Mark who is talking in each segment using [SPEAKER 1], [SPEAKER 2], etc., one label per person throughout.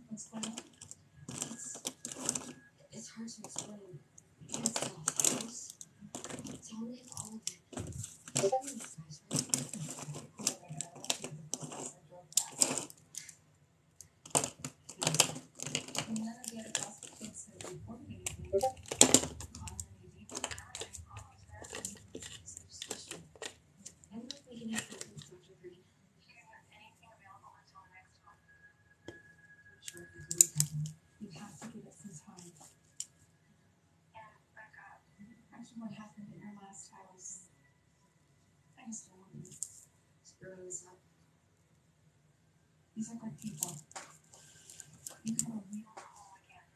[SPEAKER 1] What's going on? It's hard to explain. It's not close. Tell me all of it. Please, guys, right? And then I get across the kids that report anything. And like we can have Dr. Green. You can have anything available until next month. Sure, you have to give it some time. And Becca, actually what happened in her last house, I just don't want to screw this up. These are good people. You can leave her home again.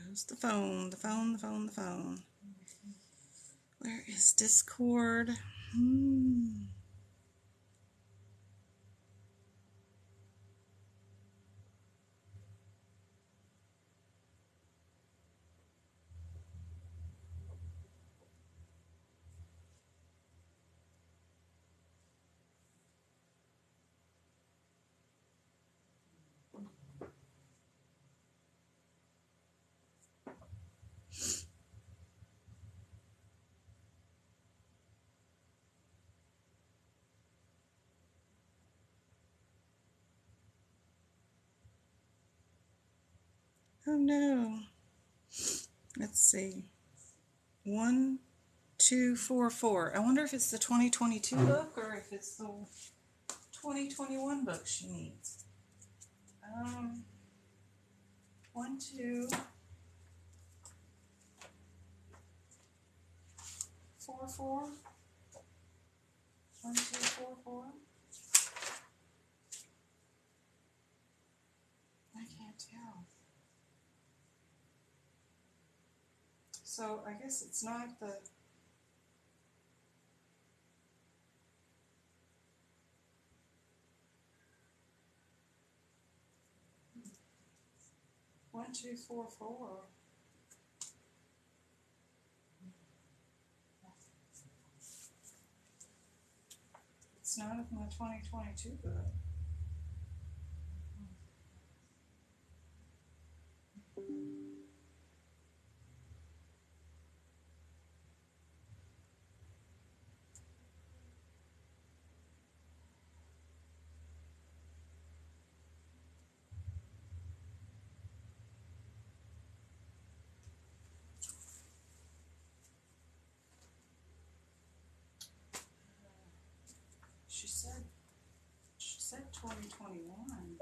[SPEAKER 2] Goes the phone, the phone, the phone, the phone. Where is Discord? Oh no. Let's see. 1244. I wonder if it's the 2022 book or if it's the 2021 book she needs. 1, 2, 4, 4. 1, 2, 4, 4. I can't tell. So I guess it's not the 1, 2, 4, 4. It's not in the 2022 book. She said 2021.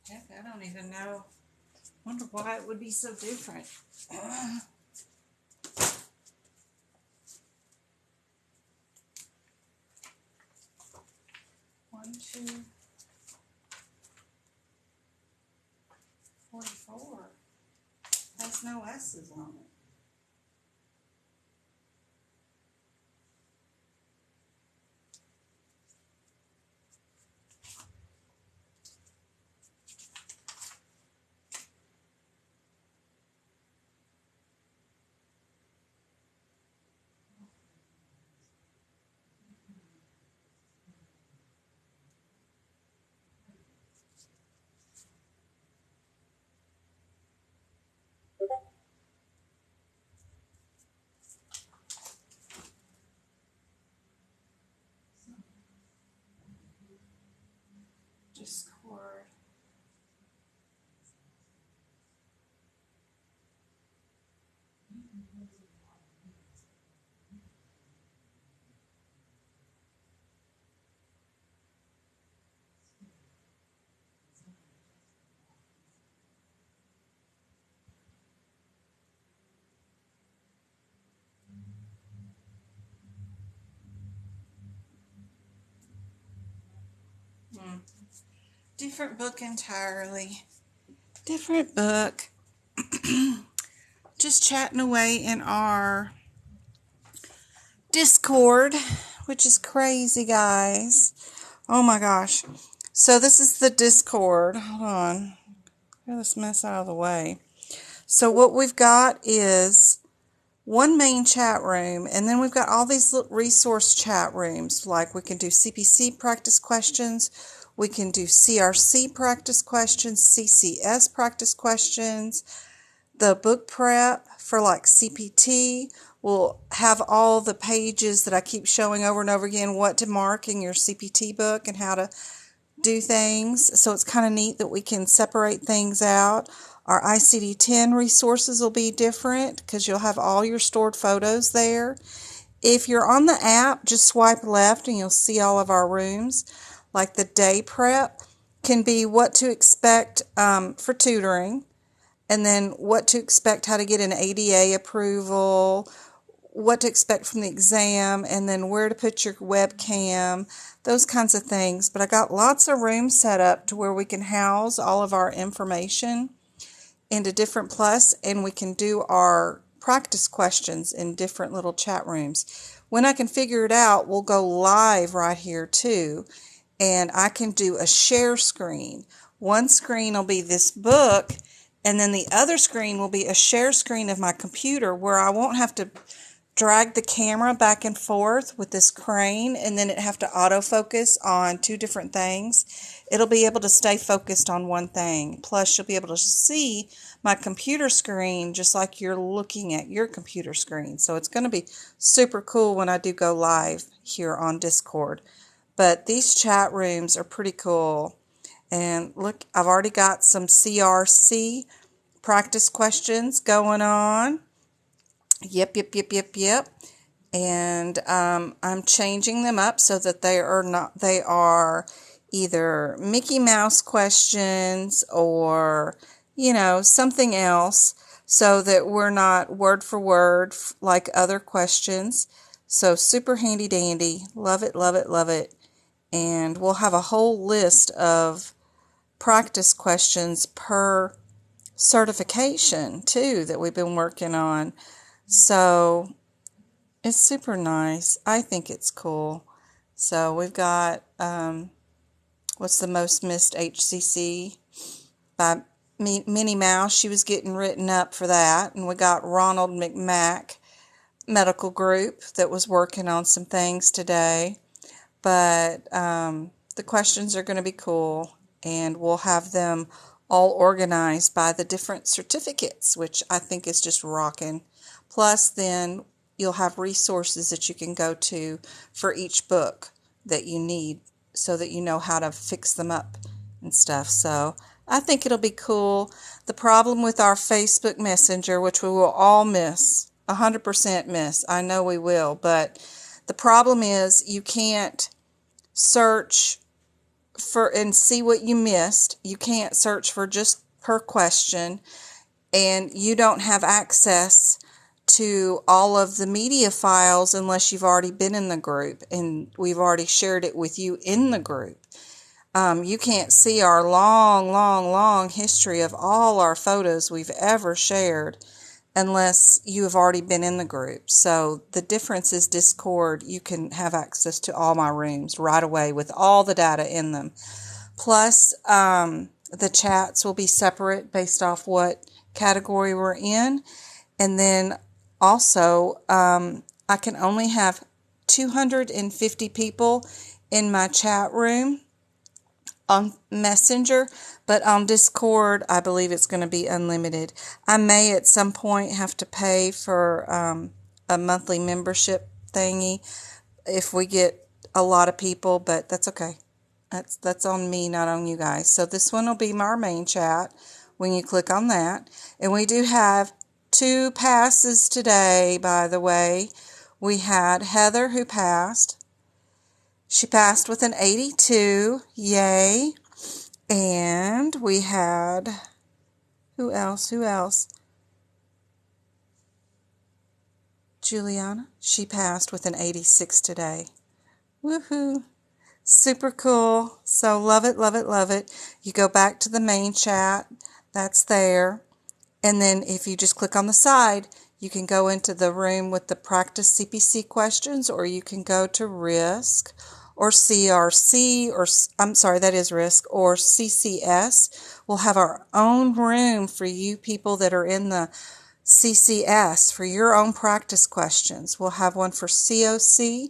[SPEAKER 2] Heck, I don't even know. Wonder why it would be so different. 1, 2, 44. Has no S's on it. Discord. Different book entirely. Different book. Just chatting away in our Discord, which is crazy, guys. Oh my gosh. So this is the Discord. Hold on. Get this mess out of the way. So what we've got is one main chat room, and then we've got all these little resource chat rooms. Like we can do CPC practice questions, we can do CRC practice questions, CCS practice questions. The book prep for like CPT will have all the pages that I keep showing over and over again, what to mark in your CPT book and how to do things. So it's kind of neat that we can separate things out. Our ICD-10 resources will be different because you'll have all your stored photos there. If you're on the app, just swipe left and you'll see all of our rooms. Like the day prep can be what to expect for tutoring, and then what to expect, how to get an ADA approval, what to expect from the exam, and then where to put your webcam, those kinds of things. But I got lots of rooms set up to where we can house all of our information into different plus, and we can do our practice questions in different little chat rooms. When I can figure it out, we'll go live right here too, and I can do a share screen. One screen will be this book, and then the other screen will be a share screen of my computer where I won't have to drag the camera back and forth with this crane and then it have to autofocus on two different things. It'll be able to stay focused on one thing. Plus, you'll be able to see my computer screen just like you're looking at your computer screen. So it's going to be super cool when I do go live here on Discord. But these chat rooms are pretty cool. And look, I've already got some CRC practice questions going on. Yep. And I'm changing them up so that they are either Mickey Mouse questions or, something else, so that we're not word for word like other questions. So super handy dandy. Love it. And we'll have a whole list of practice questions per certification too that we've been working on. So it's super nice. I think it's cool. So we've got what's the most missed HCC by Minnie Mouse. She was getting written up for that. And we got Ronald McMack Medical Group that was working on some things today. But the questions are going to be cool, and we'll have them all organized by the different certificates, which I think is just rocking. Plus, then you'll have resources that you can go to for each book that you need so that you know how to fix them up and stuff. So I think it'll be cool. The problem with our Facebook Messenger, which we will all miss, 100% miss, I know we will, but the problem is you can't search for and see what you missed. You can't search for just per question, and you don't have access to all of the media files unless you've already been in the group and we've already shared it with you in the group. You can't see our long history of all our photos we've ever shared unless you have already been in the group. So the difference is Discord, you can have access to all my rooms right away with all the data in them. Plus, the chats will be separate based off what category we're in. And then also, I can only have 250 people in my chat room on Messenger, but on Discord, I believe it's going to be unlimited. I may at some point have to pay for a monthly membership thingy if we get a lot of people, but that's okay. That's on me, not on you guys. So this one will be our main chat when you click on that. And we do have 2 passes today, by the way. We had Heather who passed. She passed with an 82. Yay. And we had, who else? Juliana. She passed with an 86 today. Woohoo. Super cool. So love it, love it, love it. You go back to the main chat. That's there. And then if you just click on the side, you can go into the room with the practice CPC questions, or you can go to risk or CRC, or I'm sorry, that is risk, or CCS. We'll have our own room for you people that are in the CCS for your own practice questions. We'll have one for COC,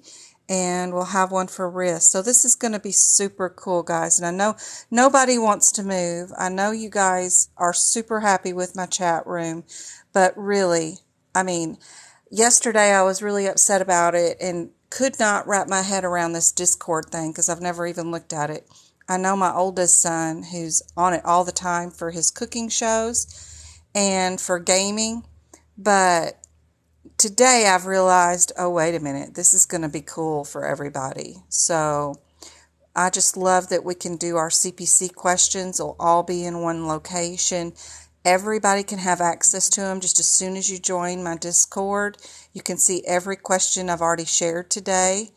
[SPEAKER 2] and we'll have one for risk. So this is going to be super cool, guys. And I know nobody wants to move. I know you guys are super happy with my chat room, but really, I mean, yesterday I was really upset about it and could not wrap my head around this Discord thing because I've never even looked at it. I know my oldest son, who's on it all the time for his cooking shows and for gaming, but today I've realized, oh, wait a minute, this is going to be cool for everybody. So I just love that we can do our CPC questions. They'll all be in one location. Everybody can have access to them just as soon as you join my Discord. You can see every question I've already shared today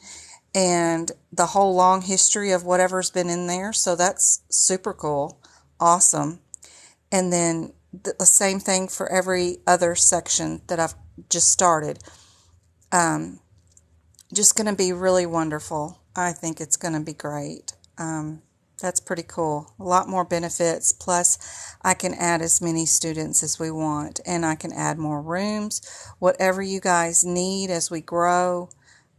[SPEAKER 2] and the whole long history of whatever's been in there. So that's super cool. Awesome. And then the same thing for every other section that I've just started. Just going to be really wonderful. I think it's going to be great. That's pretty cool. A lot more benefits. Plus, I can add as many students as we want, and I can add more rooms. Whatever you guys need as we grow.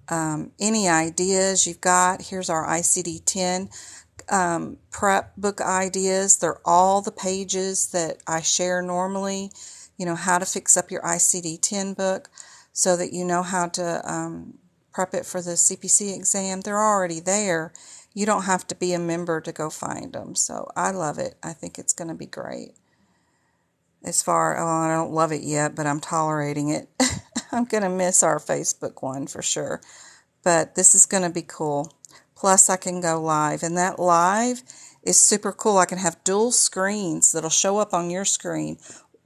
[SPEAKER 2] Any ideas you've got, here's our ICD-10 prep book ideas. They're all the pages that I share normally. You know, how to fix up your ICD-10 book so that you know how to prep it for the CPC exam. They're already there. You don't have to be a member to go find them. So I love it. I think it's going to be great. I don't love it yet, but I'm tolerating it. I'm going to miss our Facebook one for sure. But this is going to be cool. Plus, I can go live. And that live is super cool. I can have dual screens that'll show up on your screen.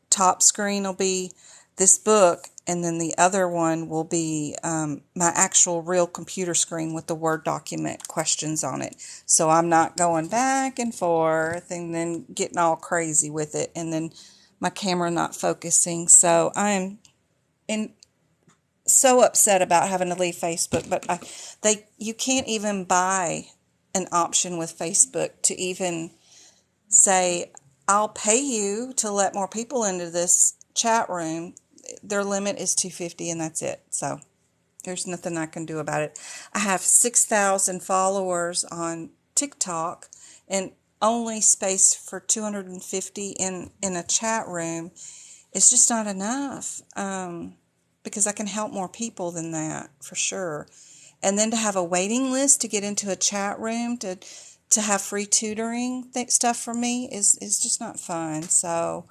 [SPEAKER 2] Top screen will be this book, and then the other one will be my actual real computer screen with the Word document questions on it. So I'm not going back and forth and then getting all crazy with it, and then my camera not focusing. So I'm so upset about having to leave Facebook, but you can't even buy an option with Facebook to even say, I'll pay you to let more people into this chat room. Their limit is $250 and that's it. So there's nothing I can do about it. I have 6,000 followers on TikTok and only space for 250 in a chat room. It's just not enough. Because I can help more people than that, for sure. And then to have a waiting list to get into a chat room, to have free tutoring stuff from me is just not fun. So,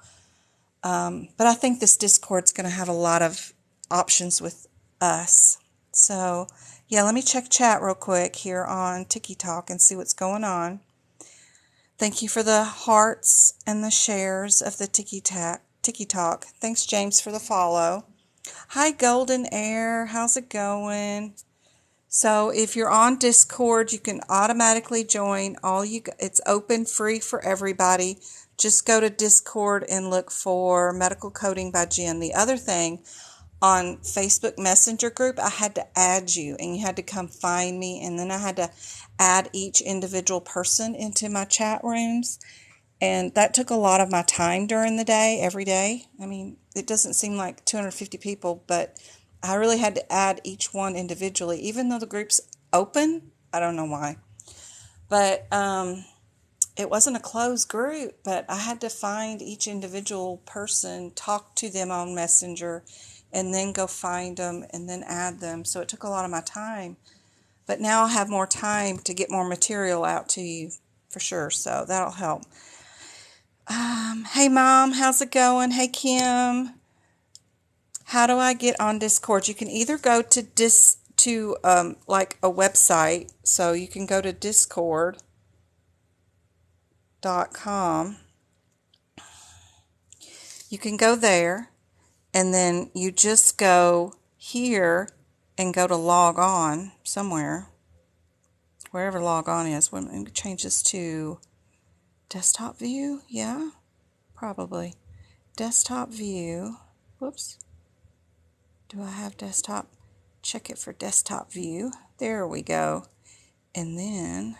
[SPEAKER 2] but I think this Discord's going to have a lot of options with us. So, yeah, let me check chat real quick here on TikTok and see what's going on. Thank you for the hearts and the shares of the TikTok. Thanks, James, for the follow. Hi, Golden Air. How's it going? So if you're on Discord, you can automatically join. It's open, free for everybody. Just go to Discord and look for Medical Coding by Jen. The other thing, on Facebook Messenger group, I had to add you, and you had to come find me, and then I had to add each individual person into my chat rooms. And that took a lot of my time during the day, every day. I mean, it doesn't seem like 250 people, but I really had to add each one individually, even though the group's open. I don't know why. But it wasn't a closed group, but I had to find each individual person, talk to them on Messenger, and then go find them and then add them. So it took a lot of my time. But now I'll have more time to get more material out to you for sure, so that'll help. Hey Mom, how's it going? Hey Kim, how do I get on Discord? You can either go to like a website, so you can go to discord.com. You can go there, and then you just go here and go to log on somewhere, wherever log on is. Let me change this to desktop view. Yeah, probably desktop view. Whoops. Do I have desktop? Check it for desktop view. There we go. And then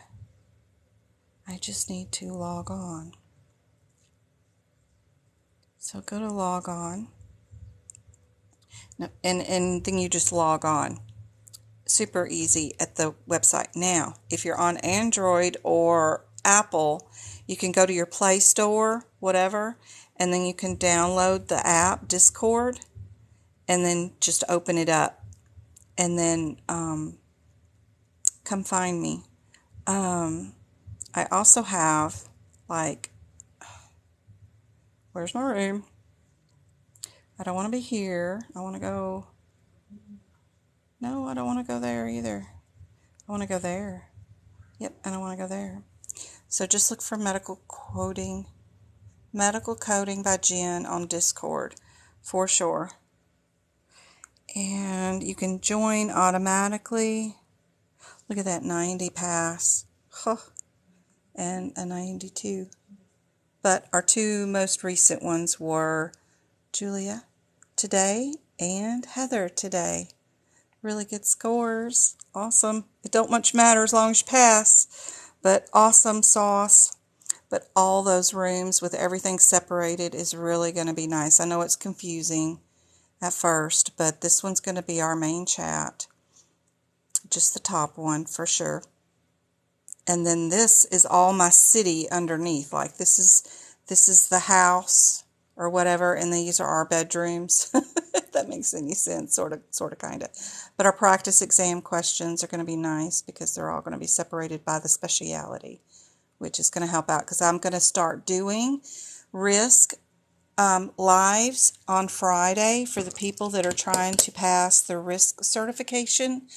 [SPEAKER 2] I just need to log on. So go to log on. And then you just log on. Super easy at the website. Now, if you're on Android or Apple, you can go to your Play Store, whatever, and then you can download the app Discord, and then just open it up, and then come find me. I also have, like, where's my room? I don't want to be here. I want to go. No, I don't want to go there either. I want to go there. Yep, I don't want to go there. So just look for Medical Coding by Jen on Discord for sure. And you can join automatically. Look at that 90 pass. Huh. And a 92. But our two most recent ones were Julia today and Heather today. Really good scores. Awesome. It don't much matter as long as you pass. But awesome sauce. But all those rooms with everything separated is really going to be nice. I know it's confusing at first, but this one's going to be our main chat. Just the top one for sure. And then this is all my city underneath. Like this is the house or whatever, and these are our bedrooms. If that makes any sense, sort of, kind of. But our practice exam questions are going to be nice because they're all going to be separated by the speciality, which is going to help out because I'm going to start doing risk lives on Friday for the people that are trying to pass the risk certification.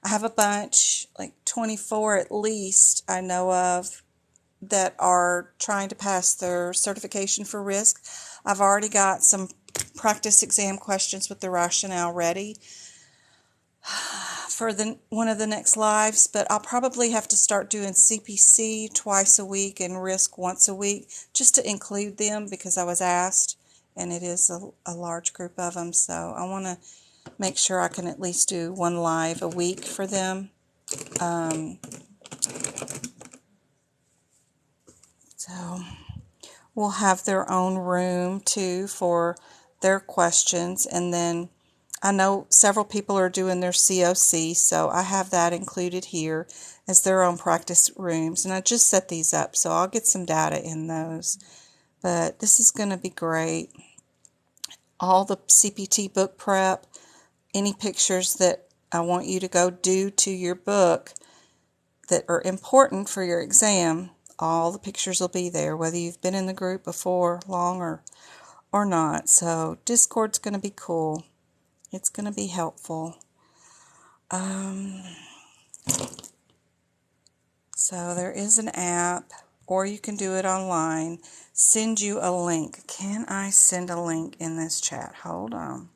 [SPEAKER 2] I have a bunch, like 24 at least, I know of, that are trying to pass their certification for risk. I've already got some practice exam questions with the rationale ready for one of the next lives, but I'll probably have to start doing CPC twice a week and risk once a week just to include them because I was asked, and it is a large group of them, so I want to make sure I can at least do one live a week for them. So we'll have their own room too for their questions, and then I know several people are doing their COC, so I have that included here as their own practice rooms, and I just set these up, so I'll get some data in those. But this is going to be great. All the CPT book prep, any pictures that I want you to go do to your book that are important for your exam, all the pictures will be there, whether you've been in the group before long or not. So Discord's going to be cool. It's going to be helpful. So there is an app, or you can do it online. Send you a link. Can I send a link in this chat? Hold on.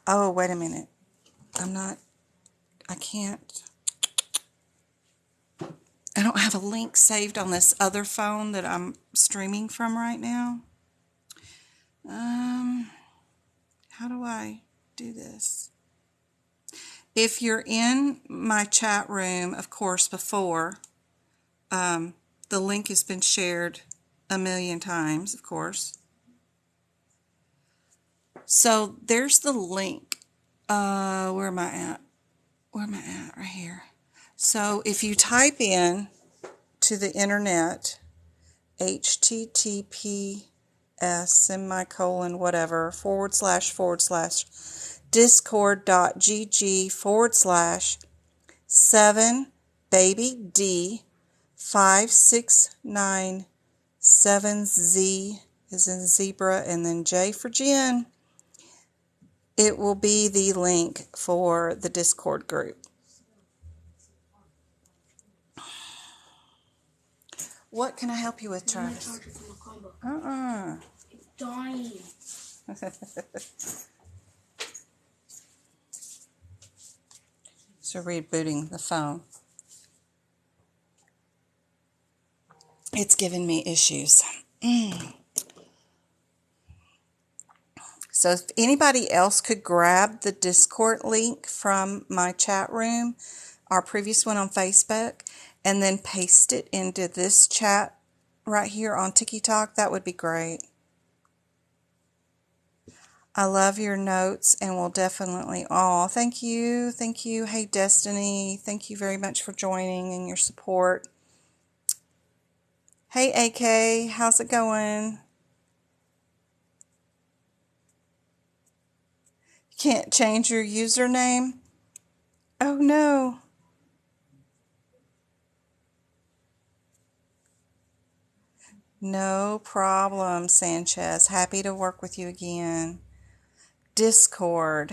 [SPEAKER 2] Oh, wait a minute. I can't. I don't have a link saved on this other phone that I'm streaming from right now. How do I do this? If you're in my chat room, of course, before, the link has been shared a million times, of course. So there's the link. Where am I at? Right here. So if you type in to the internet, https whatever // discord.gg / 7 baby D 5697Z is in zebra, and then J for Jen. It will be the link for the Discord group. What can I help you with, Travis?
[SPEAKER 1] It's dying.
[SPEAKER 2] So rebooting the phone. It's giving me issues. So if anybody else could grab the Discord link from my chat room, our previous one on Facebook, and then paste it into this chat right here on TikTok, that would be great. I love your notes and will definitely, thank you. Thank you. Hey, Destiny, thank you very much for joining and your support. Hey, AK, how's it going? Can't change your username? Oh, no. No problem, Sanchez. Happy to work with you again. Discord.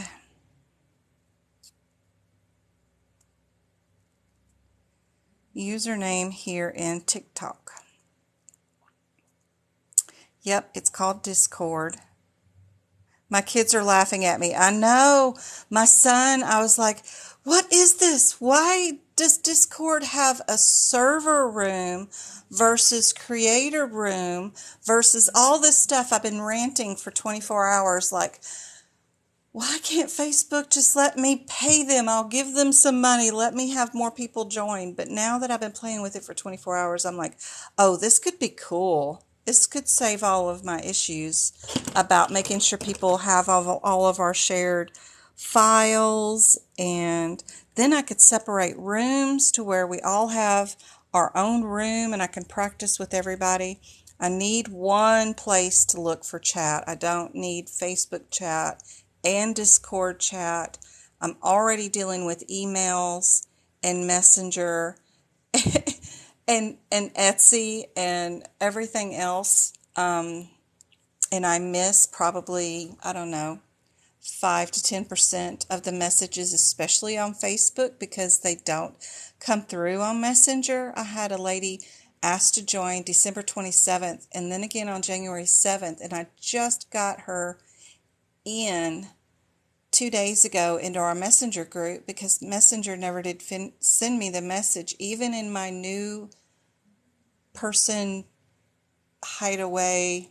[SPEAKER 2] Username here in TikTok. Yep, it's called Discord. My kids are laughing at me. I know. My son, I was like, what is this? Why does Discord have a server room versus creator room versus all this stuff? I've been ranting for 24 hours like, why can't Facebook just let me pay them? I'll give them some money. Let me have more people join. But now that I've been playing with it for 24 hours, I'm like, oh, this could be cool. This could save all of my issues about making sure people have all of our shared files. And then I could separate rooms to where we all have our own room and I can practice with everybody. I need one place to look for chat. I don't need Facebook chat and Discord chat. I'm already dealing with emails and Messenger and Etsy and everything else. And I miss probably, I don't know, 5 to 10% of the messages, especially on Facebook, because they don't come through on Messenger. I had a lady asked to join December 27th and then again on January 7th, and I just got her in 2 days ago into our Messenger group because Messenger never did send me the message, even in my new person hideaway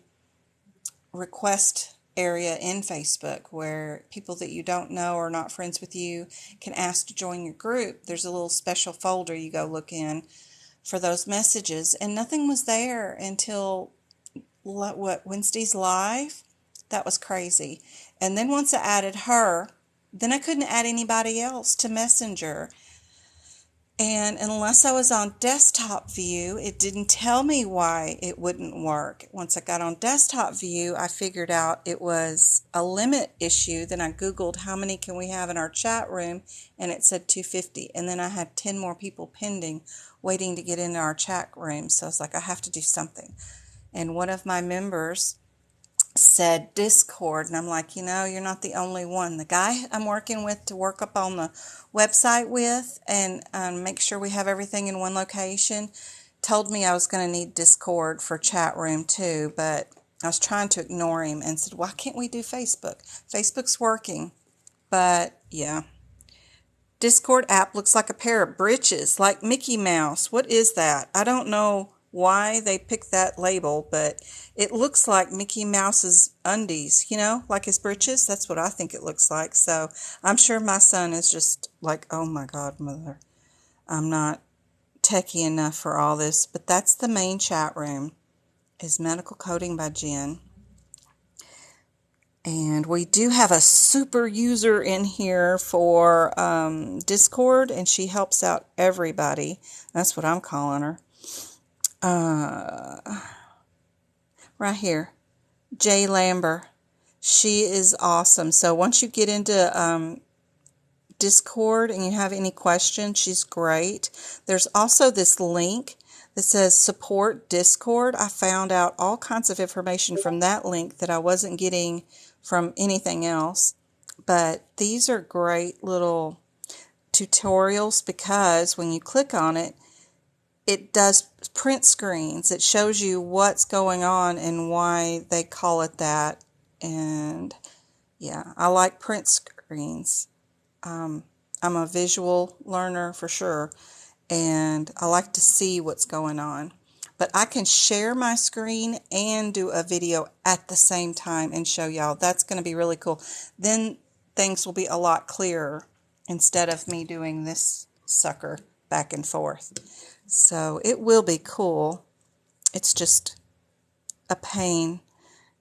[SPEAKER 2] request area in Facebook where people that you don't know or not friends with you can ask to join your group. There's a little special folder you go look in for those messages, and nothing was there until Wednesday's live. That was crazy. And then once I added her, then I couldn't add anybody else to Messenger. And unless I was on desktop view, it didn't tell me why it wouldn't work. Once I got on desktop view, I figured out it was a limit issue. Then I Googled how many can we have in our chat room, and it said 250. And then I had 10 more people pending, waiting to get into our chat room. So I was like, I have to do something. And one of my members said Discord, and I'm like, you're not the only one. The guy I'm working with to work up on the website with and make sure we have everything in one location told me I was going to need Discord for chat room too, but I was trying to ignore him and said, why can't we do Facebook? Facebook's working. But yeah, Discord app looks like a pair of britches, like Mickey Mouse. What is that? I don't know why they picked that label, but it looks like Mickey Mouse's undies, like his britches. That's what I think it looks like. So I'm sure my son is just like, oh my God, Mother, I'm not techie enough for all this. But that's the main chat room, is Medical Coding by Jen. And we do have a super user in here for Discord, and she helps out everybody. That's what I'm calling her. Right here, Jay Lambert. She is awesome. So once you get into Discord and you have any questions, she's great. There's also this link that says support Discord. I found out all kinds of information from that link that I wasn't getting from anything else. But these are great little tutorials because when you click on it, it does print screens. It shows you what's going on and why they call it that. And yeah, I like print screens. I'm a visual learner for sure, and I like to see what's going on. But I can share my screen and do a video at the same time and show y'all. That's going to be really cool. Then things will be a lot clearer instead of me doing this sucker back and forth. So it will be cool. It's just a pain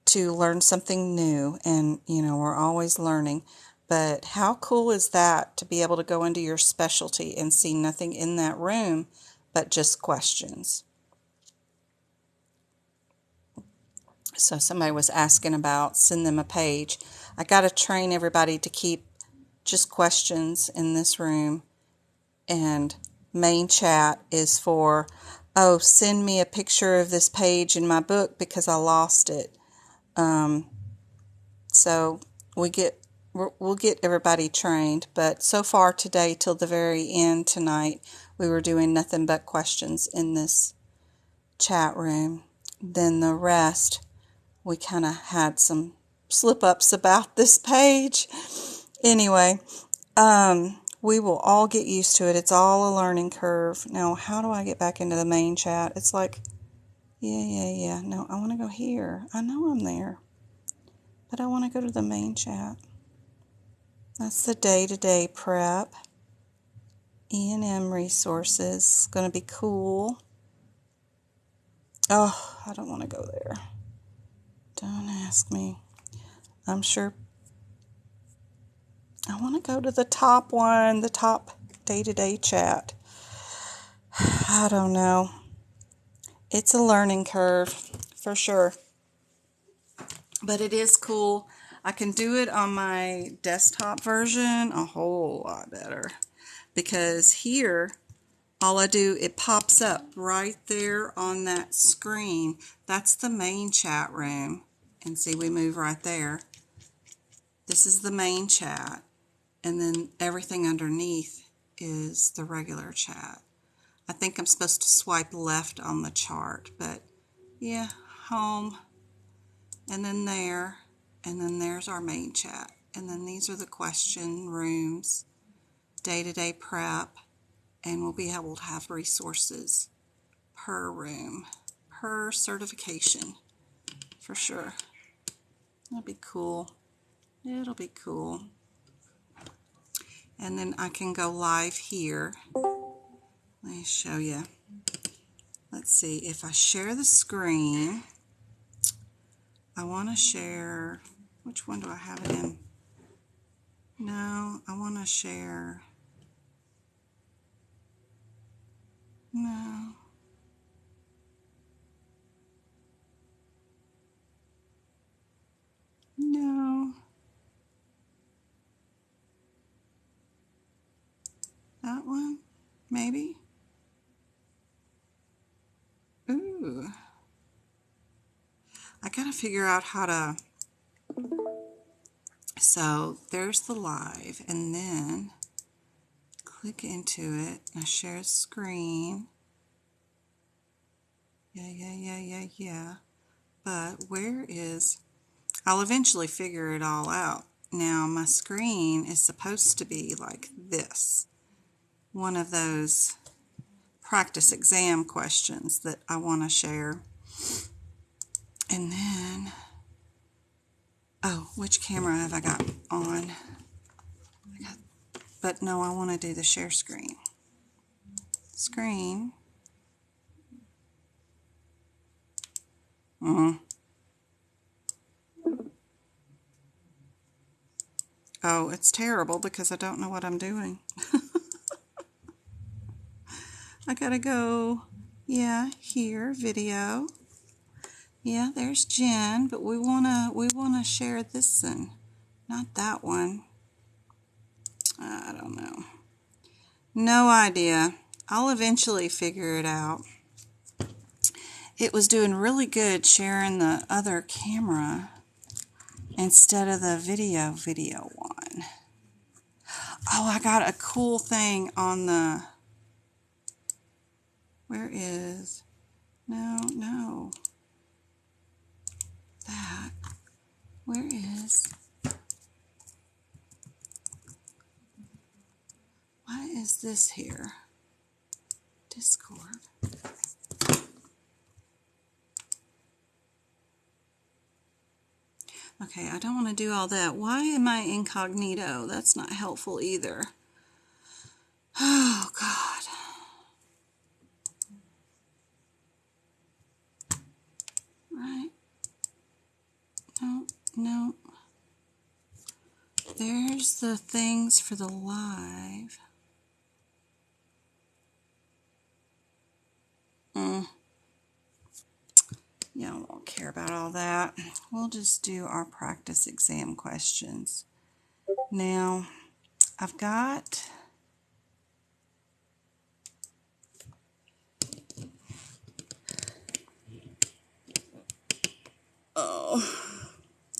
[SPEAKER 2] to learn something new, and you know, we're always learning. But how cool is that to be able to go into your specialty and see nothing in that room but just questions? So somebody was asking about send them a page. I got to train everybody to keep just questions in this room, and main chat is for, oh, send me a picture of this page in my book because I lost it. So we'll get everybody trained, but so far today till the very end tonight, we were doing nothing but questions in this chat room. Then the rest, we kind of had some slip-ups about this page. Anyway, we will all get used to it. It's all a learning curve. Now, how do I get back into the main chat? It's like, yeah. No, I want to go here. I know I'm there, but I want to go to the main chat. That's the day-to-day prep. E&M resources. It's going to be cool. Oh, I don't want to go there. Don't ask me. I'm sure. I want to go to the top one, the top day-to-day chat. I don't know. It's a learning curve, for sure. But it is cool. I can do it on my desktop version a whole lot better. Because here, all I do, it pops up right there on that screen. That's the main chat room. And see, we move right there. This is the main chat. And then everything underneath is the regular chat. I think I'm supposed to swipe left on the chart. But yeah, home. And then there. And then there's our main chat. And then these are the question rooms. Day-to-day prep. And we'll be able to have resources per room, per certification, for sure. That'll be cool. It'll be cool. And then I can go live here. Let me show you. Let's see, if I share the screen, I want to share, which one do I have it in? No, I want to share, no. No. That one? Maybe? Ooh. I gotta figure out how to... So, there's the live, and then click into it. I share screen. Yeah. But where is... I'll eventually figure it all out. Now, my screen is supposed to be like this. One of those practice exam questions that I want to share. And then, oh, which camera have I got on? But no, I want to do the share screen. Screen. Oh, it's terrible because I don't know what I'm doing. I gotta go, yeah, here, video. Yeah, there's Jen, but we wanna share this one, not that one. I don't know. No idea. I'll eventually figure it out. It was doing really good sharing the other camera instead of the video one. Oh, I got a cool thing on the... Where is... No. That. Where is... Why is this here? Discord. Okay, I don't want to do all that. Why am I incognito? That's not helpful either. Oh, God. Right. No. There's the things for the live. Y'all won't care about all that. We'll just do our practice exam questions. Now, I've got... Oh,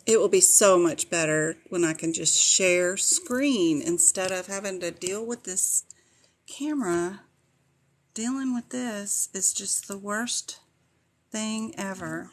[SPEAKER 2] it will be so much better when I can just share screen instead of having to deal with this camera. Dealing with this is just the worst thing ever.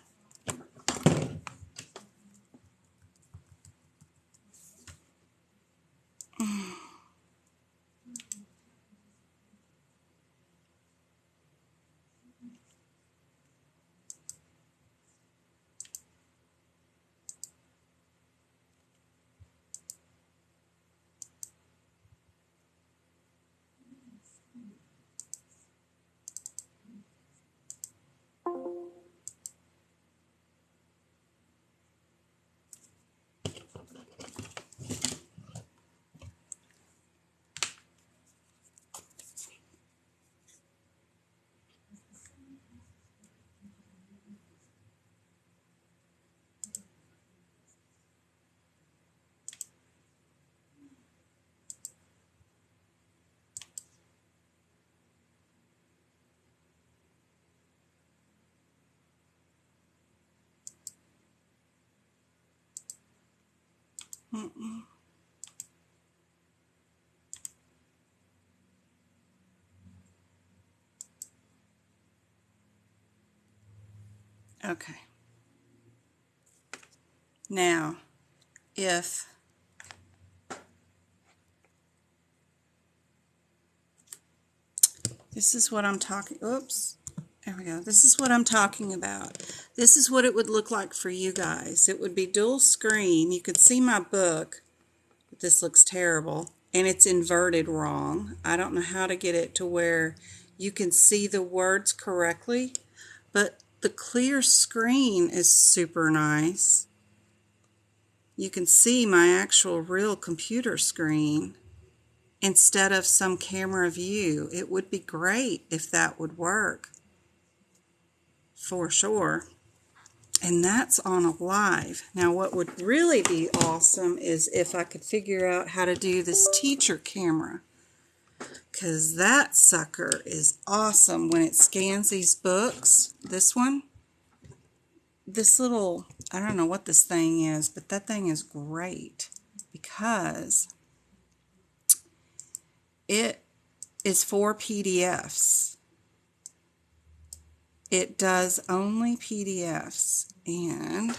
[SPEAKER 2] Okay. Now, if this is what I'm talking, oops, there we go. This is what I'm talking about. This is what it would look like for you guys. It would be dual screen. You could see my book, but this looks terrible. And it's inverted wrong. I don't know how to get it to where you can see the words correctly, but the clear screen is super nice. You can see my actual real computer screen instead of some camera view. It would be great if that would work, for sure. And that's on a live. Now what would really be awesome is if I could figure out how to do this teacher camera, because that sucker is awesome when it scans these books. This one, this little, I don't know what this thing is, but that thing is great because it is for PDFs. It does only PDFs, and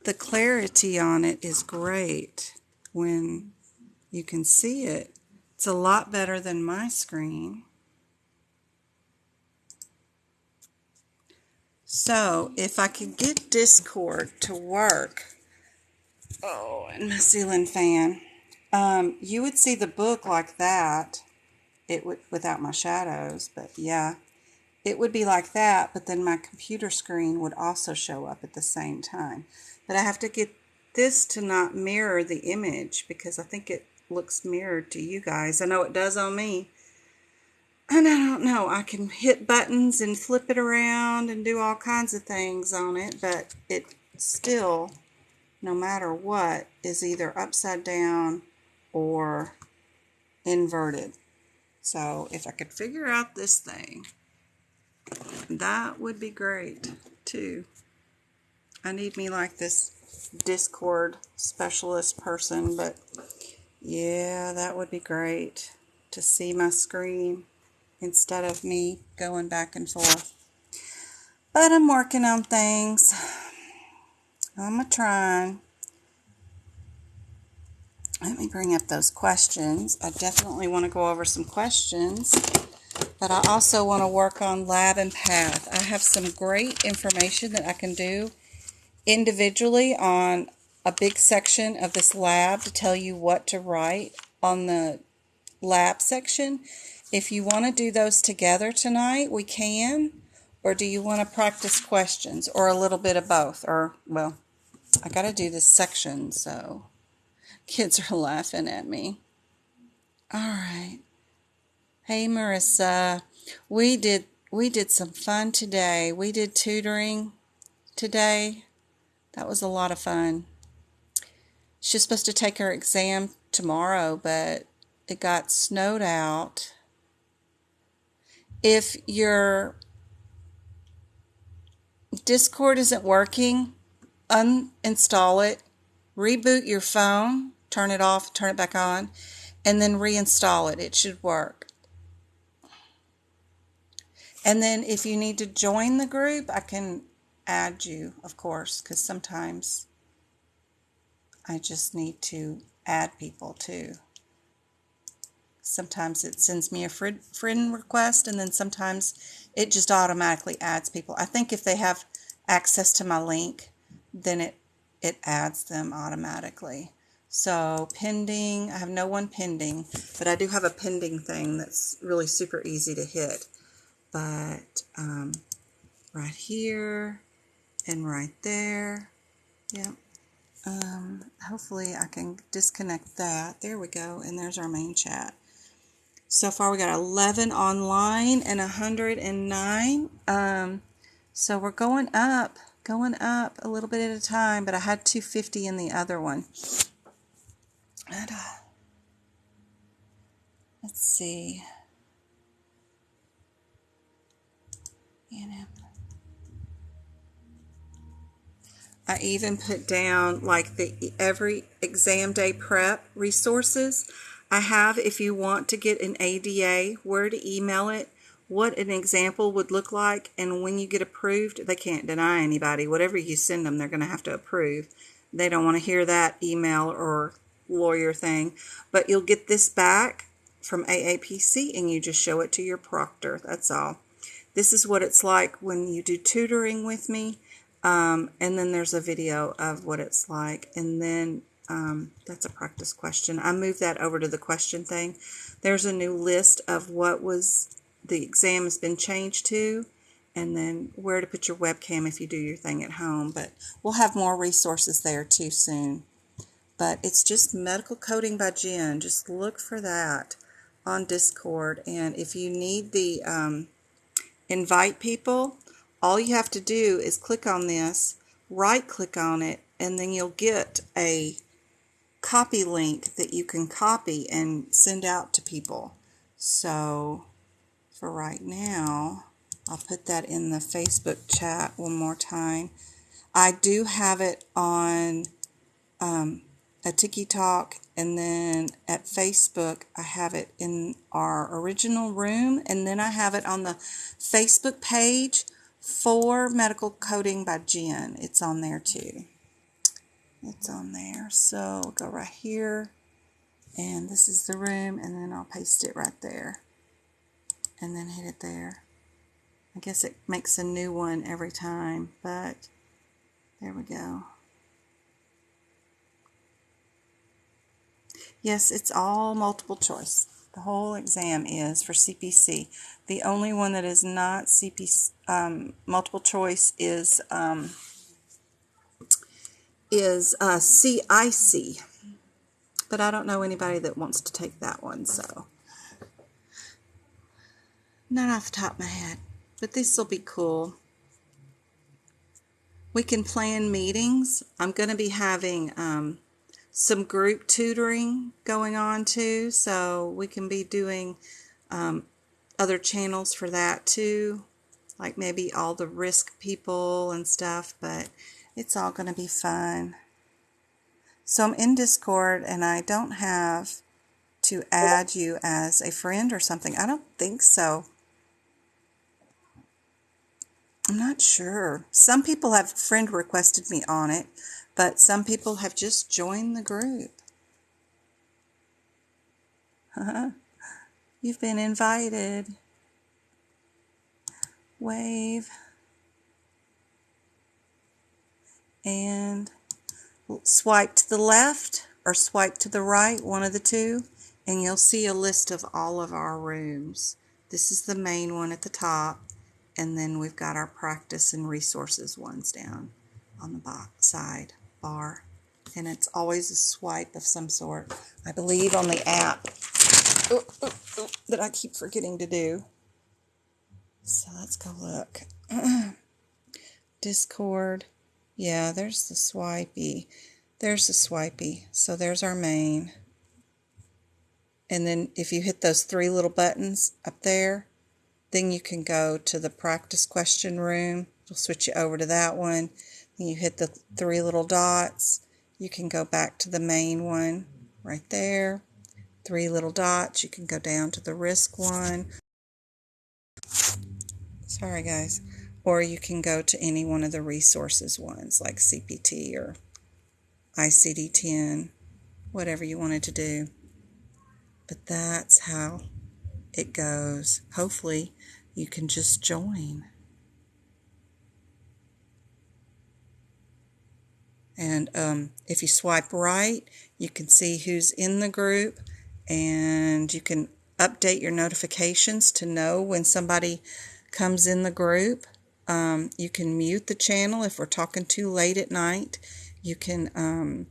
[SPEAKER 2] the clarity on it is great when you can see it. It's a lot better than my screen. So if I could get Discord to work, oh, and my ceiling fan, you would see the book like that. It would, without my shadows, but yeah, it would be like that, but then my computer screen would also show up at the same time. But I have to get this to not mirror the image because I think it looks mirrored to you guys. I know it does on me. And I don't know, I can hit buttons and flip it around and do all kinds of things on it, but still, no matter what, is either upside down or inverted. So if I could figure out this thing, that would be great too. I need me like this Discord specialist person, but yeah, that would be great to see my screen instead of me going back and forth. But I'm working on things. I'm trying. Let me bring up those questions. I definitely want to go over some questions, but I also want to work on lab and path. I have some great information that I can do individually on a big section of this lab to tell you what to write on the lab section. If you want to do those together tonight, we can. Or do you want to practice questions or a little bit of both? Or, well, I got to do this section, so kids are laughing at me. All right. Hey, Marissa. We did some fun today. We did tutoring today. That was a lot of fun. She's supposed to take her exam tomorrow, but it got snowed out. If your Discord isn't working, uninstall it, reboot your phone, turn it off, turn it back on, and then reinstall it. It should work. And then if you need to join the group, I can add you, of course, because sometimes I just need to add people too. Sometimes it sends me a friend request, and then sometimes it just automatically adds people. I think if they have access to my link, then it adds them automatically. So pending, I have no one pending, but I do have a pending thing that's really super easy to hit. But right here and right there, yep. Hopefully I can disconnect that. There we go, and there's our main chat. So far we got 11 online and 109. So we're going up a little bit at a time, but I had 250 in the other one. And, let's see. I even put down like the every exam day prep resources I have if you want to get an ADA, where to email it, what an example would look like, and when you get approved, they can't deny anybody. Whatever you send them, they're going to have to approve. They don't want to hear that email or lawyer thing. But you'll get this back from AAPC and you just show it to your proctor. That's all. This is what it's like when you do tutoring with me. And then there's a video of what it's like. And then that's a practice question. I moved that over to the question thing. There's a new list of what was the exam has been changed to, and then where to put your webcam if you do your thing at home. But we'll have more resources there too soon. But it's just Medical Coding by Jen. Just look for that on Discord. And if you need the invite people, all you have to do is click on this, right click on it, and then you'll get a copy link that you can copy and send out to people. So for right now, I'll put that in the Facebook chat one more time. I do have it on a TikTok, and then at Facebook I have it in our original room, and then I have it on the Facebook page for Medical Coding by Jen. It's on there too. It's on there. So we'll go right here, and this is the room, and then I'll paste it right there and then hit it there. I guess it makes a new one every time, but there we go. Yes, it's all multiple choice. The whole exam is for CPC. The only one that is not CPC multiple choice is CIC. But I don't know anybody that wants to take that one, so not off the top of my head. But this will be cool. We can plan meetings. I'm going to be having some group tutoring going on too, so we can be doing other channels for that too, like maybe all the risk people and stuff, but it's all going to be fun. So I'm in Discord and I don't have to add you as a friend or something. I don't think so. I'm not sure. Some people have friend requested me on it, but some people have just joined the group. You've been invited. Wave. And swipe to the left or swipe to the right, one of the two, and you'll see a list of all of our rooms. This is the main one at the top, and then we've got our practice and resources ones down on the side bar. And it's always a swipe of some sort, I believe, on the app that I keep forgetting to do. So let's go look. Discord. Yeah, there's the swipey. There's the swipey. So there's our main. And then if you hit those three little buttons up there, then you can go to the practice question room. It'll switch you over to that one. Then you hit the three little dots. You can go back to the main one right there. Three little dots. You can go down to the risk one. Sorry, guys. Or you can go to any one of the resources ones like CPT or ICD-10, whatever you wanted to do. But that's how it goes. Hopefully you can just join. And if you swipe right, you can see who's in the group, and you can update your notifications to know when somebody comes in the group. You can mute the channel if we're talking too late at night. You can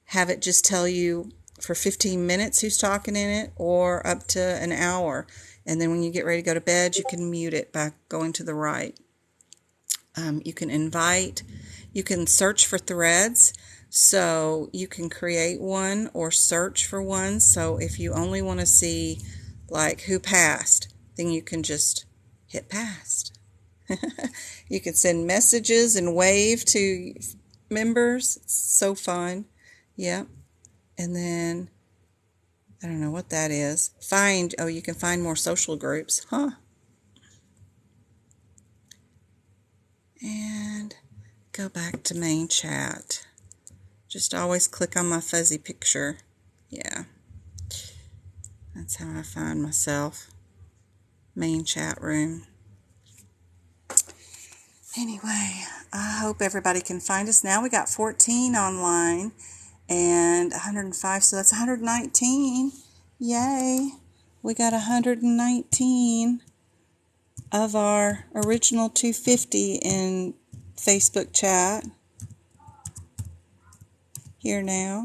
[SPEAKER 2] have it just tell you for 15 minutes who's talking in it, or up to an hour. And then when you get ready to go to bed, you can mute it by going to the right. You can invite. You can search for threads. So you can create one or search for one. So if you only want to see like who passed, then you can just hit passed. You can send messages and wave to members. It's so fun. Yep. And then, I don't know what that is. You can find more social groups. Huh. And go back to main chat. Just always click on my fuzzy picture. Yeah. That's how I find myself. Main chat room. Anyway, I hope everybody can find us. Now we got 14 online. And 105, so that's 119. Yay. We got 119 of our original 250 in Facebook chat. Here now.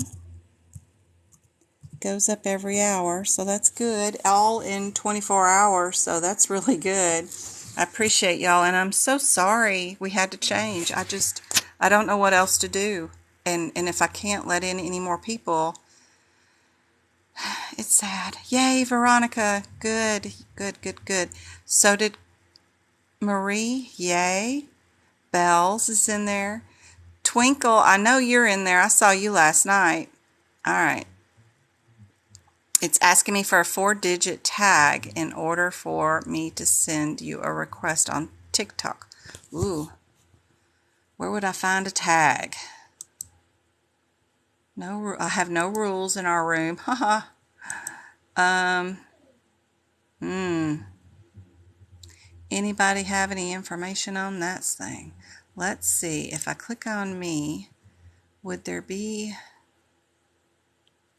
[SPEAKER 2] Goes up every hour, so that's good. All in 24 hours, so that's really good. I appreciate y'all, and I'm so sorry we had to change. I don't know what else to do. And if I can't let in any more people, it's sad. Yay, Veronica. Good, good, good, good. So did Marie. Yay. Bells is in there. Twinkle, I know you're in there. I saw you last night. All right. It's asking me for a 4-digit tag in order for me to send you a request on TikTok. Ooh. Where would I find a tag? No, I have no rules in our room. Haha. Anybody have any information on that thing? Let's see. If I click on me, would there be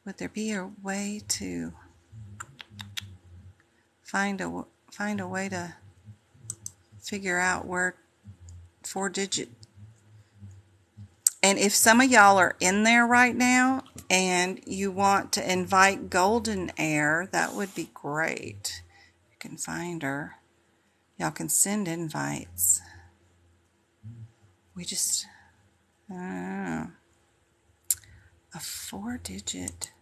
[SPEAKER 2] a way to find a way to figure out where 4-digit? And if some of y'all are in there right now and you want to invite Golden Air, that would be great. You can find her. Y'all can send invites. We just, a 4-digit.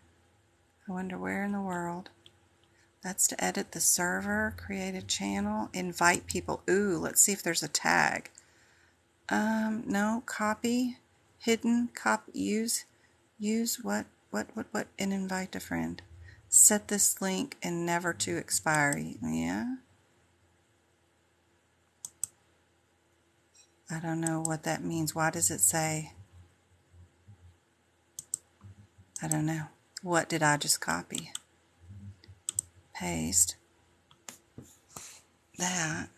[SPEAKER 2] I wonder where in the world. That's to edit the server, create a channel, invite people. Ooh, let's see if there's a tag. No, copy, hidden, copy, use what, and invite a friend. Set this link and never to expiry. Yeah. I don't know what that means. Why does it say? I don't know. What did I just copy? Paste that.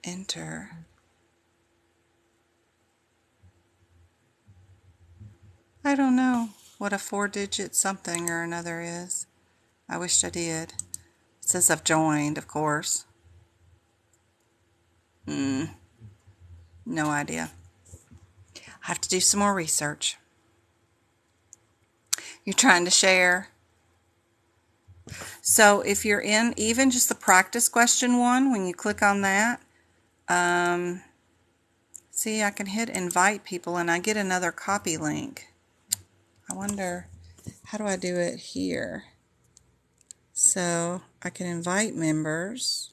[SPEAKER 2] Enter. I don't know what a 4-digit something or another is. I wished I did. It says I've joined, of course. No idea. I have to do some more research. You're trying to share. So if you're in even just the practice question one, when you click on that, see, I can hit invite people and I get another copy link. I wonder, how do I do it here? So I can invite members.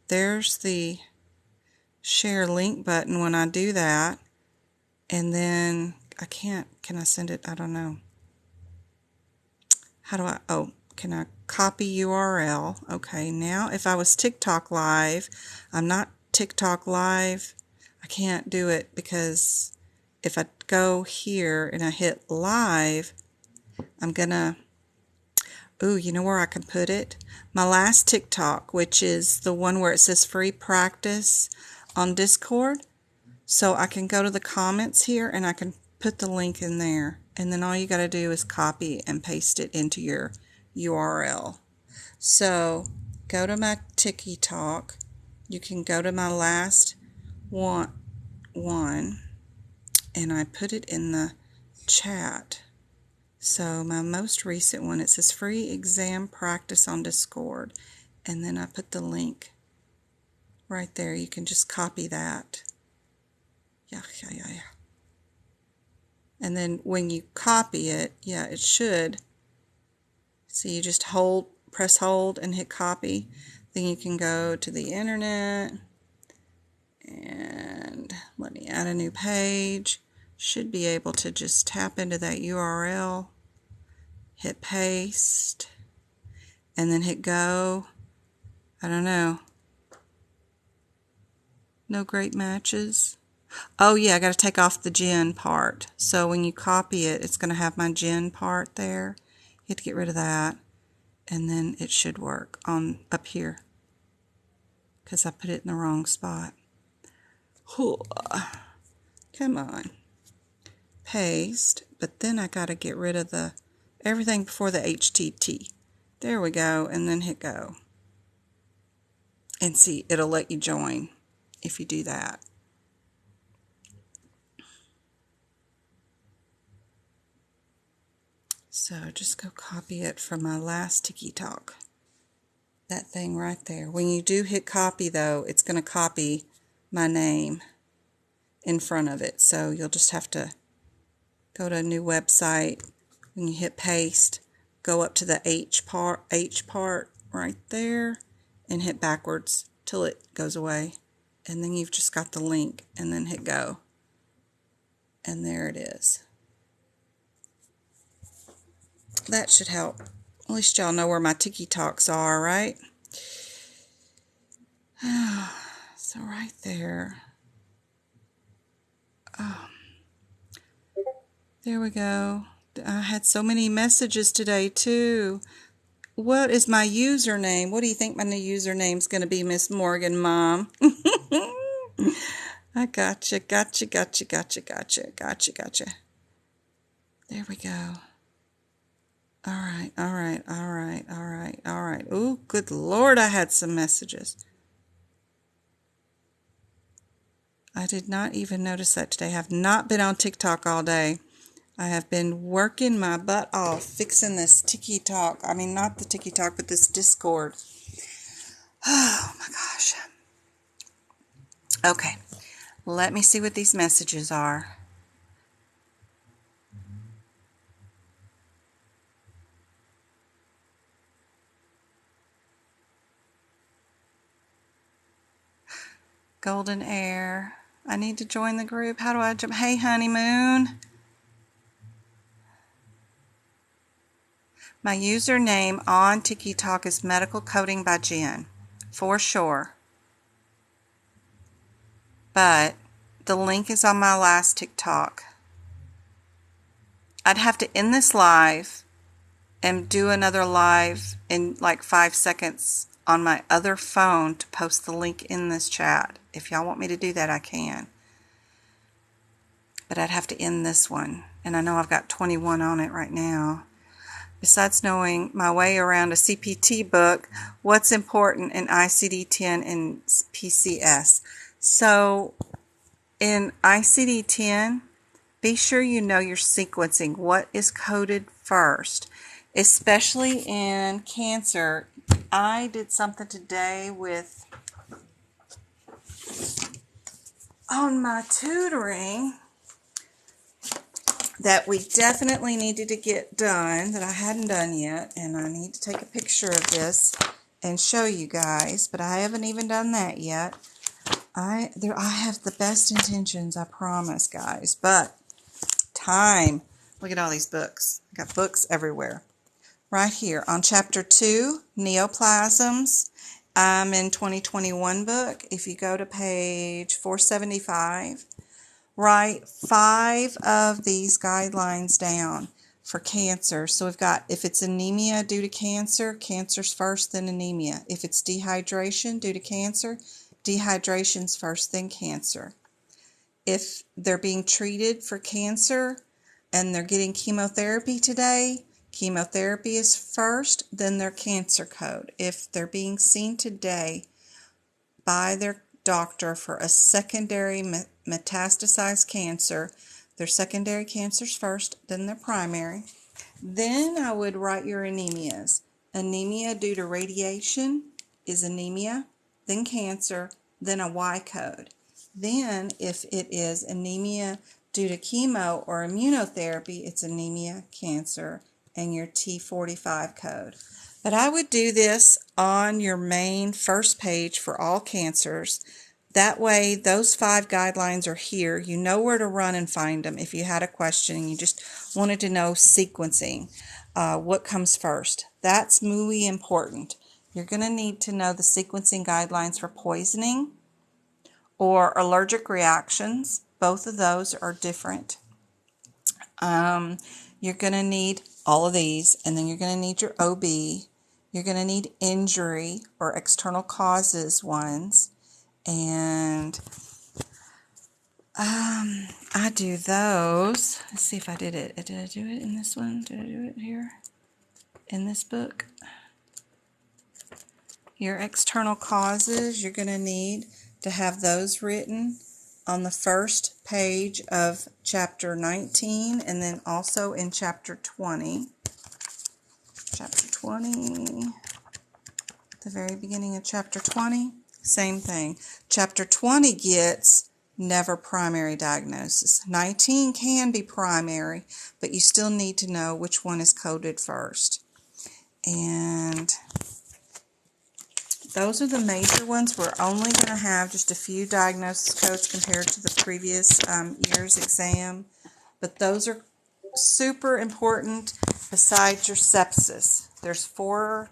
[SPEAKER 2] There's the share link button when I do that. And then I can't, can I send it? I don't know. How do I, can I copy URL? Okay, now if I was TikTok live, I'm not TikTok live. I can't do it because if I go here and I hit live, I'm gonna, you know where I can put it? My last TikTok, which is the one where it says free practice on Discord. So I can go to the comments here and I can put the link in there. And then all you got to do is copy and paste it into your URL. So go to my TikTok. You can go to my last one and I put it in the chat. So my most recent one, it says free exam practice on Discord. And then I put the link right there. You can just copy that. Yeah. And then when you copy it, it should. So you just press hold and hit copy. Then you can go to the internet and let me add a new page. Should be able to just tap into that URL, hit paste, and then hit go. I don't know. No great matches. Oh yeah, I got to take off the gen part. So when you copy it, it's going to have my gen part there. You have to get rid of that. And then it should work on up here. Because I put it in the wrong spot. Come on. Paste. But then I got to get rid of everything before the HTT. There we go. And then hit go. And see, it'll let you join if you do that. So just go copy it from my last TikTok. That thing right there. When you do hit copy though, it's going to copy my name in front of it. So you'll just have to go to a new website. When you hit paste, go up to the H part right there and hit backwards till it goes away. And then you've just got the link and then hit go. And there it is. That should help. At least y'all know where my TikToks are, right? So right there. There we go. I had so many messages today too. What is my username? What do you think my new username's going to be, Miss Morgan, Mom? I gotcha. There we go. All right. Ooh, good Lord, I had some messages. I did not even notice that today. I have not been on TikTok all day. I have been working my butt off fixing this TikTok. I mean, not the TikTok, but this Discord. Oh, my gosh. Okay. Let me see what these messages are. Golden Air. I need to join the group. How do I jump? Hey, Honeymoon. My username on TikTok is Medical Coding by Jen, for sure. But the link is on my last TikTok. I'd have to end this live and do another live in like 5 seconds on my other phone to post the link in this chat. If y'all want me to do that, I can. But I'd have to end this one. And I know I've got 21 on it right now. Besides knowing my way around a CPT book, what's important in ICD-10 and PCS? So in ICD-10, be sure you know your sequencing. What is coded first? Especially in cancer. I did something today with, on my tutoring, that we definitely needed to get done, that I hadn't done yet, and I need to take a picture of this and show you guys, but I haven't even done that yet. I have the best intentions, I promise, guys, but time. Look at all these books. I got books everywhere. Right here on Chapter 2, Neoplasms. I'm in 2021 book. If you go to page 475, write 5 of these guidelines down for cancer. So we've got, if it's anemia due to cancer, cancer's first, then anemia. If it's dehydration due to cancer, dehydration's first, then cancer. If they're being treated for cancer and they're getting chemotherapy today, chemotherapy is first, then their cancer code. If they're being seen today by their doctor for a secondary metastasized cancer, their secondary cancer's first, then their primary. Then I would write your anemias. Anemia due to radiation is anemia, then cancer, then a Y code. Then if it is anemia due to chemo or immunotherapy, it's anemia, cancer, and your T45 code. But I would do this on your main first page for all cancers. That way, those 5 guidelines are here. You know where to run and find them if you had a question and you just wanted to know sequencing, what comes first. That's really important. You're going to need to know the sequencing guidelines for poisoning or allergic reactions. Both of those are different. You're going to need all of these, and then you're going to need your OB. You're going to need injury or external causes ones, and I do those. Let's see if I did it. Did I do it in this one? Did I do it here in this book? Your external causes, you're going to need to have those written on the first page of Chapter 19 and then also in Chapter 20. Chapter 20, the very beginning of Chapter 20, same thing. Chapter 20 gets never primary diagnosis. 19 can be primary, but you still need to know which one is coded first. And those are the major ones. We're only going to have just a few diagnosis codes compared to the previous year's exam. But those are super important besides your sepsis. There's 5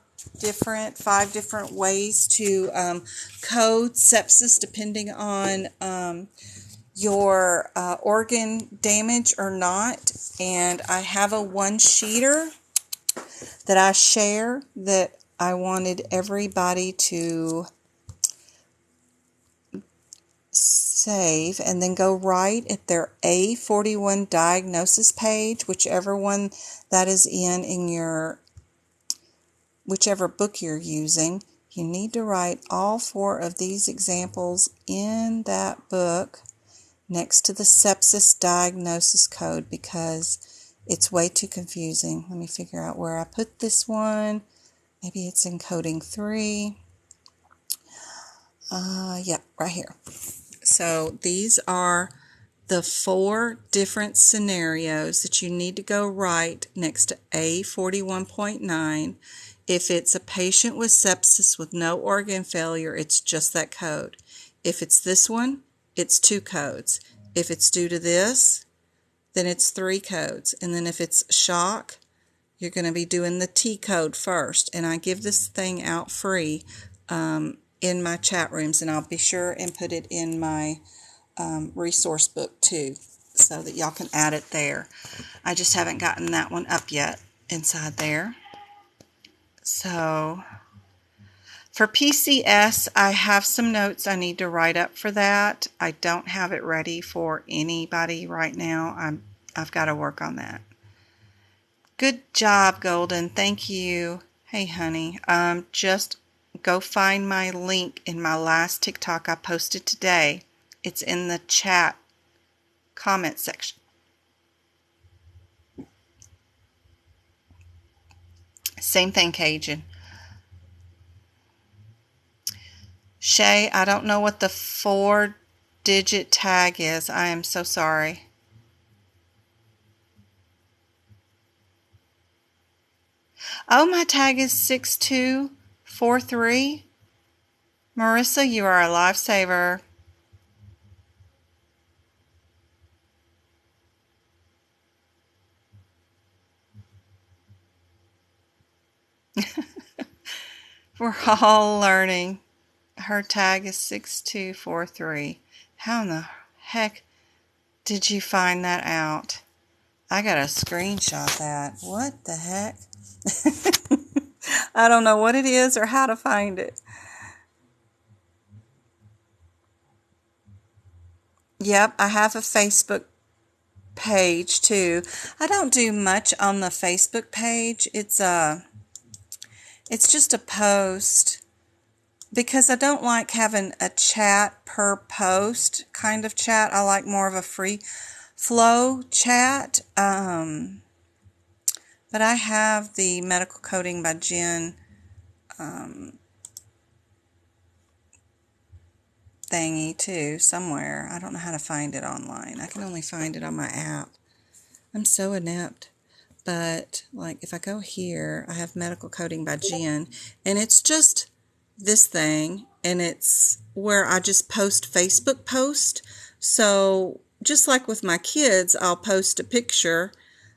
[SPEAKER 2] different ways to code sepsis depending on your organ damage or not. And I have a one-sheeter that I share that I wanted everybody to save and then go right at their A41 diagnosis page, whichever one that is in your, whichever book you're using. You need to write all 4 of these examples in that book next to the sepsis diagnosis code because it's way too confusing. Let me figure out where I put this one. Maybe it's in coding 3. Yeah, right here. So these are the 4 different scenarios that you need to go write next to A41.9. If it's a patient with sepsis with no organ failure, it's just that code. If it's this one, it's 2 codes. If it's due to this, then it's 3 codes. And then if it's shock, you're going to be doing the T code first. And I give this thing out free in my chat rooms, and I'll be sure and put it in my resource book too, so that y'all can add it there. I just haven't gotten that one up yet inside there. So for PCS, I have some notes I need to write up for that. I don't have it ready for anybody right now. I've got to work on that. Good job, Golden. Thank you. Hey, honey. Just go find my link in my last TikTok I posted today. It's in the chat comment section. Same thing, Cajun. Shay, I don't know what the 4-digit tag is. I am so sorry. Oh, my tag is 6243. Marissa, you are a lifesaver. We're all learning. Her tag is 6243. How in the heck did you find that out? I gotta screenshot that. What the heck? I don't know what it is or how to find it. Yep, I have a Facebook page too. I don't do much on the Facebook page. It's just a post, because I don't like having a chat per post kind of chat. I like more of a free flow chat. But I have the medical coding by Jen thingy too somewhere. I don't know how to find it online. I can only find it on my app. I'm so inept. But like if I go here, I have medical coding by Jen, and it's just this thing, and it's where I just post Facebook posts. So just like with my kids, I'll post a picture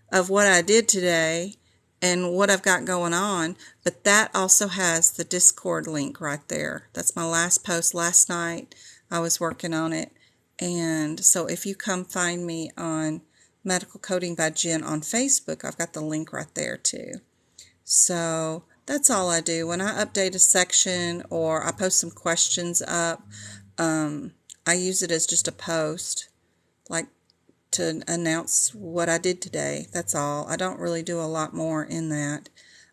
[SPEAKER 2] of what I did today and what I've got going on, but that also has the Discord link right there. That's my last post last night. I was working on it, and so if you come find me on Medical Coding by Jen on Facebook, I've got the link right there too. So that's all I do. When I update a section or I post some questions up, I use it as just a post, like to announce what I did today. That's all. I don't really do a lot more in that.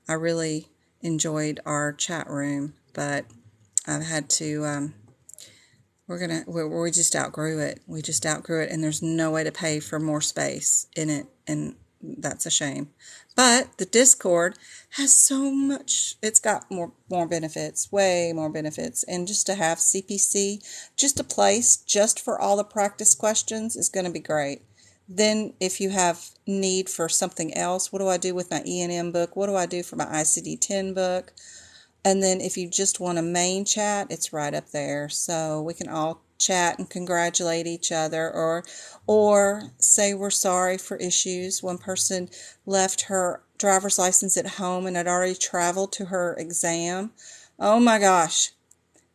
[SPEAKER 2] I really enjoyed our chat room, but I've had to, we just outgrew it. We just outgrew it, and there's no way to pay for more space in it, and that's a shame. But the Discord has so much. It's got more benefits, way more benefits. And just to have CPC, just a place just for all the practice questions is going to be great. Then if you have need for something else, what do I do with my E&M book? What do I do for my ICD-10 book? And then if you just want a main chat, it's right up there. So we can all chat and congratulate each other, or say we're sorry for issues. One person left her driver's license at home and had already traveled to her exam. Oh my gosh.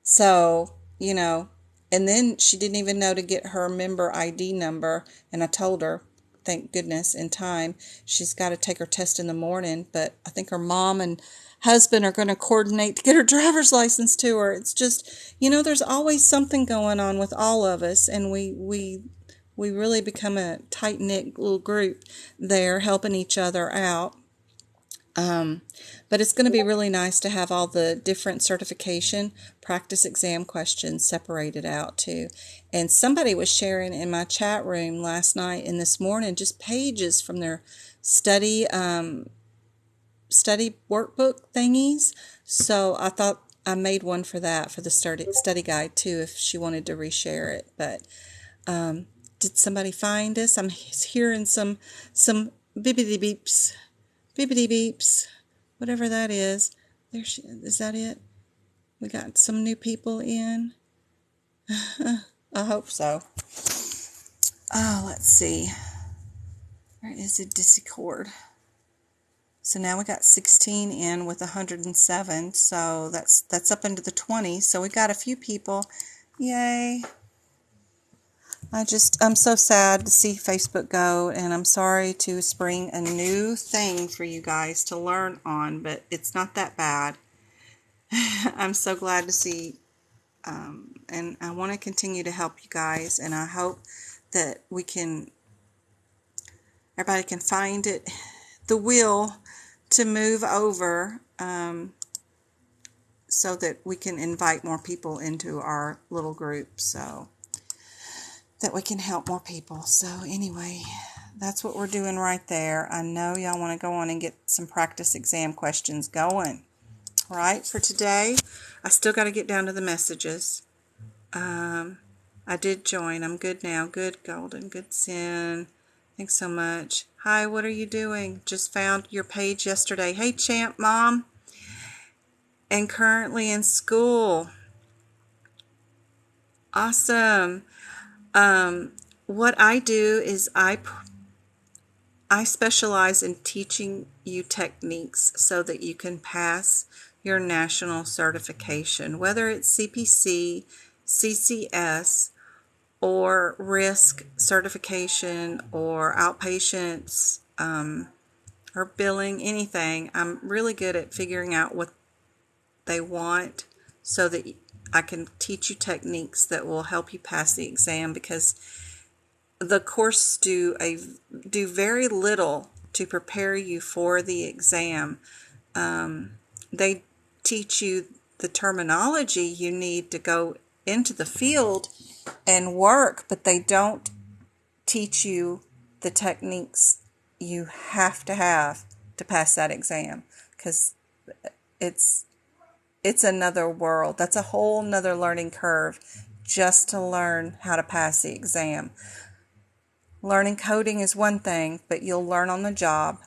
[SPEAKER 2] So, and then she didn't even know to get her member ID number, and I told her, thank goodness, in time. She's got to take her test in the morning, but I think her mom and husband are going to coordinate to get her driver's license to her. It's just, there's always something going on with all of us, and we really become a tight-knit little group there helping each other out. But it's going to be really nice to have all the different certification practice exam questions separated out too. And somebody was sharing in my chat room last night and this morning just pages from their study workbook thingies. So I thought I made one for that, for the study guide too, if she wanted to reshare it. But did somebody find us? I'm hearing some bibbidi beeps, whatever that is. Is that it? We got some new people in. I hope so. Oh, let's see. Where is the Discord? So now we got 16 in with 107. So that's up into the 20s. So we got a few people. Yay. I'm so sad to see Facebook go, and I'm sorry to spring a new thing for you guys to learn on, but it's not that bad. I'm so glad to see, and I want to continue to help you guys, and I hope that everybody can find the will to move over, so that we can invite more people into our little group, so that we can help more people. So anyway, that's what we're doing right there. I know y'all want to go on and get some practice exam questions going. All right, for today, I still got to get down to the messages. I did join. I'm good now. Good, Golden. Good, Sin. Thanks so much. Hi, what are you doing? Just found your page yesterday. Hey, Champ Mom. And currently in school. Awesome. What I do is I specialize in teaching you techniques so that you can pass your national certification, whether it's CPC, CCS, or risk certification, or outpatients, or billing, anything. I'm really good at figuring out what they want so that I can teach you techniques that will help you pass the exam, because the courses do very little to prepare you for the exam. They teach you the terminology you need to go into the field and work, but they don't teach you the techniques you have to pass that exam, because it's another world. That's a whole nother learning curve just to learn how to pass the exam. Learning coding is one thing, but you'll learn on the job.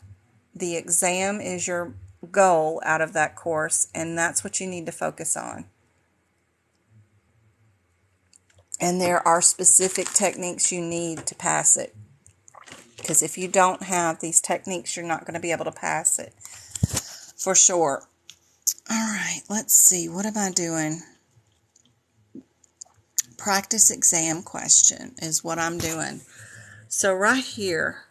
[SPEAKER 2] The exam is your goal out of that course, and that's what you need to focus on. And there are specific techniques you need to pass it, because if you don't have these techniques, you're not going to be able to pass it for sure. All right, let's see. What am I doing? Practice exam question is what I'm doing. So right here,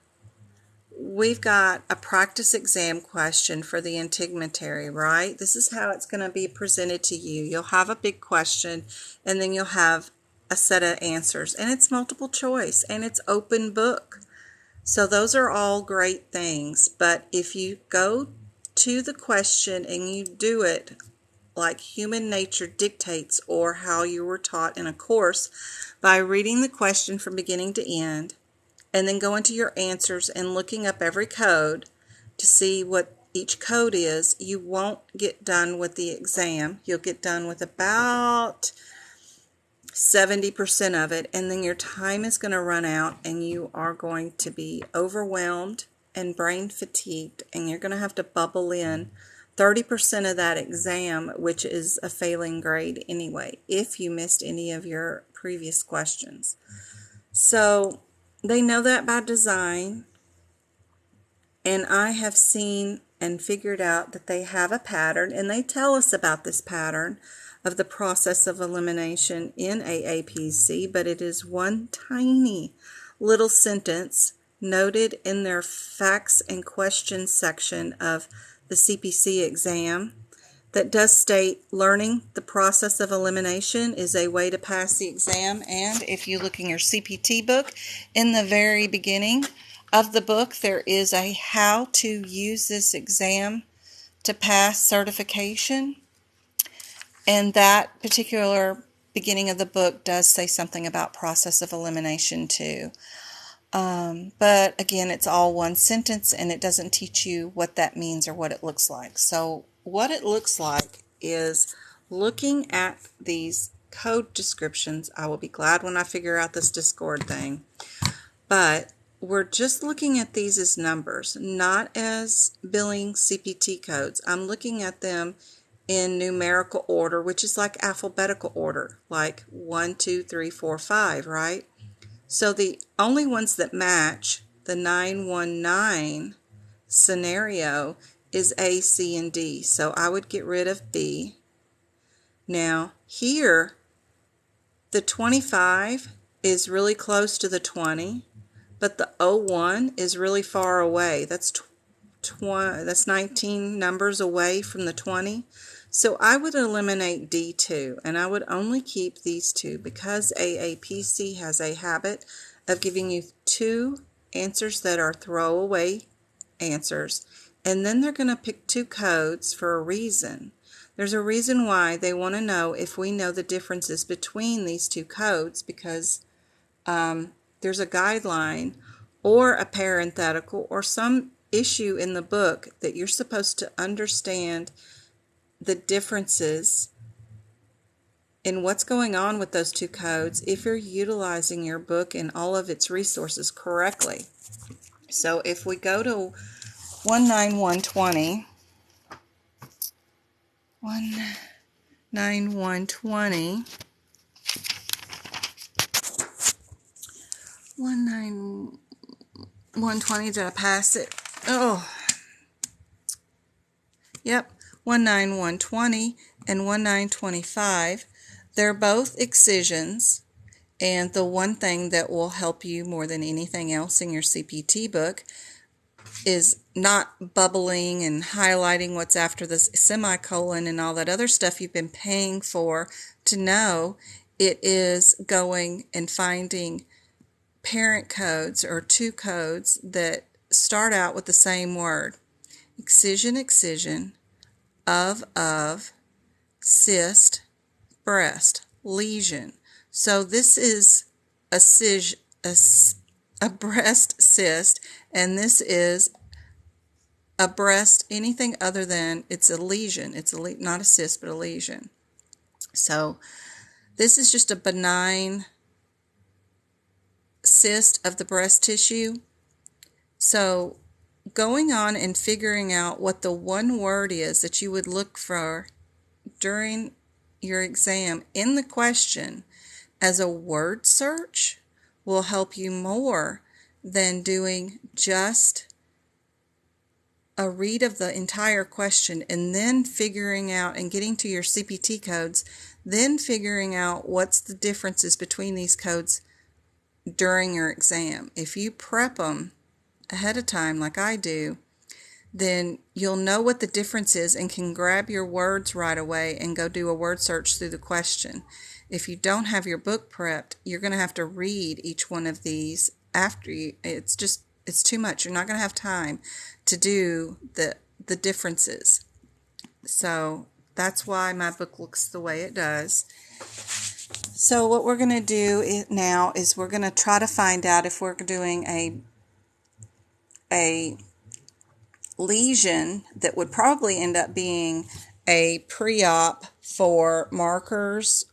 [SPEAKER 2] we've got a practice exam question for the integumentary, right? This is how it's going to be presented to you. You'll have a big question, and then you'll have a set of answers. And it's multiple choice, and it's open book. So those are all great things. But if you go to the question and you do it like human nature dictates, or how you were taught in a course, by reading the question from beginning to end, and then going to your answers and looking up every code to see what each code is, you won't get done with the exam. You'll get done with about 70% of it, and then your time is going to run out, and you are going to be overwhelmed and brain fatigued, and you're going to have to bubble in 30% of that exam, which is a failing grade anyway, if you missed any of your previous questions. So they know that by design, and I have seen and figured out that they have a pattern, and they tell us about this pattern of the process of elimination in AAPC, but it is one tiny little sentence noted in their facts and questions section of the CPC exam that does state learning the process of elimination is a way to pass the exam. And if you look in your CPT book, in the very beginning of the book, there is a how to use this exam to pass certification. And that particular beginning of the book does say something about process of elimination too. But again, it's all one sentence, and it doesn't teach you what that means or what it looks like. So what it looks like is looking at these code descriptions. I will be glad when I figure out this Discord thing. But we're just looking at these as numbers, not as billing CPT codes. I'm looking at them in numerical order, which is like alphabetical order, like 1, 2, 3, 4, 5, right? So the only ones that match the 919 scenario is A, C, and D. So I would get rid of B. Now here, the 25 is really close to the 20, but the 01 is really far away. That's 19 numbers away from the 20. So I would eliminate D2, and I would only keep these two because AAPC has a habit of giving you two answers that are throwaway answers, and then they're going to pick two codes for a reason. There's a reason why they want to know if we know the differences between these two codes, because there's a guideline or a parenthetical or some issue in the book that you're supposed to understand the differences in what's going on with those two codes if you're utilizing your book and all of its resources correctly. So if we go to 19120, 19120, 19120, did I pass it? Oh, yep, 19120 and 19125, they're both excisions, and the one thing that will help you more than anything else in your CPT book is not bubbling and highlighting what's after this semicolon and all that other stuff you've been paying for to know. It is going and finding parent codes or two codes that start out with the same word. Excision, excision, of, cyst, breast, lesion. So this is a breast cyst, and this is a breast, anything other than it's a lesion. It's not a cyst, but a lesion. So this is just a benign cyst of the breast tissue. So going on and figuring out what the one word is that you would look for during your exam in the question as a word search will help you more than doing just a read of the entire question and then figuring out and getting to your CPT codes, then figuring out what's the differences between these codes during your exam. If you prep them ahead of time like I do, then you'll know what the difference is and can grab your words right away and go do a word search through the question. If you don't have your book prepped, you're going to have to read each one of these after you. It's too much. You're not going to have time to do the differences. So that's why my book looks the way it does. So what we're going to do now is we're going to try to find out if we're doing a lesion that would probably end up being a pre-op for markers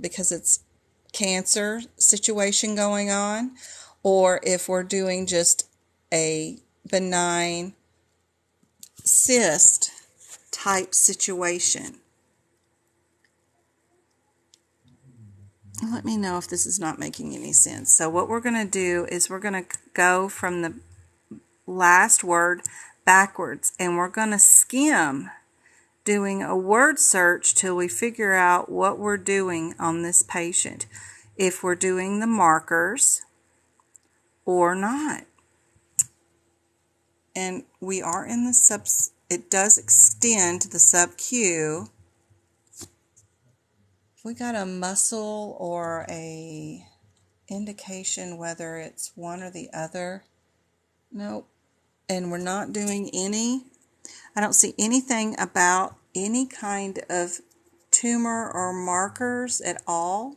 [SPEAKER 2] because it's cancer situation going on, or if we're doing just a benign cyst type situation. Let me know if this is not making any sense. So what we're going to do is we're going to go from the last word backwards, and we're going to skim doing a word search till we figure out what we're doing on this patient, if we're doing the markers or not. And we are in the it does extend to the sub-Q. If we got a muscle or a indication whether it's one or the other, nope. And we're not doing any, I don't see anything about any kind of tumor or markers at all.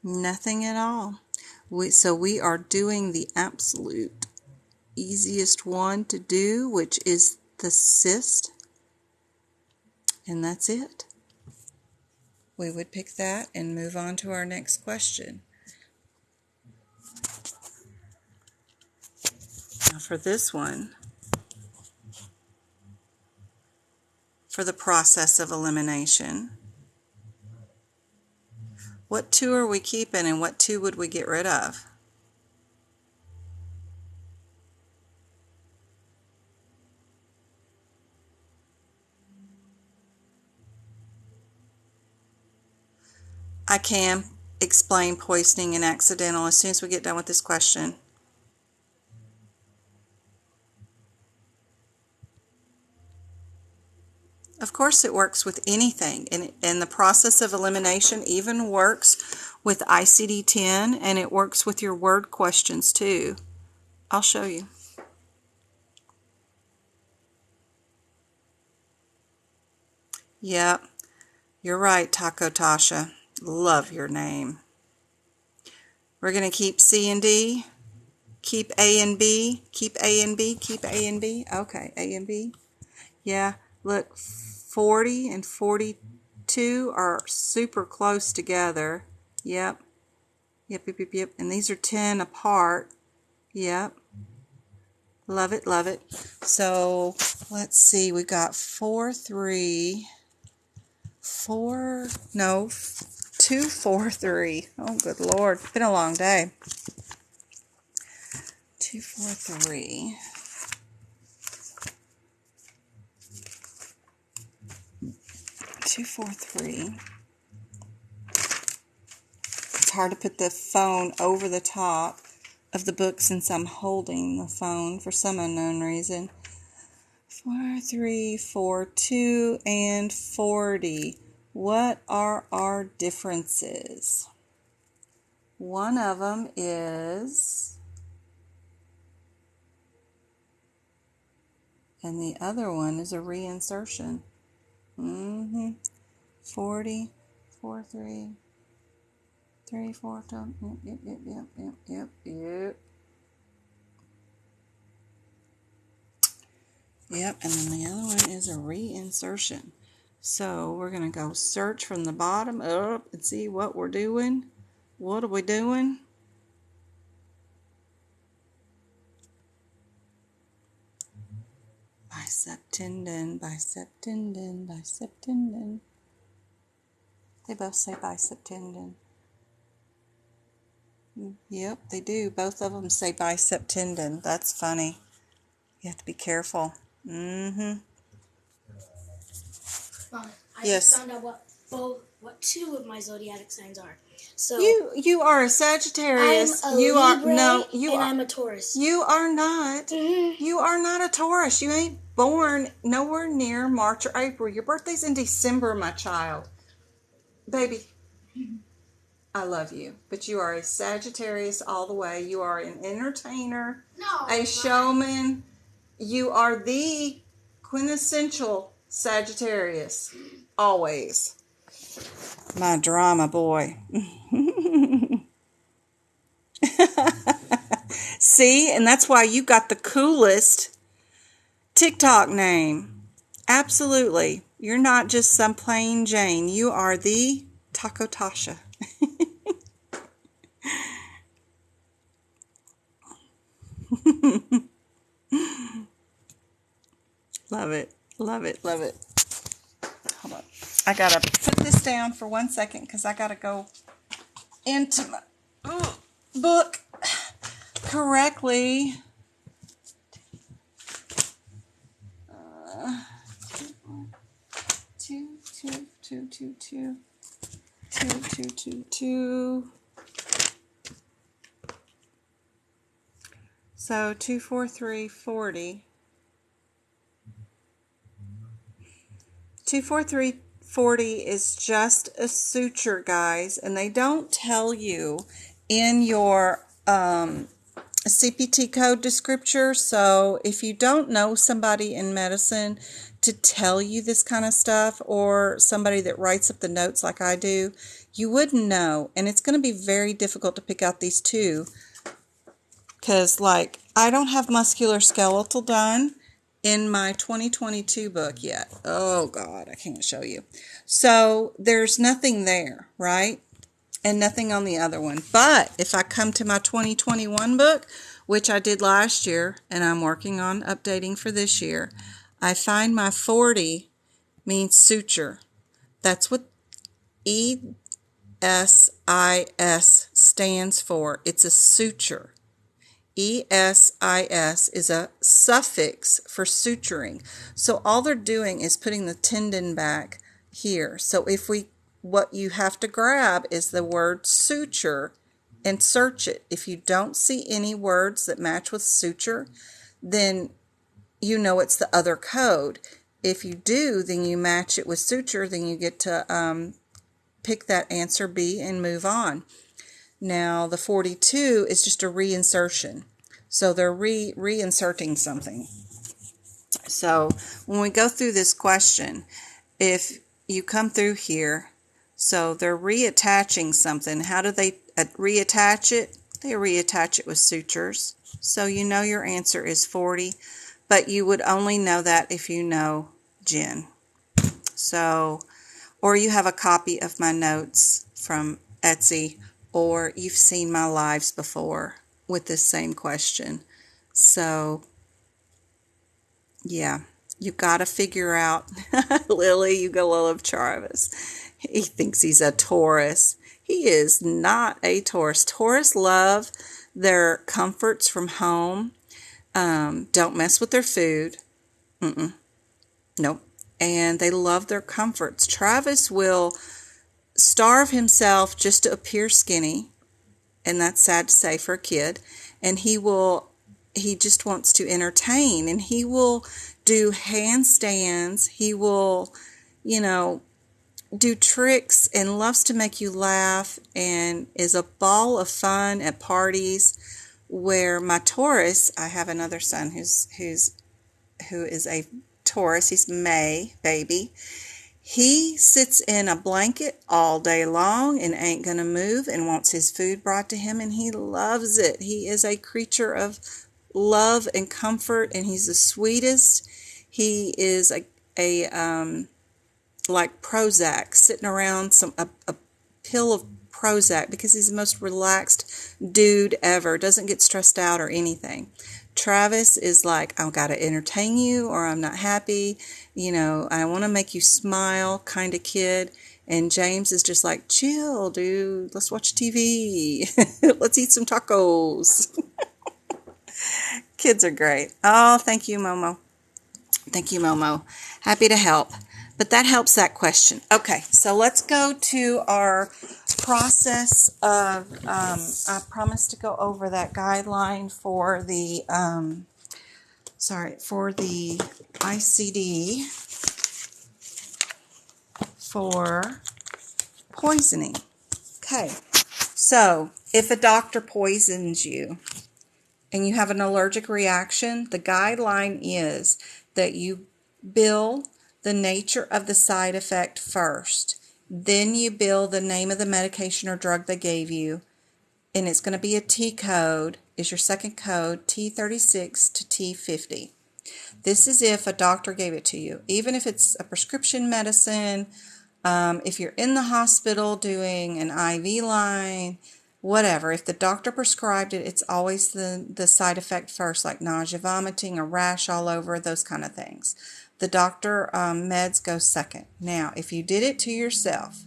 [SPEAKER 2] Nothing at all. So we are doing the absolute easiest one to do, which is the cyst. And that's it. We would pick that and move on to our next question. Now for this one, for the process of elimination, what two are we keeping and what two would we get rid of? I can explain poisoning and accidental as soon as we get done with this question. Of course it works with anything, and the process of elimination even works with ICD-10, and it works with your word questions too. I'll show you. Yep, you're right, Taco Tasha. Love your name. We're going to keep C and D, keep A and B, keep A and B, keep A and B. Okay, A and B. Yeah, look, 40 and 42 are super close together. Yep. Yep, yep, yep, yep. And these are 10 apart. Yep. Love it, love it. So, let's see. We got 4, 3, 4, no, 2, 4, 3. Oh, good Lord. It's been a long day. 2, 4, 3. 2, 4, 3. It's hard to put the phone over the top of the book since I'm holding the phone for some unknown reason. 4, 3, 4, 2, and 40. What are our differences? One of them is, and the other one is a reinsertion. 40, 4, 3, 3, 4, 2, yep. Yep, and then the other one is a reinsertion. So we're going to go search from the bottom up and see what we're doing. What are we doing? Bicep tendon, bicep tendon, bicep tendon. They both say bicep tendon. Yep, they do. Both of them say bicep tendon. That's funny. You have to be careful.
[SPEAKER 3] Mom, I
[SPEAKER 2] Yes.
[SPEAKER 3] just found out what two of my zodiac signs are. So
[SPEAKER 2] you are a Sagittarius.
[SPEAKER 3] I'm a
[SPEAKER 2] you
[SPEAKER 3] Libra,
[SPEAKER 2] are no. You
[SPEAKER 3] and
[SPEAKER 2] are.
[SPEAKER 3] I'm a Taurus.
[SPEAKER 2] You are not. You are not a Taurus. You ain't born nowhere near March or April. Your birthday's in December, my child. Baby, I love you, but you are a Sagittarius all the way. You are an entertainer, a showman. You are the quintessential Sagittarius. Always. My drama boy. See, and that's why you got the coolest TikTok name. Absolutely. You're not just some plain Jane. You are the Taco Tasha. Love it. Love it. Love it. Hold on. I got to put this down for 1 second because I got to go into my book correctly. Two. So 2, 4, 3, 40. 2, 4, 3, 40 is just a suture, guys, and they don't tell you in your CPT code descriptor. So if you don't know somebody in medicine to tell you this kind of stuff, or somebody that writes up the notes like I do, you wouldn't know. And it's going to be very difficult to pick out these two, because like I don't have musculoskeletal done in my 2022 book yet. Oh God, I can't show you. So there's nothing there, right? And nothing on the other one. But if I come to my 2021 book, which I did last year, and I'm working on updating for this year, I find my 40 means suture. That's what ESIS stands for. It's a suture. ESIS is a suffix for suturing. So all they're doing is putting the tendon back here. So what you have to grab is the word suture and search it. If you don't see any words that match with suture, then you know it's the other code. If you do, then you match it with suture, then you get to pick that answer B and move on. Now the 42 is just a reinsertion. So they're reinserting something. So when we go through this question, if you come through here, so they're reattaching something. How do they reattach it? They reattach it with sutures. So you know your answer is 40, but you would only know that if you know Jen. So, or you have a copy of my notes from Etsy, or you've seen my lives before with this same question. So, yeah, you got to figure out. Lily, you go love Travis. He thinks he's a Taurus. He is not a Taurus. Taurus love their comforts from home. Don't mess with their food. Nope. And they love their comforts. Travis will starve himself just to appear skinny, and that's sad to say for a kid. And he just wants to entertain, and he will do handstands. He will, do tricks and loves to make you laugh and is a ball of fun at parties. Where my Taurus, I have another son who is a Taurus. He's May, baby. He sits in a blanket all day long and ain't going to move and wants his food brought to him, and he loves it. He is a creature of love and comfort, and he's the sweetest. He is like Prozac, sitting around a pill of Prozac, because he's the most relaxed dude ever. Doesn't get stressed out or anything. Travis is like, I've got to entertain you, or I'm not happy. I want to make you smile kind of kid. And James is just like, chill, dude. Let's watch TV. Let's eat some tacos. Kids are great. Oh, thank you, Momo. Thank you, Momo. Happy to help. But that helps that question. Okay, so let's go to our process of, I promised to go over that guideline for the, for the ICD for poisoning. Okay, so if a doctor poisons you and you have an allergic reaction, the guideline is that you bill the nature of the side effect first. Then you bill the name of the medication or drug they gave you, and it's going to be a T code, is your second code, T36 to T50. This is if a doctor gave it to you. Even if it's a prescription medicine, if you're in the hospital doing an IV line, whatever, if the doctor prescribed it, it's always the side effect first, like nausea, vomiting, a rash all over, those kind of things. The doctor meds go second. Now, if you did it to yourself,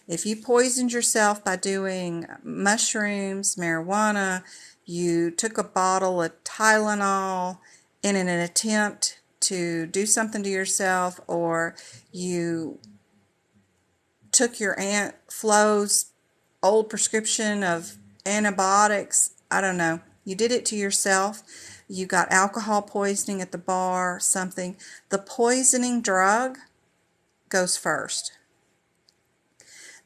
[SPEAKER 2] if you poisoned yourself by doing mushrooms, marijuana, you took a bottle of Tylenol in an attempt to do something to yourself, or you took your Aunt Flo's old prescription of antibiotics, I don't know, you did it to yourself, you got alcohol poisoning at the bar, something, the poisoning drug goes first.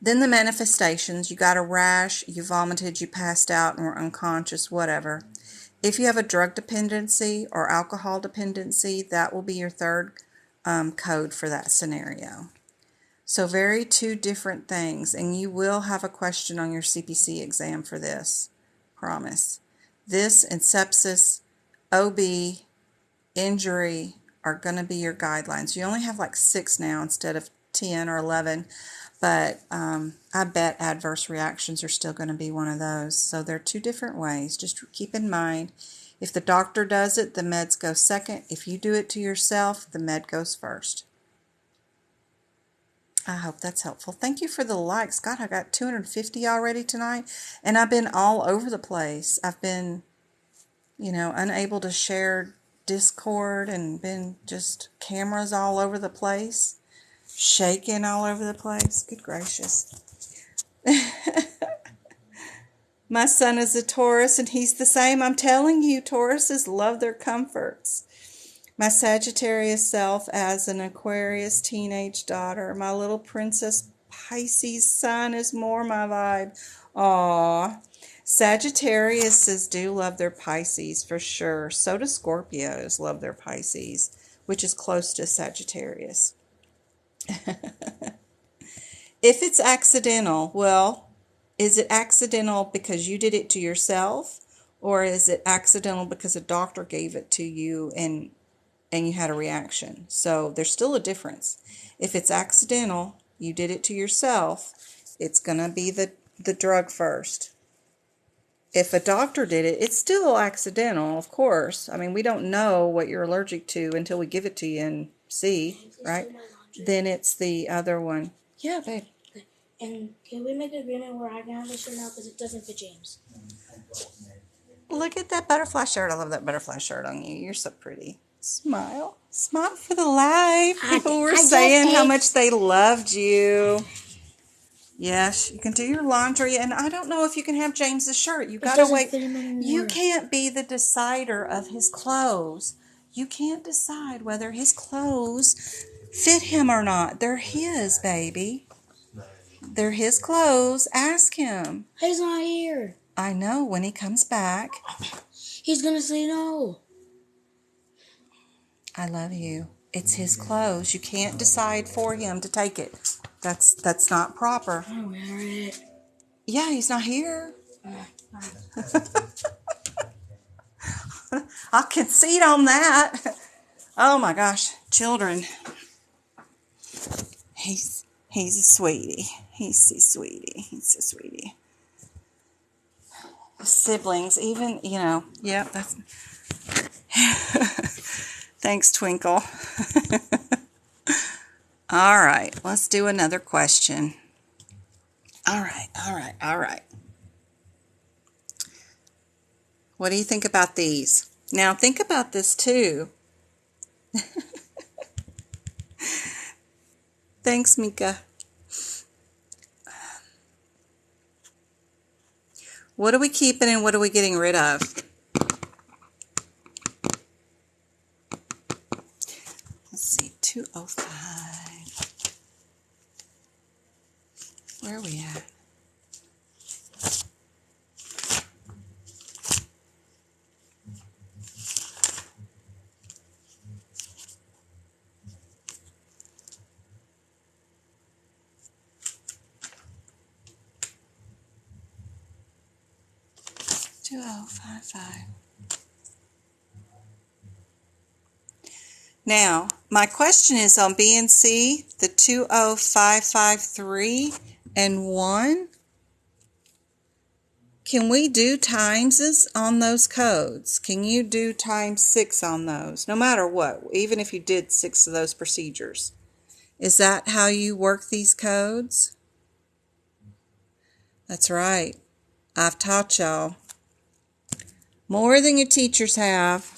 [SPEAKER 2] Then the manifestations, you got a rash, you vomited, you passed out and were unconscious, whatever. If you have a drug dependency or alcohol dependency, that will be your third code for that scenario. So very two different things, and you will have a question on your CPC exam for this, promise. This and sepsis, OB, injury are going to be your guidelines. You only have like 6 now instead of 10 or 11, but I bet adverse reactions are still going to be one of those. So there are 2 different ways. Just keep in mind, if the doctor does it, the meds go second. If you do it to yourself, the med goes first. I hope that's helpful. Thank you for the likes. God, I got 250 already tonight, and I've been all over the place. I've been, unable to share Discord and been just cameras all over the place, shaking all over the place. Good gracious. My son is a Taurus, and he's the same. I'm telling you, Tauruses love their comforts. My Sagittarius self as an Aquarius teenage daughter. My little princess Pisces son is more my vibe. Aww. Sagittariuses do love their Pisces for sure. So do Scorpios love their Pisces, which is close to Sagittarius. If it's accidental, well, is it accidental because you did it to yourself, or is it accidental because a doctor gave it to you and you had a reaction? So there's still a difference. If it's accidental, you did it to yourself, it's going to be the drug first. If a doctor did it, it's still accidental, of course. I mean, we don't know what you're allergic to until we give it to you and see, right? Then it's the other one. Yeah, babe.
[SPEAKER 3] Okay. And can we make an agreement where I can have this shirt now because it doesn't fit James?
[SPEAKER 2] Look at that butterfly shirt. I love that butterfly shirt on you. You're so pretty. Smile. Smile for the live. People were saying how much they loved you. Yes, you can do your laundry, and I don't know if you can have James's shirt. You gotta wait. You can't be the decider of his clothes. You can't decide whether his clothes fit him or not. They're his, baby. They're his clothes. Ask him.
[SPEAKER 3] He's not here.
[SPEAKER 2] I know. When he comes back,
[SPEAKER 3] he's gonna say no.
[SPEAKER 2] I love you. It's his clothes. You can't decide for him to take it. That's not proper.
[SPEAKER 3] I'll wear it.
[SPEAKER 2] Yeah, he's not here. I'll concede on that. Oh my gosh, children. He's a sweetie. He's a sweetie. He's a sweetie. Siblings, even, yeah, that's... Thanks, Twinkle. All right, let's do another question. All right. What do you think about these? Now, think about this, too. Thanks, Mika. What are we keeping and what are we getting rid of? Let's see, 205. Where are we at? Now, my question is on B and C, the 20553 and 1. Can we do timeses on those codes? Can you do times 6 on those? No matter what, even if you did 6 of those procedures. Is that how you work these codes? That's right. I've taught y'all more than your teachers have,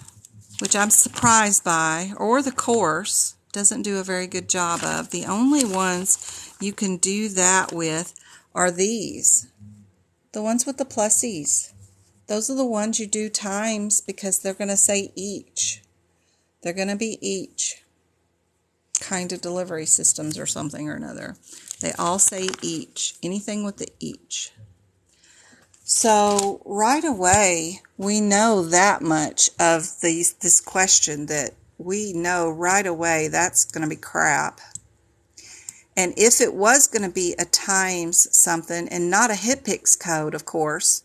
[SPEAKER 2] which I'm surprised by, or the course doesn't do a very good job of. The only ones you can do that with are these, the ones with the pluses. Those are the ones you do times because they're going to say each. They're going to be each kind of delivery systems or something or another. They all say each, anything with the each. So right away, we know that much of this question, that we know right away that's going to be crap. And if it was going to be a times something and not a HIPICS code, of course,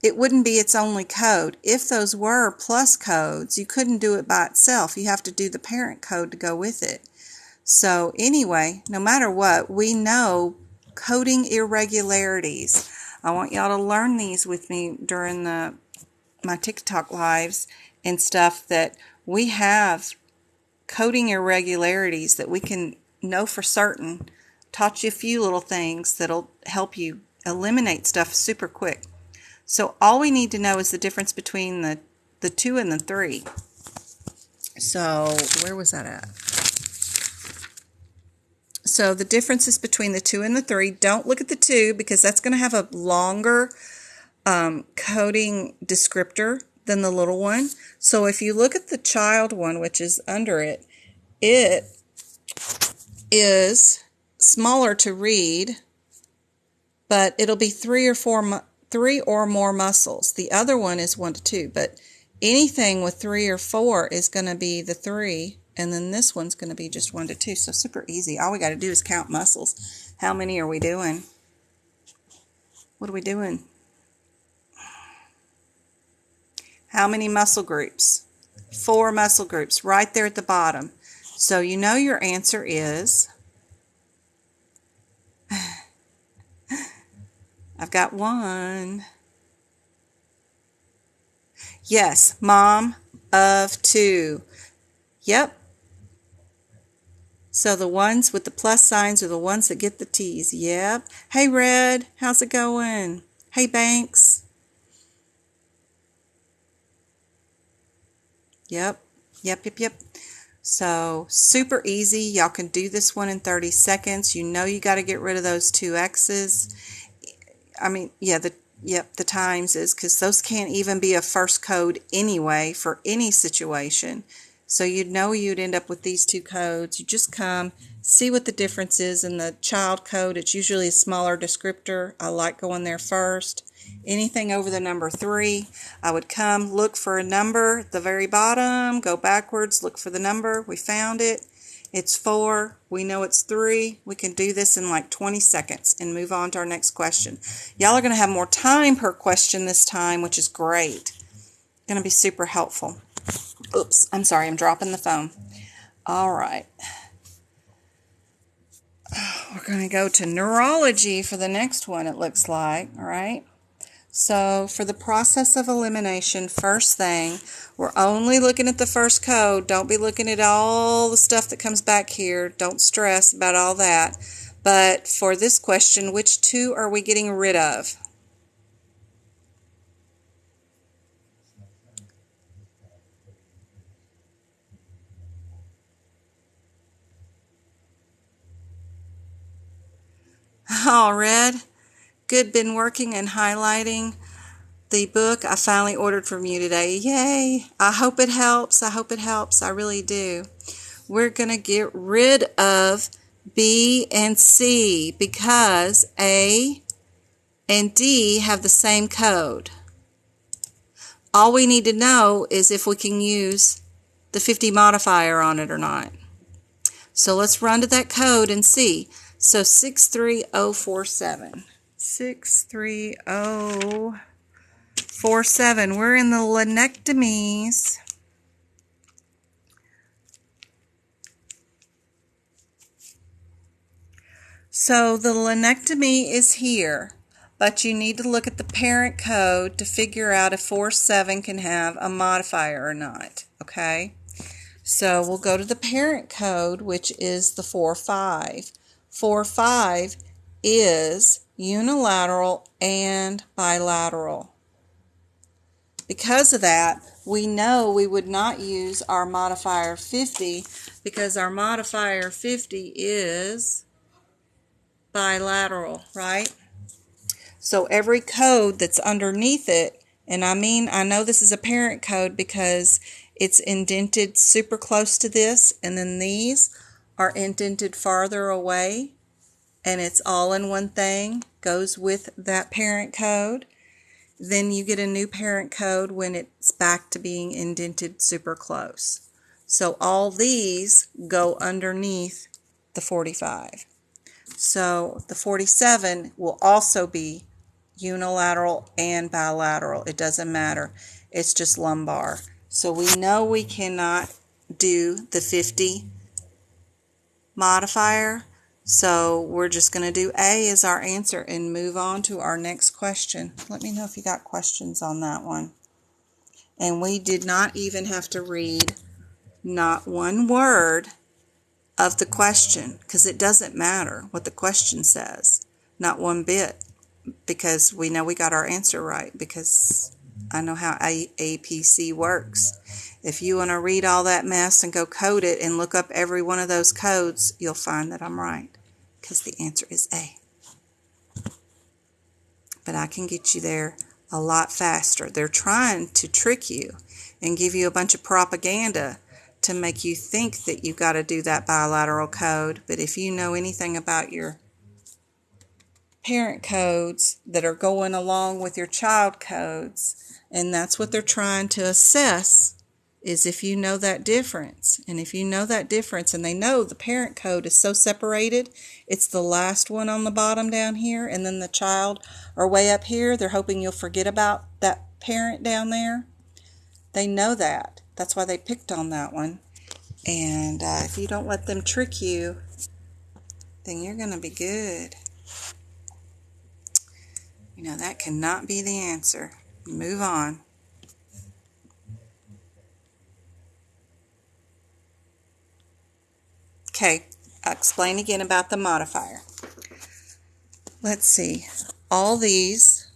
[SPEAKER 2] it wouldn't be its only code. If those were plus codes, you couldn't do it by itself. You have to do the parent code to go with it. So anyway, no matter what, we know coding irregularities. I want y'all to learn these with me during my TikTok lives and stuff, that we have coding irregularities that we can know for certain. Taught you a few little things that'll help you eliminate stuff super quick. So all we need to know is the difference between the 2 and the 3. So where was that at? So the differences between the 2 and the 3, don't look at the 2 because that's going to have a longer coding descriptor than the little one. So if you look at the child one, which is under it, it is smaller to read, but it'll be 3 or more muscles. The other one is 1 to 2, but anything with 3 or 4 is going to be the 3, and then this one's going to be just 1 to 2. So super easy. All we got to do is count muscles. How many are we doing? What are we doing? How many muscle groups? 4 muscle groups right there at the bottom. So you know your answer is, I've got 1. Yes, mom of 2. Yep. So the ones with the plus signs are the ones that get the T's. Yep. Hey, Red, how's it going? Hey, Banks. Yep. So super easy. Y'all can do this one in 30 seconds. You know you got to get rid of those 2 X's. I mean, yeah, the times is because those can't even be a first code anyway for any situation. So you'd know you'd end up with these 2 codes. You just come, see what the difference is in the child code. It's usually a smaller descriptor. I like going there first. Anything over the number 3, I would come, look for a number at the very bottom, go backwards, look for the number. We found it. It's 4. We know it's 3. We can do this in like 20 seconds and move on to our next question. Y'all are going to have more time per question this time, which is great. Going to be super helpful. Oops, I'm sorry, I'm dropping the phone. All right. We're going to go to neurology for the next one, it looks like. All right. So for the process of elimination, first thing, we're only looking at the first code. Don't be looking at all the stuff that comes back here. Don't stress about all that. But for this question, which 2 are we getting rid of? All Red. Good, been working and highlighting the book I finally ordered from you today. Yay! I hope it helps. I really do. We're going to get rid of B and C because A and D have the same code. All we need to know is if we can use the 50 modifier on it or not. So let's run to that code and see. So 63047. 63047. We're in the laminectomies. So the laminectomy is here, but you need to look at the parent code to figure out if 47 can have a modifier or not, okay? So we'll go to the parent code, which is the 45. 45 is unilateral and bilateral. Because of that, we know we would not use our modifier 50 because our modifier 50 is bilateral, right? So every code that's underneath it, and I know this is a parent code because it's indented super close to this, and then these are indented farther away, and it's all in one thing, goes with that parent code. Then you get a new parent code when it's back to being indented super close. So all these go underneath the 45. So the 47 will also be unilateral and bilateral. It doesn't matter. It's just lumbar. So we know we cannot do the 50 modifier. So we're just going to do A as our answer and move on to our next question. Let me know if you got questions on that one. And we did not even have to read not one word of the question, because it doesn't matter what the question says. Not one bit, because we know we got our answer right, because I know how AAPC works. If you want to read all that mess and go code it and look up every one of those codes, you'll find that I'm right, because the answer is A. But I can get you there a lot faster. They're trying to trick you and give you a bunch of propaganda to make you think that you've got to do that bilateral code. But if you know anything about your parent codes that are going along with your child codes, and that's what they're trying to assess, is if you know that difference. And if you know that difference, and they know the parent code is so separated, it's the last one on the bottom down here, and then the child are way up here, they're hoping you'll forget about that parent down there. They know that. That's why they picked on that one. And if you don't let them trick you, then you're going to be good. You know, that cannot be the answer. Move on. Okay, I'll explain again about the modifier. Let's see. All these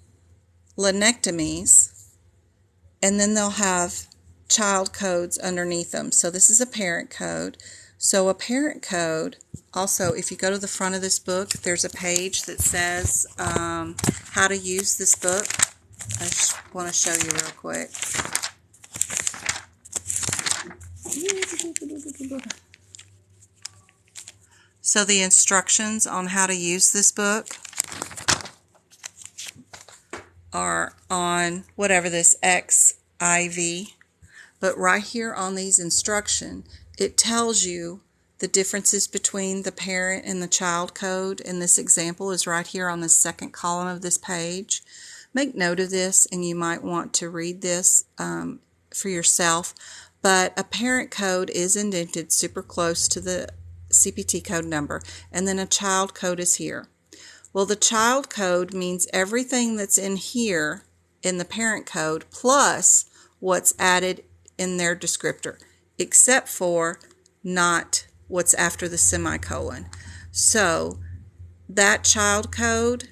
[SPEAKER 2] laminectomies, and then they'll have child codes underneath them. So this is a parent code. So a parent code, also, if you go to the front of this book, there's a page that says how to use this book. I just want to show you real quick. So the instructions on how to use this book are on whatever this XIV. But right here on these instructions, it tells you the differences between the parent and the child code. And this example is right here on the second column of this page. Make note of this, and you might want to read this for yourself. But a parent code is indented super close to the CPT code number, and then a child code is here. Well, the child code means everything that's in here in the parent code plus what's added in their descriptor, except for not what's after the semicolon. So that child code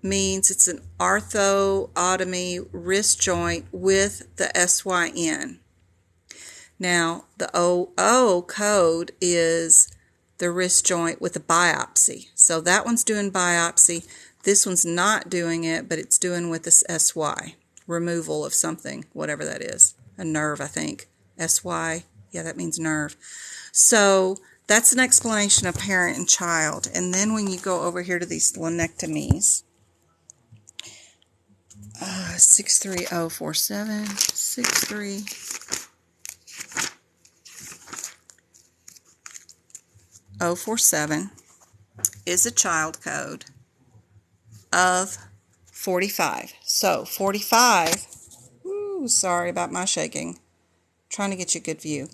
[SPEAKER 2] means it's an orthotomy wrist joint with the SYN. Now, the OO code is the wrist joint with a biopsy. So that one's doing biopsy. This one's not doing it, but it's doing with this SY, removal of something, whatever that is. A nerve, I think. SY, yeah, that means nerve. So that's an explanation of parent and child. And then when you go over here to these laminectomies, 63047, 63047 is a child code of 45. So 45, sorry about my shaking, trying to get you a good view,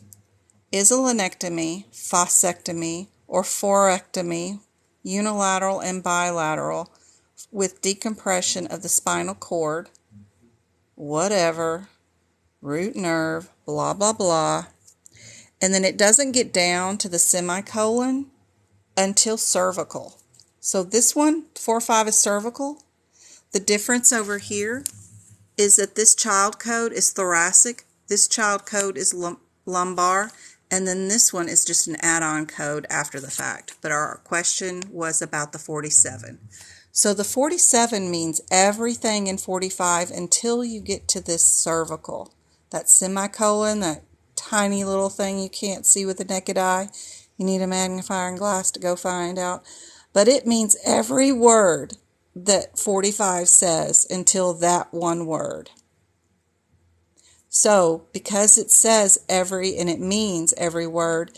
[SPEAKER 2] is a laminectomy, fascectomy, or forectomy, unilateral and bilateral, with decompression of the spinal cord, whatever, root nerve, blah, blah, blah. And then it doesn't get down to the semicolon until cervical. So this one, 4-5, is cervical. The difference over here is that this child code is thoracic, this child code is lumbar, and then this one is just an add-on code after the fact. But our question was about the 47. So the 47 means everything in 45 until you get to this cervical. That semicolon, that tiny little thing you can't see with the naked eye. You need a magnifying glass to go find out. But it means every word that 45 says until that one word. So because it says every, and it means every word,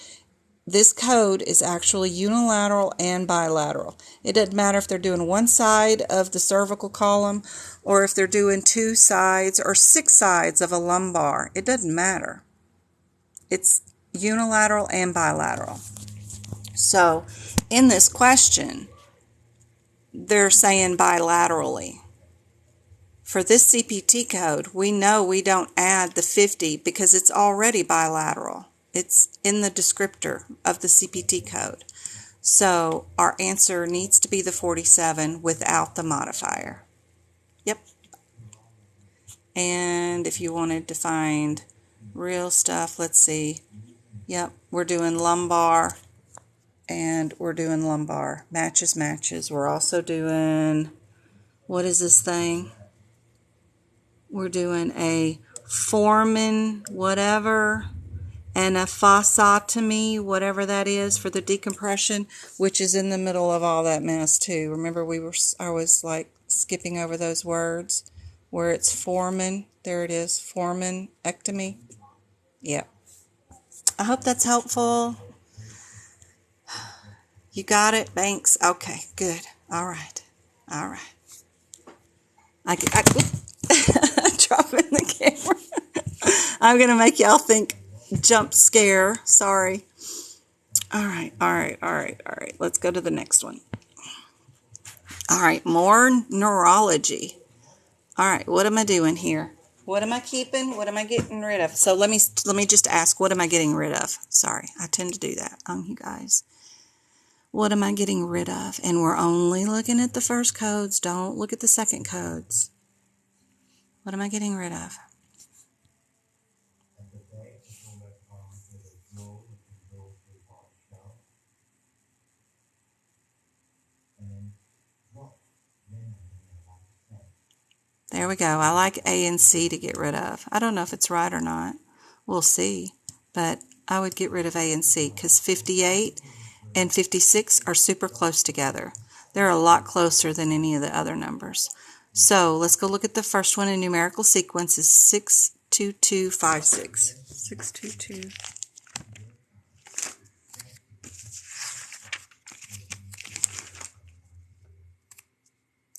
[SPEAKER 2] this code is actually unilateral and bilateral. It doesn't matter if they're doing one side of the cervical column or if they're doing 2 sides or 6 sides of a lumbar. It doesn't matter. It's unilateral and bilateral. So in this question, they're saying bilaterally. For this CPT code, we know we don't add the 50 because it's already bilateral. It's in the descriptor of the CPT code. So our answer needs to be the 47 without the modifier. Yep. And if you wanted to find real stuff, let's see. Yep, we're doing lumbar. And we're doing lumbar. Matches, matches. We're also doing, what is this thing? We're doing a foramen whatever and a fasciotomy, whatever that is, for the decompression, which is in the middle of all that mess too. Remember I was like skipping over those words where it's foramen. There it is, foramenectomy. Yep. I hope that's helpful. You got it, Banks? Okay, good. All right. Dropping the camera. I'm going to make y'all think jump scare. Sorry. All right. Let's go to the next one. All right, more neurology. All right, what am I doing here? What am I keeping? What am I getting rid of? So let me just ask, what am I getting rid of? Sorry, I tend to do that on you guys. What am I getting rid of? And we're only looking at the first codes. Don't look at the second codes. What am I getting rid of? There we go. I like A and C to get rid of. I don't know if it's right or not. We'll see. But I would get rid of A and C because 58 and 56 are super close together. They're a lot closer than any of the other numbers. So let's go look at the first one in numerical sequence is 62256. 622.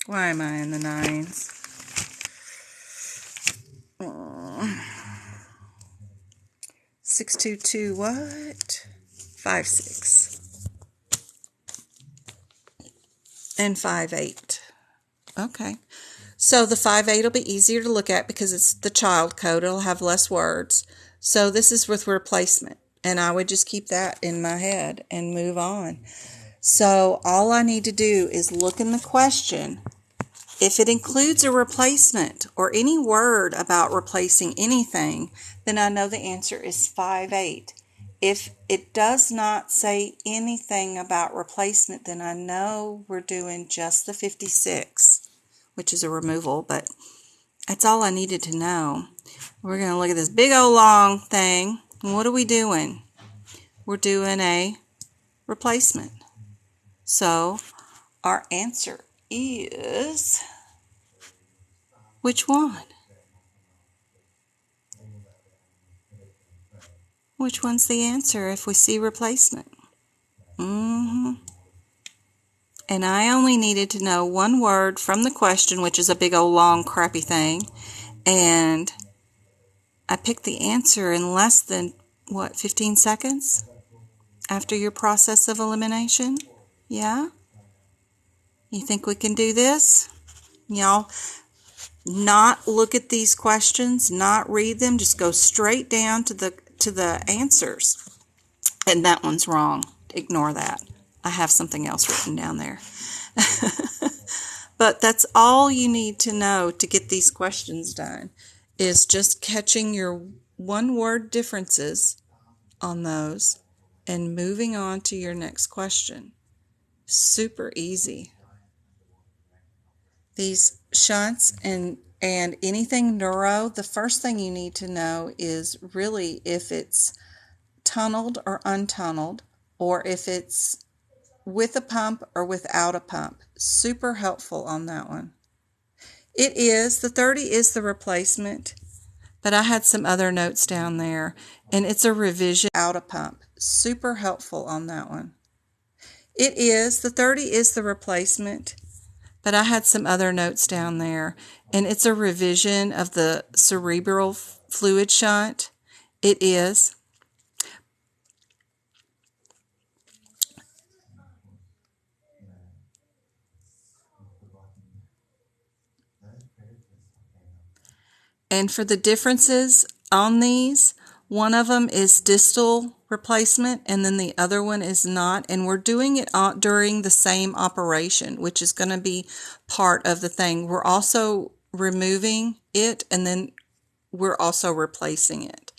[SPEAKER 2] Why am I in the nines? 622 what? 56. And 58. Okay. So the 58 will be easier to look at because it's the child code. It'll have less words. So this is with replacement. And I would just keep that in my head and move on. So all I need to do is look in the question. If it includes a replacement or any word about replacing anything, then I know the answer is 58. If it does not say anything about replacement, then I know we're doing just the 56, which is a removal, but that's all I needed to know. We're going to look at this big old long thing. And what are we doing? We're doing a replacement. So our answer is, which one? Which one's the answer if we see replacement? And I only needed to know one word from the question, which is a big old long crappy thing. And I picked the answer in less than, 15 seconds after your process of elimination? Yeah? You think we can do this? Y'all, not look at these questions, not read them, just go straight down to the answers. And that one's wrong. Ignore that. I have something else written down there. But that's all you need to know to get these questions done, is just catching your one-word differences on those and moving on to your next question. Super easy. These shunts and anything neuro, the first thing you need to know is really if it's tunneled or untunneled, or if it's with a pump or without a pump. Super helpful on that one. It is, the 30 is the replacement, but I had some other notes down there, and it's a revision out a pump. super helpful on that one. The 30 is the replacement, but I had some other notes down there, and it's a revision of the cerebral fluid shunt. It is. And for the differences on these, one of them is distal replacement and then the other one is not. And we're doing it during the same operation, which is going to be part of the thing. We're also removing it and then we're also replacing it.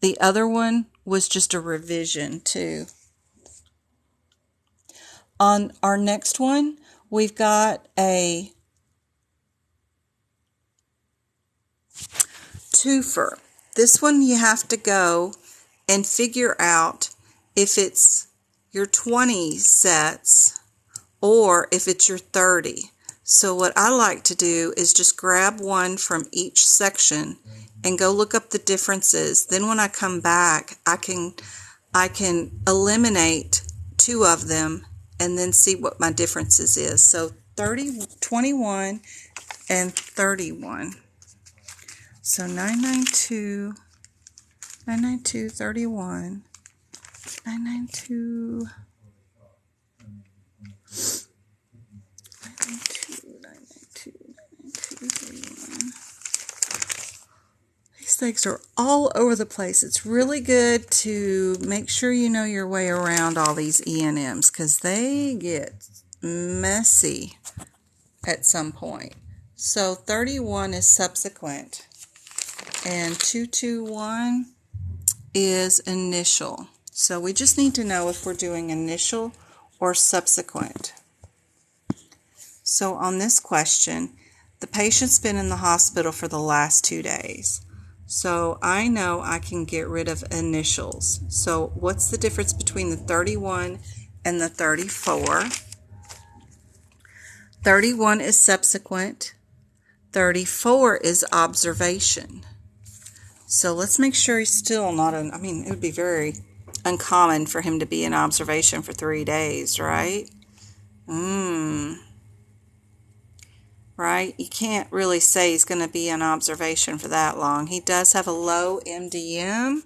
[SPEAKER 2] The other one was just a revision too. On our next one, we've got a twofer. This one you have to go and figure out if it's your 20 sets or if it's your 30. So what I like to do is just grab one from each section and go look up the differences. Then when I come back, I can eliminate two of them and then see what my differences is. So 21 and 31. So 992, 31, 992, 31. These things are all over the place. It's really good to make sure you know your way around all these E&Ms because they get messy at some point. So 31 is subsequent. And 221 is initial. So we just need to know if we're doing initial or subsequent. So on this question, the patient's been in the hospital for the last 2 days. So I know I can get rid of initials. So what's the difference between the 31 and the 34? 31 is subsequent. 34 is observation. So let's make sure he's still not it would be very uncommon for him to be in observation for 3 days, right? Right? You can't really say he's going to be in observation for that long. He does have a low MDM,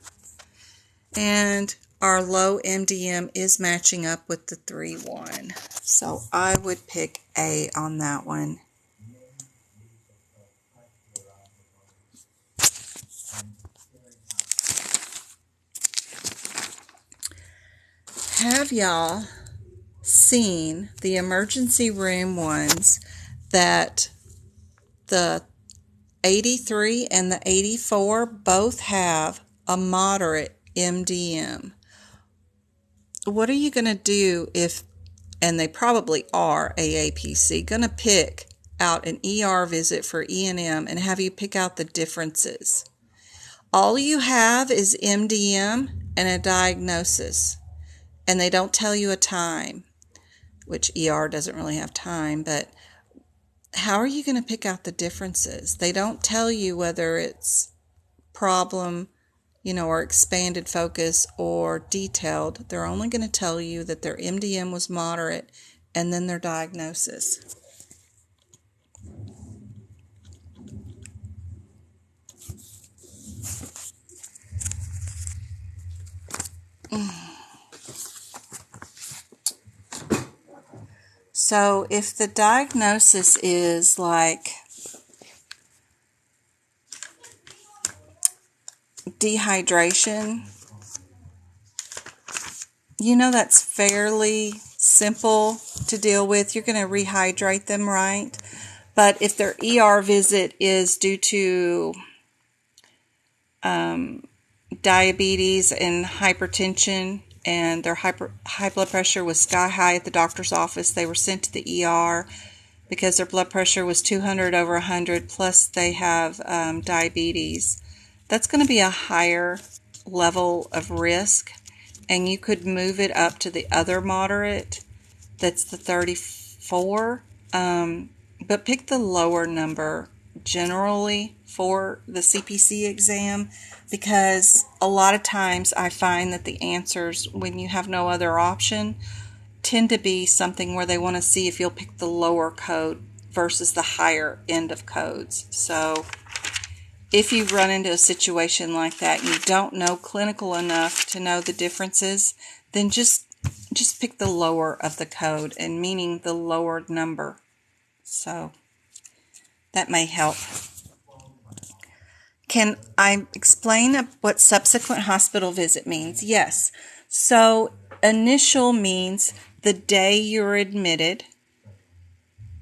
[SPEAKER 2] and our low MDM is matching up with the 3-1. So I would pick A on that one. Have y'all seen the emergency room ones that the 83 and the 84 both have a moderate MDM? What are you going to do if, and they probably are AAPC, going to pick out an ER visit for E&M and have you pick out the differences? All you have is MDM and a diagnosis. And they don't tell you a time, which ER doesn't really have time, but how are you going to pick out the differences? They don't tell you whether it's problem, or expanded focus or detailed. They're only going to tell you that their MDM was moderate and then their diagnosis. So if the diagnosis is like dehydration, that's fairly simple to deal with. You're going to rehydrate them, right? But if their ER visit is due to diabetes and hypertension, and their high blood pressure was sky high at the doctor's office, they were sent to the ER because their blood pressure was 200 over 100, plus they have diabetes. That's going to be a higher level of risk, and you could move it up to the other moderate, that's the 34, but pick the lower number generally for the CPC exam, because a lot of times I find that the answers, when you have no other option, tend to be something where they want to see if you'll pick the lower code versus the higher end of codes. So if you run into a situation like that and you don't know clinical enough to know the differences, then just pick the lower of the code, and meaning the lower number. So that may help. Can I explain what subsequent hospital visit means? Yes. So initial means the day you're admitted.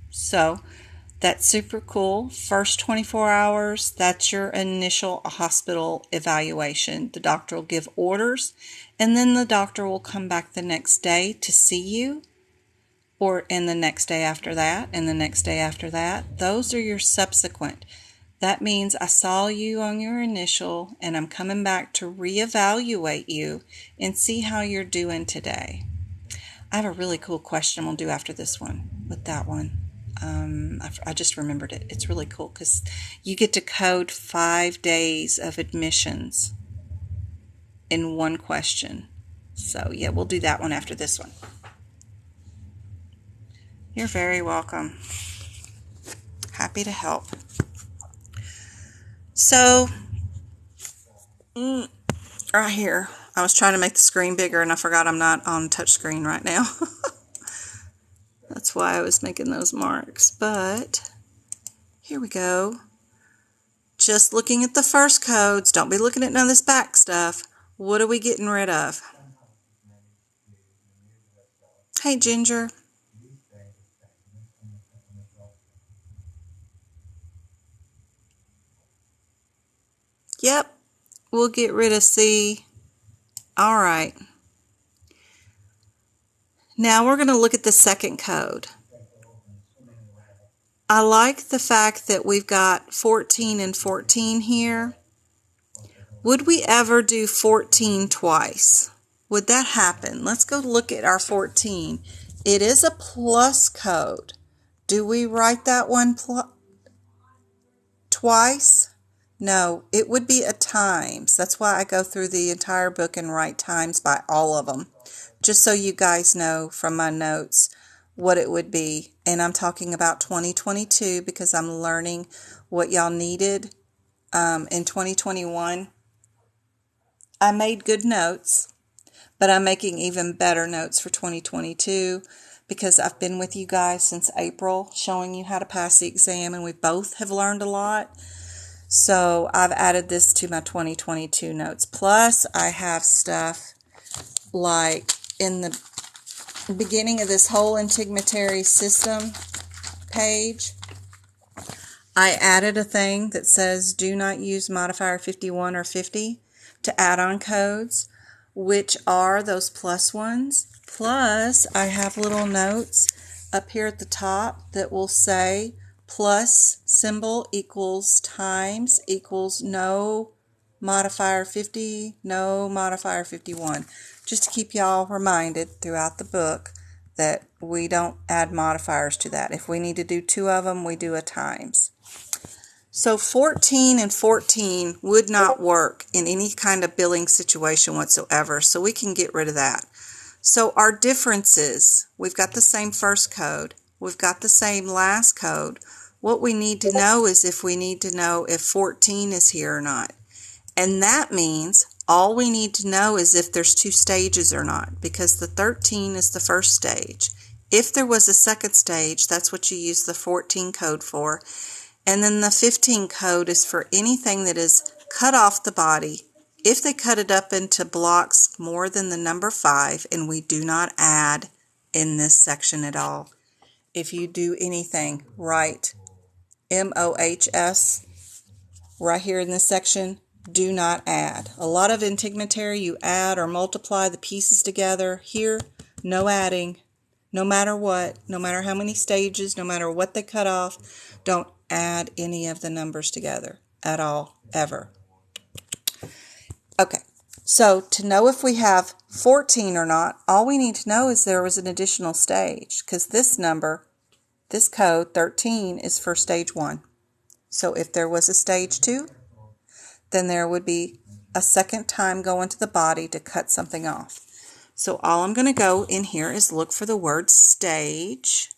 [SPEAKER 2] So that's super cool. First 24 hours, that's your initial hospital evaluation. The doctor will give orders, and then the doctor will come back the next day to see you, and the next day after that, and the next day after that. Those are your subsequent. That means I saw you on your initial, and I'm coming back to reevaluate you and see how you're doing today. I have a really cool question we'll do after this one with that one. I just remembered it. It's really cool because you get to code 5 days of admissions in one question. So yeah, we'll do that one after this one. You're very welcome. Happy to help. So, right here, I was trying to make the screen bigger and I forgot I'm not on touch screen right now. That's why I was making those marks. But here we go. Just looking at the first codes. Don't be looking at none of this back stuff. What are we getting rid of? Hey, Ginger. Yep, we'll get rid of C. All right. Now we're going to look at the second code. I like the fact that we've got 14 and 14 here. Would we ever do 14 twice? Would that happen? Let's go look at our 14. It is a plus code. Do we write that one twice? No, it would be a times. That's why I go through the entire book and write times by all of them, just so you guys know from my notes what it would be. And I'm talking about 2022 because I'm learning what y'all needed in 2021. I made good notes, but I'm making even better notes for 2022 because I've been with you guys since April showing you how to pass the exam, and we both have learned a lot. So I've added this to my 2022 notes. Plus, I have stuff like in the beginning of this whole integumentary system page, I added a thing that says do not use modifier 51 or 50 to add on codes, which are those plus ones. Plus, I have little notes up here at the top that will say plus symbol equals times equals no modifier 50, no modifier 51. Just to keep y'all reminded throughout the book that we don't add modifiers to that. If we need to do 2 of them, we do a times. So 14 and 14 would not work in any kind of billing situation whatsoever, so we can get rid of that. So our differences, we've got the same first code, we've got the same last code. What we need to know is if we need to know if 14 is here or not. And that means all we need to know is if there's 2 stages or not, because the 13 is the first stage. If there was a second stage, that's what you use the 14 code for. And then the 15 code is for anything that is cut off the body. If they cut it up into blocks more than the number 5, and we do not add in this section at all. If you do anything, write MOHS right here in this section. Do not add. A lot of integumentary, you add or multiply the pieces together. Here, no adding. No matter what, no matter how many stages, no matter what they cut off, don't add any of the numbers together at all, ever. Okay, so to know if we have 14 or not, all we need to know is there was an additional stage, because this number, this code 13, is for stage 1. So if there was a stage 2, then there would be a second time going to the body to cut something off. So all I'm going to go in here is look for the word stage.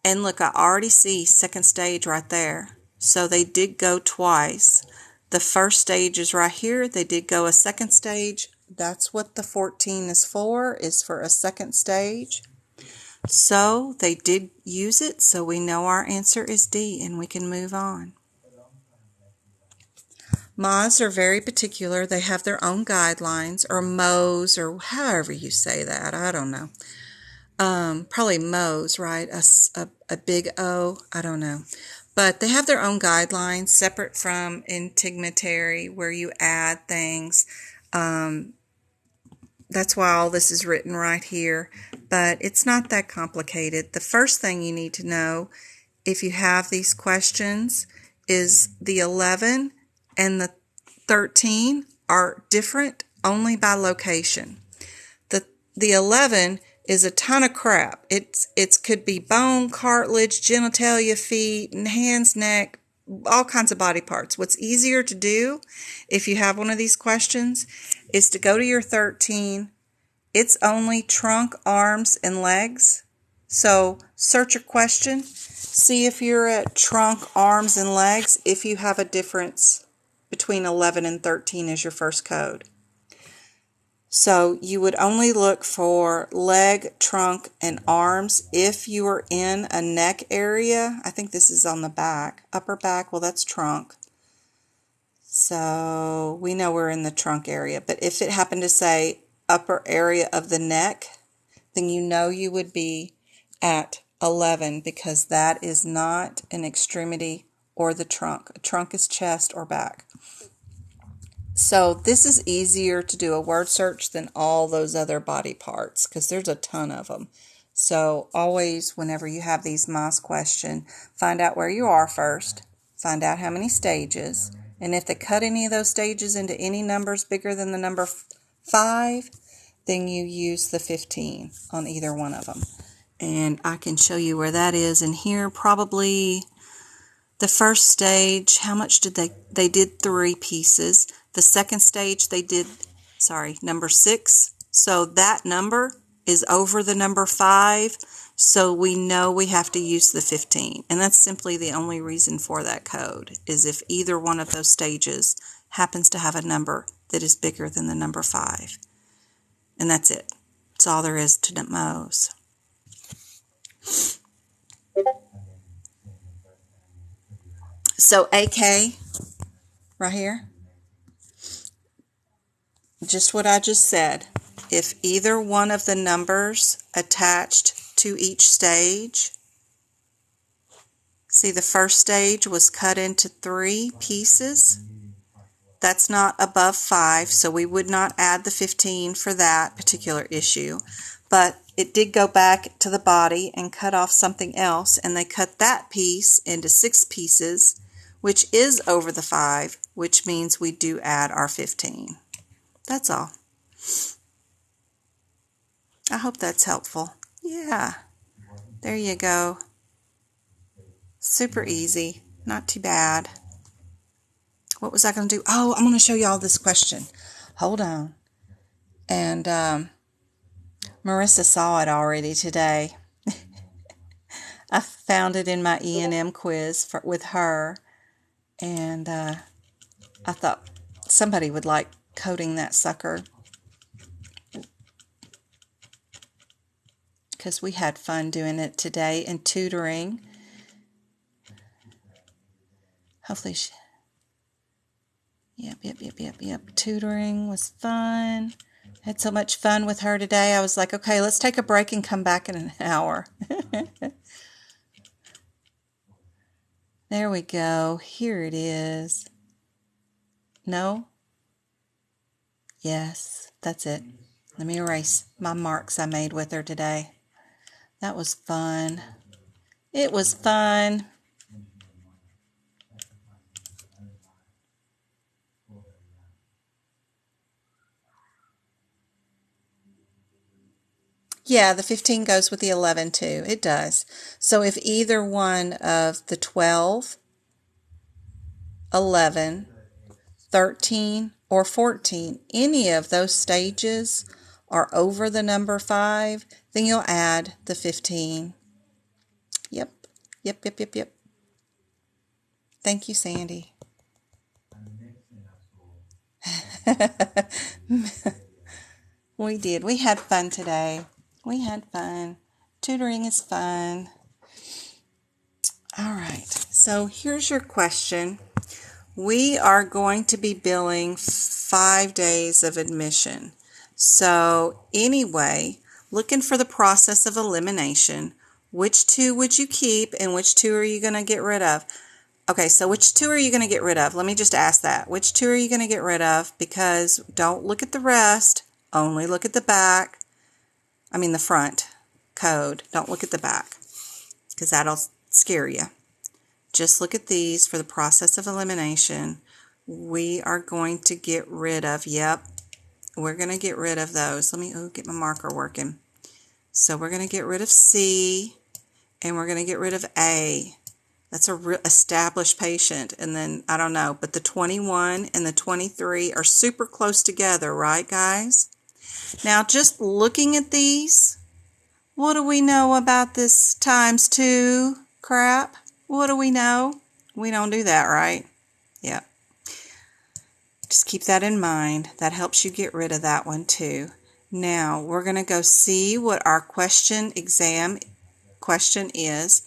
[SPEAKER 2] And look, I already see second stage right there. So they did go twice. The first stage is right here. They did go a second stage. That's what the 14 is for a second stage. So they did use it, so we know our answer is D, and we can move on. MAs are very particular. They have their own guidelines, or MOs, or however you say that. I don't know. Probably MOs, right? A big O. I don't know. But they have their own guidelines separate from integumentary, where you add things. That's why all this is written right here. But it's not that complicated. The first thing you need to know, if you have these questions, is the 11 and the 13 are different only by location. The 11 is a ton of crap. It could be bone, cartilage, genitalia, feet, and hands, neck, all kinds of body parts. What's easier to do if you have one of these questions is to go to your 13. It's only trunk, arms, and legs. So search a question. See if you're at trunk, arms, and legs, if you have a difference between 11 and 13 as your first code. So you would only look for leg, trunk, and arms if you are in a neck area. I think this is on the back. Upper back, well, that's trunk. So we know we're in the trunk area. But if it happened to say upper area of the neck, then you know you would be at 11, because that is not an extremity or the trunk. A trunk is chest or back. So this is easier to do a word search than all those other body parts, because there's a ton of them. So always, whenever you have these MAS question, find out where you are first, find out how many stages, and if they cut any of those stages into any numbers bigger than the number 5, then you use the 15 on either one of them. And I can show you where that is in here. Probably the first stage, how much did they did 3 pieces. The second stage they did, number 6. So that number is over the number 5. So we know we have to use the 15. And that's simply the only reason for that code, is if either one of those stages happens to have a number that is bigger than the number 5. And that's it. That's all there is to MOs. So AK, right here, just what I just said. If either one of the numbers attached to each stage, see the first stage was cut into 3 pieces. That's not above 5, so we would not add the 15 for that particular issue. But it did go back to the body and cut off something else, and they cut that piece into 6 pieces, which is over the 5, which means we do add our 15. That's all. I hope that's helpful. Yeah, there you go. Super easy, not too bad. What was I going to do? Oh, I'm going to show you all this question. Hold on. And Marissa saw it already today. I found it in my E&M quiz with her. And I thought somebody would like coding that sucker, because we had fun doing it today in tutoring. Hopefully Yep. Tutoring was fun. Had so much fun with her today. I was like, okay, let's take a break and come back in an hour. There we go. Here it is. No? Yes, that's it. Let me erase my marks I made with her today. That was fun. It was fun. Yeah, the 15 goes with the 11 too. It does. So if either one of the 12 11, 13, or 14, any of those stages are over the number 5, then you'll add the 15. Yep. Thank you, Sandy. We did. We had fun today. We had fun. Tutoring is fun. All right. So here's your question. We are going to be billing 5 days of admission. So anyway, looking for the process of elimination. Which 2 would you keep and which 2 are you going to get rid of? Okay, so which 2 are you going to get rid of? Let me just ask that. Which 2 are you going to get rid of? Because don't look at the rest. Only look at the back. I mean the front code. Don't look at the back because that'll scare you. Just look at these for the process of elimination. We are going to get rid of, yep, we're going to get rid of those. Let me get my marker working. So we're going to get rid of C and we're going to get rid of A. That's a established patient. And then, I don't know, but the 21 and the 23 are super close together, right, guys? Now, just looking at these, what do we know about this times 2 crap? What do we know? We don't do that, right? Yeah. Just keep that in mind. That helps you get rid of that one too. Now, we're going to go see what our exam question is.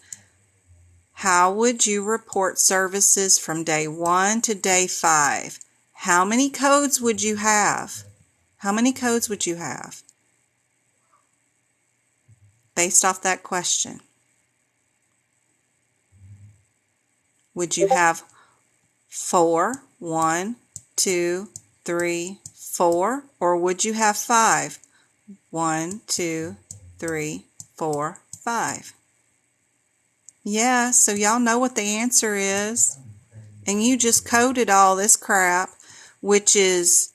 [SPEAKER 2] How would you report services from day 1 to day 5? How many codes would you have? How many codes would you have? Based off that question. Would you have 4, 1, 2, 3, 4, or would you have 5? 1, 2, 3, 4, 5. Yeah, so y'all know what the answer is. And you just coded all this crap, which is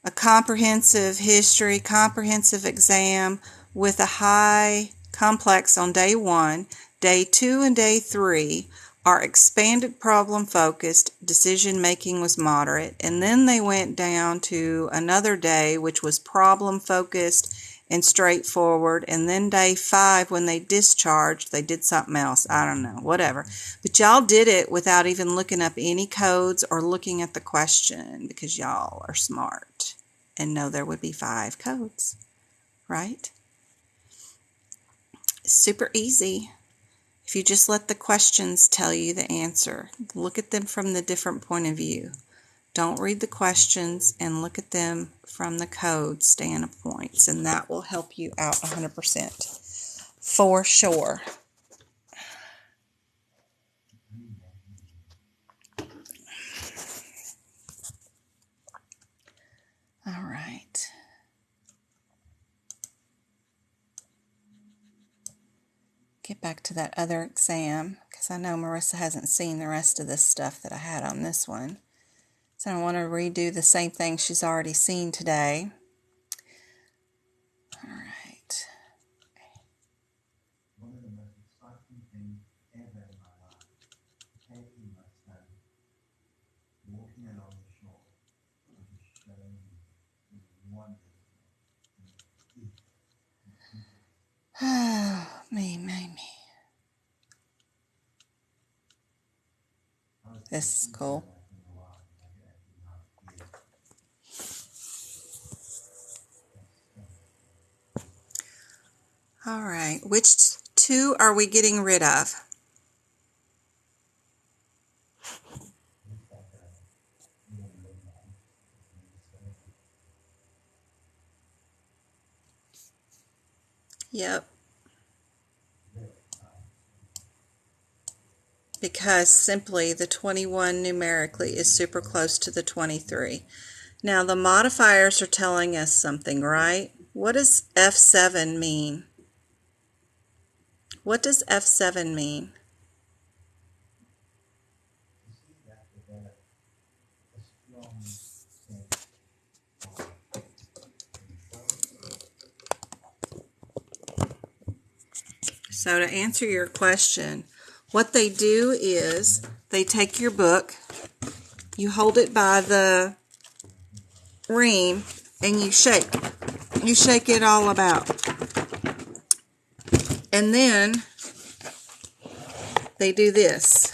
[SPEAKER 2] a comprehensive history, comprehensive exam with a high complex on day 1. Day 2 and day 3 are expanded problem focused, decision making was moderate, and then they went down to another day which was problem focused and straightforward, and then day 5 when they discharged they did something else. I don't know, whatever. But y'all did it without even looking up any codes or looking at the question because y'all are smart and know there would be 5 codes, right? It's super easy. If you just let the questions tell you the answer, look at them from the different point of view. Don't read the questions and look at them from the code standpoints, and that will help you out 100%. For sure. All right. Get back to that other exam because I know Marissa hasn't seen the rest of this stuff that I had on this one. So I want to redo the same thing she's already seen today. All right. One of the most exciting things ever in my life, taking my son, walking along the shore, and just showing him the wonders. Me. This is cool. All right, which 2 are we getting rid of? Yep. Because simply the 21 numerically is super close to the 23. Now the modifiers are telling us something, right? What does F7 mean? What does F7 mean? So to answer your question, what they do is they take your book you hold it by the ream and you shake. You shake it all about. And then they do this.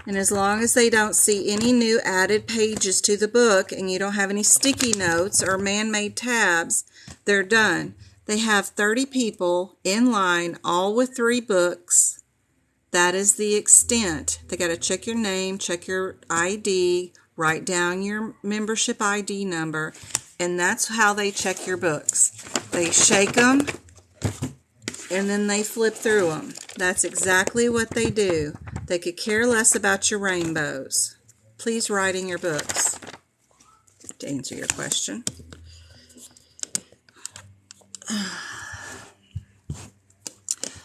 [SPEAKER 2] And as long as they don't see any new added pages to the book and you don't have any sticky notes or man-made tabs, they're done. They have 30 people in line, all with 3 books. That is the extent. They got to check your name, check your ID, write down your membership ID number, and that's how they check your books. They shake them, and then they flip through them. That's exactly what they do. They could care less about your rainbows. Please write in your books to answer your question.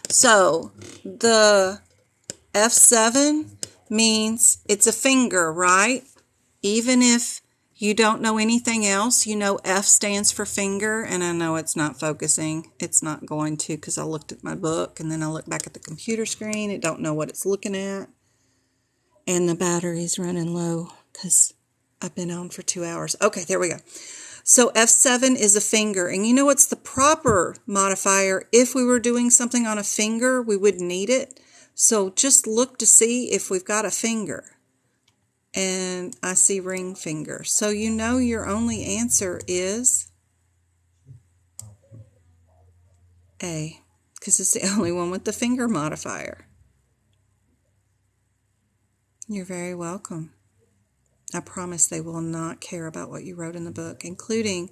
[SPEAKER 2] So, the F7 means it's a finger, right? Even if you don't know anything else, you know F stands for finger, and I know it's not focusing. It's not going to because I looked at my book, and then I look back at the computer screen. It don't know what it's looking at. And the battery's running low because I've been on for 2 hours. Okay, there we go. So F7 is a finger, and you know what's the proper modifier? If we were doing something on a finger, we would need it. So just look to see if we've got a finger. And I see ring finger. So you know your only answer is A, because it's the only one with the finger modifier. You're very welcome. I promise they will not care about what you wrote in the book, including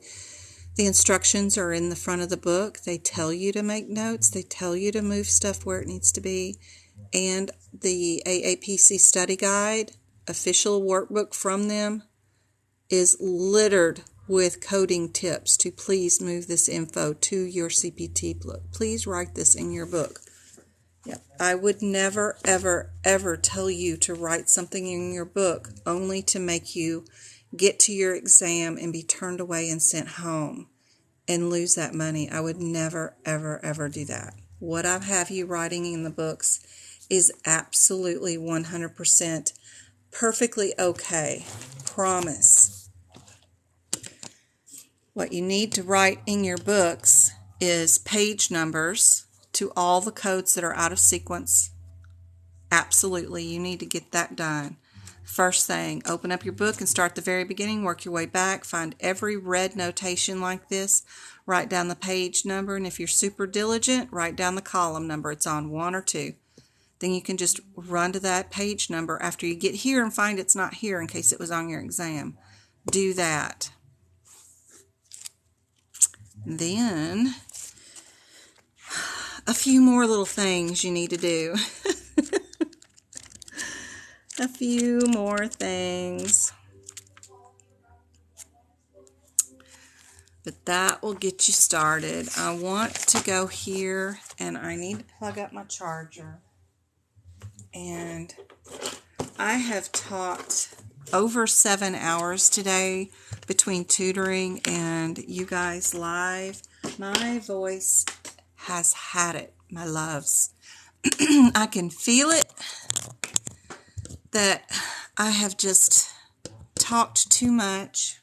[SPEAKER 2] the instructions are in the front of the book. They tell you to make notes. They tell you to move stuff where it needs to be. And the AAPC study guide, official workbook from them, is littered with coding tips to please move this info to your CPT book. Please write this in your book. Yep. I would never, ever, ever tell you to write something in your book only to make you get to your exam and be turned away and sent home and lose that money. I would never, ever, ever do that. What I have you writing in the books is absolutely 100% perfectly okay. Promise. What you need to write in your books is page numbers to all the codes that are out of sequence. Absolutely, you need to get that done. First thing, open up your book and start at the very beginning, work your way back, find every red notation like this, write down the page number, and if you're super diligent, write down the column number. It's on 1 or 2. Then you can just run to that page number after you get here and find it's not here in case it was on your exam. Do that. Then, a few more little things you need to do. A few more things. But that will get you started. I want to go here and I need to plug up my charger. And I have taught over 7 hours today between tutoring and you guys live. My voice has had it, my loves. I can feel it that I have just talked too much.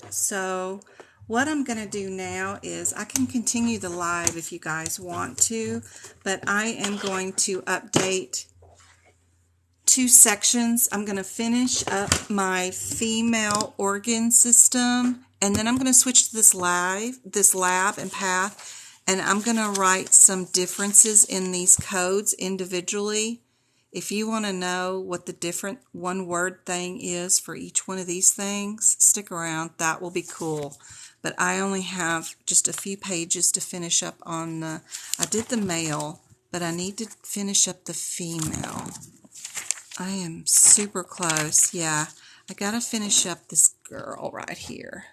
[SPEAKER 2] So what I'm going to do now is I can continue the live if you guys want to, but I am going to update 2 sections. I'm going to finish up my female organ system, and then I'm going to switch to this lab and path, and I'm going to write some differences in these codes individually. If you want to know what the different one-word thing is for each one of these things, stick around. That will be cool. But I only have just a few pages to finish up on the... I did the male, but I need to finish up the female. I am super close. Yeah, I got to finish up this girl right here.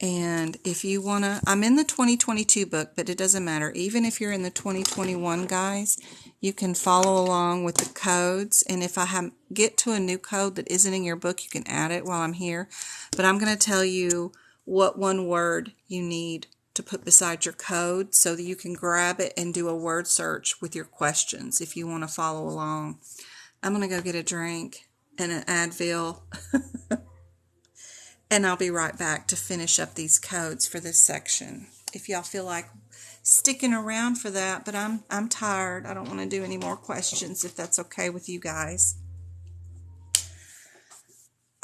[SPEAKER 2] And if you want to... I'm in the 2022 book, but it doesn't matter. Even if you're in the 2021, guys, you can follow along with the codes. And if I get to a new code that isn't in your book, you can add it while I'm here. But I'm going to tell you what one word you need to put beside your code so that you can grab it and do a word search with your questions if you want to follow along. I'm going to go get a drink and an Advil. And I'll be right back to finish up these codes for this section. If y'all feel like sticking around for that, but I'm tired. I don't want to do any more questions if that's okay with you guys.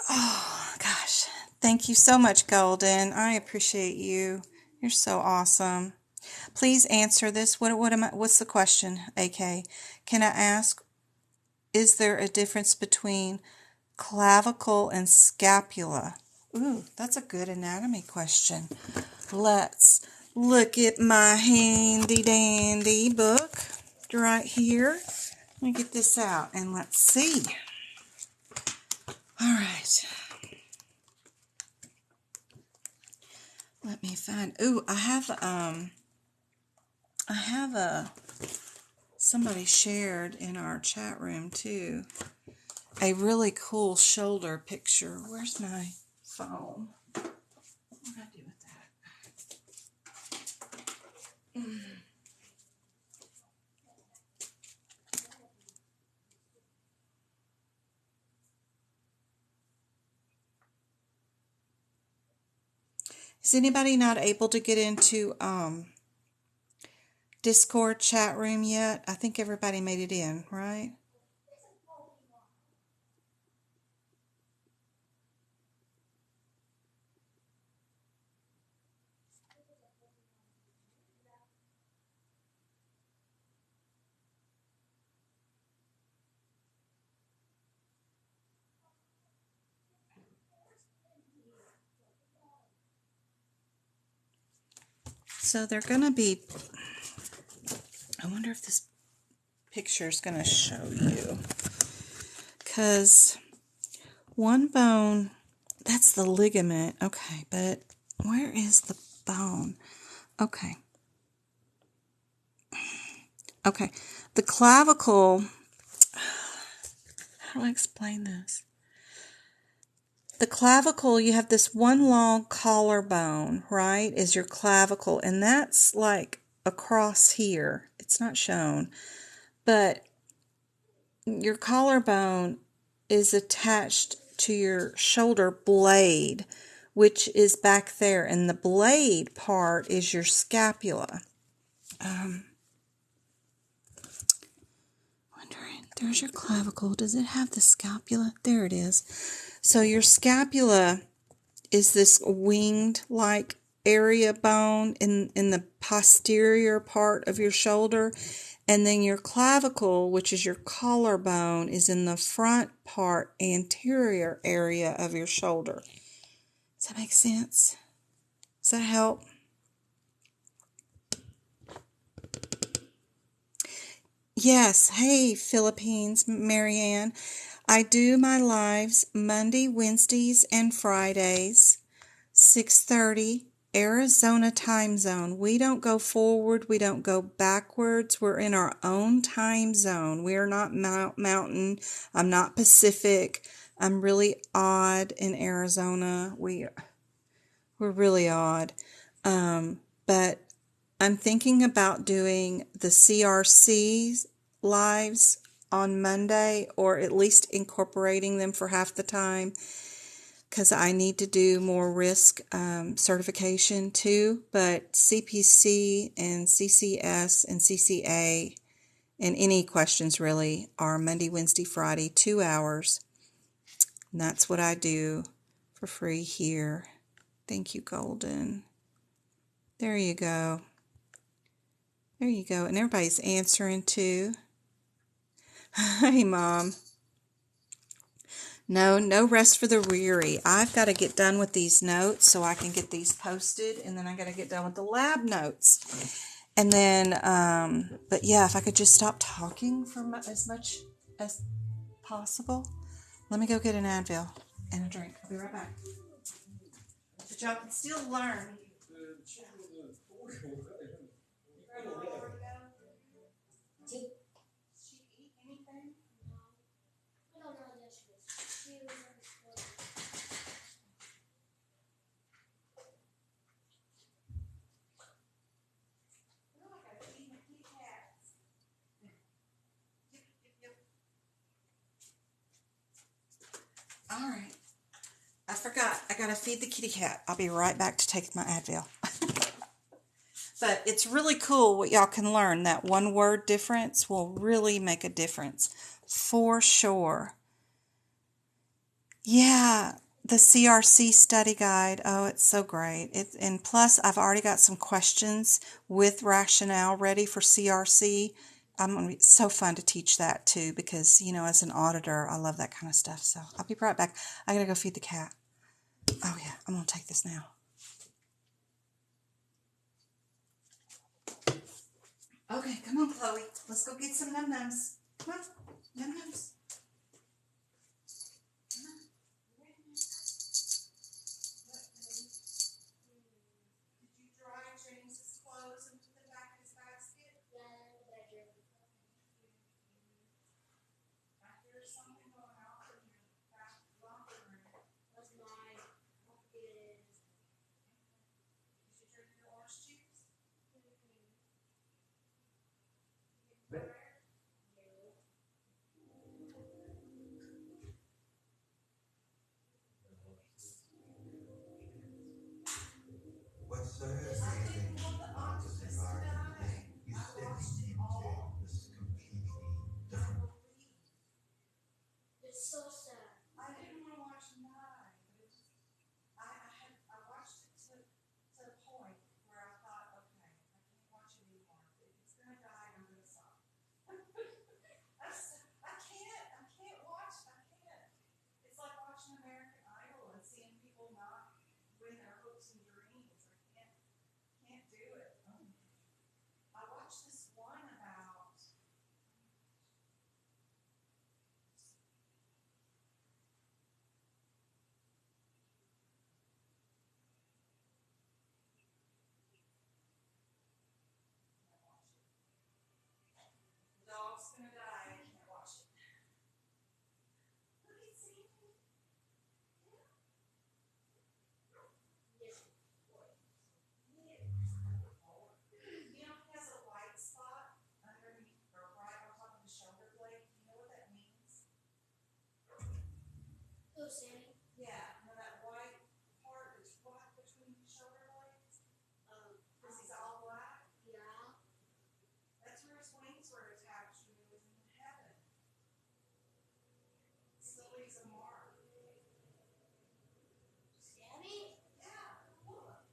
[SPEAKER 2] Oh, gosh. Thank you so much, Golden. I appreciate you. You're so awesome. Please answer this. What's the question, AK? Can I ask, is there a difference between clavicle and scapula? Ooh, that's a good anatomy question. Let's look at my handy dandy book right here. Let me get this out and let's see. All right. Let me find. Ooh, I have somebody shared in our chat room too a really cool shoulder picture. Where's my phone? What did I do with that? Is anybody not able to get into Discord chat room yet? I think everybody made it in, right? So they're going to be, I wonder if this picture is going to show you. Because one bone, that's the ligament. Okay, but where is the bone? Okay. Okay, the clavicle, how do I explain this? The clavicle, you have this one long collarbone, right, is your clavicle, and that's like across here. It's not shown, but your collarbone is attached to your shoulder blade, which is back there, and the blade part is your scapula. Wondering, there's your clavicle. Does it have the scapula? There it is. So your scapula is this winged-like area bone in the posterior part of your shoulder, and then your clavicle, which is your collarbone, is in the front part anterior area of your shoulder. Does that make sense? Does that help? Yes. Hey, Philippines, Marianne. I do my lives Monday, Wednesdays, and Fridays, 6:30, Arizona time zone. We don't go forward. We don't go backwards. We're in our own time zone. We are not mountain. I'm not Pacific. I'm really odd in Arizona. We're really odd. But I'm thinking about doing the CRC lives on Monday, or at least incorporating them for half the time, because I need to do more risk certification too. But CPC and CCS and CCA and any questions really are Monday, Wednesday, Friday, 2 hours. And that's what I do for free here. Thank you, Golden. There you go. There you go. And everybody's answering too. Hey, Mom. No rest for the weary. I've got to get done with these notes so I can get these posted, and then I got to get done with the lab notes. And then, but yeah, if I could just stop talking for as much as possible. Let me go get an Advil and a drink. I'll be right back. But y'all can still learn. I gotta feed the kitty cat. I'll be right back to take my Advil. But it's really cool what y'all can learn. That one word difference will really make a difference for sure. Yeah, the CRC study guide. Oh, it's so great. And plus, I've already got some questions with rationale ready for CRC. It's so fun to teach that too because, you know, as an auditor, I love that kind of stuff. So I'll be right back. I gotta go feed the cat. Oh yeah, I'm gonna take this now. Okay, come on, Chloe. Let's go get some num-nums. Come on, num-nums. Did you dry James's clothes and put them back in his basket?
[SPEAKER 3] Yeah, in the bedroom.
[SPEAKER 2] I hear something going on in your back locker room.
[SPEAKER 3] That's mine. How big it is.
[SPEAKER 2] Did you drink your orange juice?
[SPEAKER 4] What's so amazing about this environment is you step into this completely different.
[SPEAKER 3] It's so sad.
[SPEAKER 2] I didn't want to watch 9, but I watched it to the point where I thought, okay, I can't watch it anymore. If it's gonna die, I'm gonna stop. I can't watch. It's like watching American Idol and seeing people not win their hopes and dreams. I can't do it. I watched this one about. The dog's gonna die. I can't watch it. Look at Sandy.
[SPEAKER 3] Yes.
[SPEAKER 2] You know, he has a white spot underneath or right on top of the shoulder blade. Do you know what that means?
[SPEAKER 3] Who's Sammy?
[SPEAKER 2] Yeah, no, that white part that's right between the shoulder blades. Because he's all black.
[SPEAKER 3] Yeah.
[SPEAKER 2] That's where his wings were attached when he was in heaven. Still leaves a mark.
[SPEAKER 3] Sammy?
[SPEAKER 2] Yeah, look.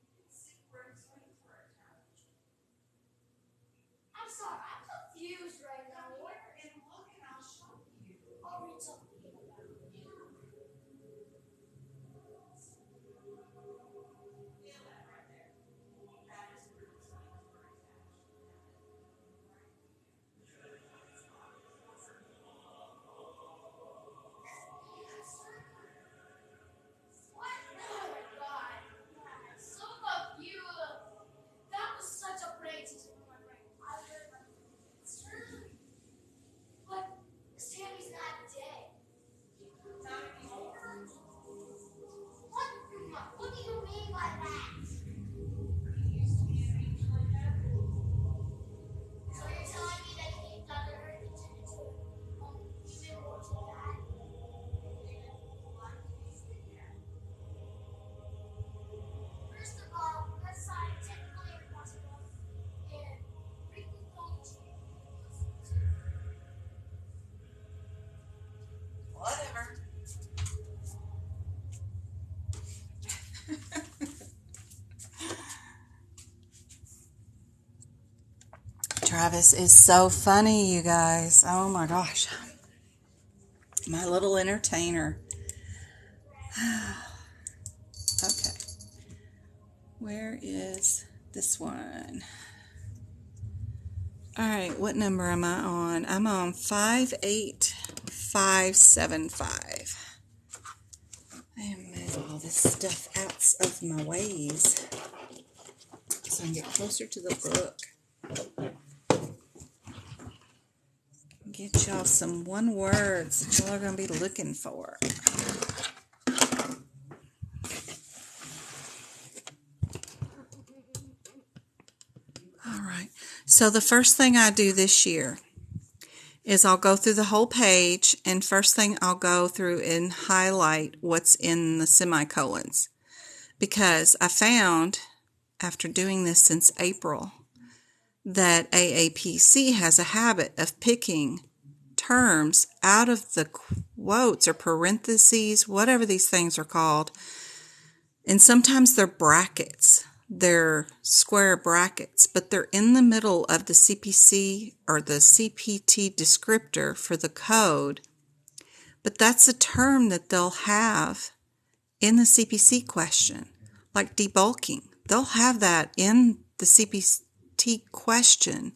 [SPEAKER 2] You can see where his wings were attached.
[SPEAKER 3] I'm sorry, I'm confused right now.
[SPEAKER 2] Now, where and look and I'll show you.
[SPEAKER 3] I'll read something about it.
[SPEAKER 2] Feel that right there. That is where his wings were attached.
[SPEAKER 3] What? Oh my god. I'm so confused. That was such a crazy for my brain. I heard my it's true. But Sammy's not dead.
[SPEAKER 2] Not anymore.
[SPEAKER 3] What do you mean by that?
[SPEAKER 2] He used to be an angel in heaven.
[SPEAKER 3] So you're telling me that he got the earth and turned into human mortal God? First of all, that's scientifically impossible. And Greek mythology.
[SPEAKER 2] Whatever. Travis is so funny, you guys. Oh my gosh. My little entertainer. Okay. Where is this one? All right, what number am I on? I'm on 58575. I move all this stuff out of my ways so I can get closer to the book. Get y'all some one words that y'all are going to be looking for. All right. So the first thing I do this year is I'll go through the whole page, and first thing I'll go through and highlight what's in the semicolons. Because I found, after doing this since April, that AAPC has a habit of picking terms out of the quotes or parentheses, whatever these things are called, and sometimes they're brackets. They're square brackets, but they're in the middle of the CPC or the CPT descriptor for the code. But that's a term that they'll have in the CPC question, like debulking. They'll have that in the CPT question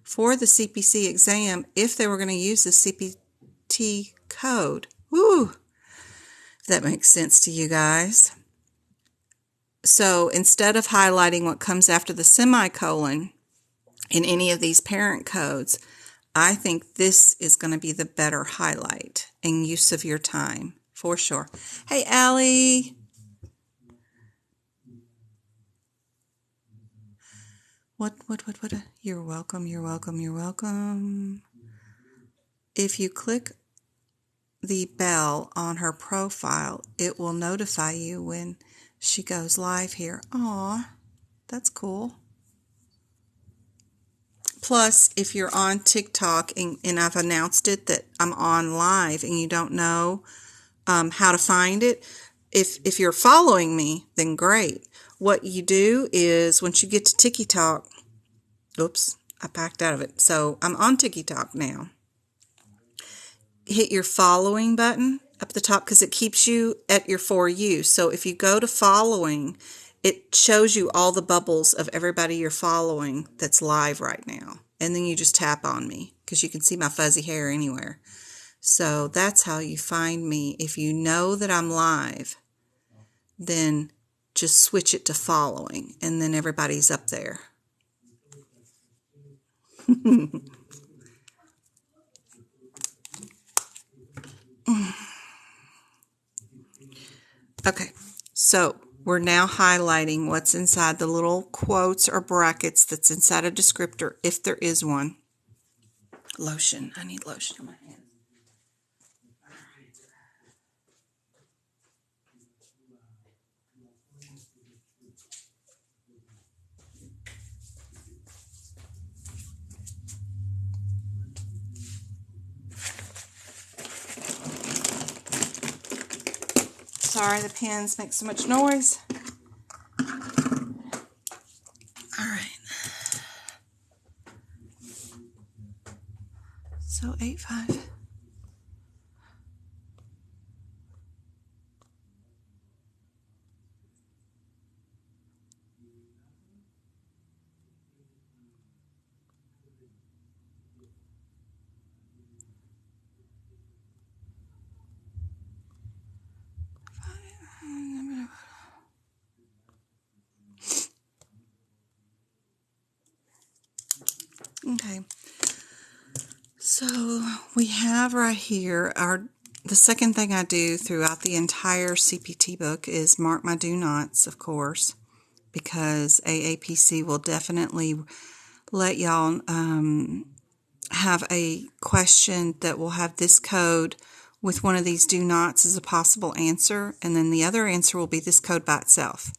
[SPEAKER 2] for the CPC exam if they were going to use the CPT code. Woo! If that makes sense to you guys. So instead of highlighting what comes after the semicolon in any of these parent codes, I think this is going to be the better highlight and use of your time, for sure. Hey, Allie. What? You're welcome, you're welcome, you're welcome. If you click the bell on her profile, it will notify you when she goes live here. Aw, that's cool. Plus, if you're on TikTok and I've announced it that I'm on live and you don't know how to find it, if you're following me, then great. What you do is once you get to TikTok, oops, I backed out of it. So I'm on TikTok now. Hit your following button up at the top because it keeps you at your For You. So if you go to following, it shows you all the bubbles of everybody you're following that's live right now. And then you just tap on me because you can see my fuzzy hair anywhere. So that's how you find me. If you know that I'm live, then just switch it to following and then everybody's up there. Okay, so we're now highlighting what's inside the little quotes or brackets that's inside a descriptor, if there is one. Lotion. I need lotion on my hands. Sorry, the pens make so much noise. All right. So 8-5. Okay, so we have right here the second thing I do throughout the entire CPT book is mark my do nots, of course, because AAPC will definitely let y'all have a question that will have this code with one of these do nots as a possible answer, and then the other answer will be this code by itself.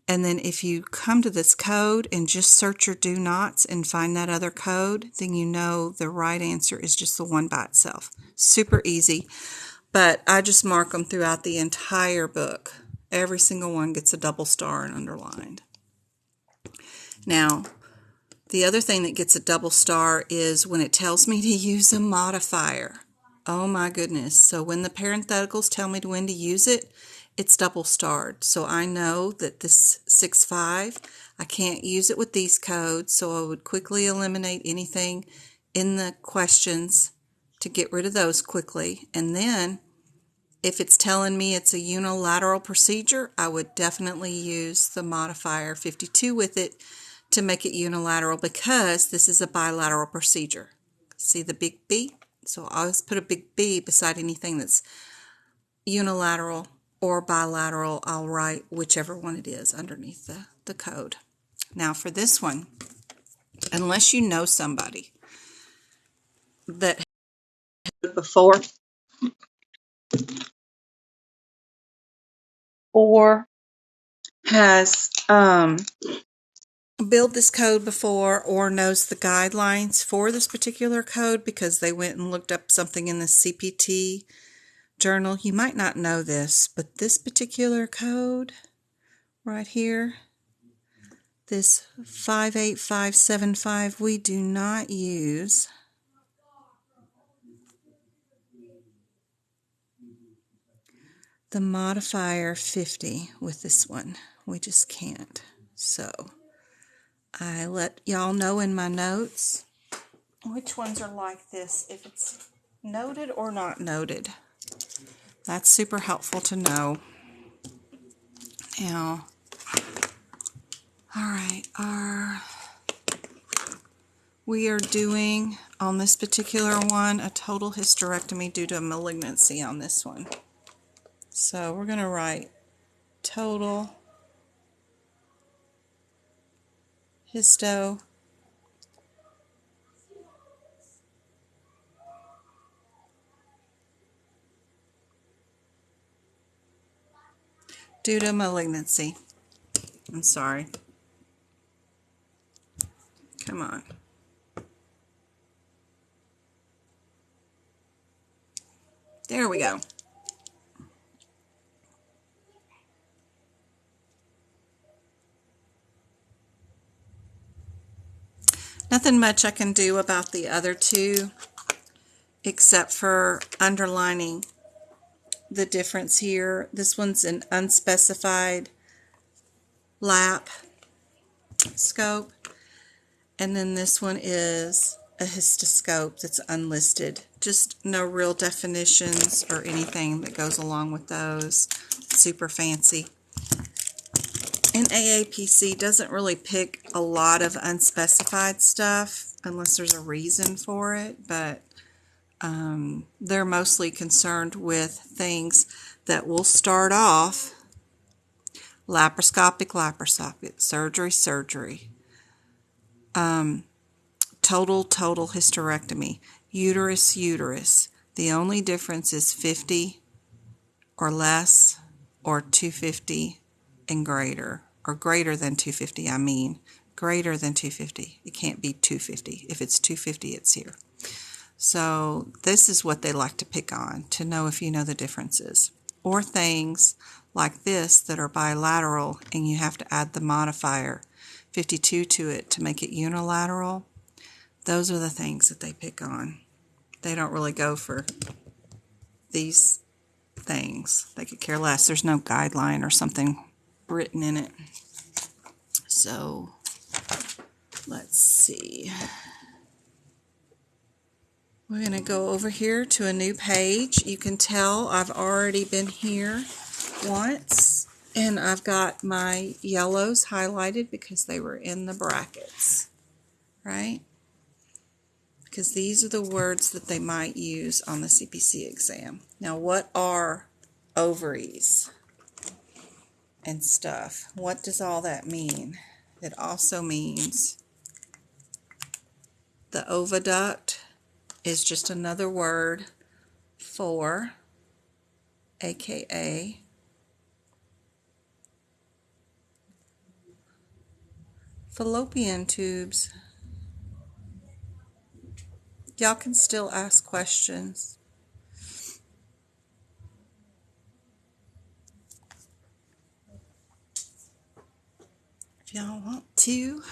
[SPEAKER 2] And then if you come to this code and just search your do nots and find that other code, then you know the right answer is just the one by itself. Super easy, but I just mark them throughout the entire book. Every single one gets a double star and underlined. Now, the other thing that gets a double star is when it tells me to use a modifier. Oh my goodness. So when the parentheticals tell me when to use it, it's double starred. So I know that this 6-5, I can't use it with these codes, so I would quickly eliminate anything in the questions to get rid of those quickly. And then if it's telling me it's a unilateral procedure, I would definitely use the modifier 52 with it to make it unilateral because this is a bilateral procedure. See the big B? So I always put a big B beside anything that's unilateral or bilateral. I'll write whichever one it is underneath the code. Now for this one, unless you know somebody that before or has built this code before or knows the guidelines for this particular code because they went and looked up something in the CPT journal, you might not know this, but this particular code right here, this 58575, we do not use the modifier 50 with this one. We just can't. So I let y'all know in my notes which ones are like this, if it's noted or not noted. That's super helpful to know. Now, all right, we are doing, on this particular one, a total hysterectomy due to malignancy on this one. So we're going to write total histo due to malignancy. I'm sorry. Come on. There we go. Nothing much I can do about the other two except for underlining the difference here. This one's an unspecified lap scope, and then this one is a histoscope that's unlisted. Just no real definitions or anything that goes along with those. Super fancy. And AAPC doesn't really pick a lot of unspecified stuff unless there's a reason for it, but they're mostly concerned with things that will start off laparoscopic, surgery, total hysterectomy, uterus. The only difference is 50 or less, or 250 and greater, or greater than 250, I mean. Greater than 250. It can't be 250. If it's 250, it's here. So this is what they like to pick on, to know if you know the differences. Or things like this that are bilateral and you have to add the modifier 52 to it to make it unilateral. Those are the things that they pick on. They don't really go for these things. They could care less. There's no guideline or something written in it. So let's see. We're going to go over here to a new page. You can tell I've already been here once, and I've got my yellows highlighted because they were in the brackets, right? Because these are the words that they might use on the CPC exam. Now, what are ovaries and stuff? What does all that mean? It also means the oviduct is just another word for, aka, fallopian tubes. Y'all can still ask questions. If y'all want to.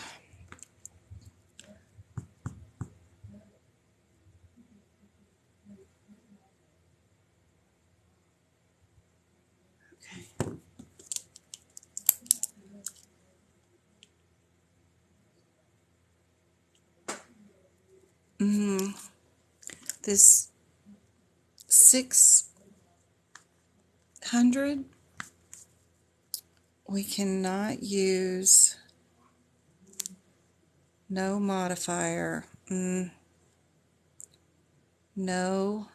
[SPEAKER 2] This 600, we cannot use no modifier. No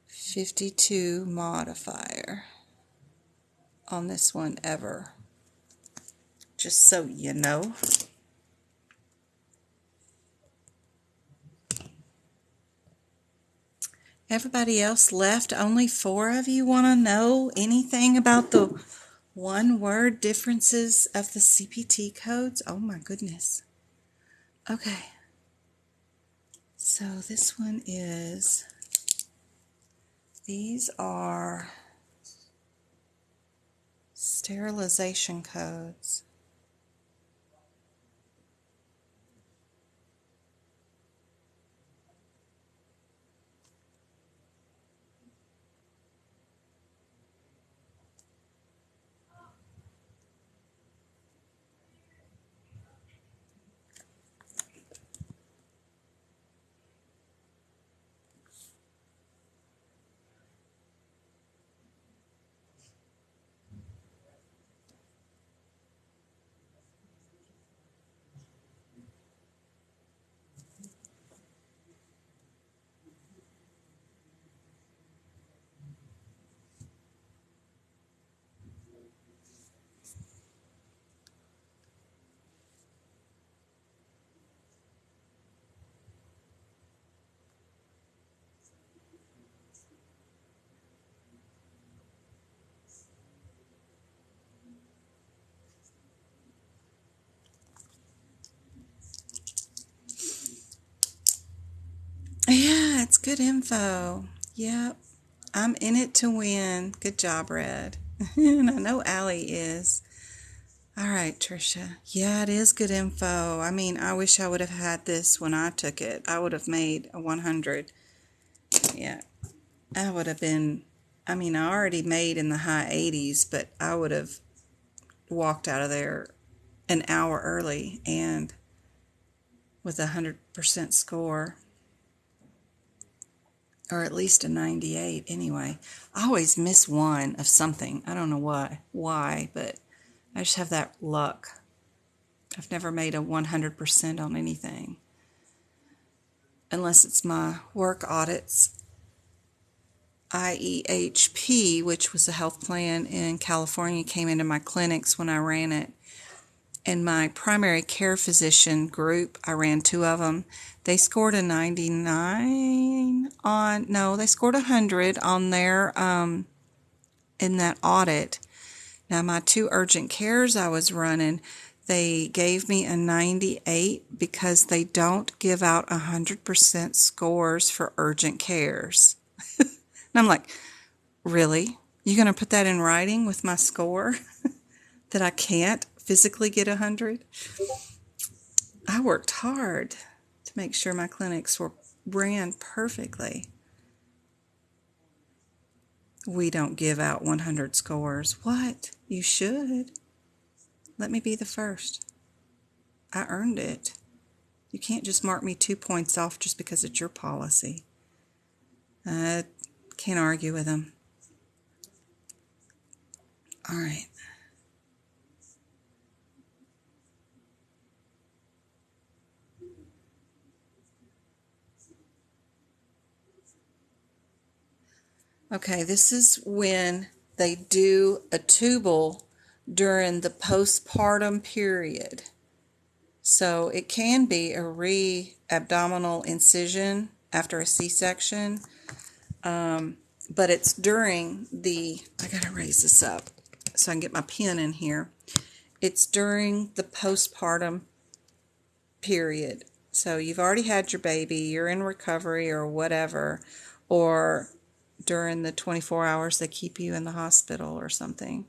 [SPEAKER 2] 52 modifier on this one ever. Just so you know. Everybody else left. Only 4 of you want to know anything about the one-word differences of the CPT codes? Oh my goodness. Okay. So this one is, these are sterilization codes. Yeah, it's good info. Yep. I'm in it to win. Good job, Red. And I know Allie is. All right, Tricia. Yeah, it is good info. I mean, I wish I would have had this when I took it. I would have made a 100. Yeah. I would have been, I mean, I already made in the high 80s, but I would have walked out of there an hour early and with a 100% score. Or at least a 98 anyway. I always miss one of something. I don't know why, but I just have that luck. I've never made a 100% on anything. Unless it's my work audits. IEHP, which was a health plan in California, came into my clinics when I ran it. In my primary care physician group, I ran 2 of them. They scored a 99 on, no, they scored 100 on their, in that audit. Now, my 2 urgent cares I was running, they gave me a 98 because they don't give out 100% scores for urgent cares. And I'm like, really? You going to put that in writing with my score? That I can't physically get 100? I worked hard to make sure my clinics ran perfectly. We don't give out 100 scores. What? You should. Let me be the first. I earned it. You can't just mark me 2 points off just because it's your policy. I can't argue with them. All right. Okay, this is when they do a tubal during the postpartum period. So it can be a re-abdominal incision after a C-section, but it's during the, I gotta raise this up so I can get my pen in here. It's during the postpartum period. So you've already had your baby, you're in recovery or whatever, or during the 24 hours they keep you in the hospital or something.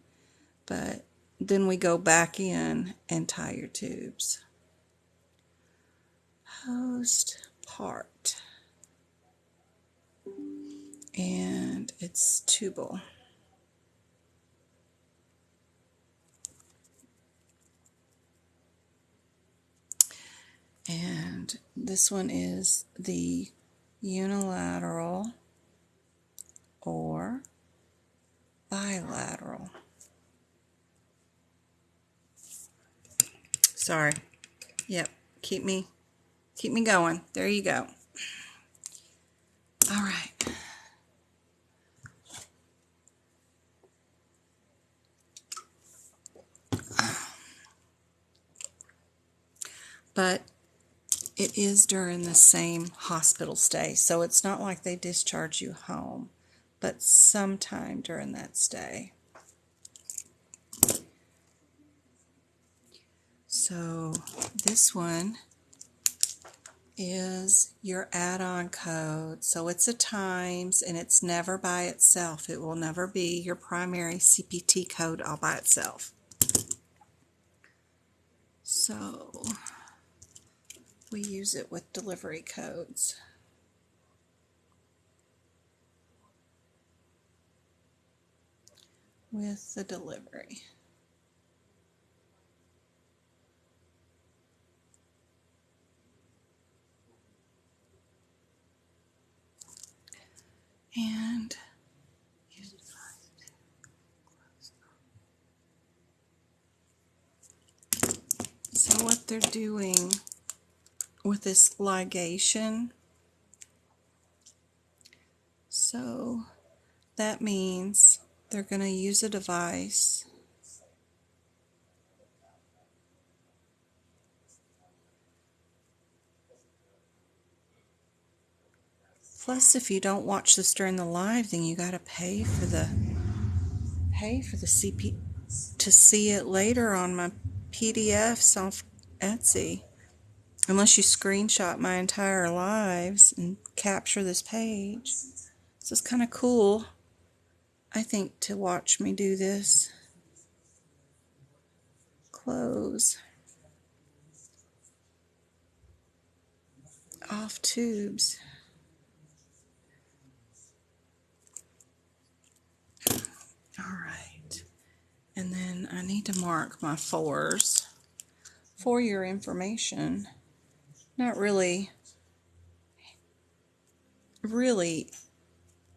[SPEAKER 2] But then we go back in and tie your tubes. Postpart. And it's Tubal. And this one is the unilateral or bilateral. Sorry. Yep. Keep me going. There you go. All right. But it is during the same hospital stay. So it's not like they discharge you home, but sometime during that stay. So this one is your add-on code. So it's a times, and it's never by itself. It will never be your primary CPT code all by itself. So we use it with delivery codes. With the delivery. And so what they're doing with this ligation, so that means they're going to use a device plus if you don't watch this during the live, then you got to pay for the CP to see it later on my PDFs off Etsy. Unless you screenshot my entire lives and capture this page. So it's kind of cool, I think, to watch me do this. Close. Off tubes. Alright. And then I need to mark my 4s for your information. Not really,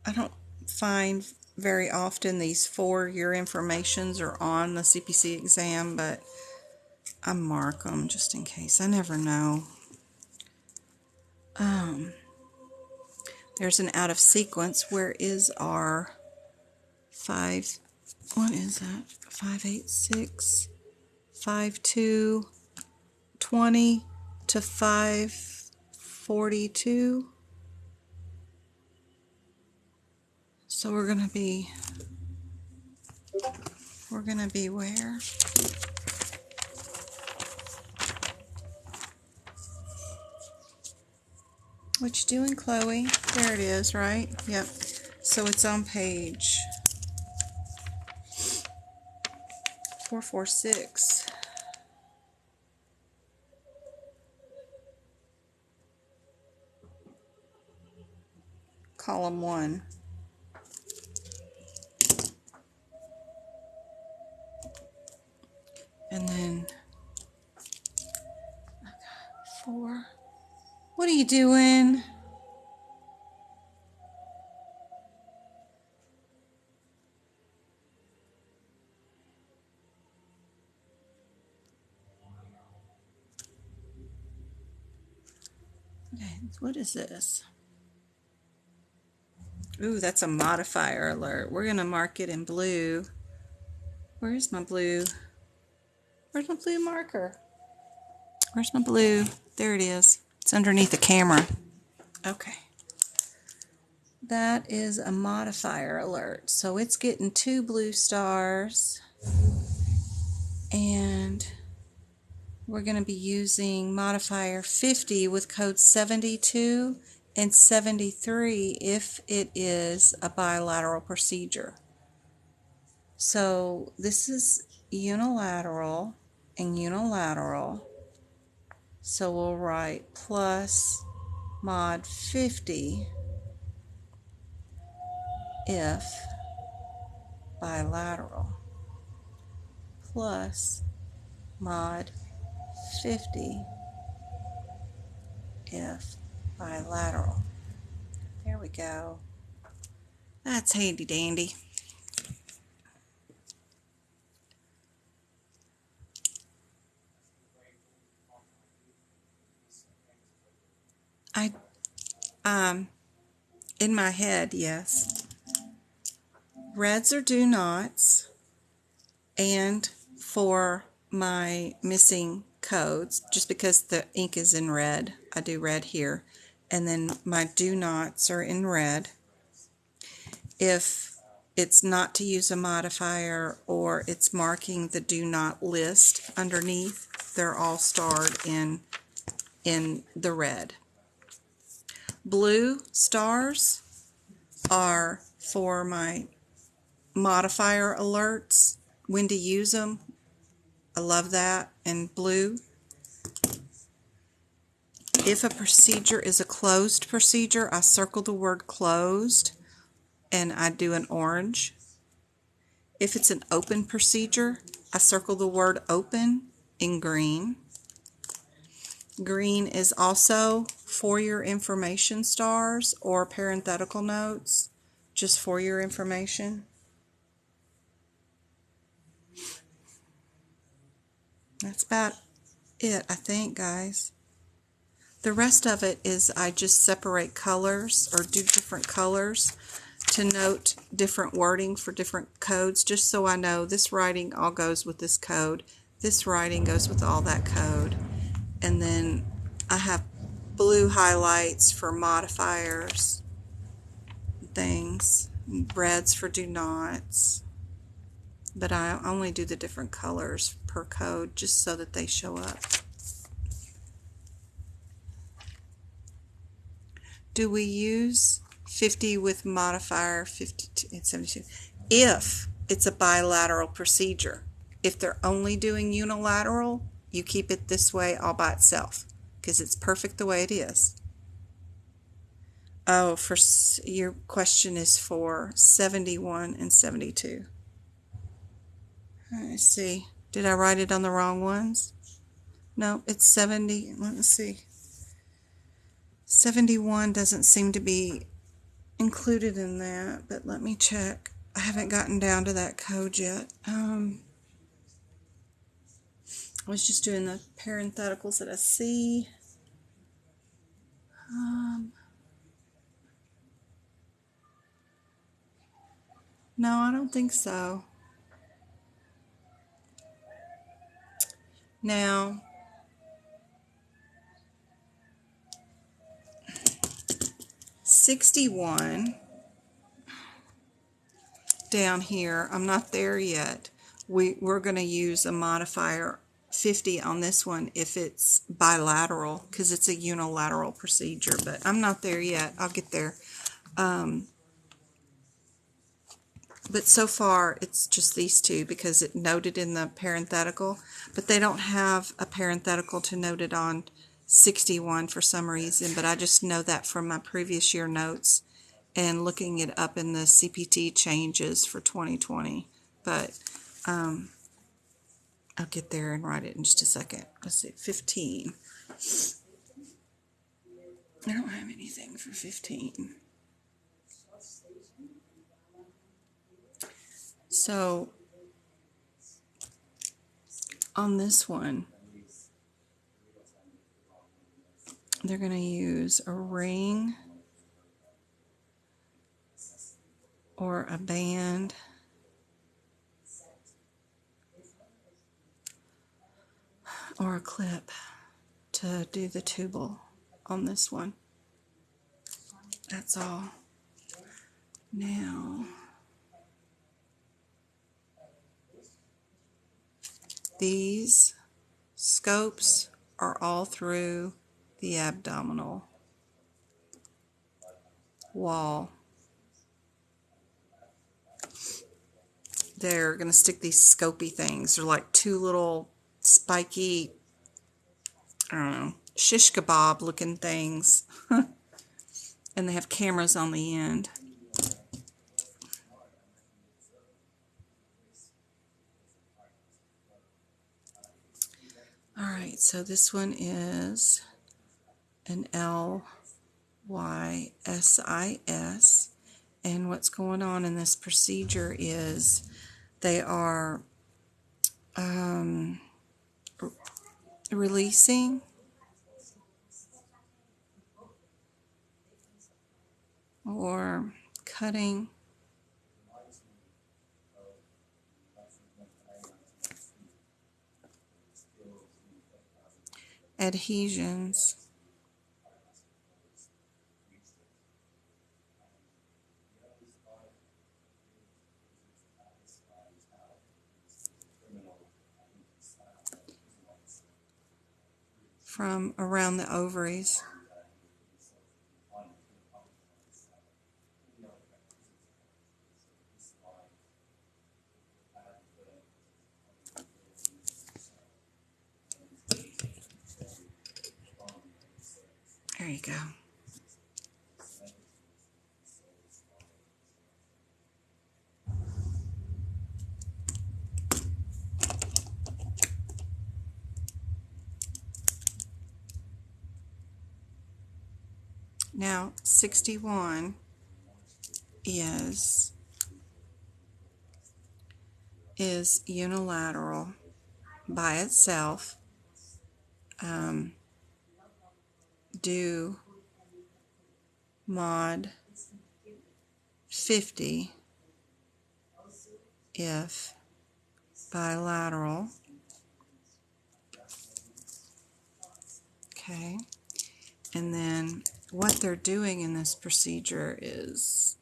[SPEAKER 2] I don't find very often these for your informations are on the CPC exam, but I mark them just in case. I never know. There's an out of sequence. Where is our 5? What is that? 586, 52, 20 to 542. So we're gonna be where? What you doing, Chloe? There it is, right? Yep. So it's on page 446. Column 1. And then 4. What are you doing? Okay, what is this? Ooh, that's a modifier alert. We're going to mark it in blue. Where's my blue? Where's my blue marker? Where's my blue? There it is. It's underneath the camera. Okay. That is a modifier alert. So it's getting 2 blue stars. And we're going to be using modifier 50 with code 72 and 73 if it is a bilateral procedure. So this is unilateral and unilateral. So we'll write plus mod 50 if bilateral plus mod 50 if bilateral. There we go. That's handy dandy. In my head, yes. Reds are do nots, and for my missing codes, just because the ink is in red. I do red here. And then my do nots are in red. If it's not to use a modifier or it's marking the do not list underneath, they're all starred in the red. Blue stars are for my modifier alerts, when to use them. I love that. And blue. If a procedure is a closed procedure, I circle the word closed and I do an orange. If it's an open procedure, I circle the word open in green. Green is also for your information stars or parenthetical notes, just for your information. That's about it, I think, guys. The rest of it is I just separate colors or do different colors to note different wording for different codes, just so I know this writing all goes with this code, this writing goes with all that code. And then I have blue highlights for modifiers, things, reds for do nots, but I only do the different colors per code just so that they show up. Do we use 50 with modifier 52 and 72? If it's a bilateral procedure. If they're only doing unilateral, you keep it this way all by itself because it's perfect the way it is. Oh, your question is for 71 and 72. Let's see. Did I write it on the wrong ones? No, it's 70. Let's see. 71 doesn't seem to be included in that, but let me check. I haven't gotten down to that code yet. I was just doing the parentheticals that I see. No, I don't think so. Now, '61 down here, I'm not there yet. We're going to use a modifier 50 on this one if it's bilateral because it's a unilateral procedure, but I'm not there yet. I'll get there. But so far it's just these two because it noted in the parenthetical, but they don't have a parenthetical to note it on 61 for some reason, but I just know that from my previous year notes and looking it up in the CPT changes for 2020. But I'll get there and write it in just a second. Let's see, 15. I don't have anything for 15. So on this one, they're going to use a ring or a band or a clip to do the Tubal on this one. That's all. Now, these scopes are all through the abdominal wall. They're going to stick these scopy things. They're like two little spiky, I don't know, shish kebab looking things. And they have cameras on the end. Alright, so this one is an LYSIS, and what's going on in this procedure is they are releasing or cutting adhesions. From around the ovaries. There you go. Now, 61 is unilateral by itself. Do mod 50 if bilateral. Okay. And then what they're doing in this procedure is,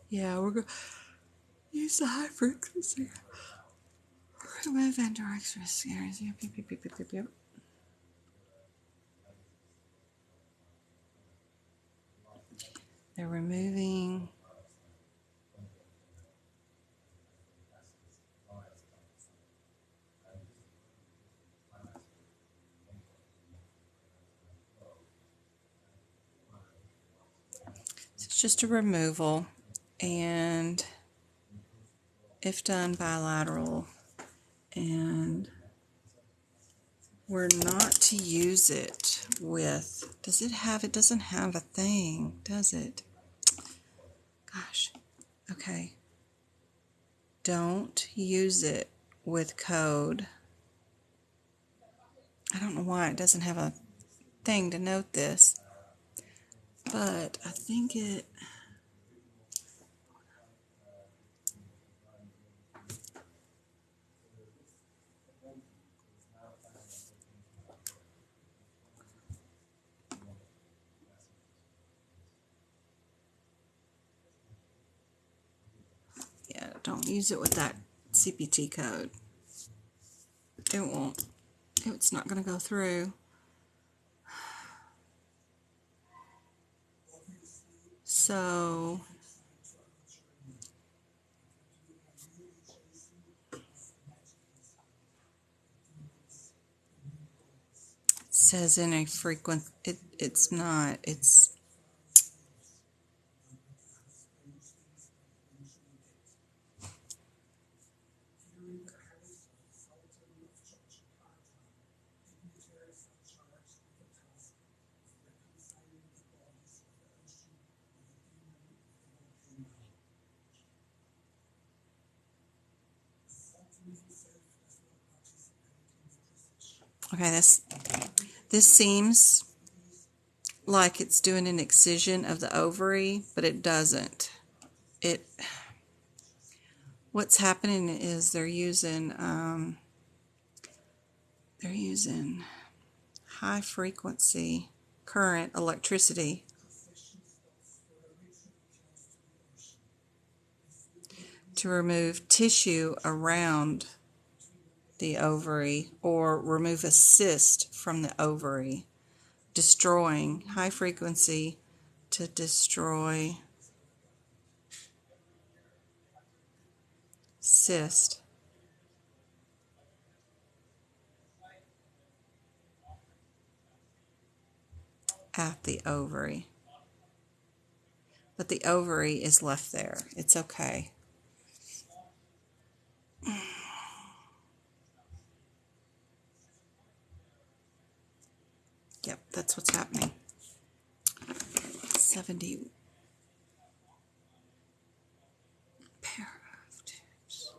[SPEAKER 2] yeah, we're going to use the high frequency. Remove indirect risk areas. Yep. They're removing it's just a removal, and if done bilateral, and we're not to use it with, it doesn't have a thing, does it? Gosh, okay. Don't use it with code. I don't know why it doesn't have a thing to note this, but I think it, yeah, don't use it with that CPT code. It won't, it's not going to go through. So it says in a frequent, it's not, it's, okay, this seems like it's doing an excision of the ovary, but it doesn't. What's happening is they're using high frequency current electricity to remove tissue around the ovary or remove a cyst from the ovary, destroying high frequency to destroy cyst at the ovary. But the ovary is left there. It's okay. Yep, that's what's happening. 70 pair of tubes.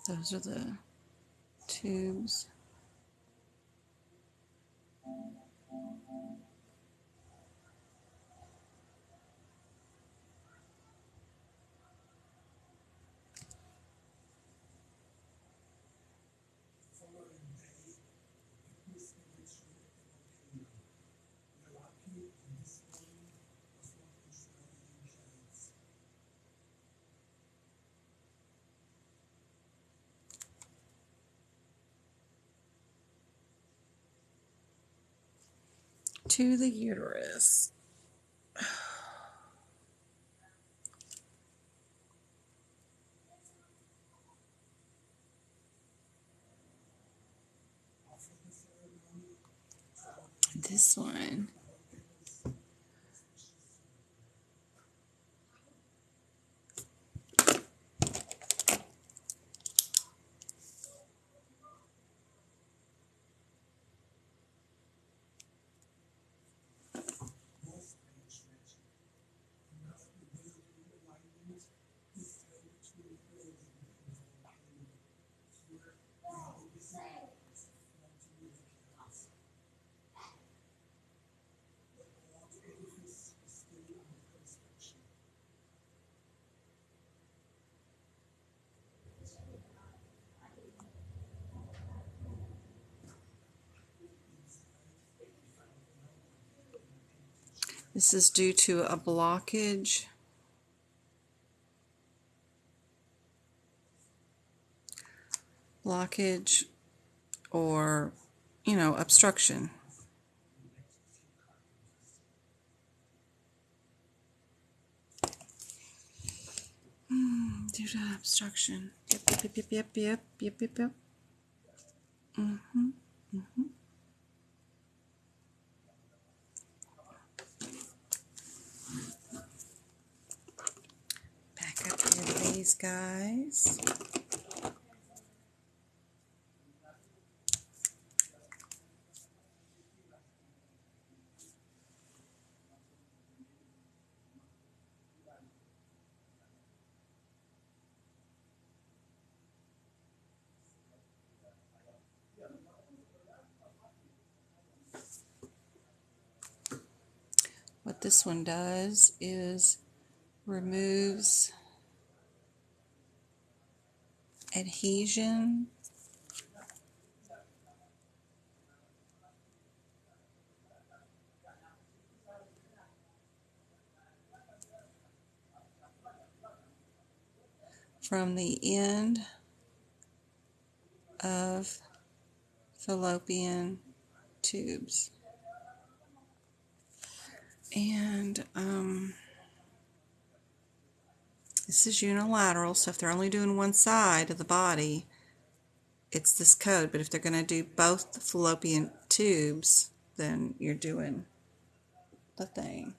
[SPEAKER 2] Those are the tubes. To the uterus. This one. This is due to a blockage. Or, obstruction. Due to obstruction. Yep. Back up here to these guys. What this one does is removes adhesion from the end of fallopian tubes. And this is unilateral, so if they're only doing one side of the body, it's this code. But if they're going to do both the fallopian tubes, then you're doing the thing.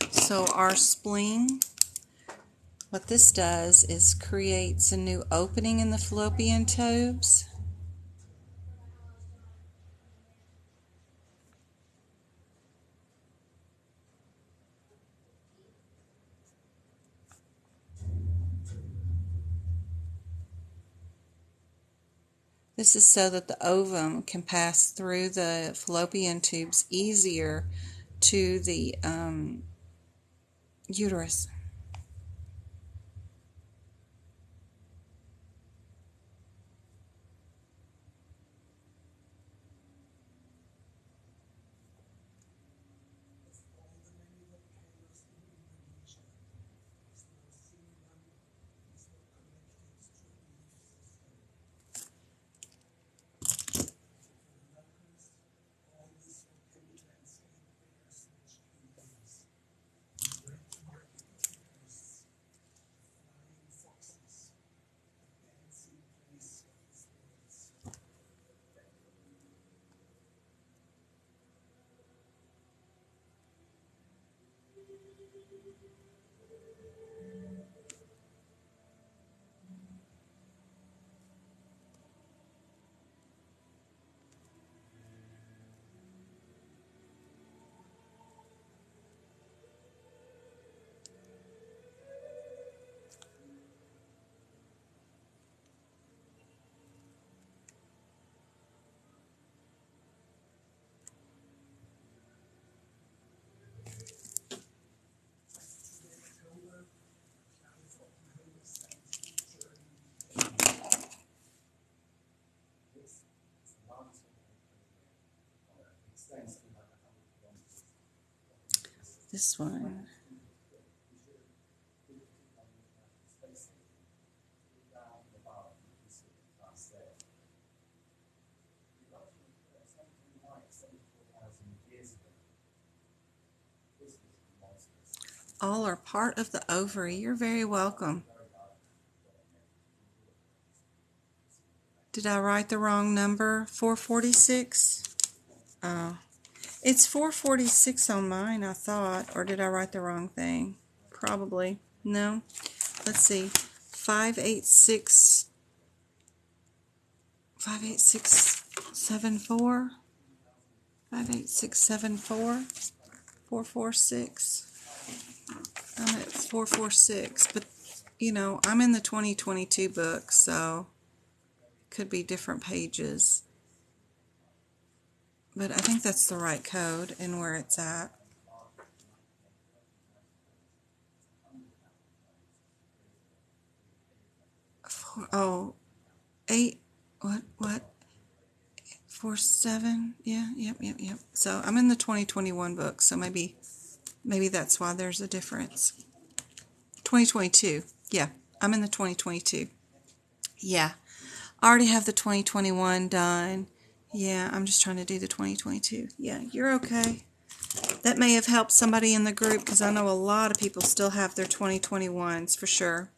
[SPEAKER 2] So our spleen, what this does is creates a new opening in the fallopian tubes. This is so that the ovum can pass through the fallopian tubes easier to the uterus. This one. All are part of the ovary. You're very welcome. Did I write the wrong number? 446? Oh. It's 446 on mine, I thought. Or did I write the wrong thing? Probably. No. Let's see. 586. 58674. 58674. 446. I'm at 446. But, you know, I'm in the 2022 book, so could be different pages. But I think that's the right code and where it's at. Oh, 8, what? 47, yeah, yep. So I'm in the 2021 book, so maybe that's why there's a difference. 2022, yeah, I'm in the 2022. Yeah, I already have the 2021 done. Yeah, I'm just trying to do the 2022. Yeah, you're okay. That may have helped somebody in the group because I know a lot of people still have their 2021s for sure.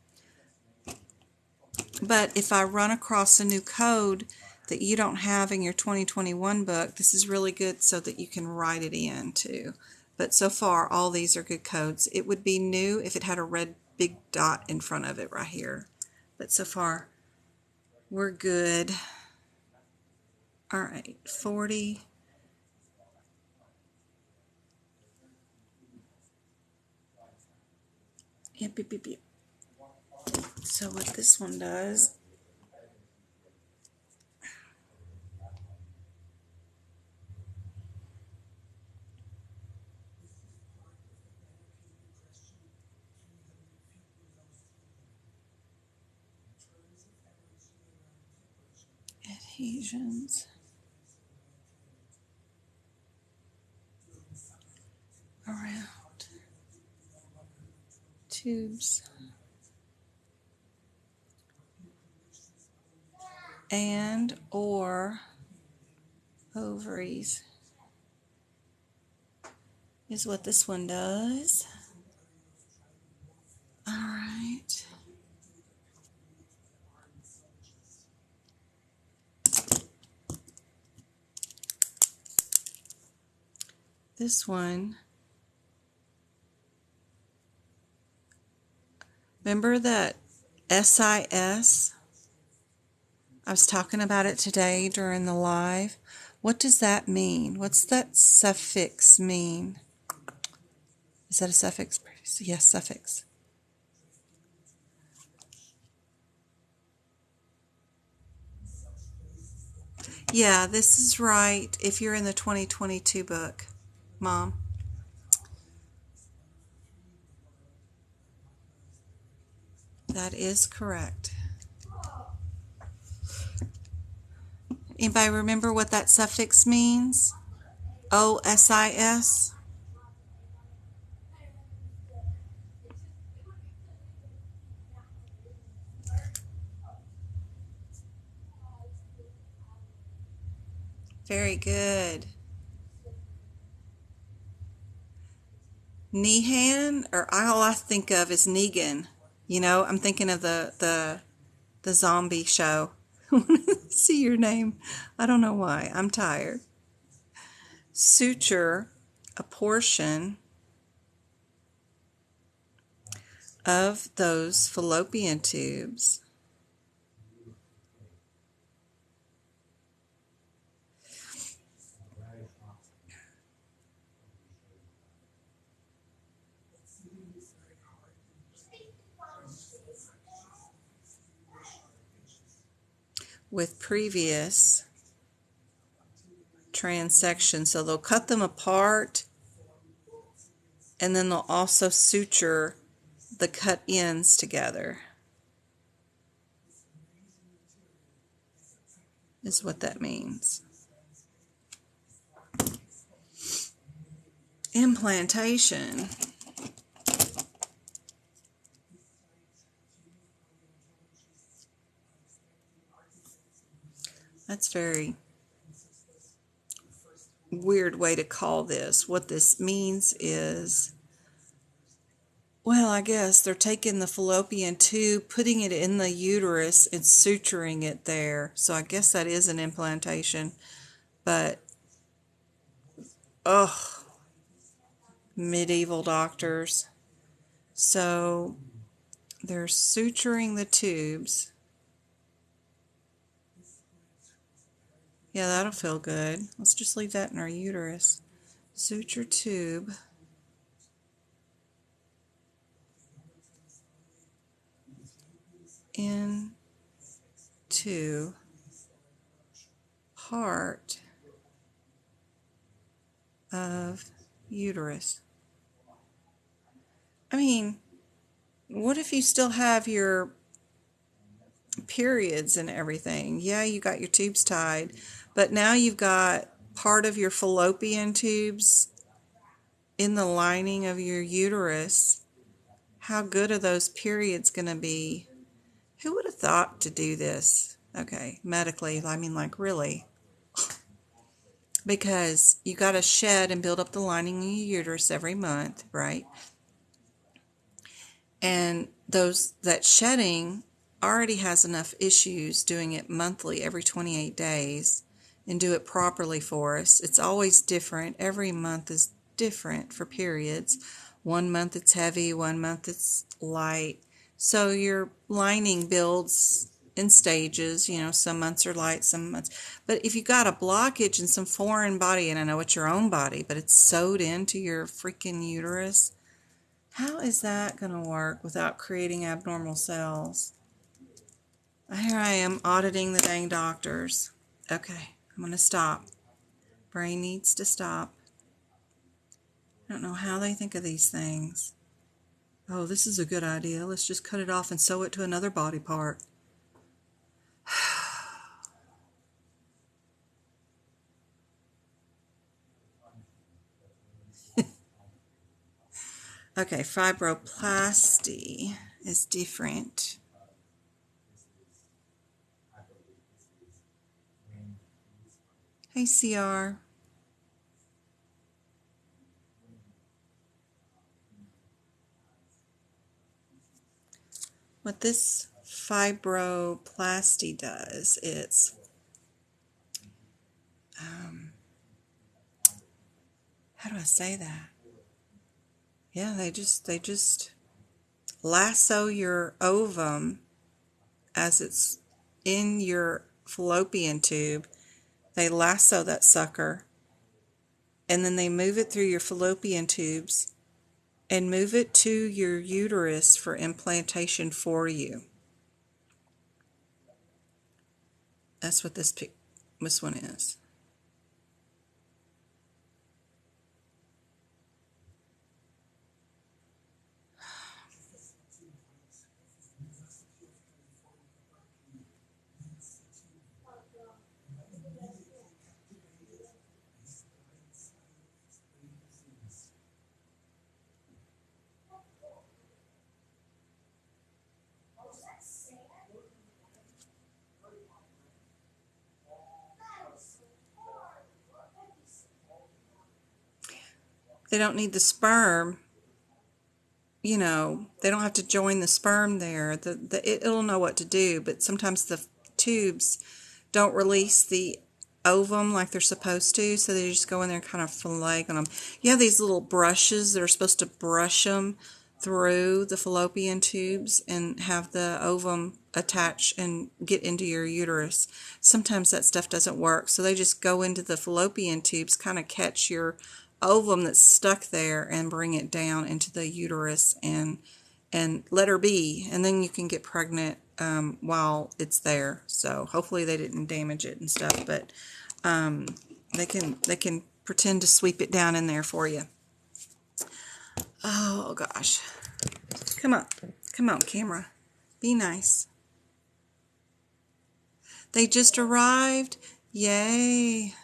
[SPEAKER 2] But if I run across a new code that you don't have in your 2021 book, this is really good so that you can write it in too. But so far, all these are good codes. It would be new if it had a red big dot in front of it right here. But so far, we're good. All right, 40. Yep. So what this one does, adhesions, around tubes, and or ovaries is what this one does. All right. This one, remember that SIS? I was talking about it today during the live. What does that mean? What's that suffix mean? Is that a suffix? Yes, suffix. Yeah, this is right if you're in the 2022 book, Mom. That is correct. Anybody remember what that suffix means? OSIS? Very good. Nehan, or all I think of is Negan. You know, I'm thinking of the zombie show. See your name. I don't know why. I'm tired. Suture, a portion of those fallopian tubes with previous transection. So they'll cut them apart, and then they'll also suture the cut ends together, is what that means. Implantation. That's very weird way to call this. What this means is, well, I guess they're taking the fallopian tube, putting it in the uterus, and suturing it there. So I guess that is an implantation. But, ugh, medieval doctors. So they're suturing the tubes. Yeah, that'll feel good. Let's just leave that in our uterus. Suture tube. Into part of uterus. I mean, what if you still have your periods and everything? Yeah, you got your tubes tied, but now you've got part of your fallopian tubes in the lining of your uterus. How good are those periods going to be? Who would have thought to do this? Okay, medically, I mean, like, really? Because you got to shed and build up the lining of your uterus every month, right? And that shedding already has enough issues doing it monthly, every 28 days, and do it properly for us. It's always different. Every month is different for periods. 1 month it's heavy, 1 month it's light. So your lining builds in stages, you know, some months are light, some months. But if you got a blockage in some foreign body, and I know it's your own body, but it's sewed into your freaking uterus, how is that going to work without creating abnormal cells? Here I am auditing the dang doctors. Okay, I'm going to stop. Brain needs to stop. I don't know how they think of these things. Oh, this is a good idea. Let's just cut it off and sew it to another body part. Okay, fibroplasty is different. Hey, CR. What this fibroplasty does, it's how do I say that? Yeah, they just lasso your ovum as it's in your fallopian tube. They lasso that sucker, and then they move it through your fallopian tubes and move it to your uterus for implantation for you. That's what this one is. They don't need the sperm, you know, they don't have to join the sperm there. It'll know what to do, but sometimes the tubes don't release the ovum like they're supposed to, so they just go in there and kind of fillet on them. You have these little brushes that are supposed to brush them, through the fallopian tubes and have the ovum attach and get into your uterus. Sometimes that stuff doesn't work, so they just go into the fallopian tubes, kind of catch your ovum that's stuck there and bring it down into the uterus and let her be, and then you can get pregnant while it's there. So hopefully they didn't damage it and stuff, but they can pretend to sweep it down in there for you. Oh gosh. Come on, camera. Be nice. They just arrived. Yay.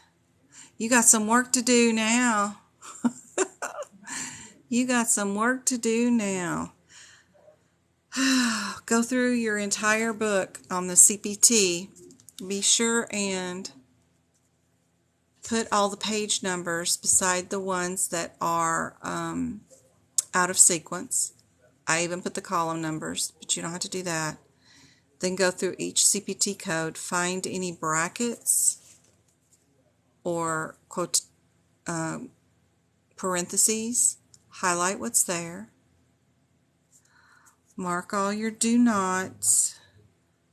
[SPEAKER 2] You got some work to do now. You got some work to do now. Go through your entire book on the CPT. Be sure and put all the page numbers beside the ones that are out of sequence. I even put the column numbers, but you don't have to do that. Then go through each CPT code, find any brackets or quote parentheses, highlight what's there, mark all your do nots,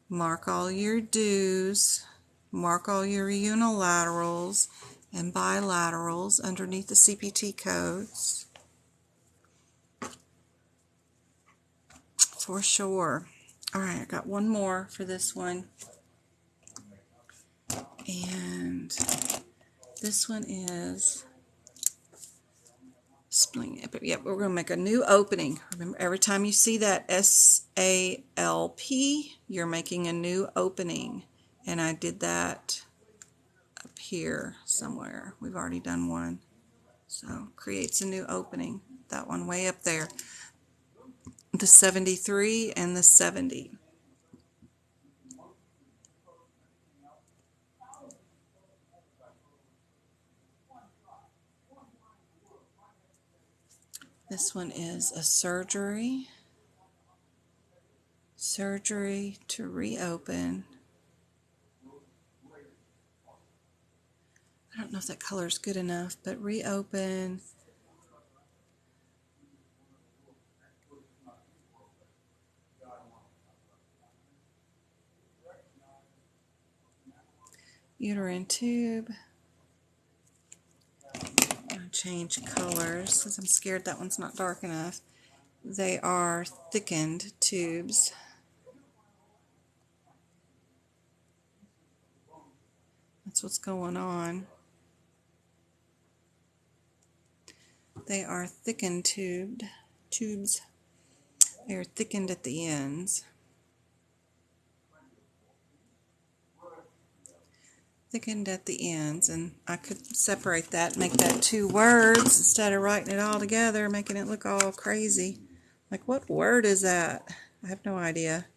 [SPEAKER 2] mark all your do's, mark all your unilaterals and bilaterals underneath the CPT codes. For sure. All right, I got one more for this one. And this one is spling. Yep, we're going to make a new opening. Remember, every time you see that SALP, you're making a new opening. And I did that up here somewhere. We've already done one. So creates a new opening. That one way up there. The 73 and the 70. This one is a surgery to reopen. I don't know if that color is good enough, but reopen. Uterine tube. I'll change colors because I'm scared that one's not dark enough. They are thickened tubes. That's what's going on. They are thickened tubes. They are thickened at the ends. Thickened at the ends, and I could separate that, make that 2 words instead of writing it all together, making it look all crazy. Like, what word is that? I have no idea.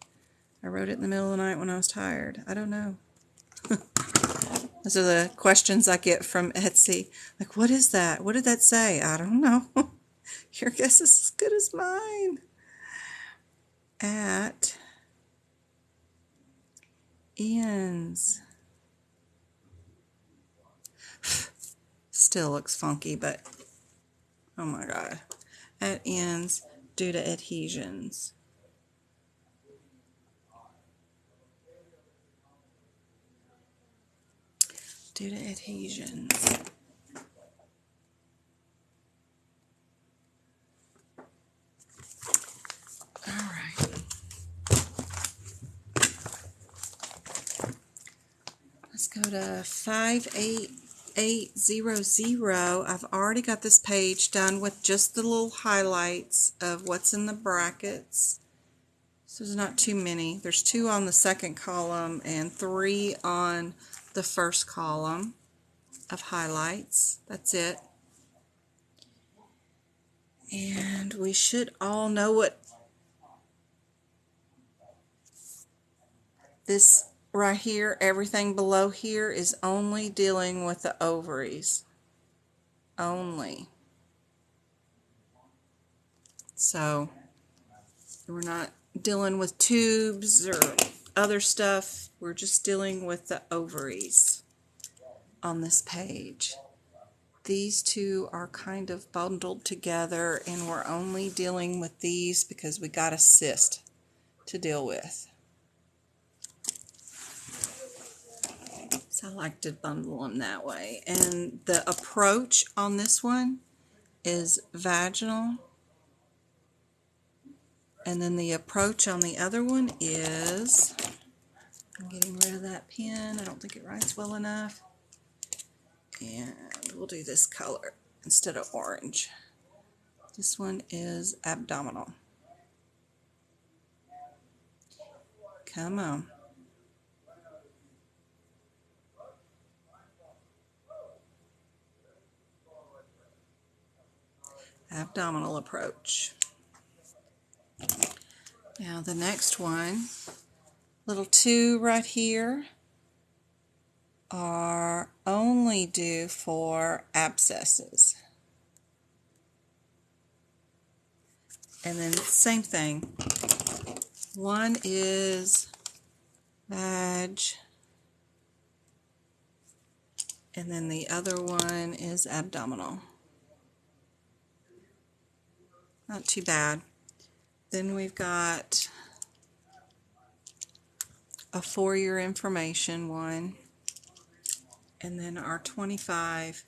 [SPEAKER 2] I wrote it in the middle of the night when I was tired. I don't know. Those are the questions I get from Etsy. Like, what is that? What did that say? I don't know. Your guess is as good as mine. At ends. Still looks funky, but oh my god. At ends due to adhesions. Due to adhesions. Alright. Let's go to 58800. I've already got this page done with just the little highlights of what's in the brackets. So there's not too many. There's 2 on the second column and 3 on the first column of highlights. That's it. And we should all know what this right here, everything below here is only dealing with the ovaries. Only. So we're not dealing with tubes or other stuff. We're just dealing with the ovaries on this page. these two are kind of bundled together, and we're only dealing with these because we got a cyst to deal with. So I like to bundle them that way. And the approach on this one is vaginal. And then the approach on the other one is, I'm getting rid of that pen. I don't think it writes well enough. And we'll do this color instead of orange. This one is abdominal. Come on. Abdominal approach. Now the next one, little two right here, are only due for abscesses. And then same thing. One is vag, and then the other one is abdominal. Not too bad. Then we've got a for-your information one, and then our 25.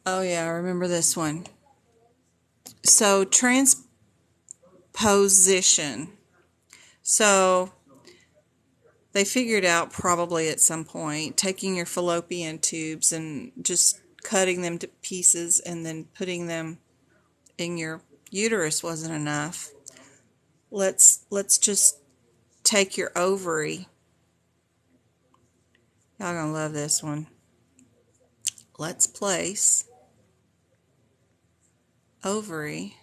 [SPEAKER 2] Oh yeah, I remember this one. So transposition. So they figured out probably at some point taking your fallopian tubes and just cutting them to pieces and then putting them in your uterus wasn't enough. Let's just take your ovary. Y'all gonna love this one. Let's place ovary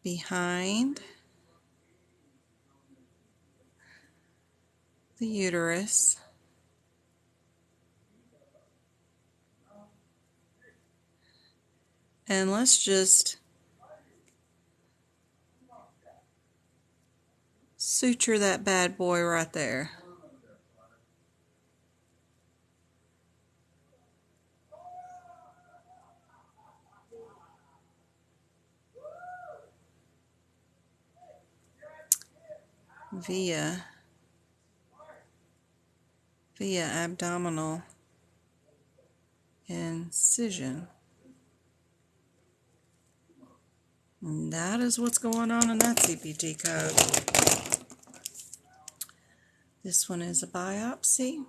[SPEAKER 2] behind the uterus, and let's just suture that bad boy right there. Via abdominal incision. And that is what's going on in that CPT code. This one is a biopsy.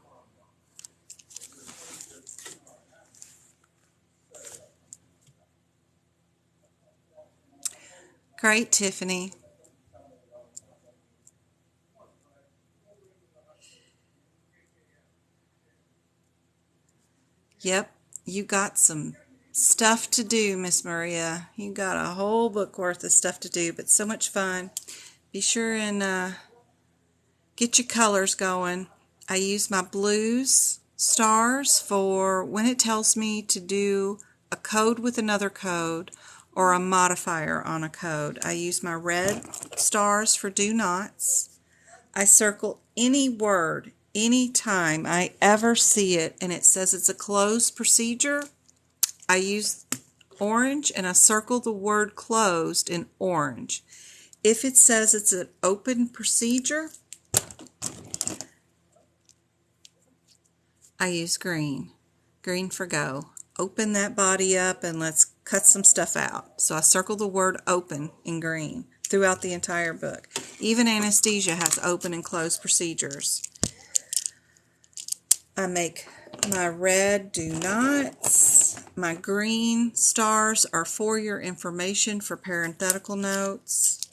[SPEAKER 2] Great, Tiffany. Yep, you got some stuff to do, Miss Maria. You got a whole book worth of stuff to do, but so much fun. Be sure and get your colors going. I use my blues stars for when it tells me to do a code with another code or a modifier on a code. I use my red stars for do nots. I circle any word anytime I ever see it and it says it's a closed procedure. I use orange and I circle the word closed in orange. If it says it's an open procedure, I use green. Green for go. Open that body up and let's cut some stuff out. So I circle the word open in green throughout the entire book. Even anesthesia has open and closed procedures. I make my red do nots. My green stars are for your information for parenthetical notes.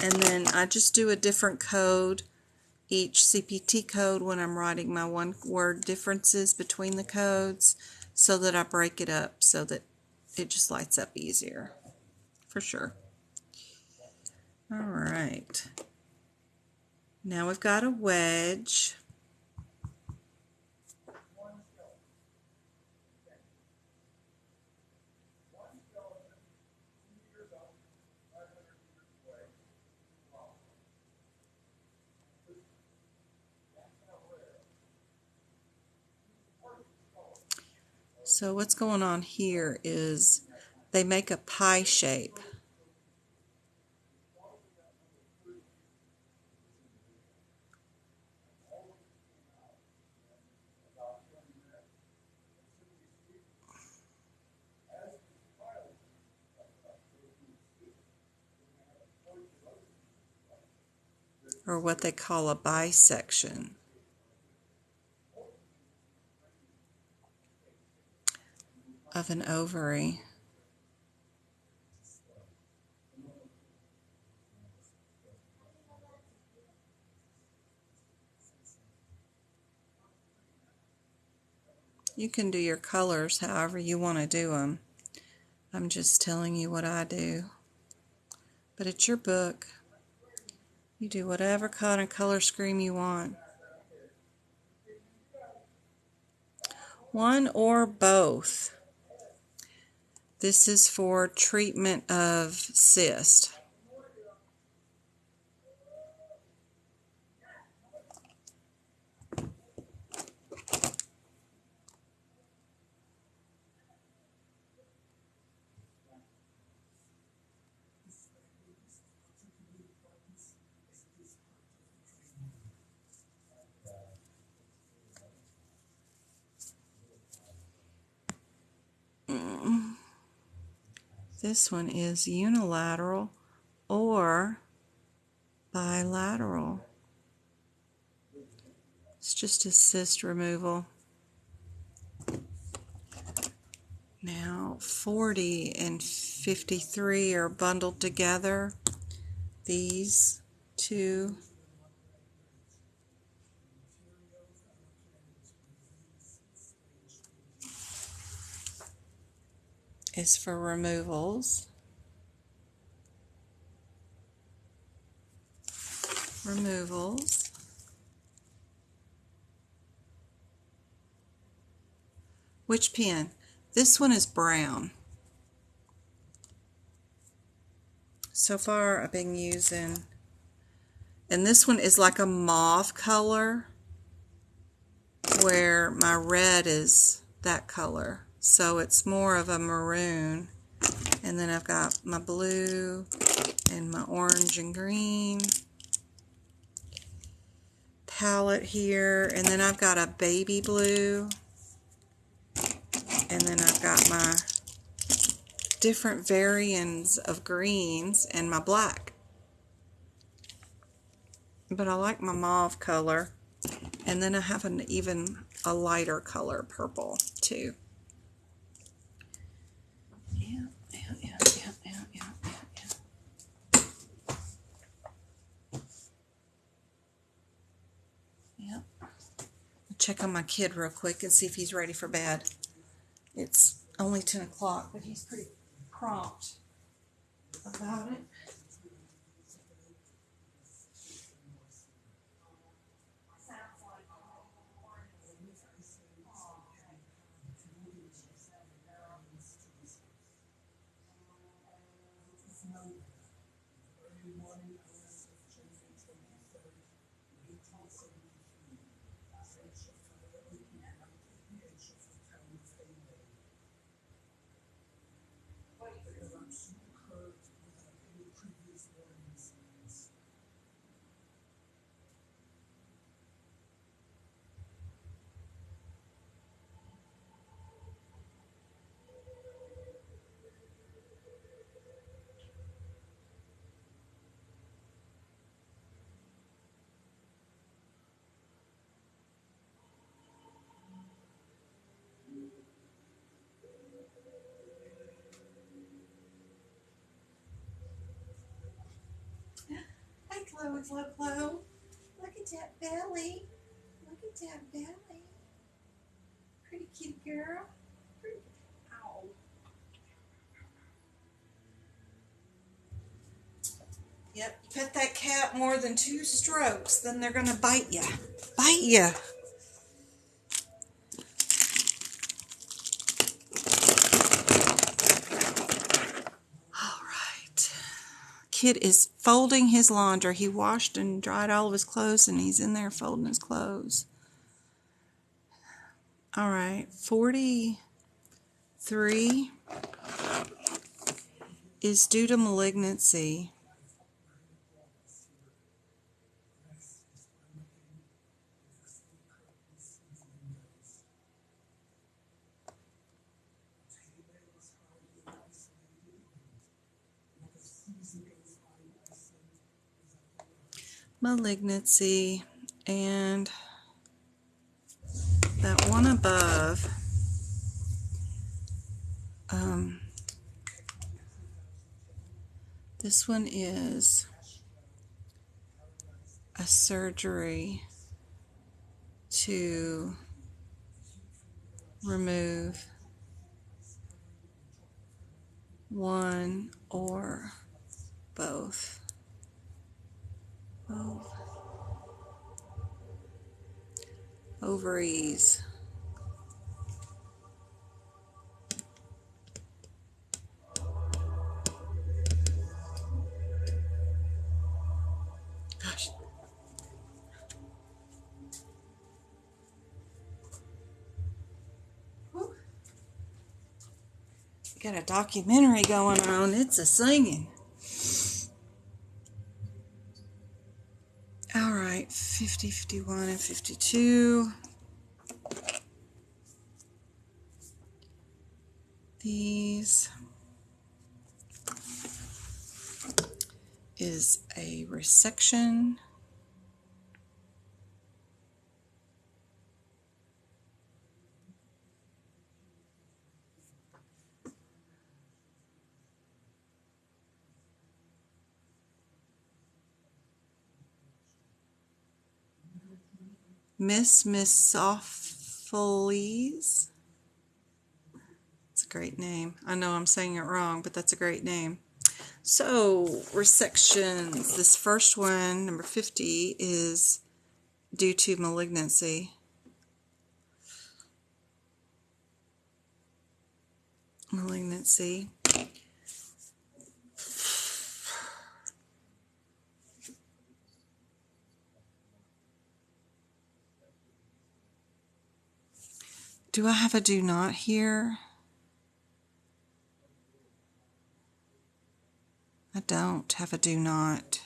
[SPEAKER 2] And then I just do a different code, each CPT code, when I'm writing my one-word differences between the codes so that I break it up so that it just lights up easier, for sure. All right. Now we've got a wedge. So what's going on here is they make a pie shape. Or what they call a bisection. Of an ovary. You can do your colors however you want to do them. I'm just telling you what I do. But it's your book. You do whatever kind of color scheme you want. One or both. This is for treatment of cyst. This one is unilateral or bilateral. It's just a cyst removal. Now 40 and 53 are bundled together. These two is for removals. Removals. Which pen? This one is brown. So far I've been using, and this one is like a mauve color where my red is that color. So it's more of a maroon. And then I've got my blue and my orange and green palette here. And then I've got a baby blue. And then I've got my different variants of greens and my black. But I like my mauve color. And then I have even a lighter color purple too. Yeah. Check on my kid real quick and see if he's ready for bed. It's only 10 o'clock, but he's pretty prompt about it. Hi, Chloe, Chloe. Look at that belly. Look at that belly. Pretty cute girl. Pretty. Ow. Yep, you pet that cat more than 2 strokes, then they're going to bite you. Bite you. All right. Kid is folding his laundry. He washed and dried all of his clothes, and he's in there folding his clothes. All right, 40 3 is due to malignancy. Malignancy, and that one above, this one is a surgery to remove one or both. Ovaries. Gosh. Whew. Got a documentary going on. It's a singing. All right, 50, 51, and 52. These is a resection. Misopheles. It's a great name. I know I'm saying it wrong, but that's a great name. So, resections. This first one, number 50, is due to malignancy. Malignancy. Do I have a do not here? I don't have a do not.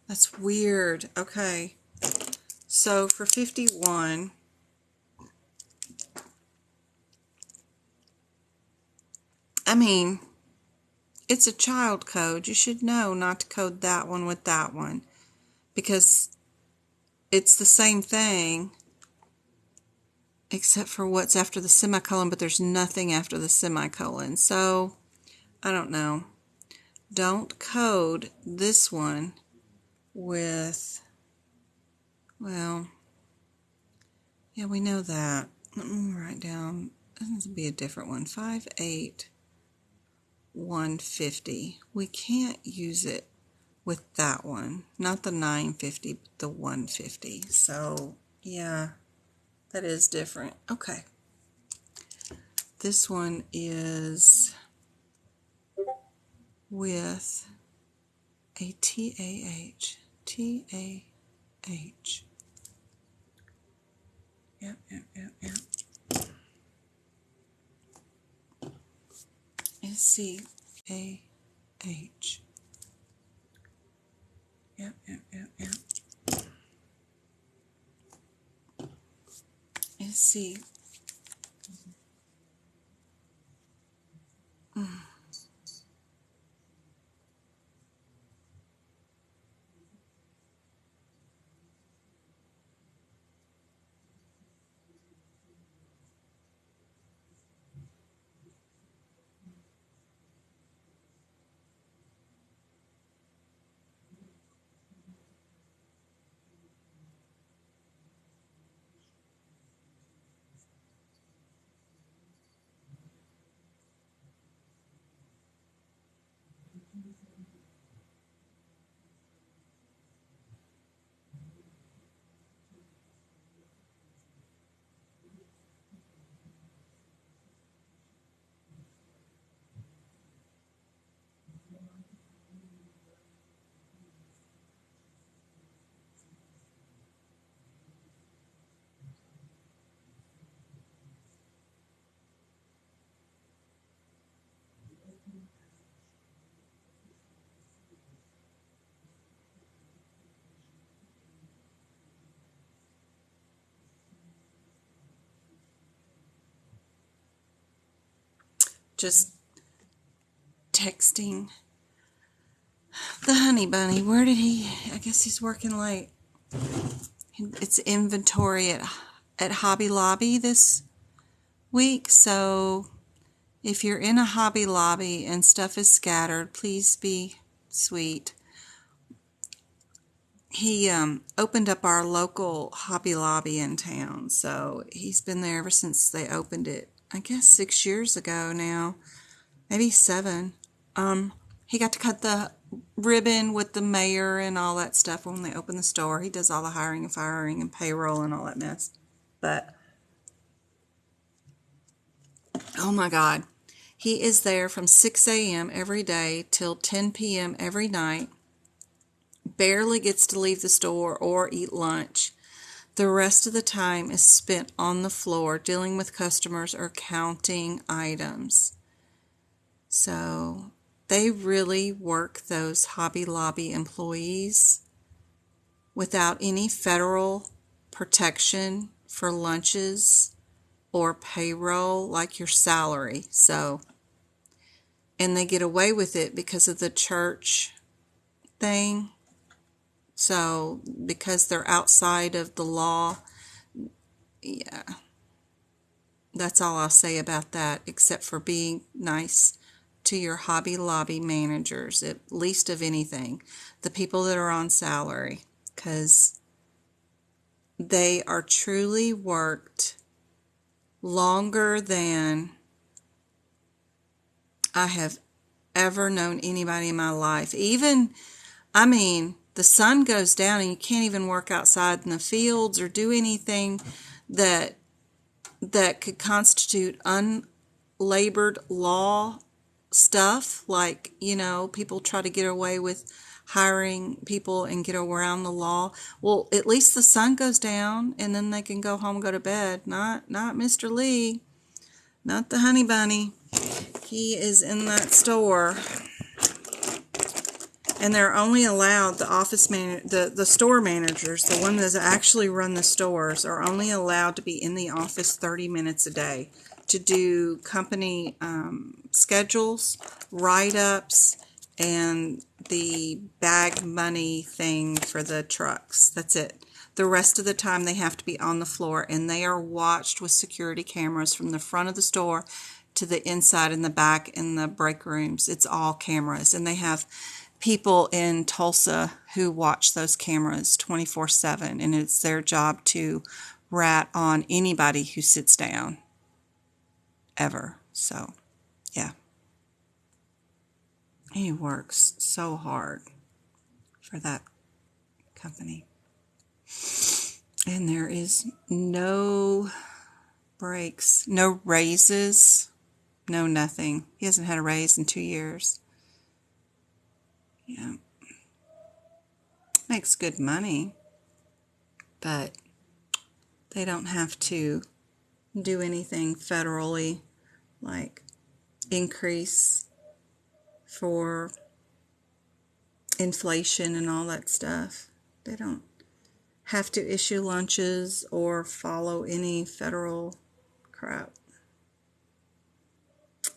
[SPEAKER 2] That's weird. Okay. So for 51, I mean, it's a child code. You should know not to code that one with that one, because it's the same thing except for what's after the semicolon, but there's nothing after the semicolon. So, I don't know. Don't code this one with, well, yeah, we know that. Let me write down, this will be a different one, 58150. We can't use it with that one, not the 950, but the 150. So, yeah, that is different. Okay. This one is with a TAH. TAH. Yep. SCAH. Yep. SC. just texting the honey bunny. Where did he? I guess he's working late. It's inventory at Hobby Lobby this week, so if you're in a Hobby Lobby and stuff is scattered, please be sweet. He opened up our local Hobby Lobby in town, so he's been there ever since they opened it. I guess 6 years ago now, maybe 7. He got to cut the ribbon with the mayor and all that stuff when they opened the store. He does all the hiring and firing and payroll and all that mess. But, oh my God, he is there from 6 a.m. every day till 10 p.m. every night. Barely gets to leave the store or eat lunch. The rest of the time is spent on the floor dealing with customers or counting items. So they really work those Hobby Lobby employees without any federal protection for lunches or payroll like your salary. So, and they get away with it because of the church thing. So, because they're outside of the law, yeah, that's all I'll say about that, except for being nice to your Hobby Lobby managers, at least of anything, the people that are on salary, because they are truly worked longer than I have ever known anybody in my life. Even, I mean, the sun goes down and you can't even work outside in the fields or do anything that could constitute unlabored law stuff. Like, you know, people try to get away with hiring people and get around the law. Well, at least the sun goes down and then they can go home and go to bed. Not Mr. Lee, not the honey bunny. He is in that store. And they're only allowed, the store managers, the ones that actually run the stores, are only allowed to be in the office 30 minutes a day to do company schedules, write-ups, and the bag money thing for the trucks. That's it. The rest of the time they have to be on the floor, and they are watched with security cameras from the front of the store to the inside and the back in the break rooms. It's all cameras, and they have people in Tulsa who watch those cameras 24/7, and it's their job to rat on anybody who sits down ever. So, yeah. He works so hard for that company. And there is no breaks, no raises, no nothing. He hasn't had a raise in 2 years. Yeah. Makes good money, but they don't have to do anything federally, like increase for inflation and all that stuff. They don't have to issue lunches or follow any federal crap,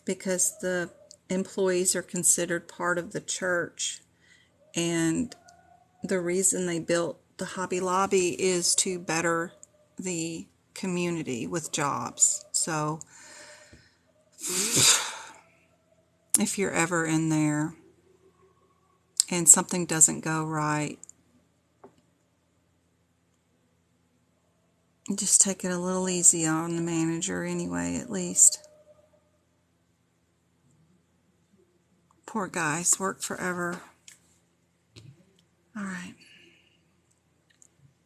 [SPEAKER 2] because the employees are considered part of the church, and the reason they built the Hobby Lobby is to better the community with jobs. So if you're ever in there and something doesn't go right, just take it a little easy on the manager anyway, at least. Poor guys, work forever. All right.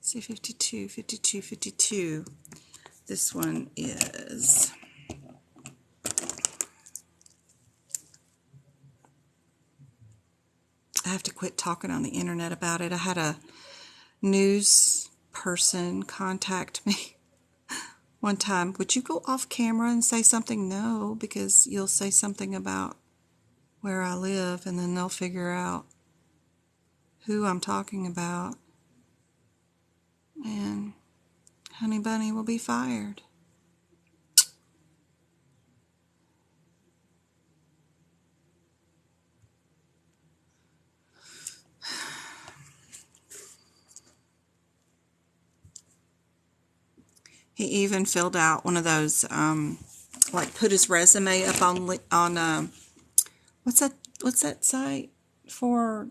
[SPEAKER 2] See, 52, 52, 52. This one is... I have to quit talking on the internet about it. I had a news person contact me one time. Would you go off camera and say something? No, because you'll say something about where I live, and then they'll figure out who I'm talking about, and Honey Bunny will be fired. He even filled out one of those, like put his resume up on what's that site for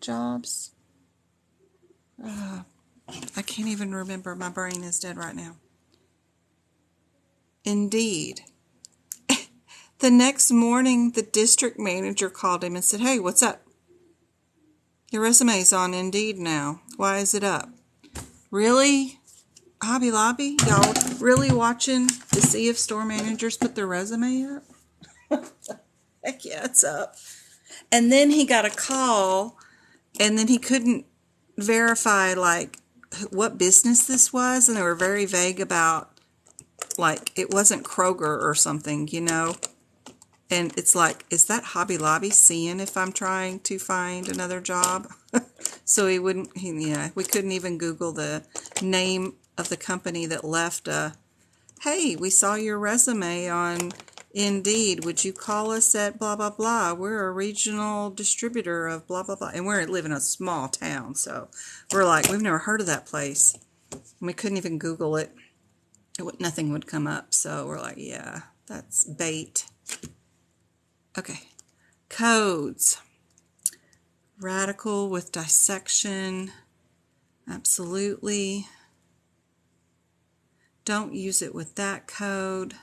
[SPEAKER 2] jobs? I can't even remember. My brain is dead right now. Indeed. The next morning, the district manager called him and said, "Hey, what's up? Your resume's on Indeed now. Why is it up?" Really? Hobby Lobby? Y'all really watching to see if store managers put their resume up? Heck yeah, it's up. And then he got a call, and then he couldn't verify, like, what business this was, and they were very vague about, like, it wasn't Kroger or something, you know? And it's like, is that Hobby Lobby seeing if I'm trying to find another job? So we couldn't even Google the name of the company that left hey, we saw your resume on Indeed. Would you call us at blah, blah, blah? We're a regional distributor of blah, blah, blah. And we live in a small town, so we're like, we've never heard of that place. And we couldn't even Google it. Nothing would come up, so we're like, yeah, that's bait. Okay, codes. Radical with dissection, absolutely. Don't use it with that code.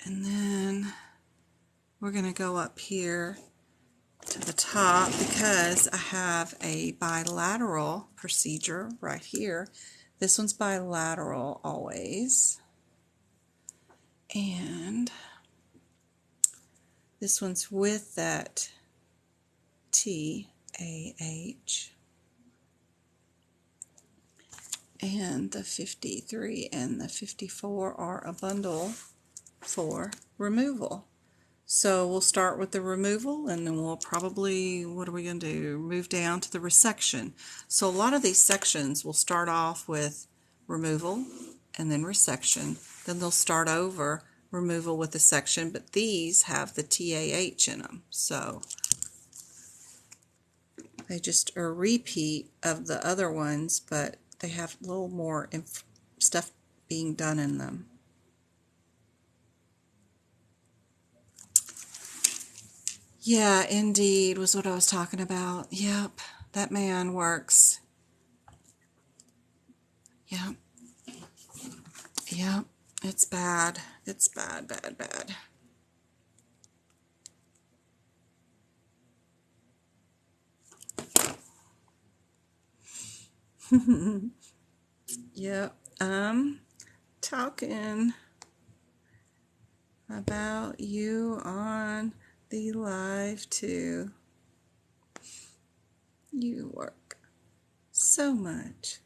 [SPEAKER 2] And then we're going to go up here to the top because I have a bilateral procedure right here. This one's bilateral always. And this one's with that TAH. And the 53 and the 54 are a bundle for removal. So we'll start with the removal, and then we'll probably, what are we going to do? Move down to the resection. So a lot of these sections will start off with removal and then resection. Then they'll start over removal with the section, but these have the TAH in them. So they just are a repeat of the other ones, but they have a little more stuff being done in them. Yeah, Indeed was what I was talking about. Yep, that man works. Yep. Yep, it's bad. It's bad, bad, bad. Yep, I'm talking about you on the live too. You work so much.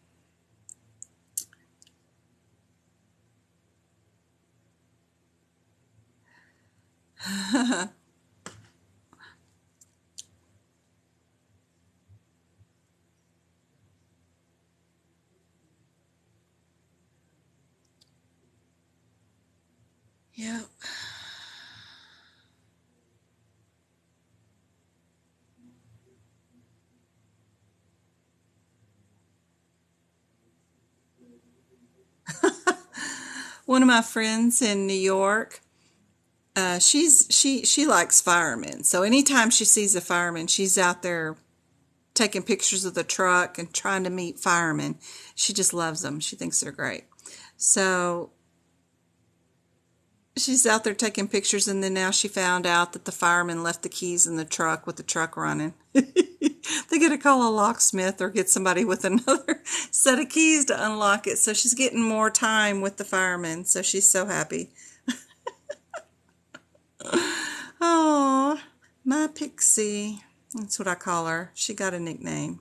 [SPEAKER 2] Yep. One of my friends in New York, she likes firemen. So anytime she sees a fireman, she's out there taking pictures of the truck and trying to meet firemen. She just loves them. She thinks they're great. So she's out there taking pictures, and then now she found out that the fireman left the keys in the truck with the truck running. They got to call a locksmith or get somebody with another set of keys to unlock it. So she's getting more time with the firemen. So she's so happy. Oh, my Pixie. That's what I call her. She got a nickname.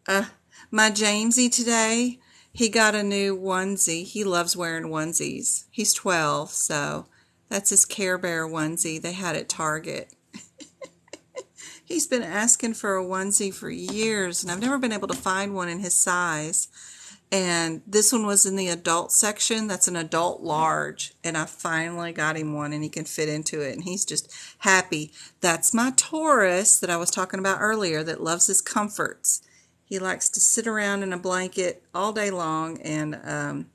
[SPEAKER 2] My Jamesy today, he got a new onesie. He loves wearing onesies. He's 12, so that's his Care Bear onesie they had at Target. He's been asking for a onesie for years, and I've never been able to find one in his size. And this one was in the adult section. That's an adult large, and I finally got him one, and he can fit into it, and he's just happy. That's my Taurus that I was talking about earlier that loves his comforts. He likes to sit around in a blanket all day long and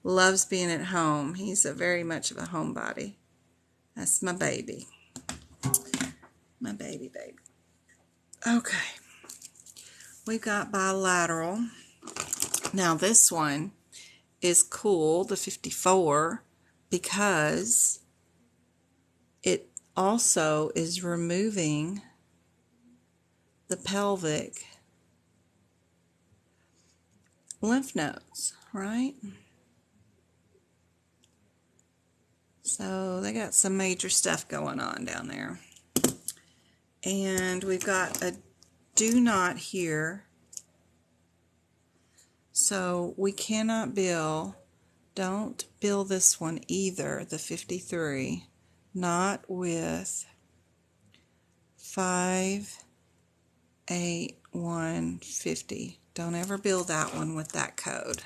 [SPEAKER 2] loves being at home. He's very much of a homebody. That's my baby. My baby. Okay. We've got bilateral. Now this one is cool, the 54, because it also is removing the pelvic lymph nodes, right? So they got some major stuff going on down there. And we've got a do not here. So we cannot bill, don't bill this one either, the 53, not with 58150. Don't ever bill that one with that code.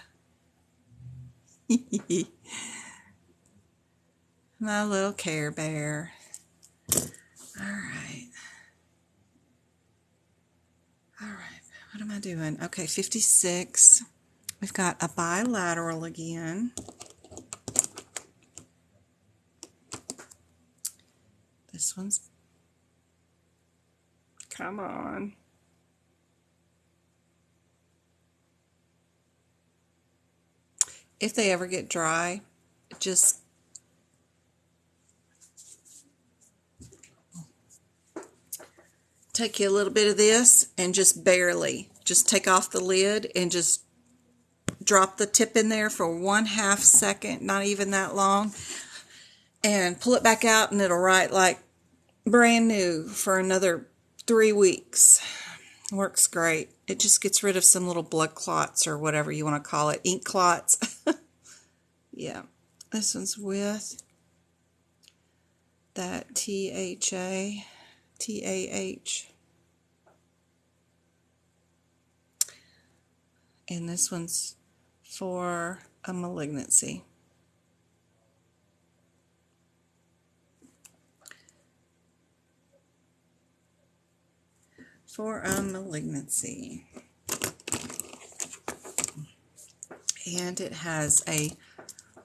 [SPEAKER 2] My little Care Bear. Alright. Alright, what am I doing? Okay, 56. We've got a bilateral again. This one's, come on. If they ever get dry, just take you a little bit of this and just barely, just take off the lid and just drop the tip in there for 1/2 second, not even that long, and pull it back out and it'll write like brand new for another 3 weeks. Works great. It just gets rid of some little blood clots or whatever you want to call it, ink clots. Yeah, this one's with that TAH. And this one's for a malignancy. For a malignancy. And it has a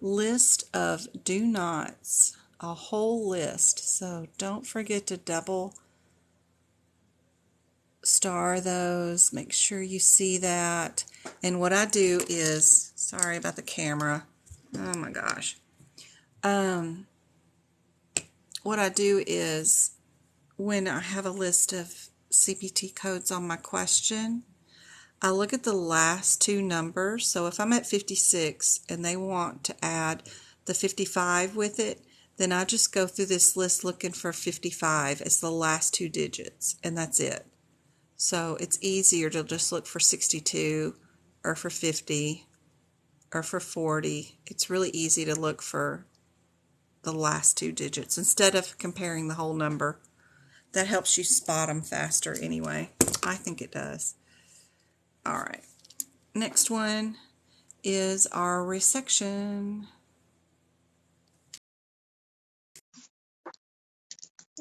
[SPEAKER 2] list of do nots, a whole list. So don't forget to double star those. Make sure you see that. And what I do is, sorry about the camera. Oh my gosh. What I do is when I have a list of CPT codes on my question, I look at the last 2 numbers. So if I'm at 56 and they want to add the 55 with it, then I just go through this list looking for 55 as the last 2 digits, and that's it. So it's easier to just look for 62 or for 50 or for 40. It's really easy to look for the last 2 digits instead of comparing the whole number. That helps you spot them faster anyway. I think it does. Alright, next one is our resection.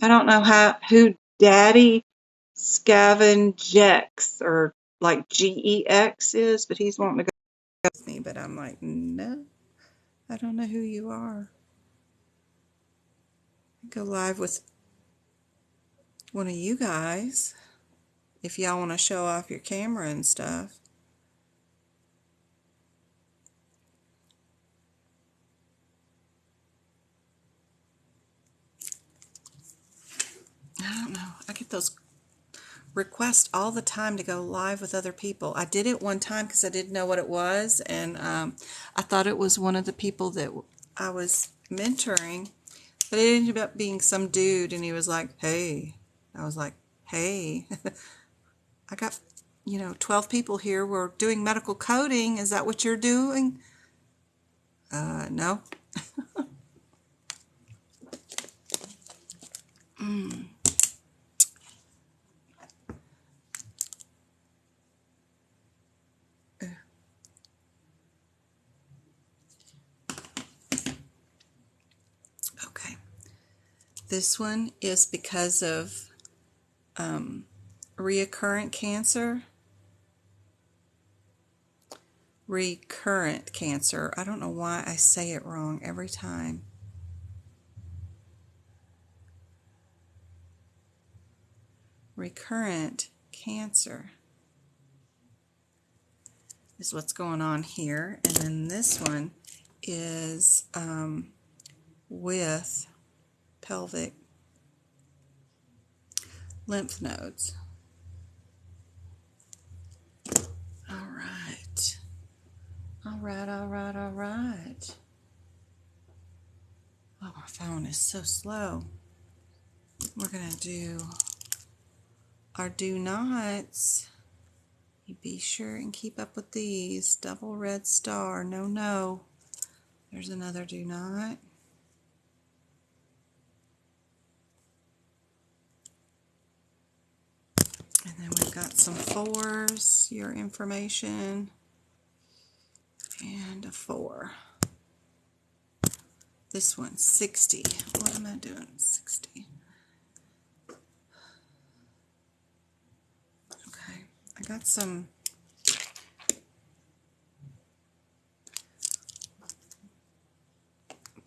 [SPEAKER 2] I don't know who Daddy Scavengex or like GEX is, but he's wanting to go with me, but I'm like, no, I don't know who you are. Go live with one of you guys if y'all want to show off your camera and stuff. I don't know. I get those requests all the time to go live with other people. I did it one time because I didn't know what it was, and I thought it was one of the people that I was mentoring, but it ended up being some dude, and he was like, hey. I was like, hey. I got, 12 people here. We're doing medical coding. Is that what you're doing? No. Okay. This one is because of reoccurrent cancer. recurrent cancer. I don't know why I say it wrong every time. Recurrent cancer is what's going on here. And then this one is with pelvic lymph nodes. All right. All right, all right, all right. Oh, my phone is so slow. We're going to do our do nots. You be sure and keep up with these. Double red star. No, no. There's another do not. And then we've got some 4s, your information, and a 4. This one's 60. What am I doing? 60. Okay, I got some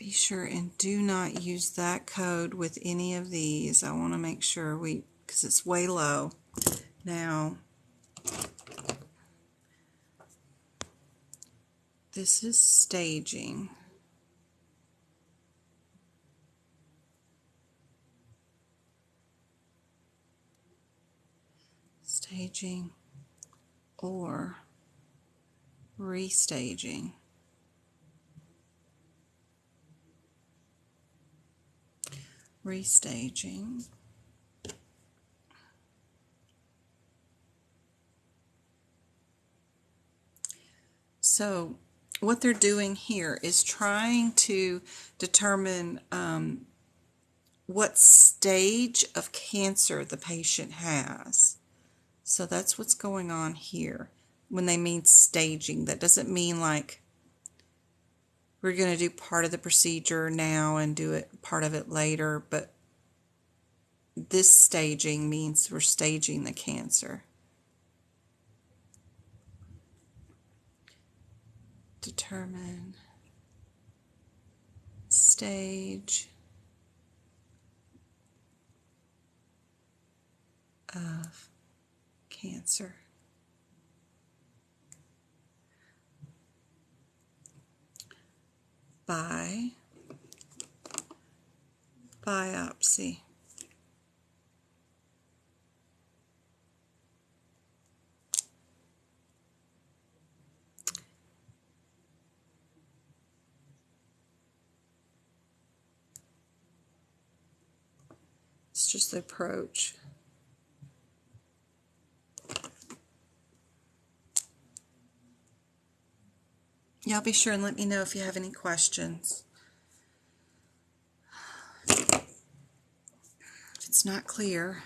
[SPEAKER 2] be sure and do not use that code with any of these. I want to make sure because it's way low. Now, this is staging. Staging or restaging. Restaging. So what they're doing here is trying to determine what stage of cancer the patient has. So that's what's going on here. When they mean staging, that doesn't mean like we're going to do part of the procedure now and do it part of it later, but this staging means we're staging the cancer. Determine stage of cancer. By biopsy. It's just the approach. Y'all be sure and let me know if you have any questions. If it's not clear.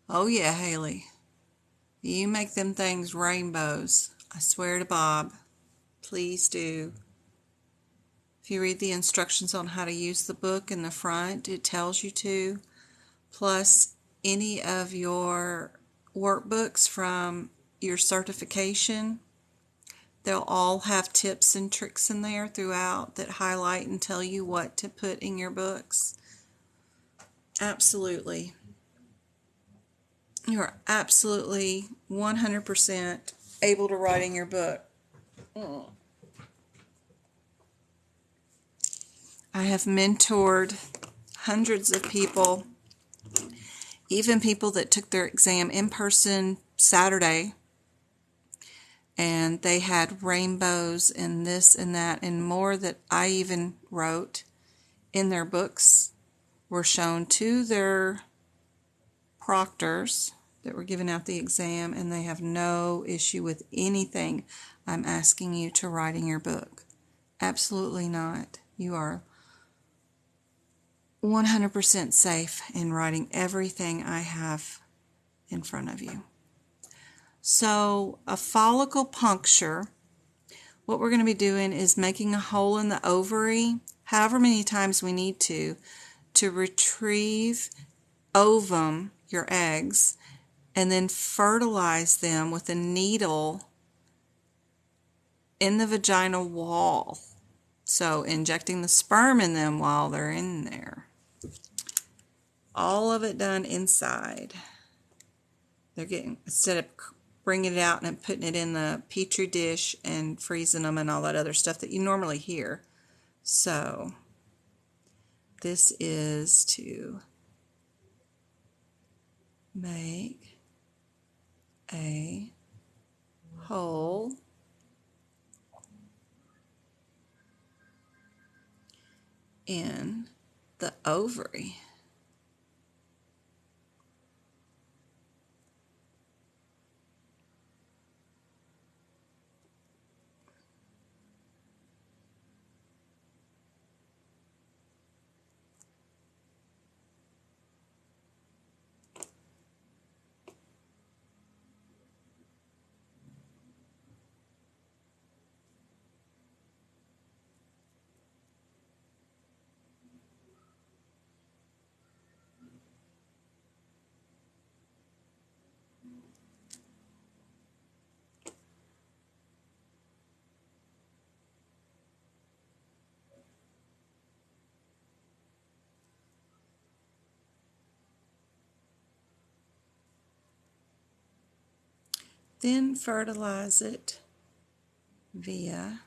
[SPEAKER 2] Oh yeah, Haley. You make them things rainbows. I swear to Bob. Please do. If you read the instructions on how to use the book in the front, it tells you to. Plus any of your workbooks from your certification, they'll all have tips and tricks in there throughout that highlight and tell you what to put in your books. Absolutely. You are absolutely 100% able to write in your book. I have mentored hundreds of people, even people that took their exam in person Saturday, and they had rainbows and this and that and more that I even wrote in their books were shown to their proctors that were giving out the exam, and they have no issue with anything I'm asking you to write in your book. Absolutely not. You are 100% safe in writing everything I have in front of you. So a follicle puncture, what we're going to be doing is making a hole in the ovary however many times we need to to retrieve ovum, your eggs, and then fertilize them with a needle in the vaginal wall. So injecting the sperm in them while they're in there. All of it done inside. They're getting, instead of bringing it out and putting it in the petri dish and freezing them and all that other stuff that you normally hear. So this is to make a hole in the ovary. Then fertilize it via,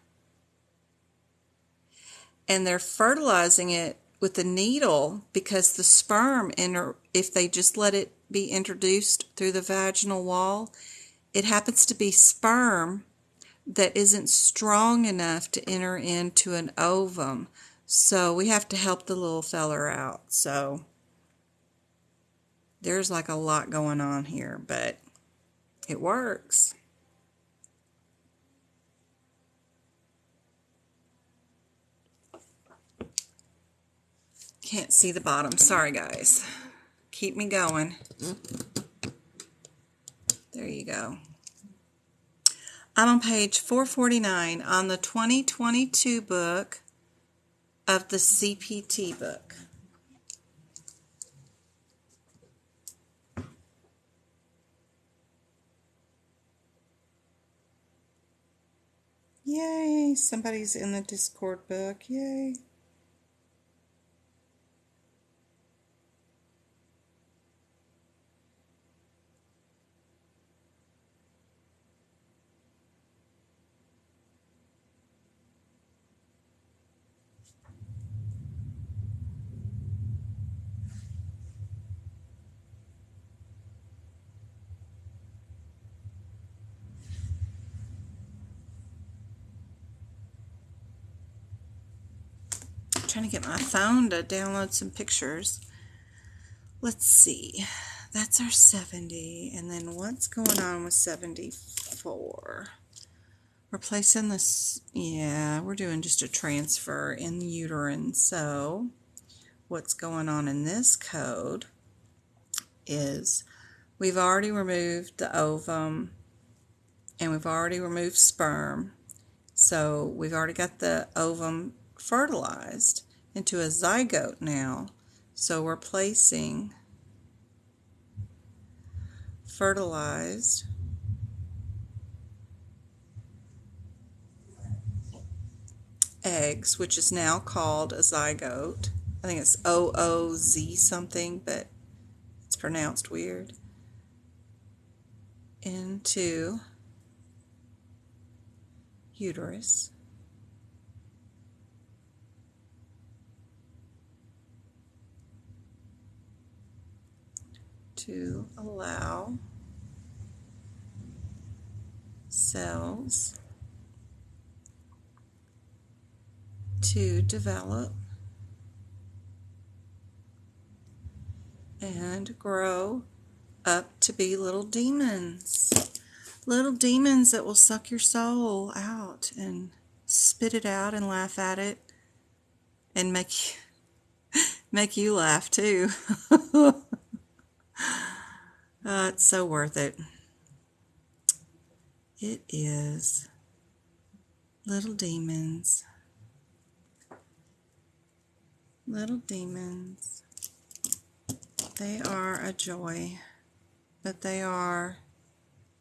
[SPEAKER 2] and they're fertilizing it with a needle because the sperm, if they just let it be introduced through the vaginal wall, it happens to be sperm that isn't strong enough to enter into an ovum. So we have to help the little feller out. So there's like a lot going on here, but it works. Can't see the bottom. Sorry, guys. Keep me going. There you go. I'm on page 449 on the 2022 book of the CPT book. Yay, somebody's in the Discord book. Yay. Trying to get my phone to download some pictures. Let's see. That's our 70. And then what's going on with 74? Replacing this. Yeah, we're doing just a transfer in the uterine. So what's going on in this code is we've already removed the ovum and we've already removed sperm. So we've already got the ovum fertilized into a zygote now. So we're placing fertilized eggs, which is now called a zygote. I think it's OOZ something, but it's pronounced weird. Into uterus. To allow cells to develop and grow up to be little demons. Little demons that will suck your soul out and spit it out and laugh at it and make you laugh too. It's so worth it. It is. Little demons. Little demons. They are a joy, but they are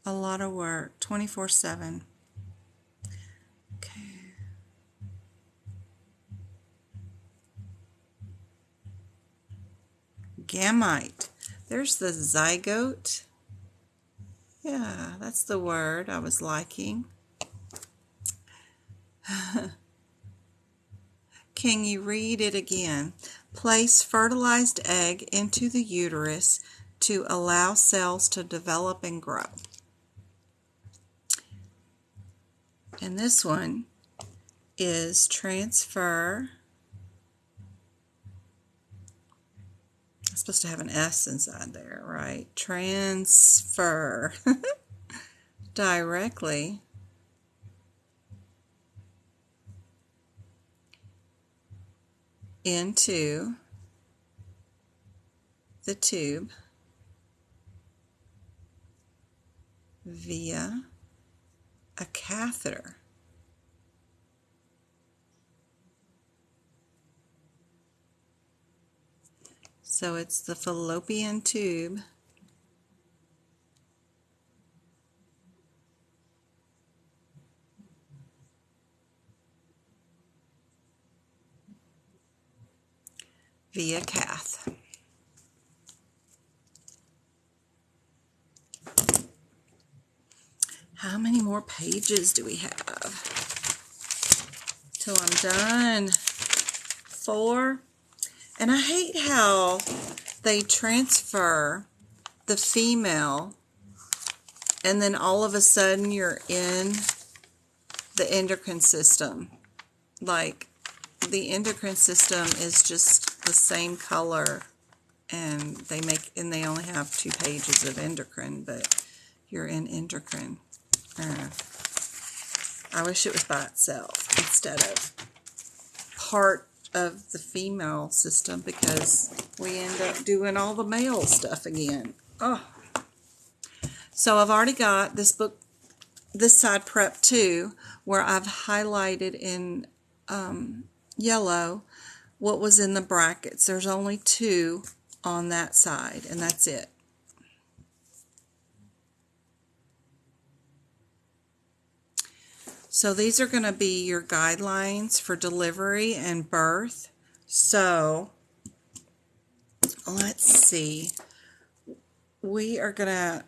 [SPEAKER 2] a lot of work, 24/7. Okay. Gamete. There's the zygote. Yeah, that's the word I was liking. Can you read it again? Place fertilized egg into the uterus to allow cells to develop and grow. And this one is transfer. It's supposed to have an S inside there, right? Transfer directly into the tube via a catheter. So it's the fallopian tube via cath. How many more pages do we have till I'm done? 4. And I hate how they transfer the female and then all of a sudden you're in the endocrine system. Like, the endocrine system is just the same color, and they only have 2 pages of endocrine, but you're in endocrine. I wish it was by itself instead of part of the female system, because we end up doing all the male stuff again. Oh. So I've already got this book, this side prep 2, where I've highlighted in yellow what was in the brackets. There's only 2 on that side, and that's it. So these are going to be your guidelines for delivery and birth. So let's see. We are going to,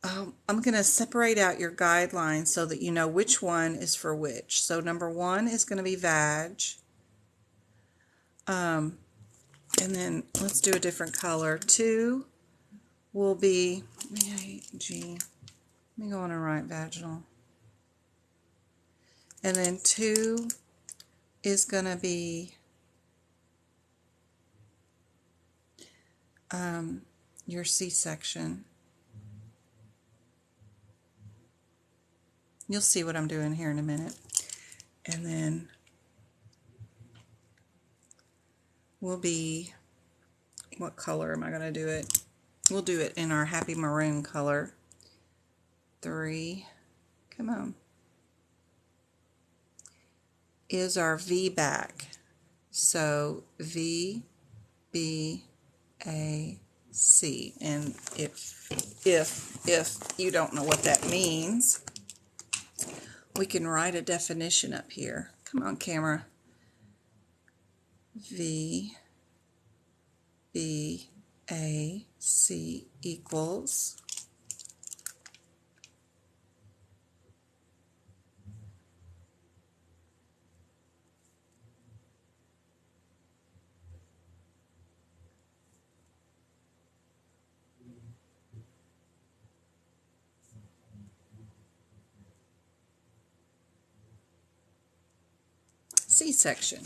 [SPEAKER 2] I'm going to separate out your guidelines so that you know which one is for which. So number 1 is going to be vag. And then let's do a different color. 2 will be VAG. Let me go on and write vaginal. And then 2 is going to be your C-section. You'll see what I'm doing here in a minute. And then will be, what color am I going to do it? We'll do it in our happy maroon color. 3, come on, is our VBAC. So V, B, A, C. And if you don't know what that means, we can write a definition up here. Come on, camera. V, B, A, C equals C-section.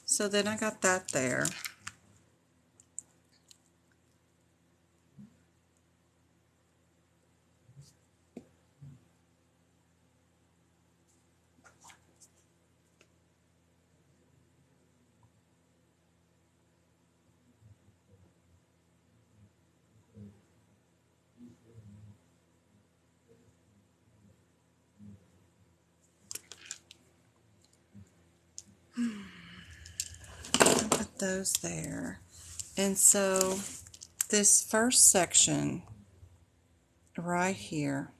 [SPEAKER 2] So then I got that there. those there. And so this first section right here,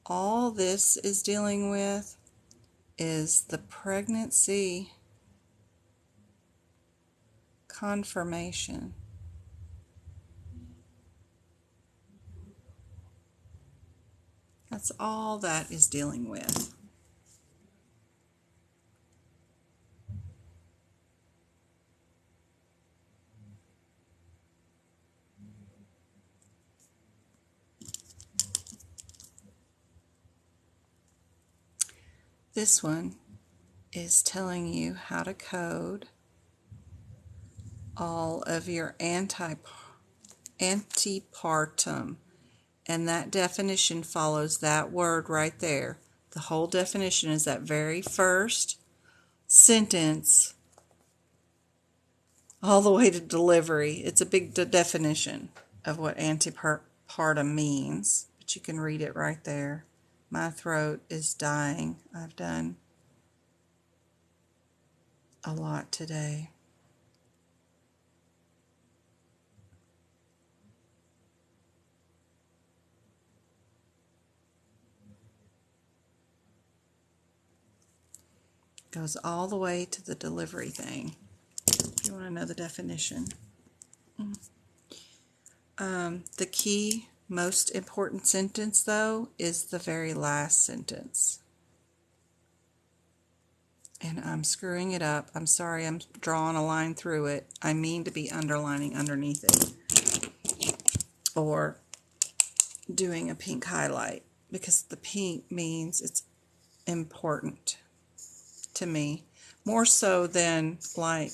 [SPEAKER 2] all this is dealing with is the pregnancy confirmation. That's all that is dealing with. This one is telling you how to code all of your antepartum, and that definition follows that word right there. The whole definition is that very first sentence all the way to delivery. It's a big definition of what antepartum means, but you can read it right there. My throat is dying. I've done a lot today. Goes all the way to the delivery thing. If you want to know the definition. The key, most important sentence, though, is the very last sentence. And I'm screwing it up. I'm sorry, I'm drawing a line through it. I mean to be underlining underneath it. Or doing a pink highlight, because the pink means it's important to me, more so than like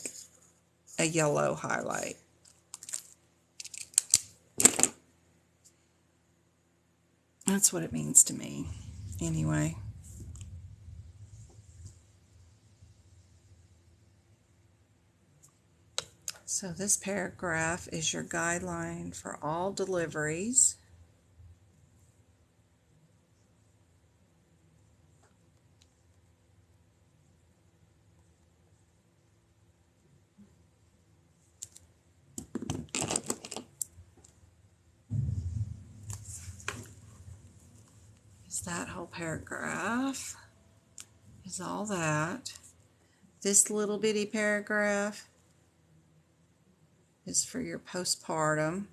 [SPEAKER 2] a yellow highlight. That's what it means to me, anyway. So this paragraph is your guideline for all deliveries. That whole paragraph is all that. This little bitty paragraph is for your postpartum.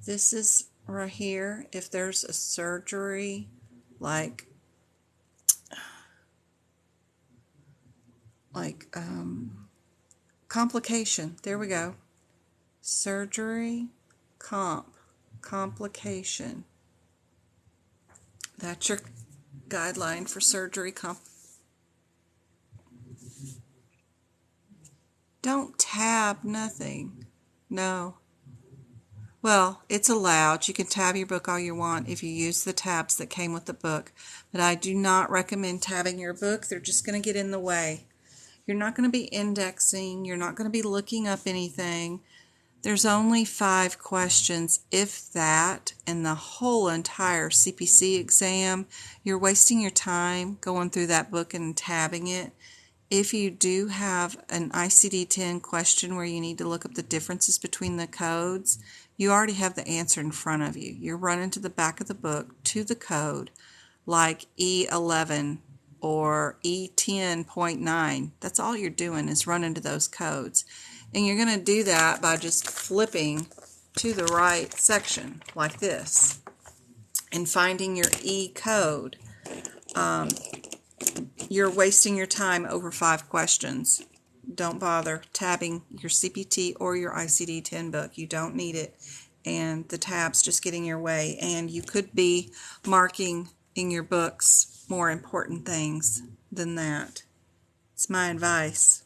[SPEAKER 2] This is right here, if there's a surgery, like complication. There we go. Surgery, complication. That's your guideline for surgery Don't tab nothing. No. Well, it's allowed. You can tab your book all you want if you use the tabs that came with the book. But I do not recommend tabbing your book. They're just going to get in the way. You're not going to be indexing. You're not going to be looking up anything. There's only 5 questions, if that, in the whole entire CPC exam. You're wasting your time going through that book and tabbing it. If you do have an ICD-10 question where you need to look up the differences between the codes, you already have the answer in front of you. You're running to the back of the book to the code, like E11 or E10.9. That's all you're doing is running to those codes. And you're going to do that by just flipping to the right section, like this, and finding your E code. You're wasting your time over 5 questions. Don't bother tabbing your CPT or your ICD-10 book. You don't need it. And the tabs just get in your way. And you could be marking in your books more important things than that. It's my advice.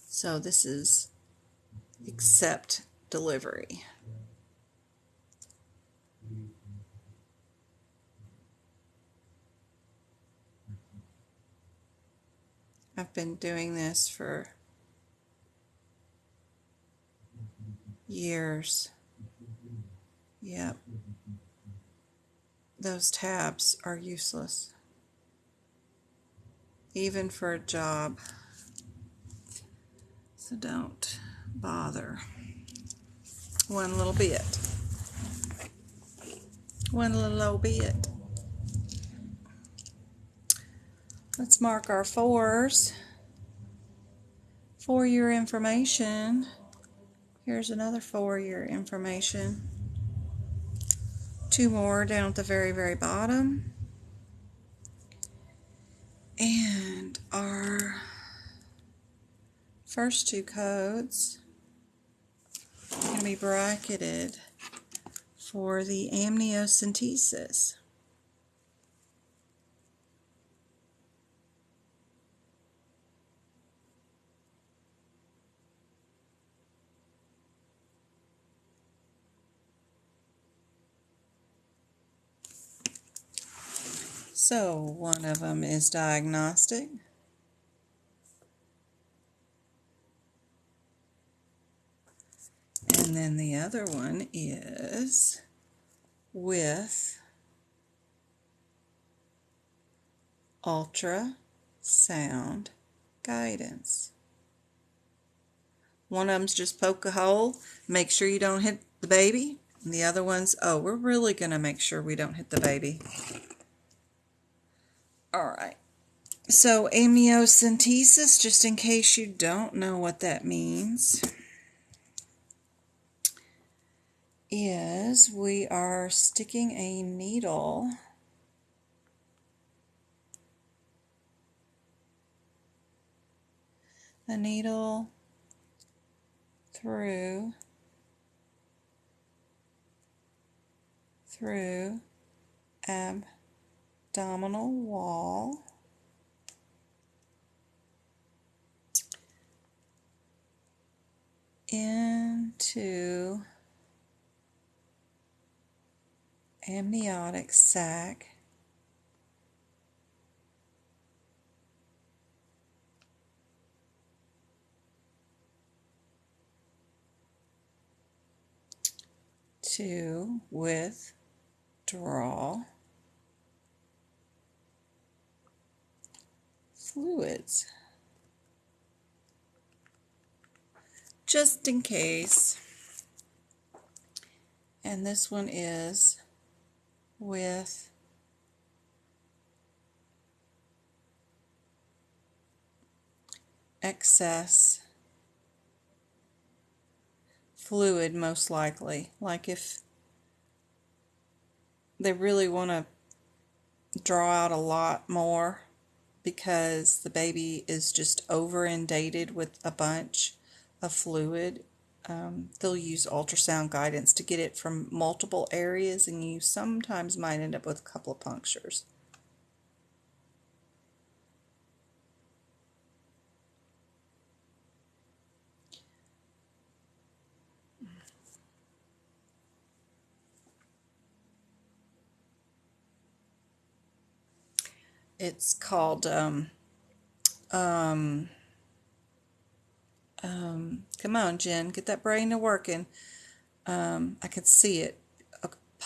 [SPEAKER 2] So this is accept delivery. I've been doing this for years. Yep. Those tabs are useless, even for a job. So don't bother. One little bit. One little bit. Let's mark our 4s. For your information. Here's another for your information. 2 more down at the very, very bottom. And our first 2 codes are going to be bracketed for the amniocentesis. So one of them is diagnostic. And then the other one is with ultrasound guidance. One of them's just poke a hole, make sure you don't hit the baby. And the other one's, oh, we're really going to make sure we don't hit the baby. Alright, so amniocentesis, just in case you don't know what that means, is we are sticking a needle through abdominal wall into amniotic sac to withdraw fluids. Just in case. And this one is with excess fluid, most likely. Like if they really want to draw out a lot more because the baby is just over inundated with a bunch of fluid, they'll use ultrasound guidance to get it from multiple areas, and you sometimes might end up with a couple of punctures. It's called come on, Jen, get that brain to working. I could see it.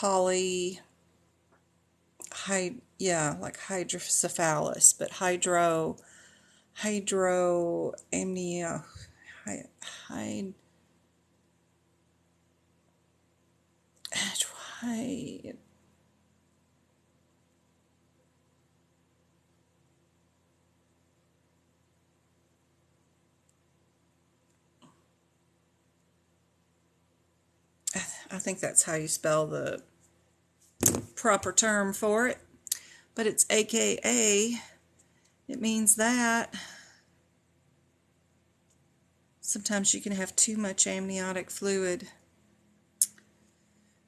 [SPEAKER 2] Like hydrocephalus, but I think that's how you spell the proper term for it, but it's AKA. It means that sometimes you can have too much amniotic fluid.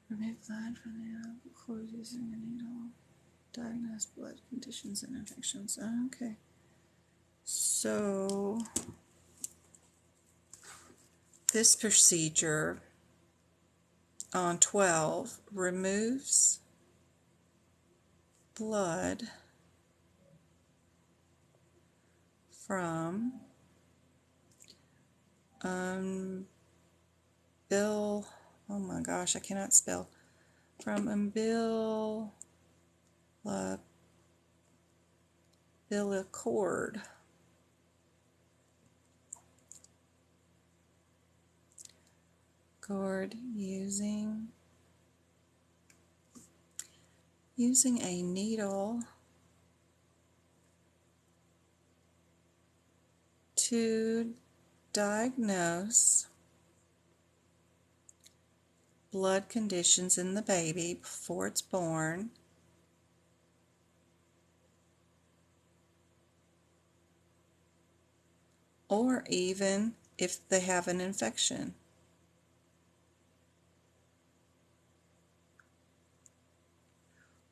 [SPEAKER 2] Remove blood from the clothes using a needle. Diagnose blood conditions and infections. Okay. So this procedure on 12 removes blood from oh my gosh, I cannot spell. From umbilical cord using a needle to diagnose blood conditions in the baby before it's born, or even if they have an infection.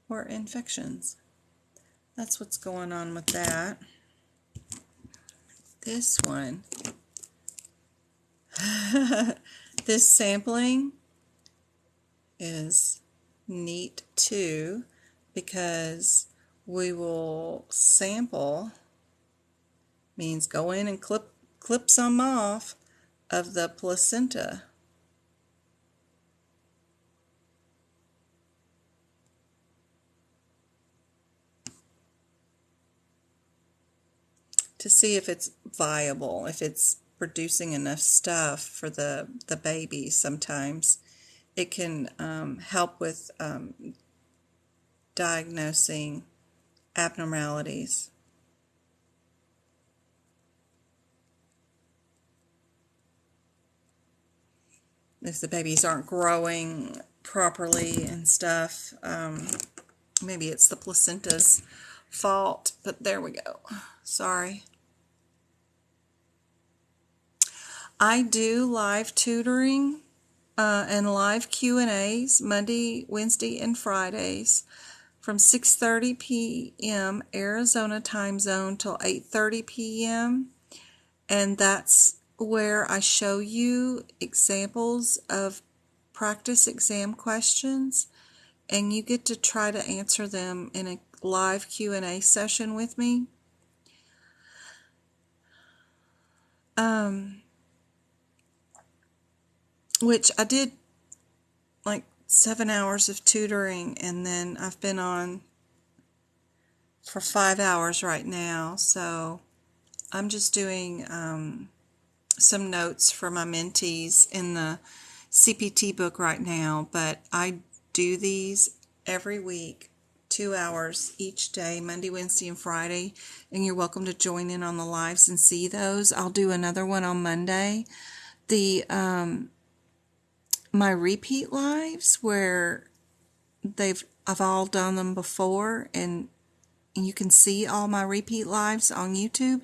[SPEAKER 2] Or infections. That's what's going on with that. This one, this sampling is neat too, because we will sample, means go in and clip some off of the placenta. To see if it's viable, if it's producing enough stuff for the baby. Sometimes it can help with diagnosing abnormalities. If the babies aren't growing properly and stuff, maybe it's the placenta's fault, but there we go. Sorry. I do live tutoring and live Q&As Monday, Wednesday, and Fridays from 6:30 p.m. Arizona time zone till 8:30 p.m. And that's where I show you examples of practice exam questions, and you get to try to answer them in a live Q&A session with me. Which I did like 7 hours of tutoring, and then I've been on for 5 hours right now, so I'm just doing some notes for my mentees in the CPT book right now, but I do these every week, 2 hours each day, Monday, Wednesday, and Friday, and you're welcome to join in on the lives and see those. I'll do another one on Monday. My repeat lives where I've all done them before, and you can see all my repeat lives on YouTube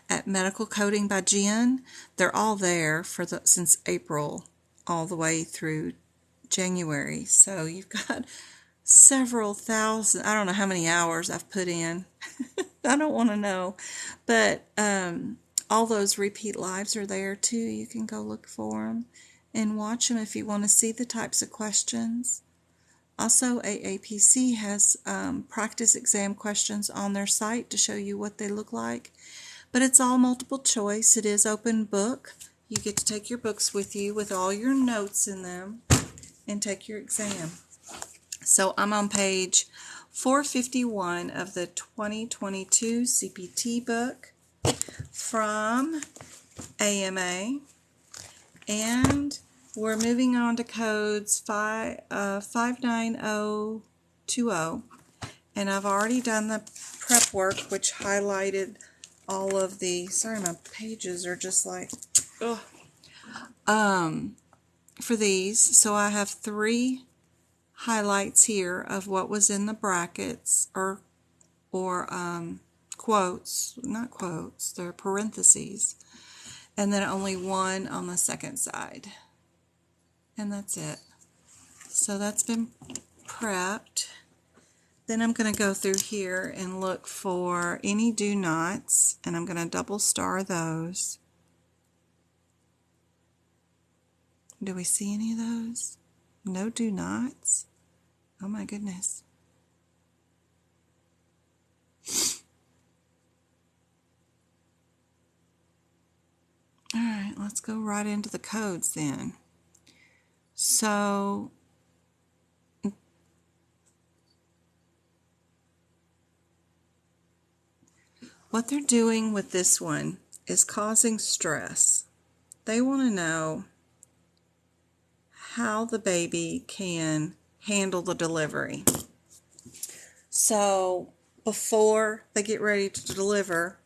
[SPEAKER 2] at Medical Coding by Jen. They're all there since April all the way through January. So you've got several thousand, I don't know how many hours I've put in. I don't want to know. But all those repeat lives are there too. You can go look for them and watch them if you want to see the types of questions. Also, AAPC has practice exam questions on their site to show you what they look like. But it's all multiple choice. It is open book. You get to take your books with you with all your notes in them and take your exam. So I'm on page 451 of the 2022 CPT book from AMA. And we're moving on to codes 59020, and I've already done the prep work, which highlighted all of the, sorry, my pages are just like, ugh, for these. So I have 3 highlights here of what was in the brackets, or quotes, not quotes, they're parentheses, and then only 1 on the second side. And that's it. So that's been prepped. Then I'm going to go through here and look for any do nots, and I'm going to double star those. Do we see any of those? No do nots? Oh my goodness. let's go right into the codes then. So what they're doing with this one is causing stress. They want to know how the baby can handle the delivery. So before they get ready to deliver,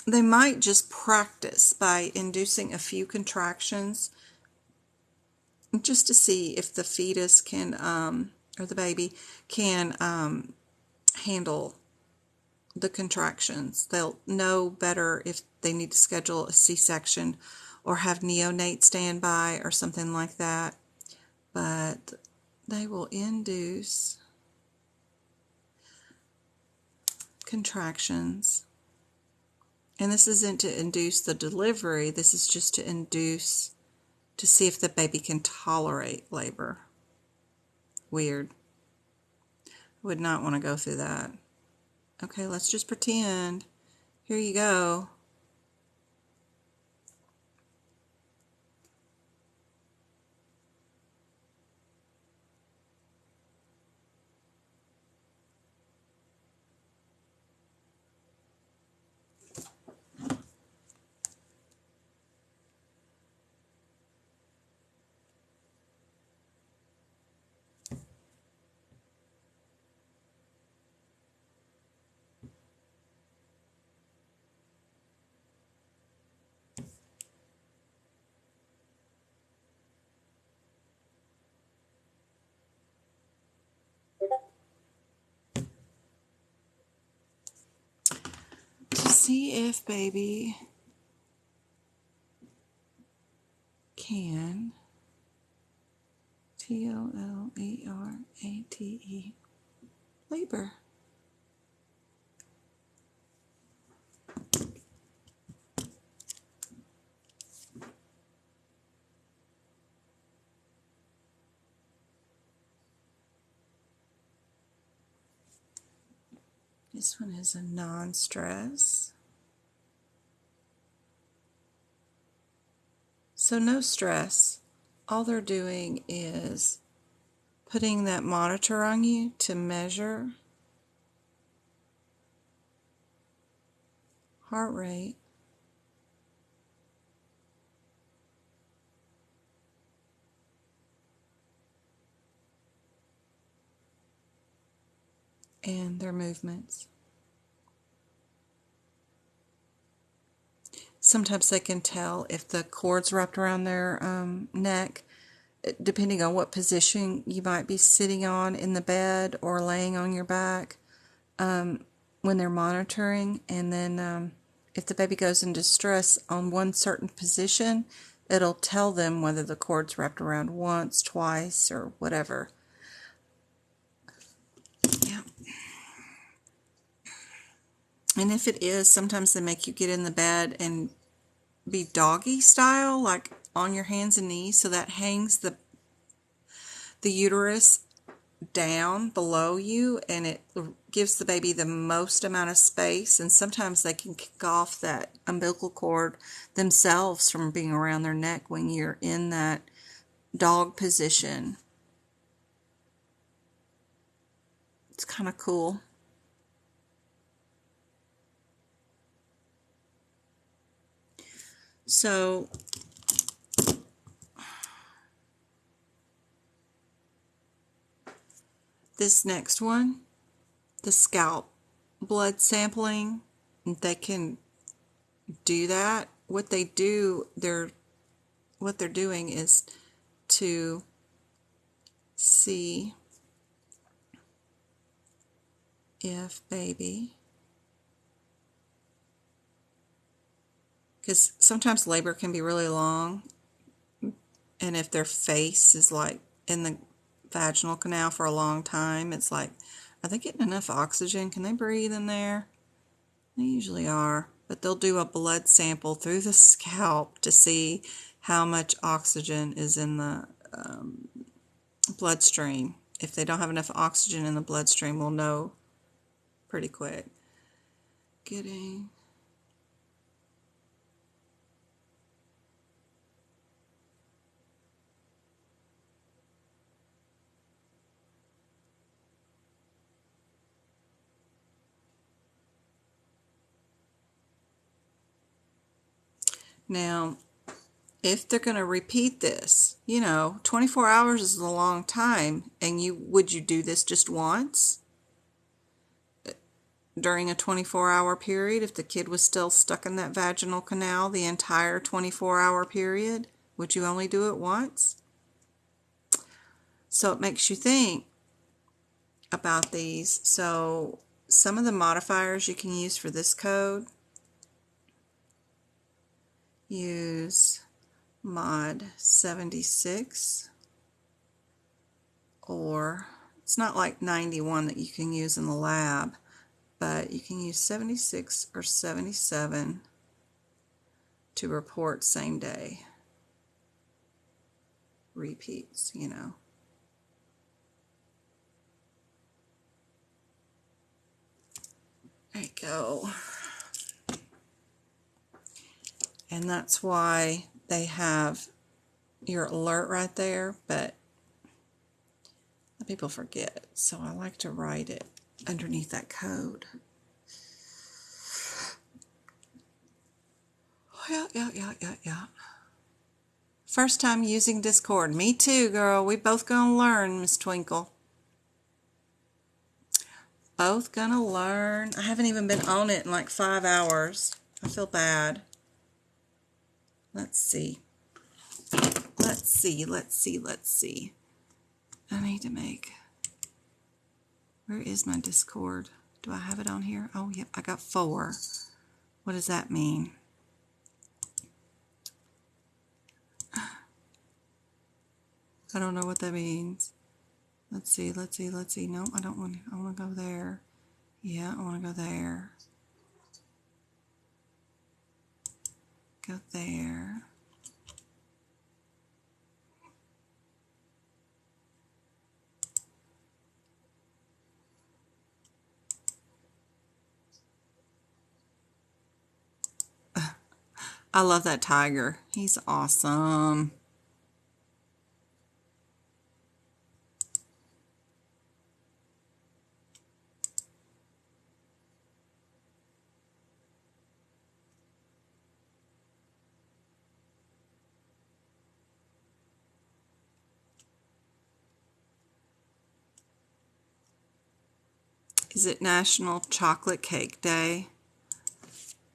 [SPEAKER 2] they might just practice by inducing a few contractions just to see if the fetus can, or the baby can handle the contractions. They'll know better if they need to schedule a C-section or have neonate standby or something like that. But they will induce contractions. And this isn't to induce the delivery, this is just to induce, to see if the baby can tolerate labor. Weird. Would not want to go through that. Okay, let's just pretend. Here you go. To see if baby can TOLERATE labor. This one is a non-stress. So no stress. All they're doing is putting that monitor on you to measure heart rate, and their movements. Sometimes they can tell if the cord's wrapped around their neck, depending on what position you might be sitting on in the bed or laying on your back when they're monitoring. And then if the baby goes into stress on one certain position, it'll tell them whether the cord's wrapped around once, twice, or whatever. Yeah. And if it is, sometimes they make you get in the bed and be doggy style, like on your hands and knees, so that hangs the uterus down below you, and it gives the baby the most amount of space. And sometimes they can kick off that umbilical cord themselves from being around their neck when you're in that dog position. It's kind of cool. So this next one, the scalp blood sampling, they can do that. What they're doing is to see if baby, because sometimes labor can be really long, and if their face is like in the vaginal canal for a long time, it's like, are they getting enough oxygen? Can they breathe in there? They usually are, but they'll do a blood sample through the scalp to see how much oxygen is in the bloodstream. If they don't have enough oxygen in the bloodstream, we'll know pretty quick. Now, if they're going to repeat this, 24 hours is a long time, and would you do this just once during a 24-hour period if the kid was still stuck in that vaginal canal the entire 24-hour period? Would you only do it once? So it makes you think about these. So some of the modifiers you can use for this code, use mod 76, or it's not like 91 that you can use in the lab, but you can use 76 or 77 to report same day repeats, There you go. And that's why they have your alert right there, but people forget, so I like to write it underneath that code. Yeah. First time using Discord. Me too, girl. We both gonna learn, Miss Twinkle. Both gonna learn. I haven't even been on it in like 5 hours. I feel bad. Let's see. I need to make... Where is my Discord? Do I have it on here? Oh, yep, I got 4. What does that mean? I don't know what that means. Let's see. No, I don't want to. I want to go there. Yeah, I want to go there. Go there. I love that tiger. He's awesome. Is it National Chocolate Cake Day?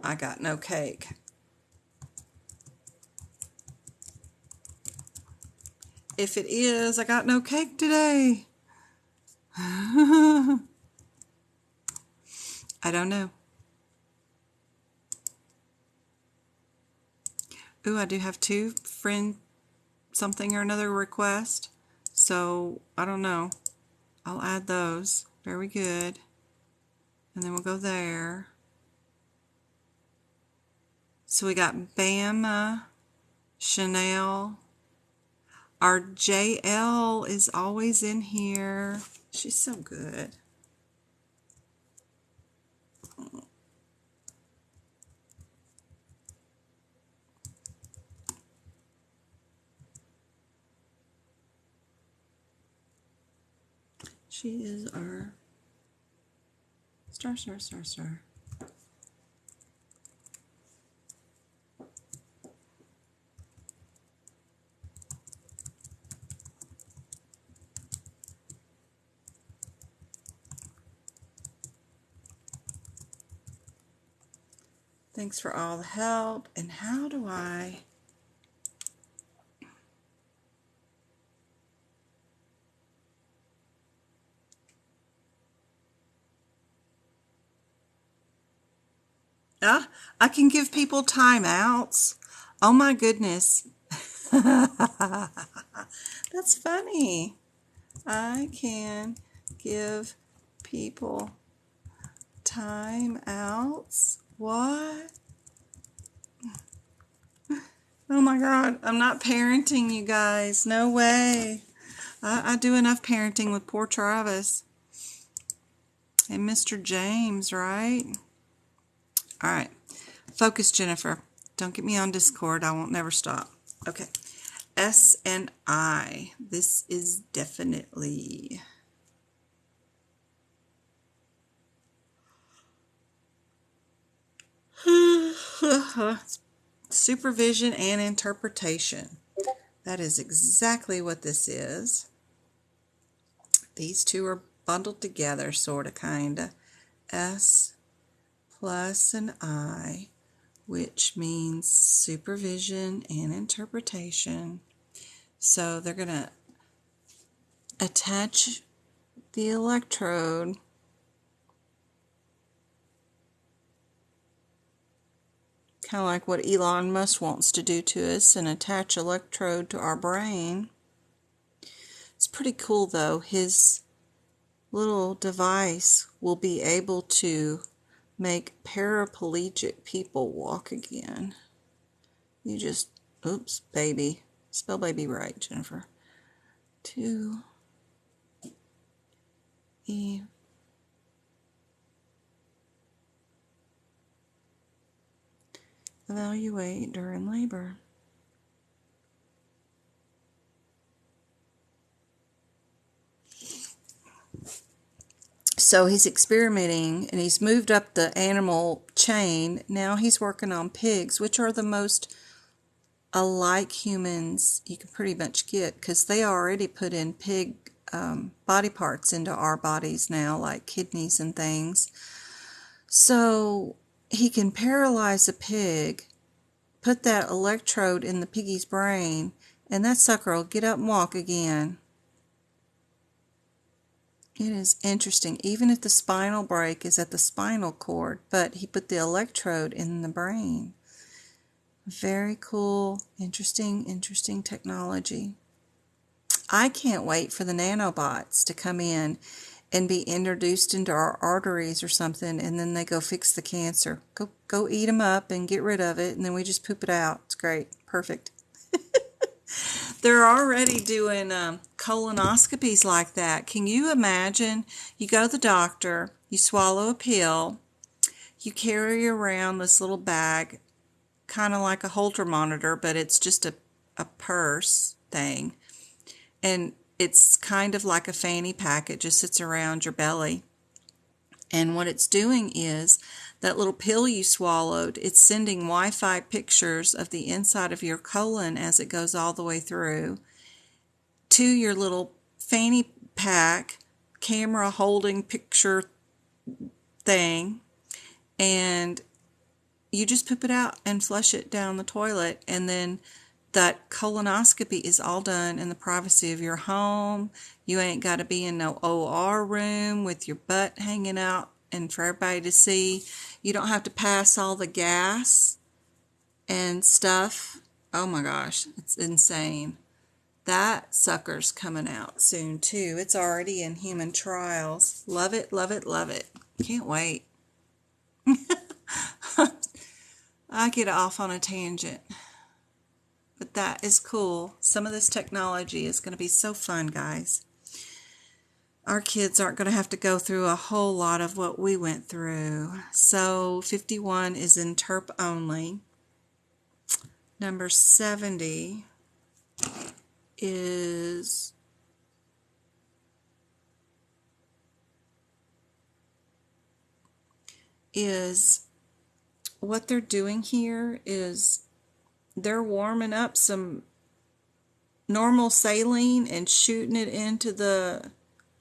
[SPEAKER 2] I got no cake. If it is, I got no cake today. I don't know. Ooh, I do have 2 friend something or another request. So, I don't know. I'll add those. Very good. And then we'll go there. So we got Bama, Chanel. Our JL is always in here. She's so good. She is our star. Thanks for all the help. And how do I... I can give people timeouts. Oh my goodness. That's funny. I can give people timeouts. What? Oh my God. I'm not parenting, you guys. No way. I do enough parenting with poor Travis. And Mr. James, right? All right. Focus, Jennifer. Don't get me on Discord. I won't never stop. Okay. S and I. This is definitely... Supervision and interpretation. That is exactly what this is. These two are bundled together, sort of, kind of. S plus an I, which means supervision and interpretation. So they're going to attach the electrode kind of like what Elon Musk wants to do to us and attach electrode to our brain. It's pretty cool though. His little device will be able to make paraplegic people walk again. You just, oops, baby. Spell baby right, Jennifer. 2E. Evaluate during labor. So he's experimenting and he's moved up the animal chain. Now he's working on pigs, which are the most alike humans you can pretty much get, because they already put in pig body parts into our bodies now, like kidneys and things. So he can paralyze a pig, put that electrode in the piggy's brain, and that sucker will get up and walk again. It is interesting, even if the spinal break is at the spinal cord, but he put the electrode in the brain. Very cool, interesting technology. I can't wait for the nanobots to come in and be introduced into our arteries or something, and then they go fix the cancer. Go eat them up and get rid of it, and then we just poop it out. It's great. Perfect. They're already doing colonoscopies like that. Can you imagine? You go to the doctor, you swallow a pill, you carry around this little bag, kind of like a Holter monitor, but it's just a purse thing. And it's kind of like a fanny pack. It just sits around your belly. And what it's doing is that little pill you swallowed, it's sending Wi-Fi pictures of the inside of your colon as it goes all the way through to your little fanny pack camera holding picture thing. And you just poop it out and flush it down the toilet, and then that colonoscopy is all done in the privacy of your home. You ain't got to be in no OR room with your butt hanging out and for everybody to see. You don't have to pass all the gas and stuff. Oh my gosh, it's insane. That sucker's coming out soon too. It's already in human trials. Love it, love it, love it. Can't wait. I get off on a tangent. But that is cool. Some of this technology is going to be so fun, guys. Our kids aren't going to have to go through a whole lot of what we went through. So 51 is in terp only. Number 70 is what they're doing here is they're warming up some normal saline and shooting it into the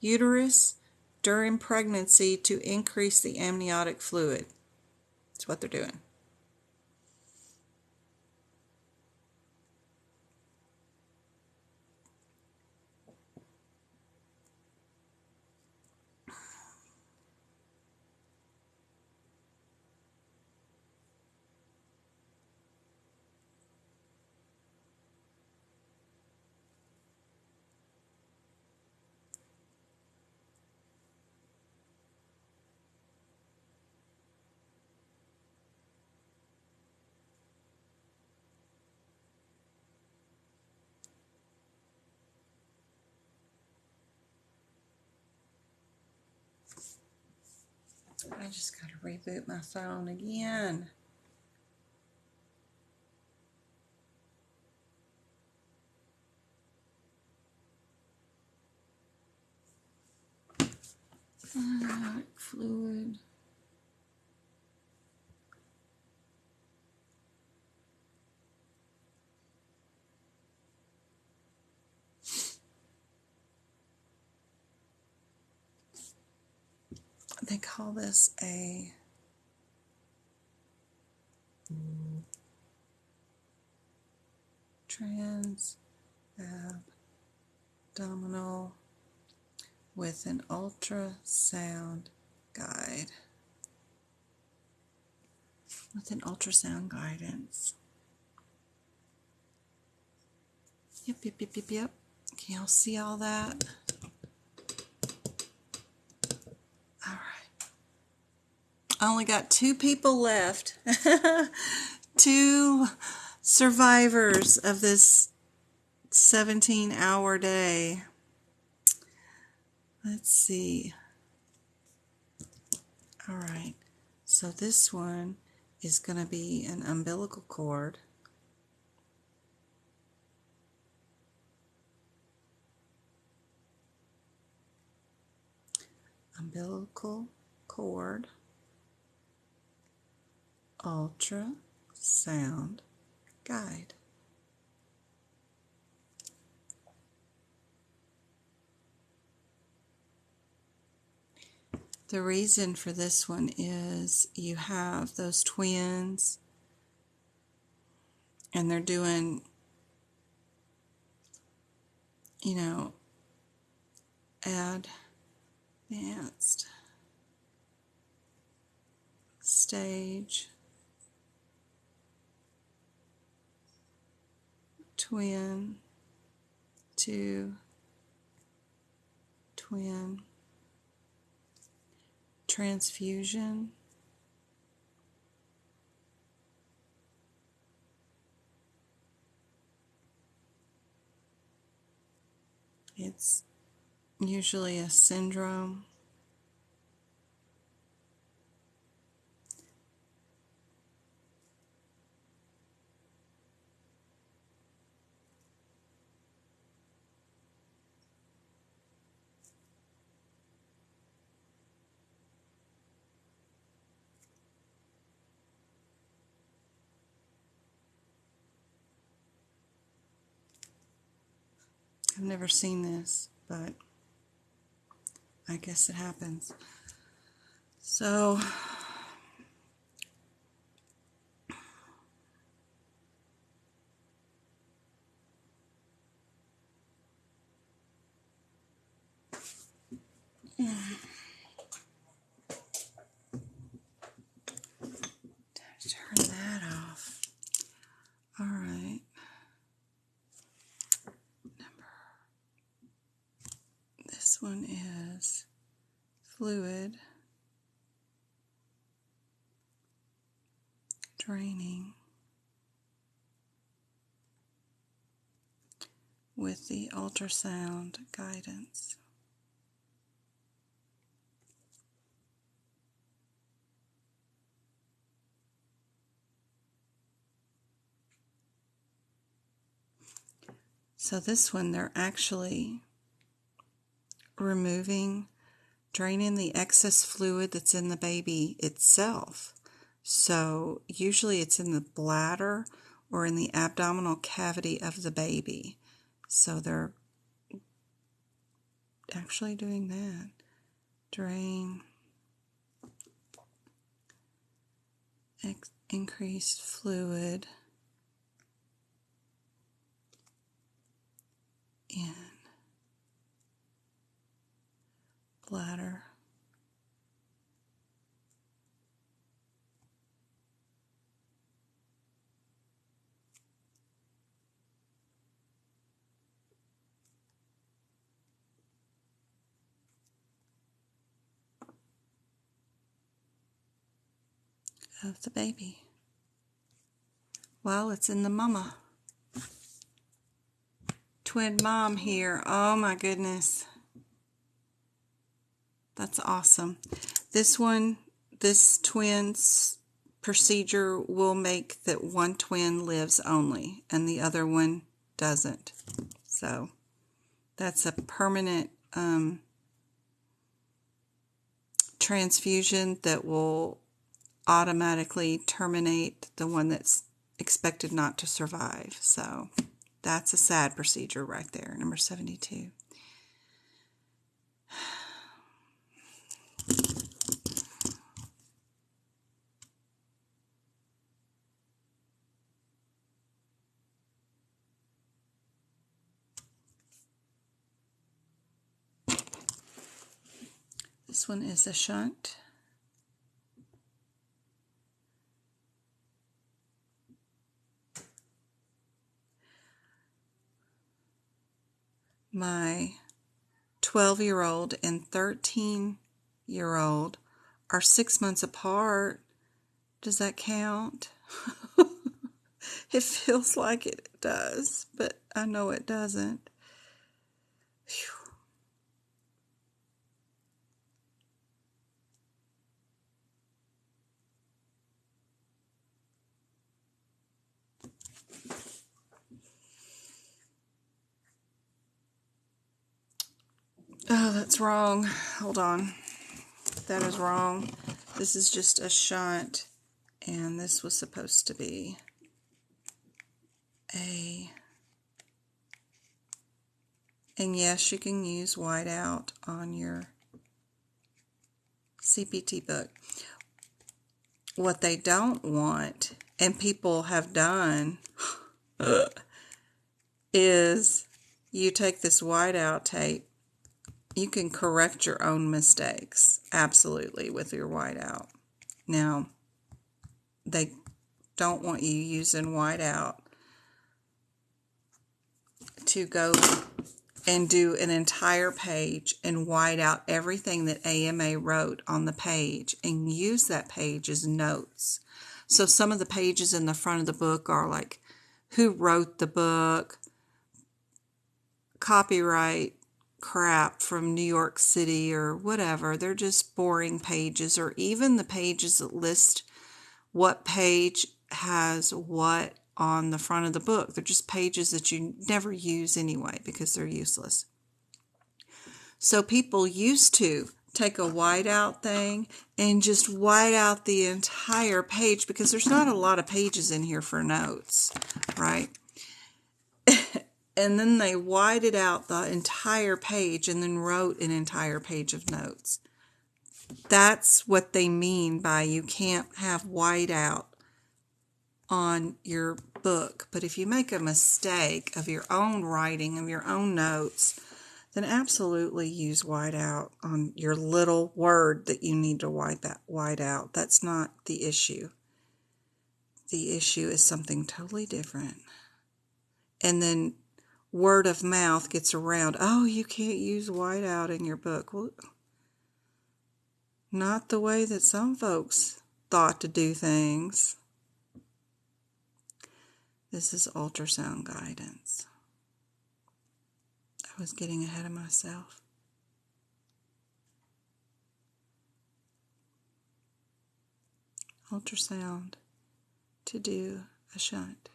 [SPEAKER 2] uterus during pregnancy to increase the amniotic fluid. That's what they're doing. I just got to reboot my phone again. Fluid. they call this a transabdominal with an ultrasound guide. With an ultrasound guidance. Yep. Can y'all see all that? All right. I only got 2 people left. 2 survivors of this 17-hour day. Let's see. All right. So this one is going to be an umbilical cord. Umbilical cord, ultrasound guide. The reason for this one is you have those twins and they're doing, you know, advanced stage twin to twin transfusion. It's usually a syndrome. I've never seen this, but I guess it happens. So, turn that off. All right. This one is fluid draining with the ultrasound guidance. So this one, they're actually draining the excess fluid that's in the baby itself. So usually it's in the bladder or in the abdominal cavity of the baby. So they're actually doing that. Drain, increased fluid in bladder. Of the baby while it's in the mama. Twin mom here. Oh my goodness. That's awesome. This twin's procedure will make that one twin lives only and the other one doesn't. So that's a permanent transfusion that will automatically terminate the one that's expected not to survive. So that's a sad procedure right there, number 72. This one is a shunt. My 12-year-old and 13-year-old are 6 months apart. Does that count? It feels like it does, but I know it doesn't. Phew. Oh, that's wrong. Hold on. That is wrong. This is just a shunt, and this was supposed to be a... And yes, you can use whiteout on your CPT book. What they don't want, and people have done, is you take this whiteout tape. You can correct your own mistakes, absolutely, with your whiteout. Now, they don't want you using whiteout to go and do an entire page and white out everything that AMA wrote on the page and use that page as notes. So some of the pages in the front of the book are like, who wrote the book, copyright crap from New York City or whatever. They're just boring pages, or even the pages that list what page has what on the front of the book. They're just pages that you never use anyway because they're useless. So people used to take a whiteout thing and just white out the entire page, because there's not a lot of pages in here for notes, right? And then they whited out the entire page and then wrote an entire page of notes. That's what they mean by you can't have whiteout on your book. But if you make a mistake of your own writing, of your own notes, then absolutely use whiteout on your little word that you need to white out. That's not the issue. The issue is something totally different. And then word of mouth gets around, oh, you can't use whiteout in your book. Well, not the way that some folks thought to do things. This is ultrasound guidance. I was getting ahead of myself. Ultrasound to do a shunt.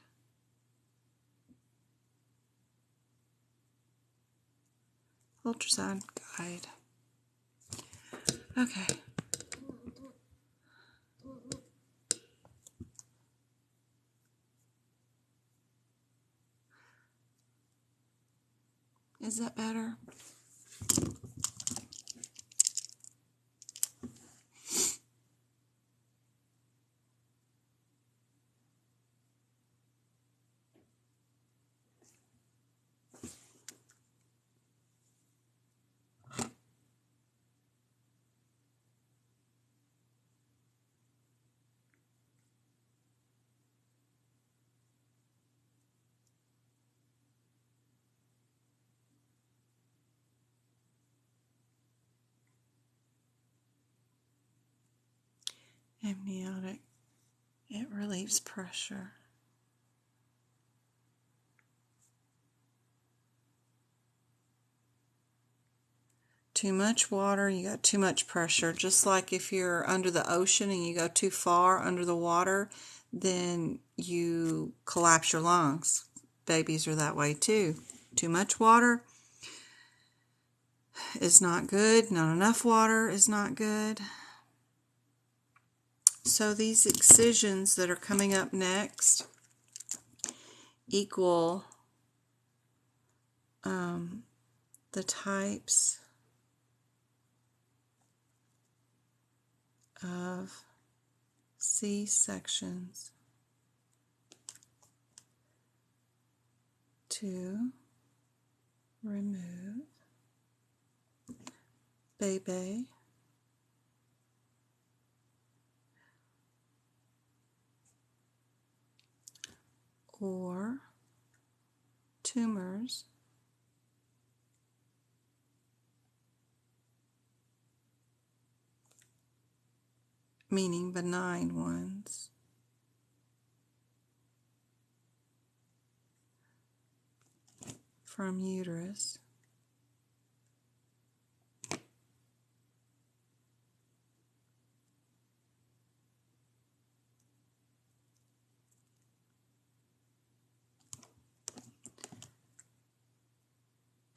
[SPEAKER 2] Ultrasound guide. Okay. Is that better? Amniotic. It relieves pressure. Too much water, you got too much pressure. Just like if you're under the ocean and you go too far under the water, then you collapse your lungs. Babies are that way too. Too much water is not good. Not enough water is not good. So these excisions that are coming up next equal the types of C-sections to remove baby or tumors meaning benign ones, from uterus,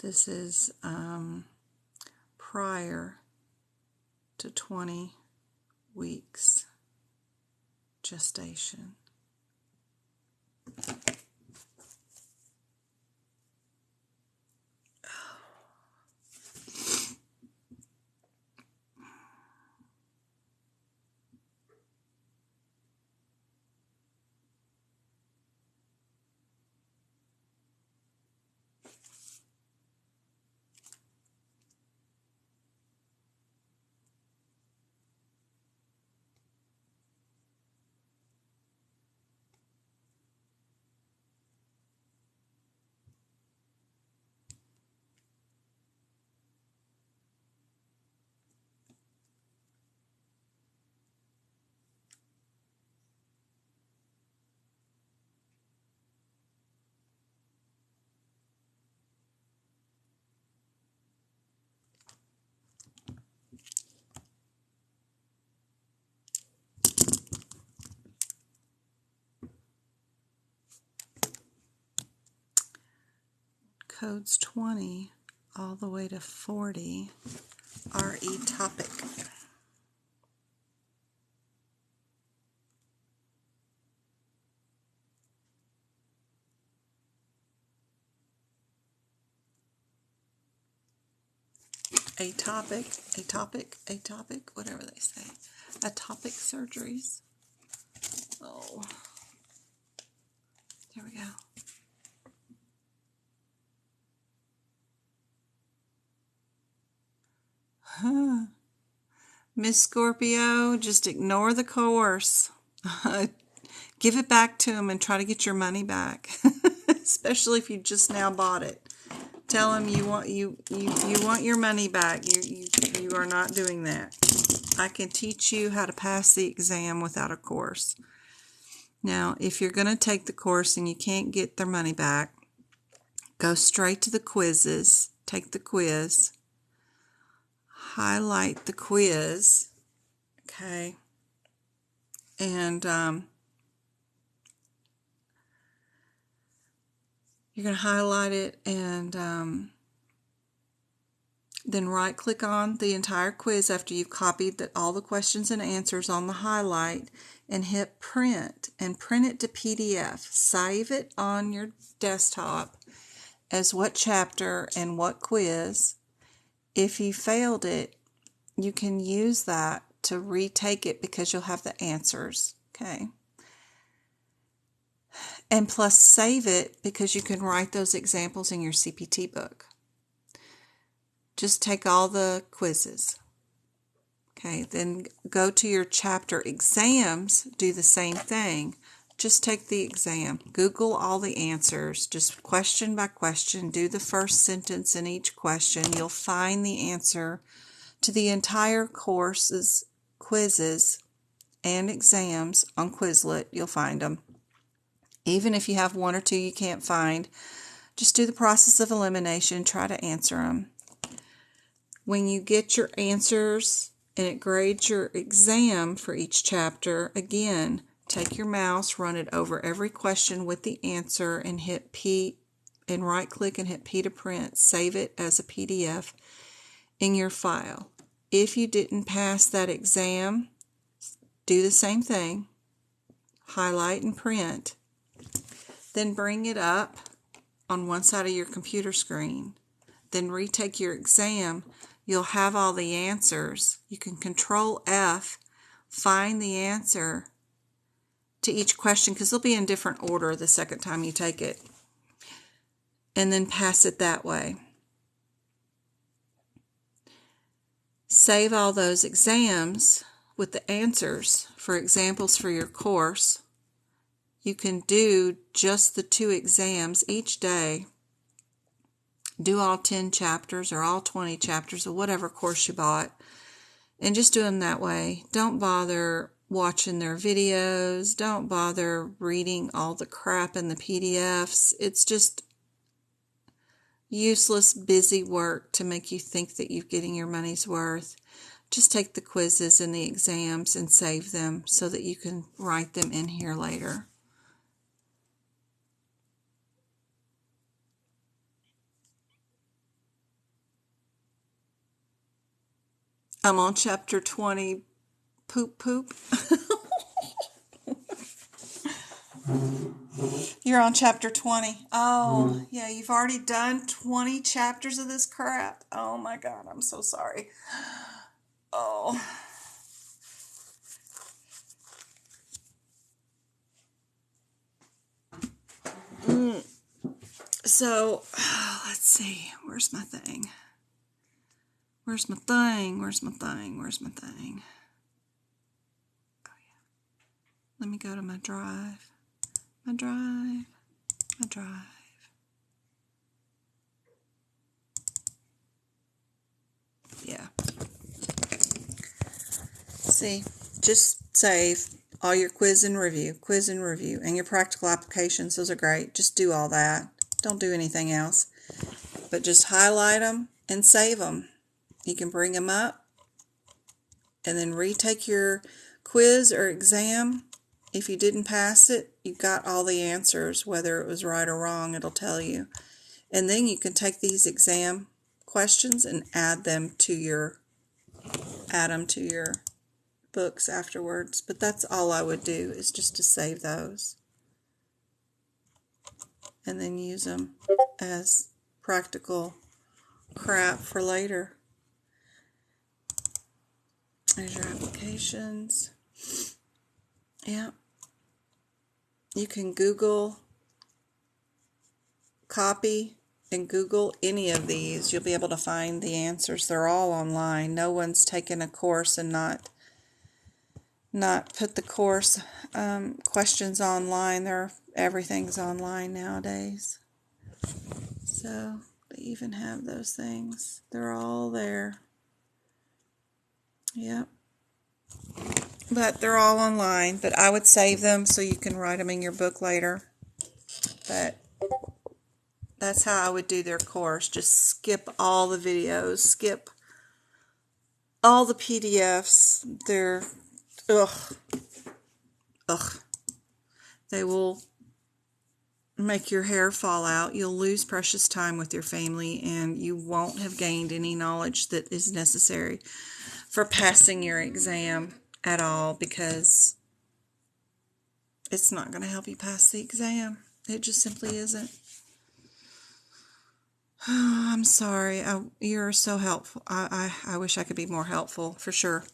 [SPEAKER 2] this is prior to 20 weeks gestation. Codes 20 all the way to 40 are etopic. Atopic, whatever they say. Atopic surgeries. Oh, there we go. Miss Scorpio, just ignore the course. Give it back to them and try to get your money back, especially if you just now bought it. Tell them you want your money back. You are not doing that. I can teach you how to pass the exam without a course. Now, if you're going to take the course and you can't get their money back, go straight to the quizzes. Take the quiz. Highlight the quiz. Okay. And you're going to highlight it and then right-click on the entire quiz after you've copied all the questions and answers on the highlight and hit print and print it to PDF. Save it on your desktop as what chapter and what quiz. If you failed it, you can use that to retake it because you'll have the answers. Okay. And plus save it because you can write those examples in your CPT book. Just take all the quizzes. Okay, then go to your chapter exams, do the same thing. Just take the exam. Google all the answers, just question by question. Do the first sentence in each question. You'll find the answer to the entire course's quizzes and exams on Quizlet. You'll find them. Even if you have one or two you can't find, just do the process of elimination. Try to answer them. When you get your answers and it grades your exam for each chapter, again, take your mouse, run it over every question with the answer, and hit P and right-click and hit P to print. Save it as a PDF in your file. If you didn't pass that exam, do the same thing. Highlight and print. Then bring it up on one side of your computer screen. Then retake your exam. You'll have all the answers. You can Control F, find the answer to each question because they'll be in different order the second time you take it. And then pass it that way. Save all those exams with the answers for examples for your course you can do just the 2 exams each day. Do all 10 chapters or all 20 chapters or whatever course you bought. And just do them that way. Don't bother watching their videos. Don't bother reading all the crap in the PDFs. It's just useless, busy work to make you think that you're getting your money's worth. Just take the quizzes and the exams and save them so that you can write them in here later. I'm on chapter 20, poop. You're on chapter 20. Oh, yeah, you've already done 20 chapters of this crap. Oh my God, I'm so sorry. Oh. So, let's see. Where's my thing? Where's my thing? Where's my thing? Where's my thing? Oh, yeah. Let me go to my drive. My drive. My drive. Yeah. See, just save all your quiz and review, and your practical applications. Those are great. Just do all that. Don't do anything else. But just highlight them and save them. You can bring them up and then retake your quiz or exam. If you didn't pass it, you got all the answers, whether it was right or wrong, it'll tell you. And then you can take these exam questions and add them to your books afterwards. But that's all I would do, is just to save those. And then use them as practical crap for later. There's your applications. Yeah. You can Google, copy, and Google any of these. You'll be able to find the answers. They're all online. No one's taken a course and not put the course questions online. Everything's online nowadays. So they even have those things. They're all there. Yep. But they're all online. But I would save them so you can write them in your book later. But that's how I would do their course. Just skip all the videos. Skip all the PDFs. They're, ugh. They will make your hair fall out. You'll lose precious time with your family, and you won't have gained any knowledge that is necessary for passing your exam at all, because it's not going to help you pass the exam. It just simply isn't. Oh, I'm sorry. You're so helpful. I wish I could be more helpful, for sure.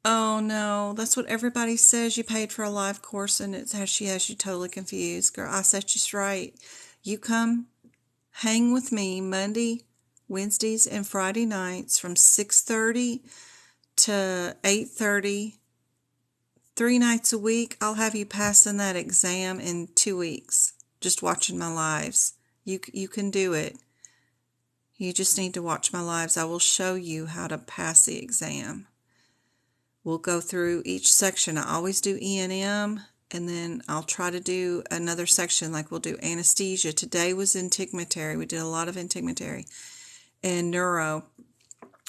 [SPEAKER 2] Oh no, that's what everybody says. You paid for a live course and she has you totally confused. Girl, I set you straight. You come hang with me Monday, Wednesdays, and Friday nights from 6:30 to 8:30. 3 nights a week. I'll have you passing that exam in 2 weeks. Just watching my lives. You can do it. You just need to watch my lives. I will show you how to pass the exam. We'll go through each section. I always do E&M, and then I'll try to do another section, like we'll do anesthesia. Today was integumentary. We did a lot of integumentary and neuro.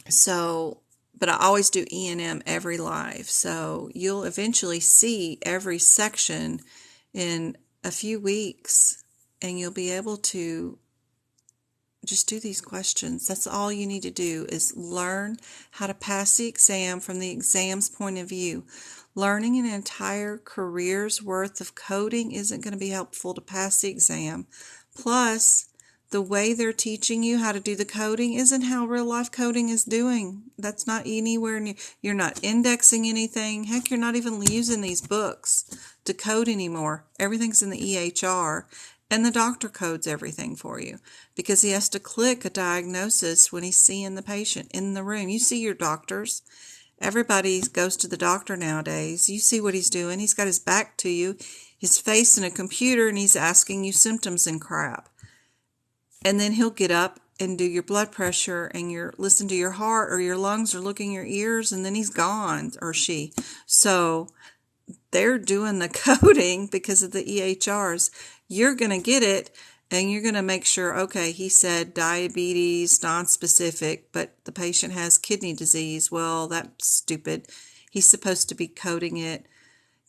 [SPEAKER 2] So, but I always do E&M every live. So you'll eventually see every section in a few weeks, and you'll be able to just do these questions. That's all you need to do, is learn how to pass the exam from the exam's point of view. Learning an entire career's worth of coding isn't going to be helpful to pass the exam. Plus, the way they're teaching you how to do the coding isn't how real life coding is doing. That's not anywhere near. You're not indexing anything. Heck, you're not even using these books to code anymore. Everything's in the EHR. And the doctor codes everything for you because he has to click a diagnosis when he's seeing the patient in the room. You see your doctors. Everybody goes to the doctor nowadays. You see what he's doing. He's got his back to you, his face in a computer, and he's asking you symptoms and crap. And then he'll get up and do your blood pressure and listen to your heart or your lungs or look in your ears, and then he's gone, or she. So they're doing the coding because of the EHRs. You're going to get it, and you're going to make sure, okay, he said diabetes, nonspecific, but the patient has kidney disease. Well, that's stupid. He's supposed to be coding it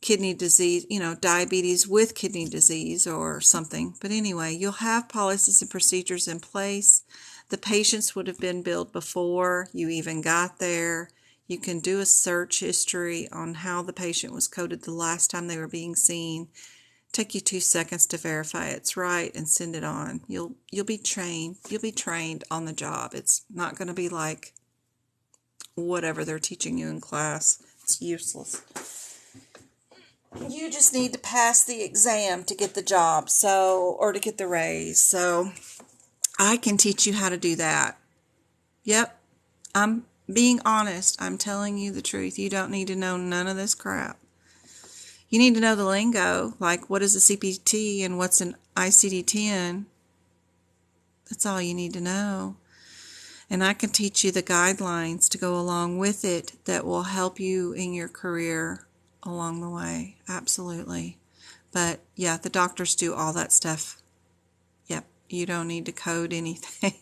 [SPEAKER 2] kidney disease, diabetes with kidney disease or something. But anyway, you'll have policies and procedures in place. The patients would have been billed before you even got there. You can do a search history on how the patient was coded the last time they were being seen. Take you 2 seconds to verify it's right and send it on. You'll be trained. You'll be trained on the job. It's not going to be like whatever they're teaching you in class. It's useless. You just need to pass the exam to get the job, or to get the raise. So I can teach you how to do that. Yep. I'm being honest. I'm telling you the truth. You don't need to know none of this crap. You need to know the lingo, like what is a CPT and what's an ICD-10. That's all you need to know. And I can teach you the guidelines to go along with it that will help you in your career along the way. Absolutely. But yeah, the doctors do all that stuff. Yep. You don't need to code anything.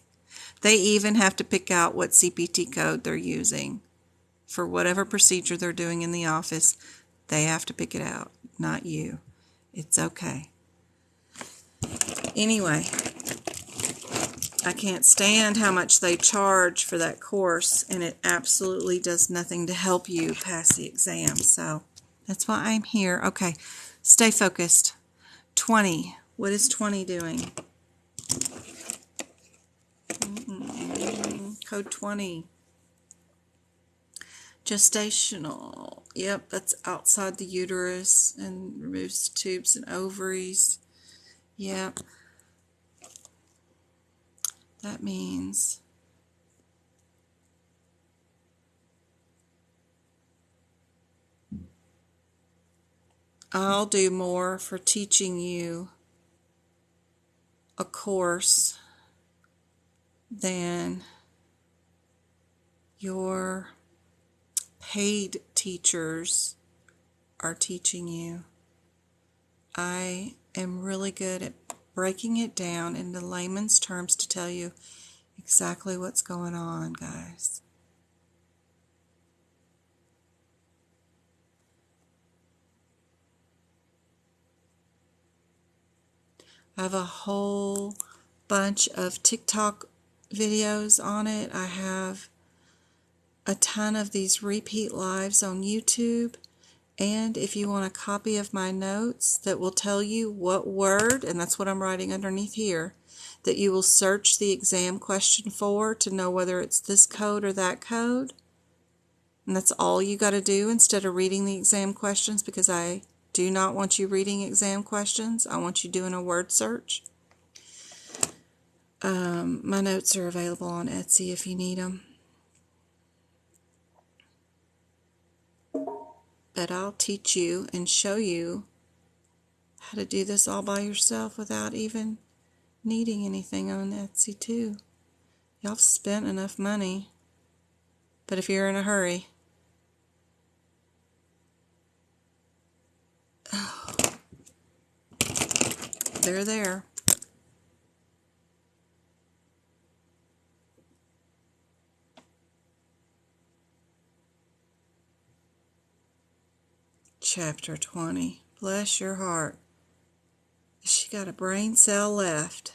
[SPEAKER 2] They even have to pick out what CPT code they're using for whatever procedure they're doing in the office. They have to pick it out, not you. It's okay. Anyway, I can't stand how much they charge for that course, and it absolutely does nothing to help you pass the exam. So that's why I'm here. Okay, stay focused. 20. What is 20 doing? Code 20. Gestational. Yep, that's outside the uterus and removes tubes and ovaries. Yep. That means I'll do more for teaching you a course than your paid teachers are teaching you. I am really good at breaking it down into layman's terms to tell you exactly what's going on, guys. I have a whole bunch of TikTok videos on it. I have a ton of these repeat lives on YouTube. And if you want a copy of my notes that will tell you what word, and that's what I'm writing underneath here, that you will search the exam question for to know whether it's this code or that code. And that's all you got to do instead of reading the exam questions, because I do not want you reading exam questions. I want you doing a word search. My notes are available on Etsy if you need them. But I'll teach you and show you how to do this all by yourself without even needing anything on Etsy too. Y'all have spent enough money. But if you're in a hurry, they're there. Chapter 20. Bless your heart. She got a brain cell left.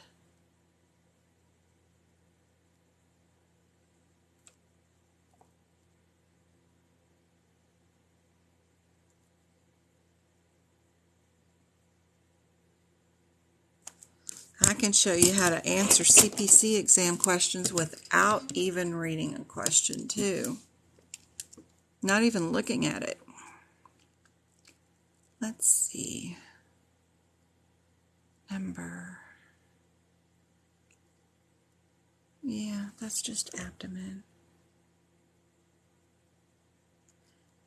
[SPEAKER 2] I can show you how to answer CPC exam questions without even reading a question too. Not even looking at it. Let's see. Number. Yeah, that's just abdomen.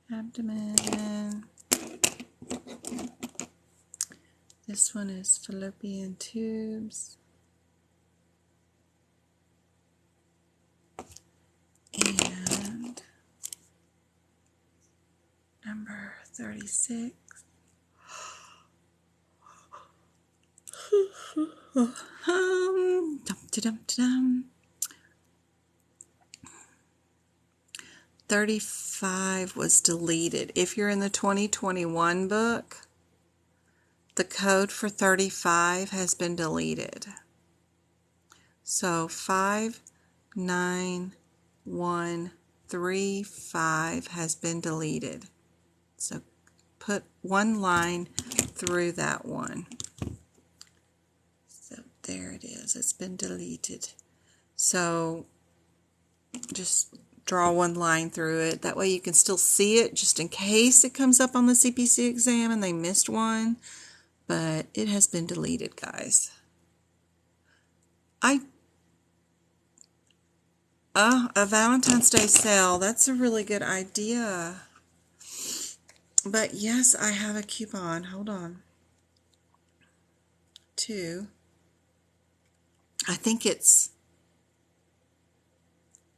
[SPEAKER 2] Abdomen. This one is fallopian tubes. And number 36. Dum-de-dum-de-dum. 35 was deleted. If you're in the 2021 book, the code for 35 has been deleted. So 59135 has been deleted. So put one line through that one. So there it is. It's been deleted. So just draw one line through it. That way you can still see it just in case it comes up on the CPC exam and they missed one. But it has been deleted, guys. A Valentine's Day sale. That's a really good idea. But yes, I have a coupon. Hold on. I think it's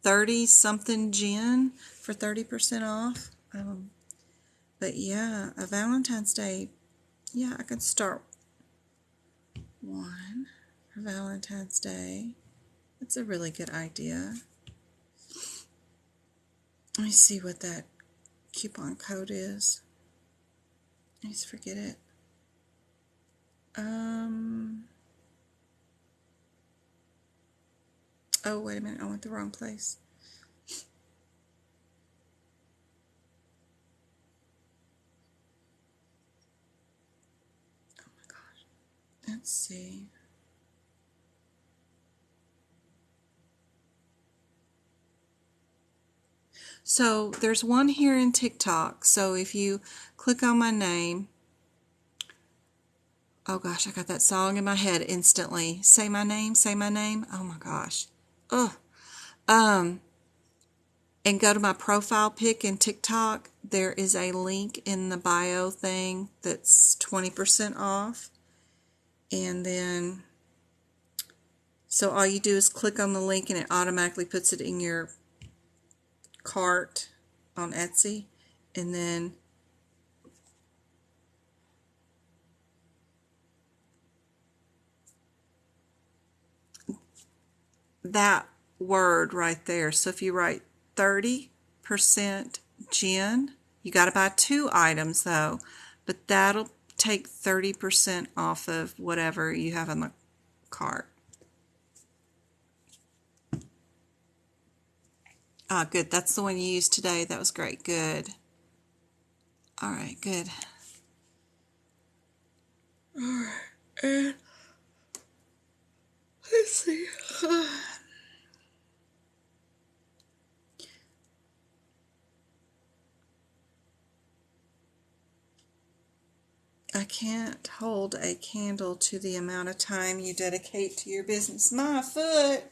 [SPEAKER 2] 30 something gin for 30% off. But yeah, a Valentine's Day. Yeah, I could start one for Valentine's Day. That's a really good idea. Let me see what that coupon code is. I always forget it. Oh, wait a minute. I went the wrong place. Oh my gosh. Let's see. So there's one here in TikTok. So if you click on my name, oh gosh, I got that song in my head instantly. Say my name, say my name. Oh my gosh. Ugh. And go to my profile pic in TikTok. There is a link in the bio thing that's 20% off. And then, so all you do is click on the link and it automatically puts it in your cart on Etsy. And then that word right there. So if you write 30% gin, you got to buy 2 items though, but that'll take 30% off of whatever you have in the cart. Ah, good. That's the one you used today. That was great. Good. All right, good. All right, and let's see. I can't hold a candle to the amount of time you dedicate to your business. My foot.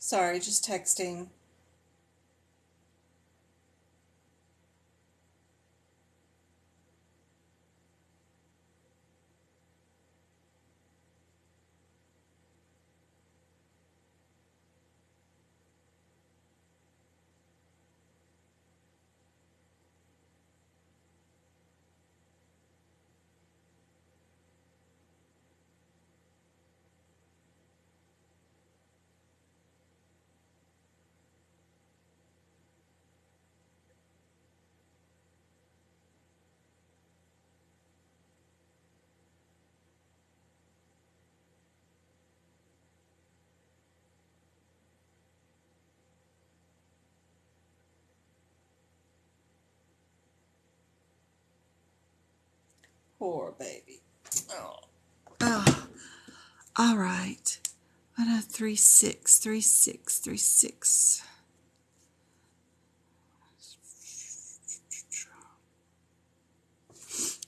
[SPEAKER 2] Sorry, just texting. Poor baby. Oh. Oh. All right. 3, 6, 3, 6, 3, 6.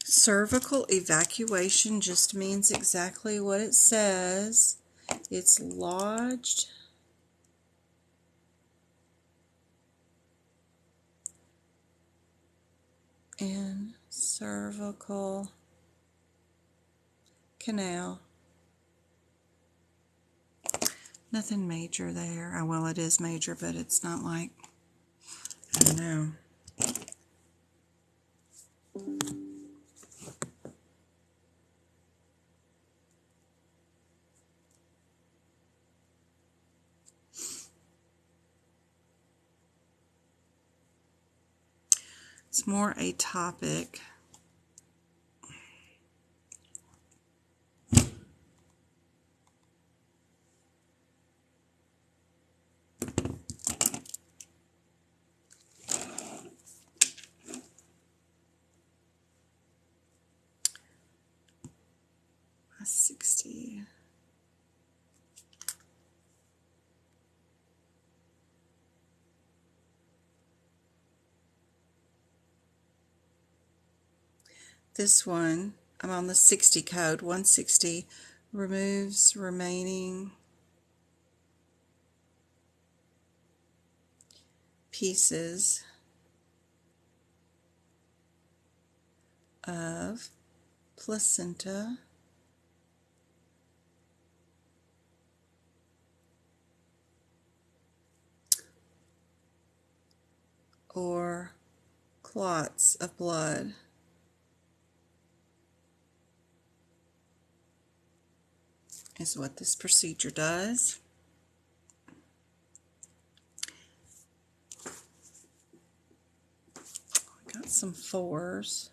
[SPEAKER 2] Cervical evacuation just means exactly what it says. It's lodged in cervical canal. Nothing major there. Oh, well, it is major, but it's not like, I don't know. It's more atopic. A 60. This one, I'm on the 60 code, 160, removes remaining pieces of placenta or clots of blood. Is what this procedure does. I got some 4s.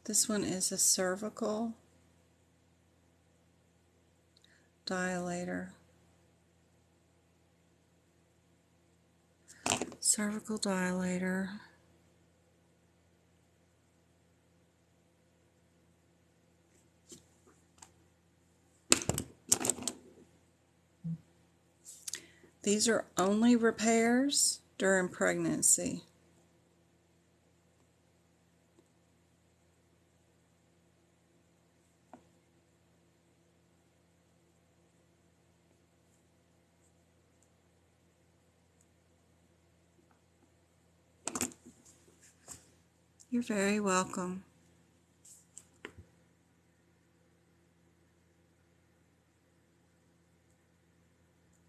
[SPEAKER 2] This one is a cervical dilator. Cervical dilator. These are only repairs during pregnancy. You're very welcome.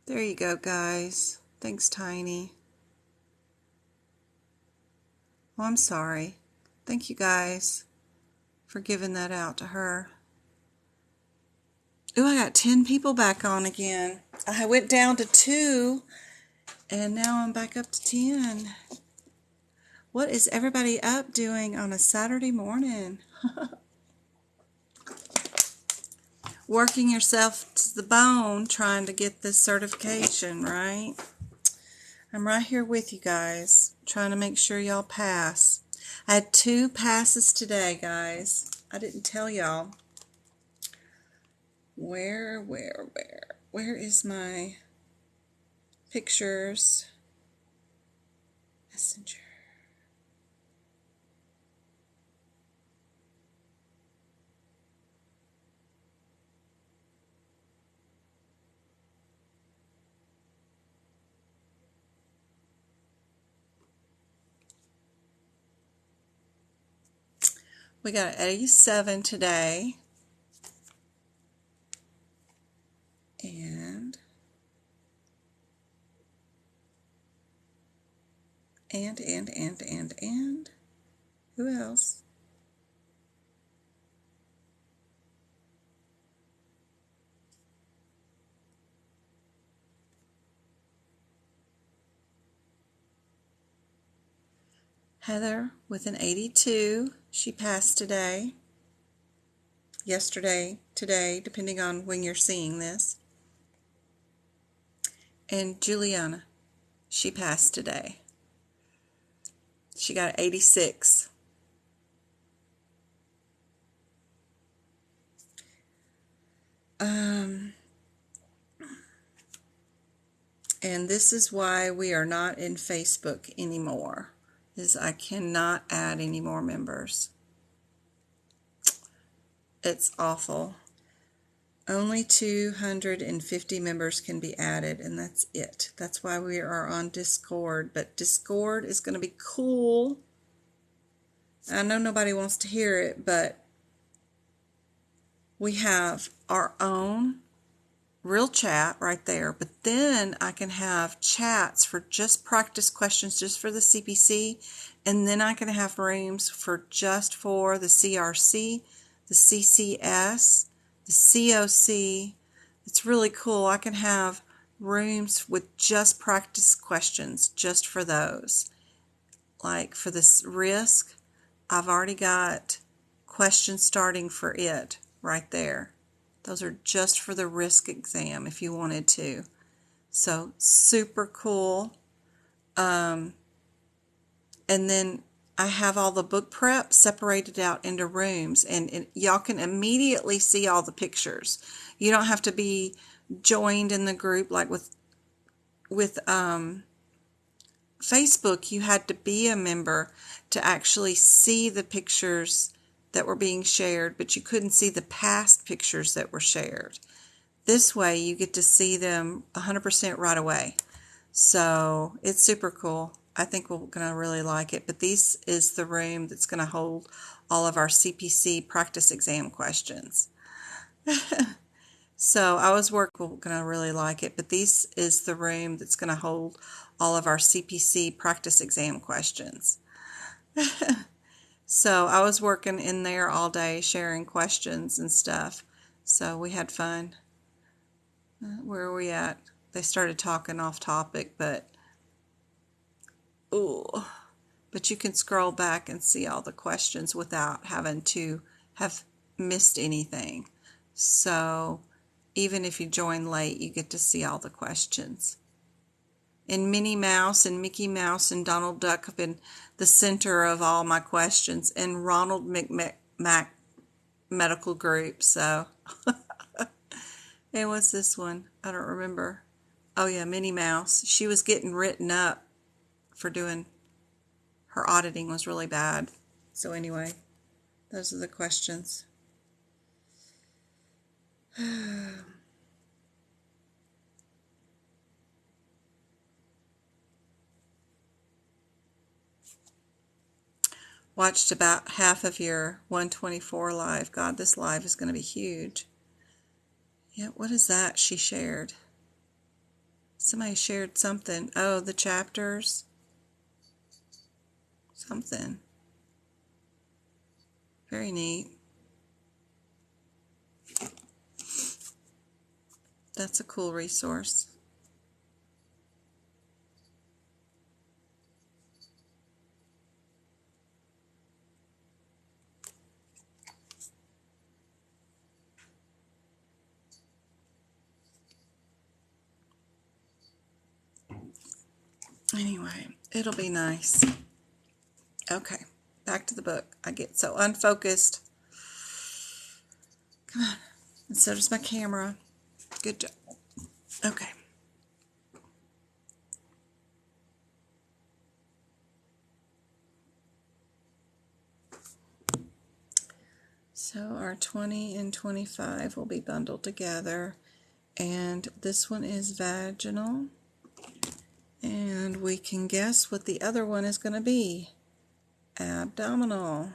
[SPEAKER 2] There you go, guys. Thanks, Tiny. Oh, I'm sorry. Thank you, guys, for giving that out to her. Ooh, I got 10 people back on again. I went down to 2, and now I'm back up to 10. What is everybody up doing on a Saturday morning? Working yourself to the bone trying to get this certification, right? I'm right here with you guys, trying to make sure y'all pass. I had 2 passes today, guys. I didn't tell y'all. Where is my pictures? Messenger. We got 87 today. And who else? Heather with an 82. She passed today. Yesterday, today, depending on when you're seeing this. And Juliana, she passed today. She got 86. And this is why we are not in Facebook anymore, is I cannot add any more members. It's awful. Only 250 members can be added, and that's it. That's why we are on Discord. But Discord is going to be cool. I know nobody wants to hear it, but we have our own real chat right there. But then I can have chats for just practice questions, just for the CPC. And then I can have rooms for just for the CRC, the CCS, the COC. It's really cool. I can have rooms with just practice questions just for those. Like for this risk, I've already got questions starting for it right there. Those are just for the risk exam if you wanted to. So super cool. And then I have all the book prep separated out into rooms, and y'all can immediately see all the pictures. You don't have to be joined in the group like with Facebook. You had to be a member to actually see the pictures that were being shared, but you couldn't see the past pictures that were shared. This way you get to see them 100% right away. So it's super cool. I think we're going to really like it. But this is the room that's going to hold all of our CPC practice exam questions. So I was we're going to really like it. But this is the room that's going to hold all of our CPC practice exam questions. So I was working in there all day sharing questions and stuff. So we had fun. Where are we at? They started talking off topic, but you can scroll back and see all the questions without having to have missed anything. So even if you join late, you get to see all the questions. And Minnie Mouse and Mickey Mouse and Donald Duck have been the center of all my questions, and Ronald McMack Medical Group. So, and what's this one? I don't remember. Oh yeah, Minnie Mouse. She was getting written up for doing her auditing was really bad. So anyway, those are the questions. Watched about half of your 124 live. God, this live is going to be huge. Yeah, what is that she shared? Somebody shared something. Oh, the chapters. Something. Very neat. That's a cool resource. Anyway, it'll be nice. Okay, back to the book. I get so unfocused. Come on. And so does my camera. Good job. Okay. So our 20 and 25 will be bundled together. And this one is vaginal. And we can guess what the other one is going to be. Abdominal.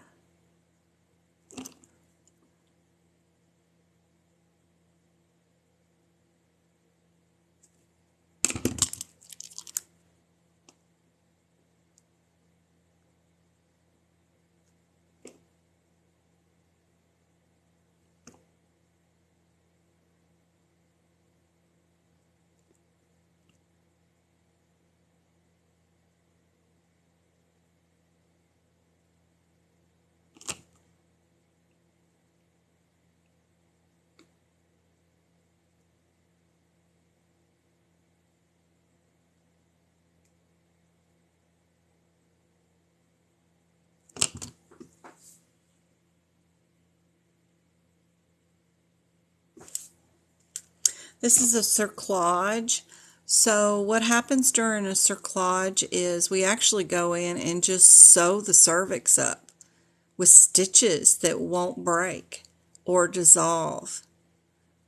[SPEAKER 2] This is a cerclage. So what happens during a cerclage is we actually go in and just sew the cervix up with stitches that won't break or dissolve,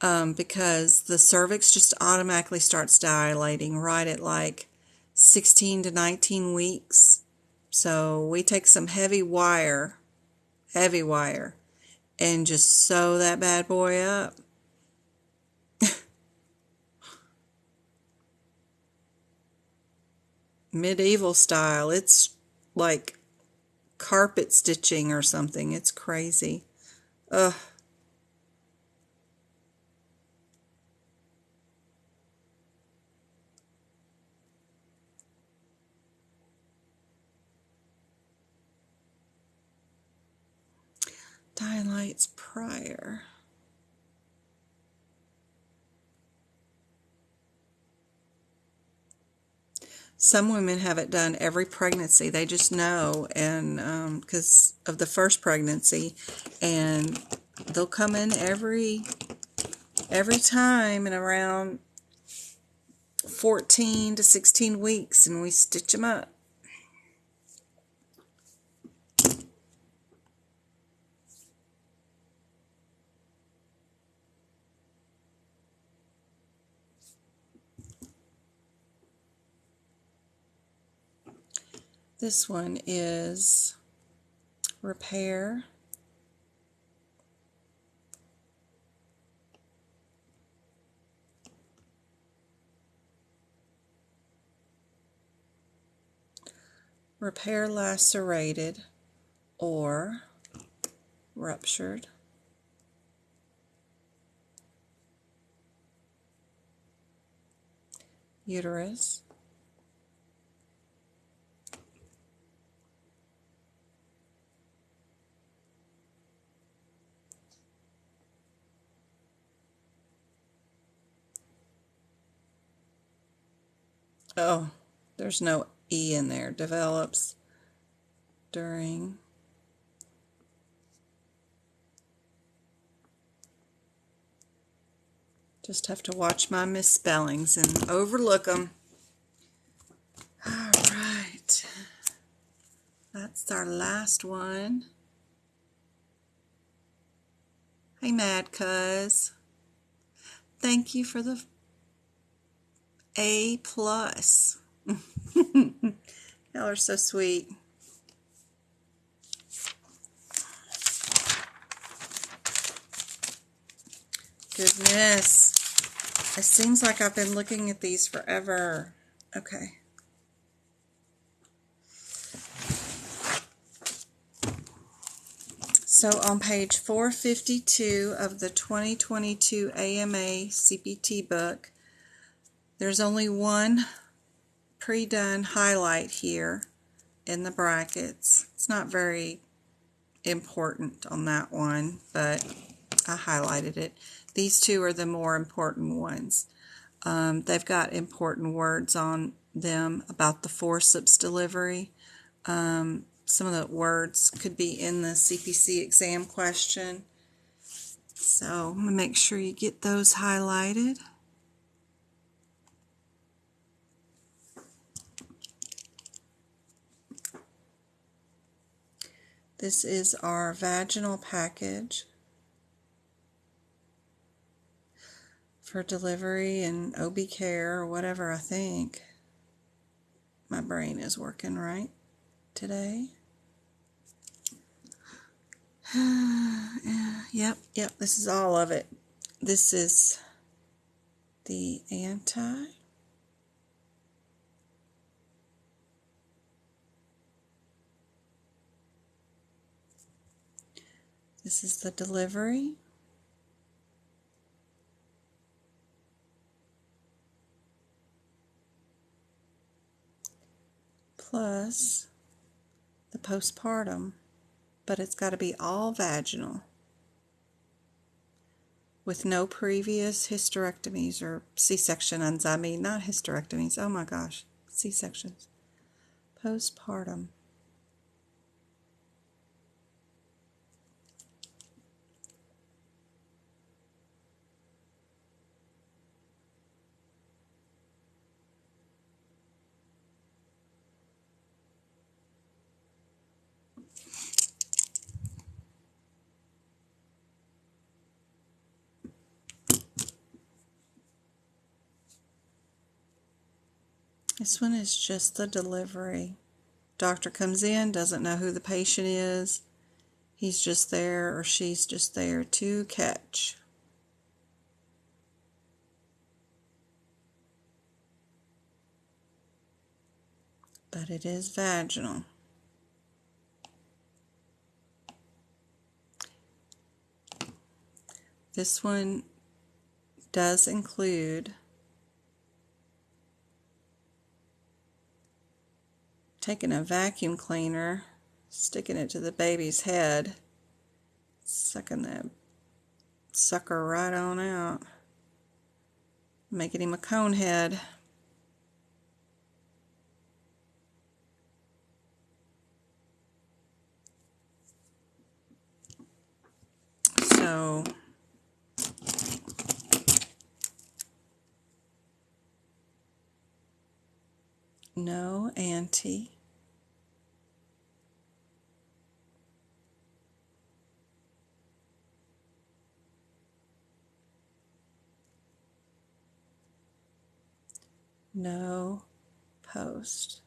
[SPEAKER 2] because the cervix just automatically starts dilating right at like 16 to 19 weeks. So we take some heavy wire, and just sew that bad boy up. Medieval style. It's like carpet stitching or something. It's crazy. Ugh. Dilates prior. Some women have it done every pregnancy. They just know, and because of the first pregnancy, and they'll come in every time in around 14 to 16 weeks, and we stitch them up. This one is repair. Repair lacerated or ruptured. Uterus. Oh, there's no E in there. Develops during just have to watch my misspellings and overlook them. All right. That's our last one. Hey, Mad Cuz. Thank you for the A+. Y'all are so sweet. Goodness. It seems like I've been looking at these forever. Okay. So on page 452 of the 2022 AMA CPT book, there's only one pre-done highlight here in the brackets. It's not very important on that one, but I highlighted it. These two are the more important ones. They've got important words on them about the forceps delivery. Some of the words could be in the CPC exam question. So I'm going to make sure you get those highlighted. This is our vaginal package for delivery and OB care or whatever, I think. My brain is working right today. Yep, this is all of it. This is the anti. This is the delivery. Plus the postpartum, but it's got to be all vaginal with no previous hysterectomies or C-sections. I mean, not hysterectomies. Oh my gosh, C-sections. Postpartum. This one is just the delivery. Doctor comes in, doesn't know who the patient is. He's just there or she's just there to catch. But it is vaginal. This one does include taking a vacuum cleaner, sticking it to the baby's head, sucking that sucker right on out, making him a cone head. So no anti. No postpartum.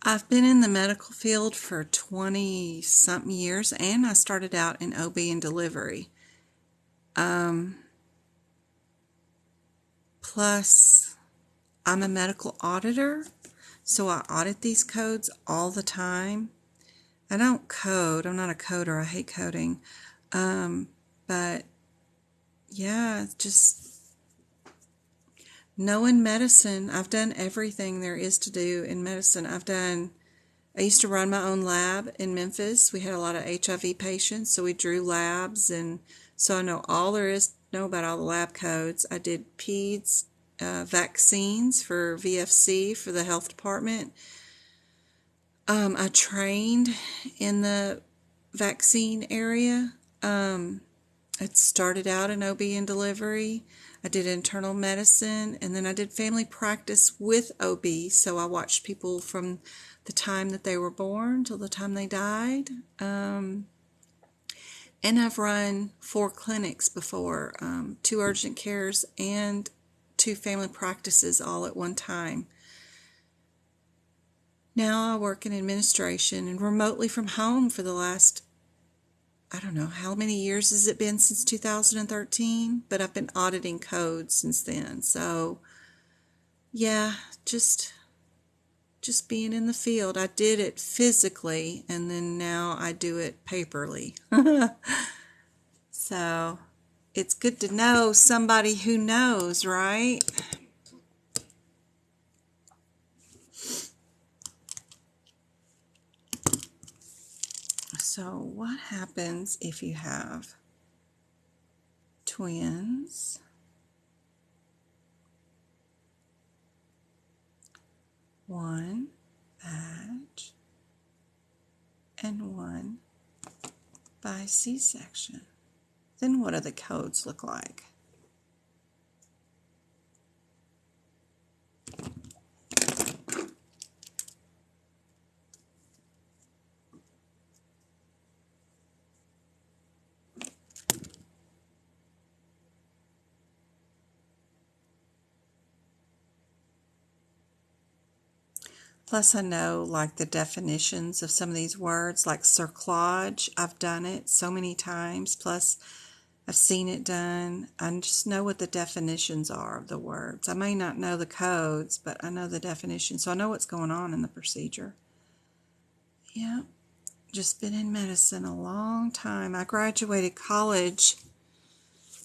[SPEAKER 2] I've been in the medical field for 20-something years, and I started out in OB and delivery. Plus, I'm a medical auditor, so I audit these codes all the time. I don't code. I'm not a coder. I hate coding. But, yeah, just knowing medicine, I've done everything there is to do in medicine. I used to run my own lab in Memphis. We had a lot of HIV patients, so we drew labs, and so I know all there is to know about all the lab codes. I did peds vaccines for VFC for the health department. I trained in the vaccine area. It started out in OB and delivery. I did internal medicine, and then I did family practice with OB, so I watched people from the time that they were born till the time they died. And I've run 4 clinics before, 2 urgent cares and 2 family practices all at one time. Now I work in administration and remotely from home for the last, I don't know, how many years has it been since 2013? But I've been auditing codes since then. So, yeah, just being in the field. I did it physically, and then now I do it paperly. So, it's good to know somebody who knows, right? So what happens if you have twins, one vag and one by C-section? Then what do the codes look like? Plus, I know like the definitions of some of these words, like cerclage. I've done it so many times. Plus, I've seen it done. I just know what the definitions are of the words. I may not know the codes, but I know the definitions, so I know what's going on in the procedure. Yeah, just been in medicine a long time. I graduated college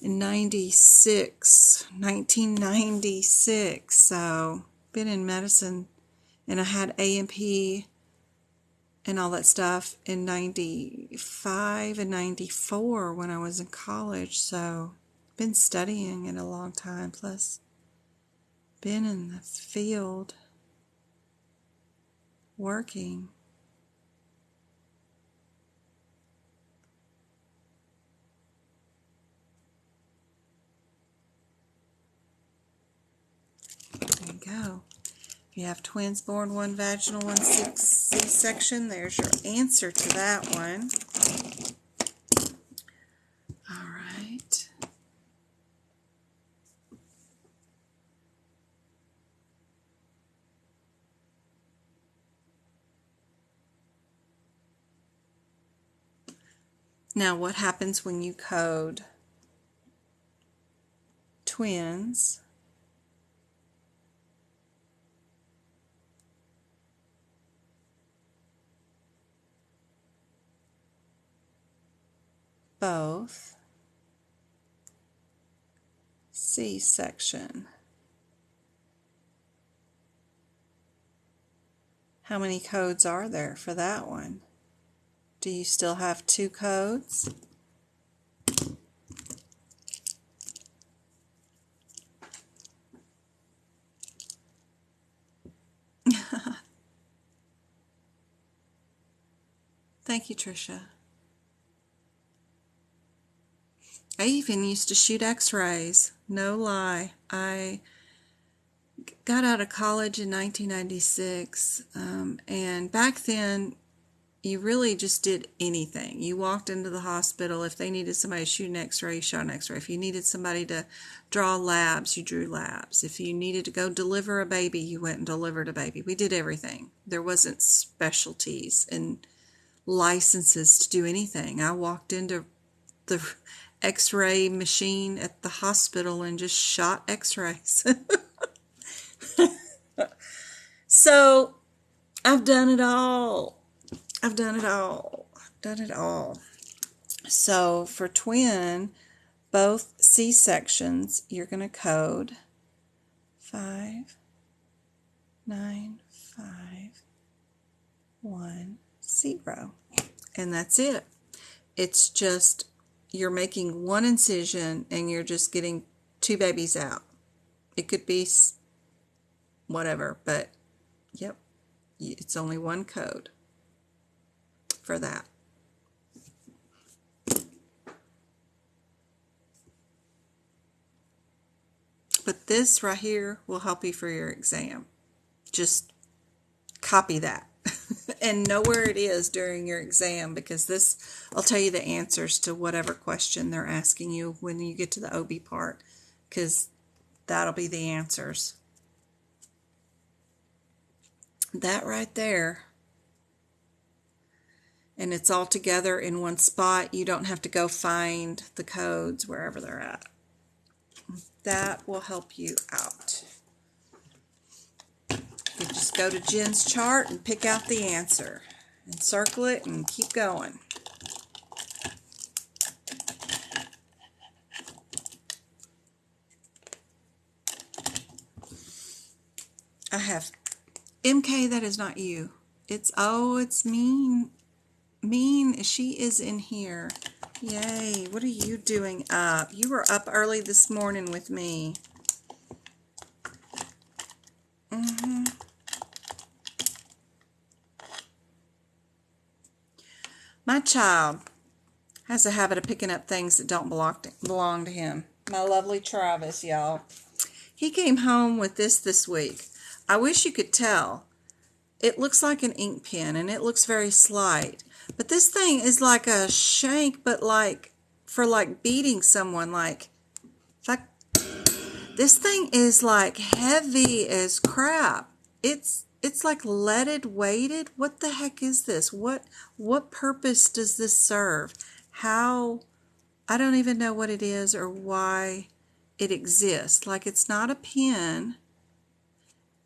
[SPEAKER 2] in 1996, so been in medicine, and I had A&P and all that stuff in 95 and 94 when I was in college, so been studying it a long time, plus been in the field working. There you go. If you have twins born, one vaginal, one C-section, there's your answer to that one. All right. Now, what happens when you code twins? Both C-section. How many codes are there for that one? Do you still have 2 codes? Thank you, Tricia. I even used to shoot x-rays. No lie. I got out of college in 1996, and back then you really just did anything. You walked into the hospital. If they needed somebody to shoot an x-ray, you shot an x-ray. If you needed somebody to draw labs, you drew labs. If you needed to go deliver a baby, you went and delivered a baby. We did everything. There wasn't specialties and licenses to do anything. I walked into the x-ray machine at the hospital and just shot x-rays. So I've done it all. I've done it all. I've done it all. So for twin, both C-sections, you're going to code 5, 9, 5, 1, 0. And that's it. It's just you're making one incision and you're just getting 2 babies out. It could be whatever, but yep, it's only one code for that. But this right here will help you for your exam. Just copy that and know where it is during your exam, because this will tell you the answers to whatever question they're asking you when you get to the OB part, because that'll be the answers. That right there. And it's all together in one spot. You don't have to go find the codes wherever they're at. That will help you out. You just go to Jen's chart and pick out the answer and circle it and keep going. I have MK, that is not you. It's mean. Mean, she is in here. Yay, what are you doing up? You were up early this morning with me. My child has a habit of picking up things that don't belong to him. My lovely Travis, y'all. He came home with this week. I wish you could tell. It looks like an ink pen, and it looks very slight. But this thing is like a shank, but like for like beating someone. Like this thing is like heavy as crap. It's it's like leaded weighted. What the heck is this? What purpose does this serve? How, I don't even know what it is or why it exists. Like, it's not a pen.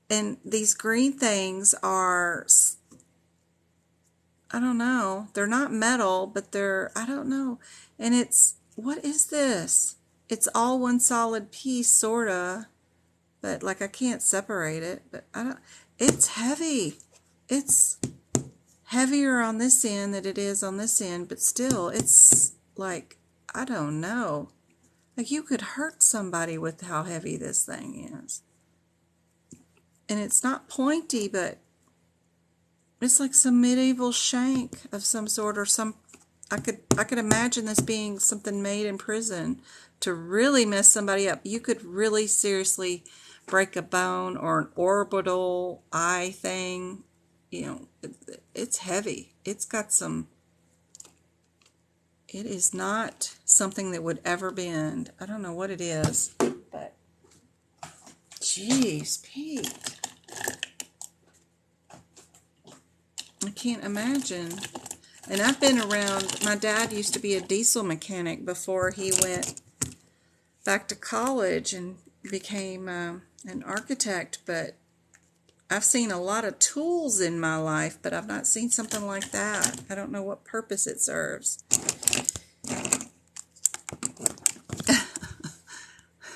[SPEAKER 2] And these green things are, I don't know, they're not metal, but they're, I don't know. And it's, what is this? It's all one solid piece, sorta, but like I can't separate it, but I don't, it's heavy. It's heavier on this end than it is on this end, but still, it's like, I don't know. Like, you could hurt somebody with how heavy this thing is. And it's not pointy, but it's like some medieval shank of some sort, or some, I could imagine this being something made in prison to really mess somebody up. You could really seriously break a bone or an orbital eye thing. You know, it's heavy. It's got some, it is not something that would ever bend. I don't know what it is, but jeez, Pete. I can't imagine. And I've been around, my dad used to be a diesel mechanic before he went back to college and became an architect, but I've seen a lot of tools in my life, but I've not seen something like that. I don't know what purpose it serves.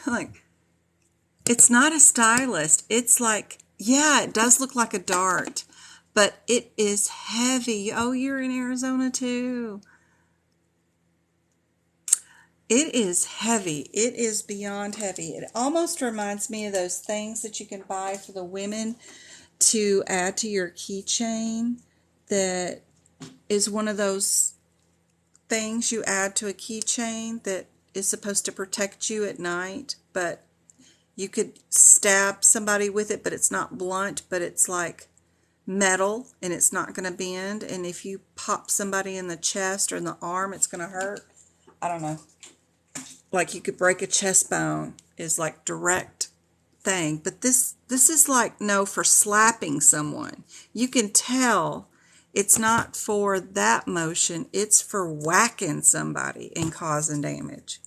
[SPEAKER 2] Like, it's not a stylist. It's like, yeah, it does look like a dart, but it is heavy. Oh, you're in Arizona too. It is heavy. It is beyond heavy. It almost reminds me of those things that you can buy for the women to add to your keychain, that is one of those things you add to a keychain that is supposed to protect you at night, but you could stab somebody with it, but it's not blunt, but it's like metal and it's not going to bend, and if you pop somebody in the chest or in the arm, it's going to hurt. I don't know. Like, you could break a chest bone is like direct thing, but this is like, no, for slapping someone. You can tell it's not for that motion, it's for whacking somebody and causing damage.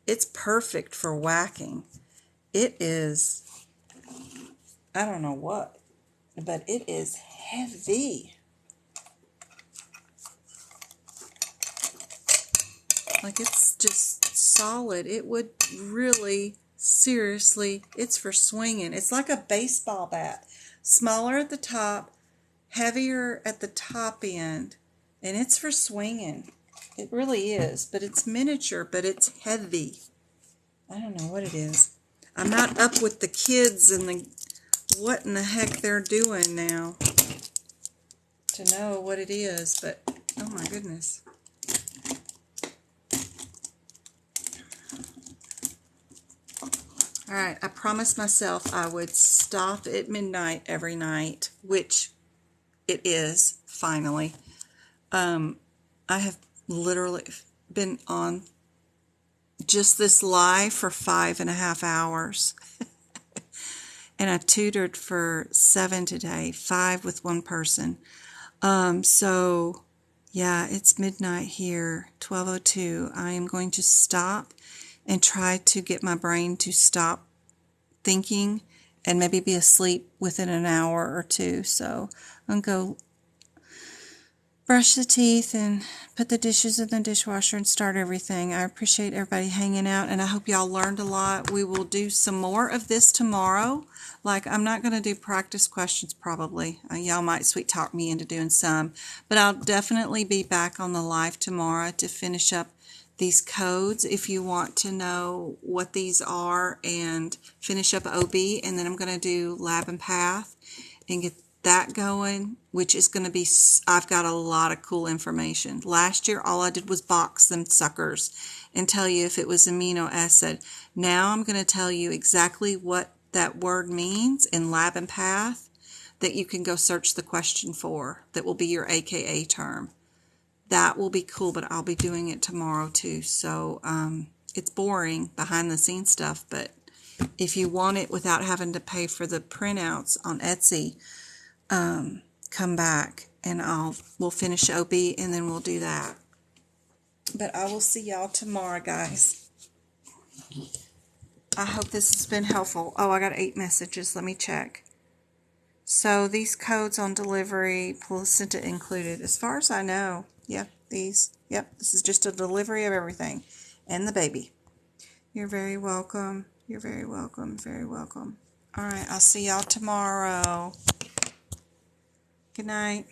[SPEAKER 2] It's perfect for whacking. It is, I don't know what, but it is heavy. Like, it's just solid. It would really, seriously, it's for swinging. It's like a baseball bat. Smaller at the top, heavier at the top end, and it's for swinging. It really is, but it's miniature, but it's heavy. I don't know what it is. I'm not up with the kids and the what in the heck they're doing now to know what it is, but oh my goodness. All right, I promised myself I would stop at midnight every night, which it is, finally. I have literally been on just this live for 5.5 hours. And I tutored for 7 today, 5 with one person. So, yeah, it's midnight here, 12:02. I am going to stop and try to get my brain to stop thinking and maybe be asleep within an hour or two. So I'm going to go brush the teeth and put the dishes in the dishwasher and start everything. I appreciate everybody hanging out, and I hope y'all learned a lot. We will do some more of this tomorrow. Like, I'm not going to do practice questions probably. Y'all might sweet talk me into doing some, but I'll definitely be back on the live tomorrow to finish up these codes if you want to know what these are, and finish up OB, and then I'm going to do lab and path and get that going, which is going to be, I've got a lot of cool information. Last year all I did was box them suckers and tell you if it was amino acid. Now I'm going to tell you exactly what that word means in lab and path that you can go search the question for. That will be your AKA term. That will be cool, but I'll be doing it tomorrow too. So it's boring behind the scenes stuff, but if you want it without having to pay for the printouts on Etsy, come back and we'll finish OB and then we'll do that. But I will see y'all tomorrow, guys. I hope this has been helpful. Oh, I got 8 messages. Let me check. So these codes on delivery, placenta included. As far as I know, yep, these. Yep, this is just a delivery of everything. And the baby. You're very welcome. You're very welcome. Very welcome. All right, I'll see y'all tomorrow. Good night.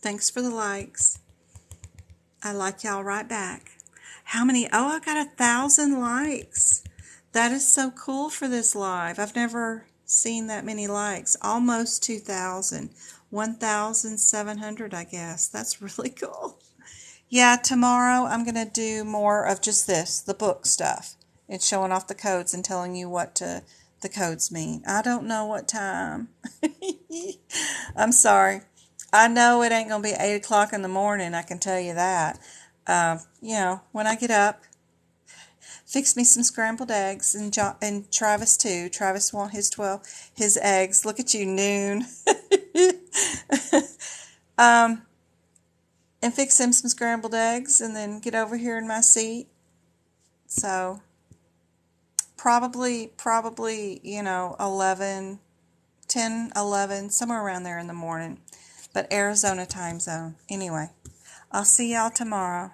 [SPEAKER 2] Thanks for the likes. I like y'all right back. How many? Oh, I got 1,000 likes. That is so cool for this live. I've never seen that many likes. Almost 2,000. 1,700, I guess. That's really cool. Yeah, tomorrow I'm going to do more of just this, the book stuff. It's showing off the codes and telling you what the codes mean. I don't know what time. I'm sorry. I know it ain't going to be 8 o'clock in the morning, I can tell you that. You know, when I get up, fix me some scrambled eggs, and Travis too. Travis want his eggs. Look at you, noon. And fix him some scrambled eggs, and then get over here in my seat. So, probably, you know, 11, 10, 11, somewhere around there in the morning. But Arizona time zone. Anyway, I'll see y'all tomorrow.